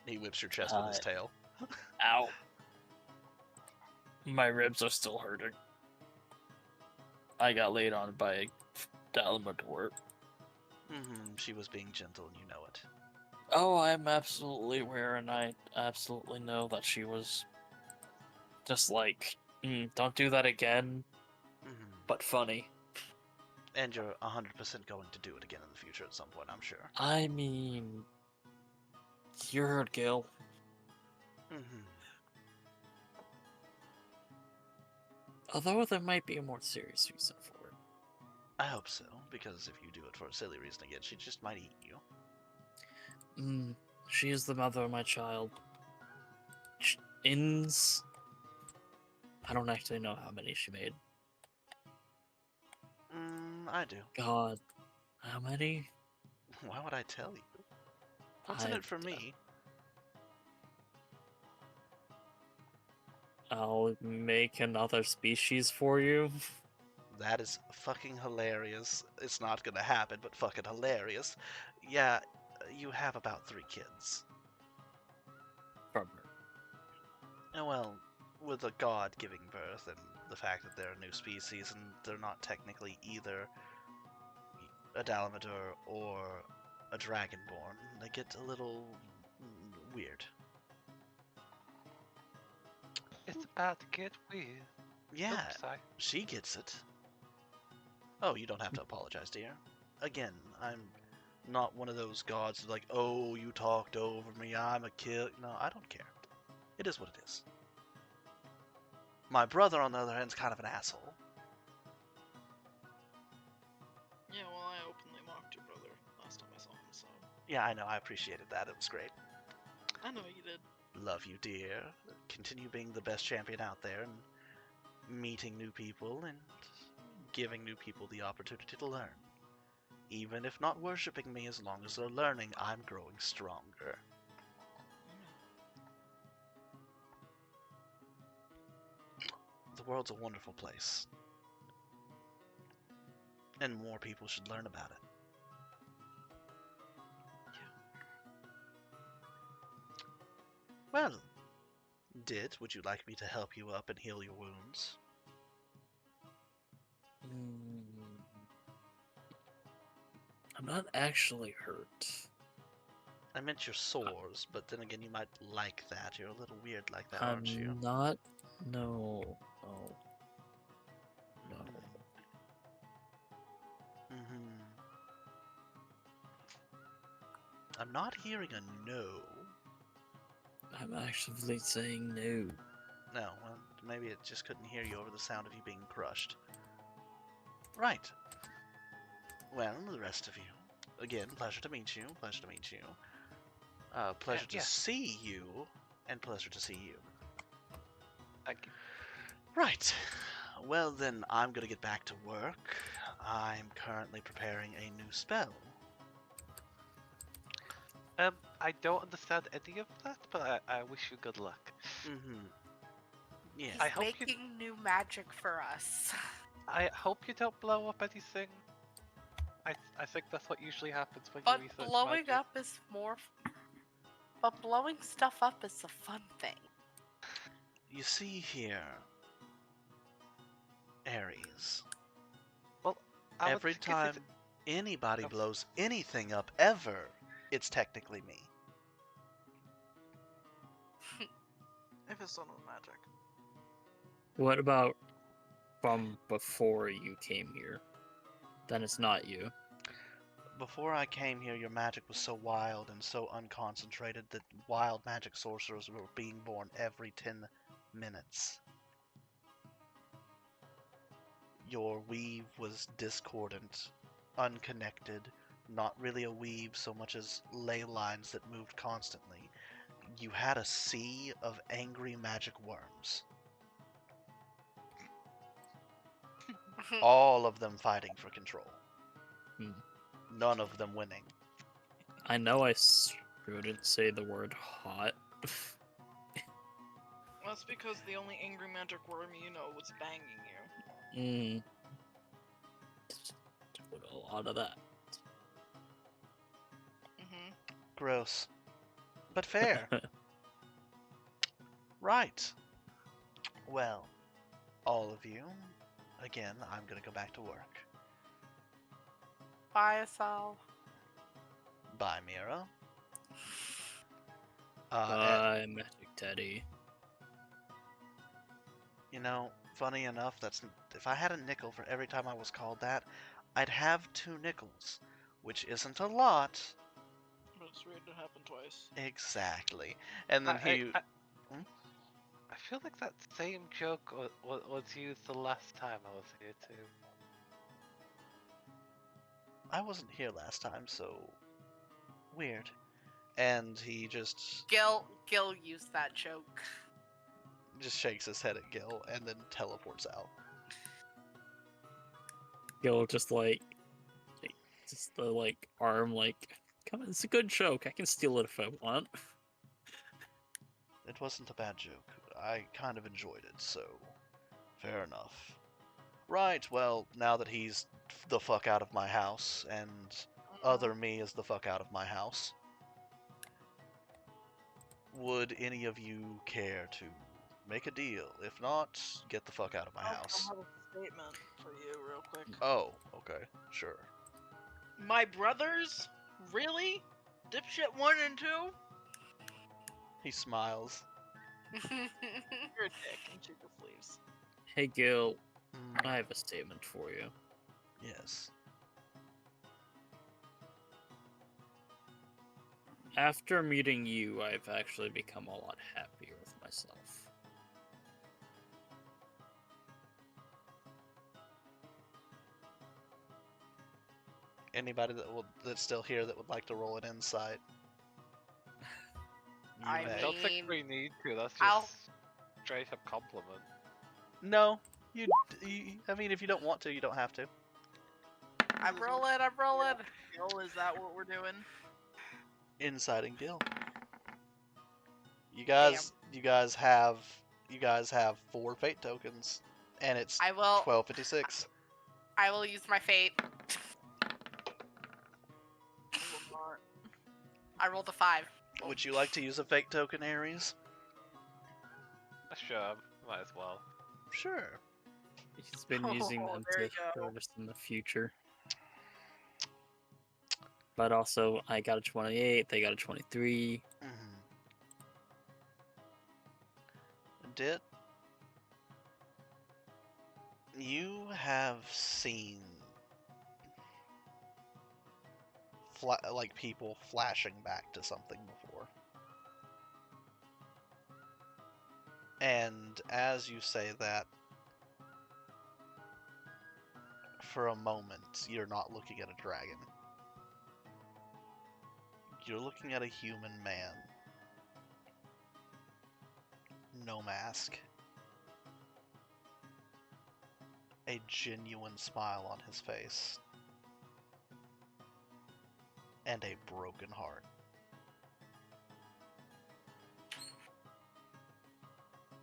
He whips your chest with his tail. Ow. My ribs are still hurting. I got laid on by Dalamador. She was being gentle, and you know it. Oh, I'm absolutely aware, and I absolutely know that she was just like, don't do that again, but funny. And you're 100% going to do it again in the future at some point, I'm sure. I mean, you heard Gil. Although there might be a more serious reason for it. I hope so, because if you do it for a silly reason again, she just might eat you. She is the mother of my child. Inns. I don't actually know how many she made. I do. God. How many? Why would I tell you? What's in it for me? I'll make another species for you. That is fucking hilarious. It's not gonna happen, but fucking hilarious. Yeah, you have about 3 kids. From her. And well, with a god giving birth and the fact that they're a new species and they're not technically either a Dalamador or a Dragonborn, they get a little weird. It's about to get weird. Yeah, Oops, sorry. she gets it. Oh, you don't have to apologize, dear. Again, I'm not one of those gods like, oh, you talked over me, I'm a kid. No, I don't care. It is what it is. My brother, on the other hand, is kind of an asshole. Yeah, well, I openly mocked your brother last time I saw him, so... Yeah, I know, I appreciated that. It was great. I know you did. Love you, dear. Continue being the best champion out there and meeting new people and giving new people the opportunity to learn. Even if not worshipping me, as long as they're learning, I'm growing stronger. The world's a wonderful place. And more people should learn about it. Well, would you like me to help you up and heal your wounds? not actually hurt. I meant your sores, but then again, you might like that. You're a little weird like that, I'm aren't you? not. No. No. No. Mm-hmm. I'm not hearing a no. I'm actively saying no. No, well, maybe it just couldn't hear you over the sound of you being crushed. Right. Well, the rest of you. Again, pleasure to meet you. Pleasure to meet you. Pleasure to yeah. see you. And pleasure to see you. Thank you. Right. Well, then, I'm gonna get back to work. I'm currently preparing a new spell. I don't understand any of that, but I wish you good luck. Mm-hmm. Yeah. He's I hope you- making new magic for us. I hope you don't blow up anything. I think that's what usually happens when But you research blowing magic. up is more. But blowing stuff up is a fun thing. You see here, Ares. I would Every think time it's- anybody Oh. blows anything up ever, it's technically me. If it's done with magic. What about from before you came here? Then it's not you. Before I came here, your magic was so wild and so unconcentrated that wild magic sorcerers were being born every 10 minutes. Your weave was discordant, unconnected, not really a weave so much as ley lines that moved constantly. You had a sea of angry magic worms, all of them fighting for control. Hmm. None of them winning. I know I shouldn't say the word hot. That's because the only angry magic worm you know was banging you. Doing a lot of that. Mm-hmm. Gross. But fair. Right. Well, all of you, again, I'm gonna go back to work. Bye, Asal. Bye, Mira. Bye, Magic Teddy. You know, funny enough, if I had a nickel for every time I was called that, I'd have 2 nickels, which isn't a lot. But it's weird to happen twice. Exactly. And then I feel like that same joke was used the last time I was here too. I wasn't here last time, so weird. And he just Gil used that joke. shakes his head at Gil and then teleports out. Gil just just the arm come on, it's a good joke. I can steal it if I want. It wasn't a bad joke. I kind of enjoyed it, so fair enough. Right, well, now that he's the fuck out of my house, and other me is the fuck out of my house, would any of you care to make a deal? If not, get the fuck out of my house. I have a statement for you real quick. Oh, okay, sure. My brothers? Really? Dipshit 1 and 2? He smiles. You're a dick and check the sleeves. Hey Gil, Mm, I have a statement for you. yes. After meeting you, I've actually become a lot happier with myself. Anybody that's still here that would like to roll an insight? You I may. I don't think mean, we need to. That's just I'll- straight up compliment. No, you. I mean, if you don't want to, you don't have to. I'm rolling. Gil, is that what we're doing? Inciting Gil. You guys have 4 fate tokens, and it's I will. 12:56. I will use my fate. I will not. I rolled a 5. Would you like to use a fate token, Ares? Sure, might as well. Sure. He's been using them there to you go. hurt us in the future. But also, I got a 28, they got a 23. Dit, you have seen like people flashing back to something before. And as you say that, for a moment, you're not looking at a dragon. You're looking at a human man. No mask. A genuine smile on his face. And a broken heart.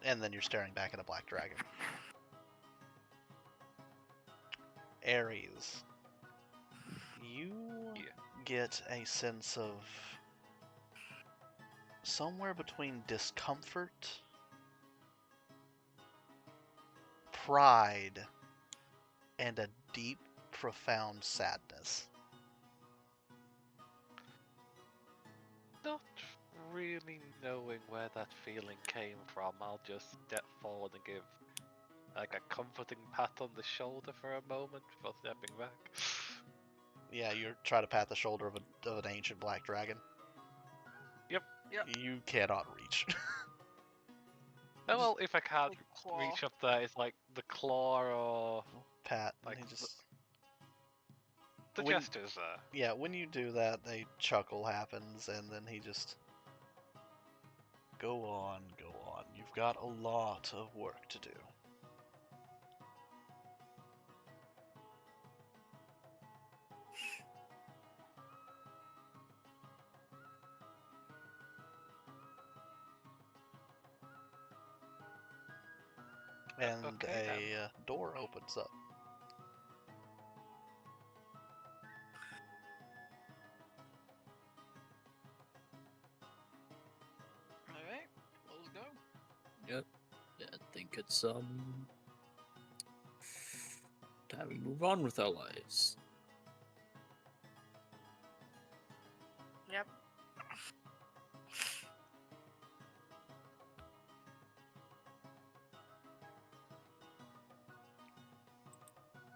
And then you're staring back at a black dragon. Ares, you get a sense of somewhere between discomfort, pride, and a deep, profound sadness. Not really knowing where that feeling came from, I'll just step forward and give like a comforting pat on the shoulder for a moment before stepping back. Yeah, you're trying to pat the shoulder of an ancient black dragon. Yep. You cannot reach. Oh, well, if I can't Like claw. reach up there, it's like the claw or Pat, Like he just... the When- gestures there. Yeah, when you do that, a chuckle happens, and then he just... Go on, go on. You've got a lot of work to do. And Okay, a door opens up. Alright, let's go. Yep. Yeah, I think it's time we move on with our lives. Yep.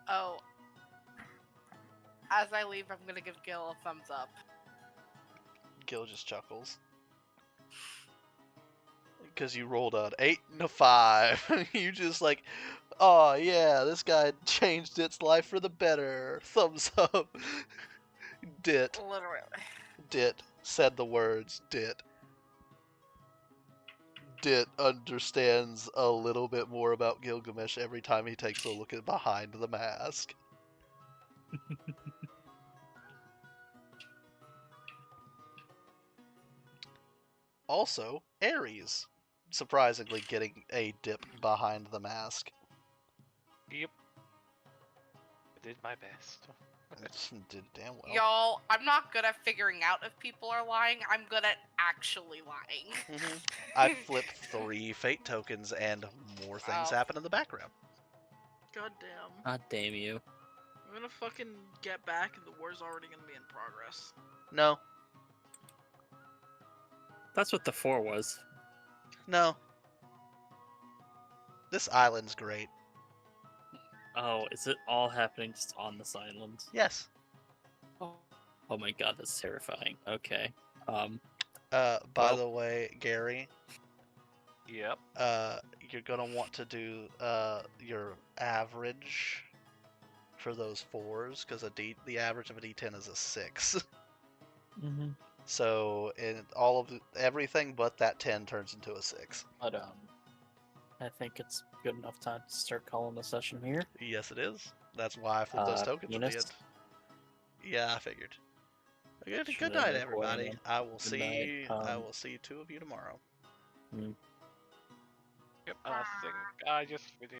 Oh. As I leave, I'm gonna give Gil a thumbs up. Gil just chuckles. Because you rolled an 8 and a 5. You just like, oh yeah, this guy changed its life for the better. Thumbs up. Dit. Literally. Dit said the words Dit. Dit understands a little bit more about Gilgamesh every time he takes a look at behind the mask. Also, Ares, surprisingly getting a dip behind the mask. Yep. I did my best. Did damn well. Y'all, I'm not good at figuring out if people are lying. I'm good at actually lying. I flipped 3 fate tokens and more things Oh. happen in the background. God damn. God damn you. I'm gonna fucking get back and the war's already gonna be in progress. No, That's what the 4 was. no. This island's great. Oh, is it all happening just on this island? Yes. Oh my god, that's terrifying. Okay. By Well- the way, Gary, Yep. you're gonna want to do your average for those 4s because the average of a D10 is a 6. Mm-hmm. So in everything but that 10 turns into a 6. But I think it's good enough time to start calling the session here. Yes, it is. That's why I flipped those tokens at the Eunice? end. Yeah, I figured. Okay, Should good I night, be everybody. recording I will Good see. night. I will see 2 of you tomorrow. Yep. And I think I just finished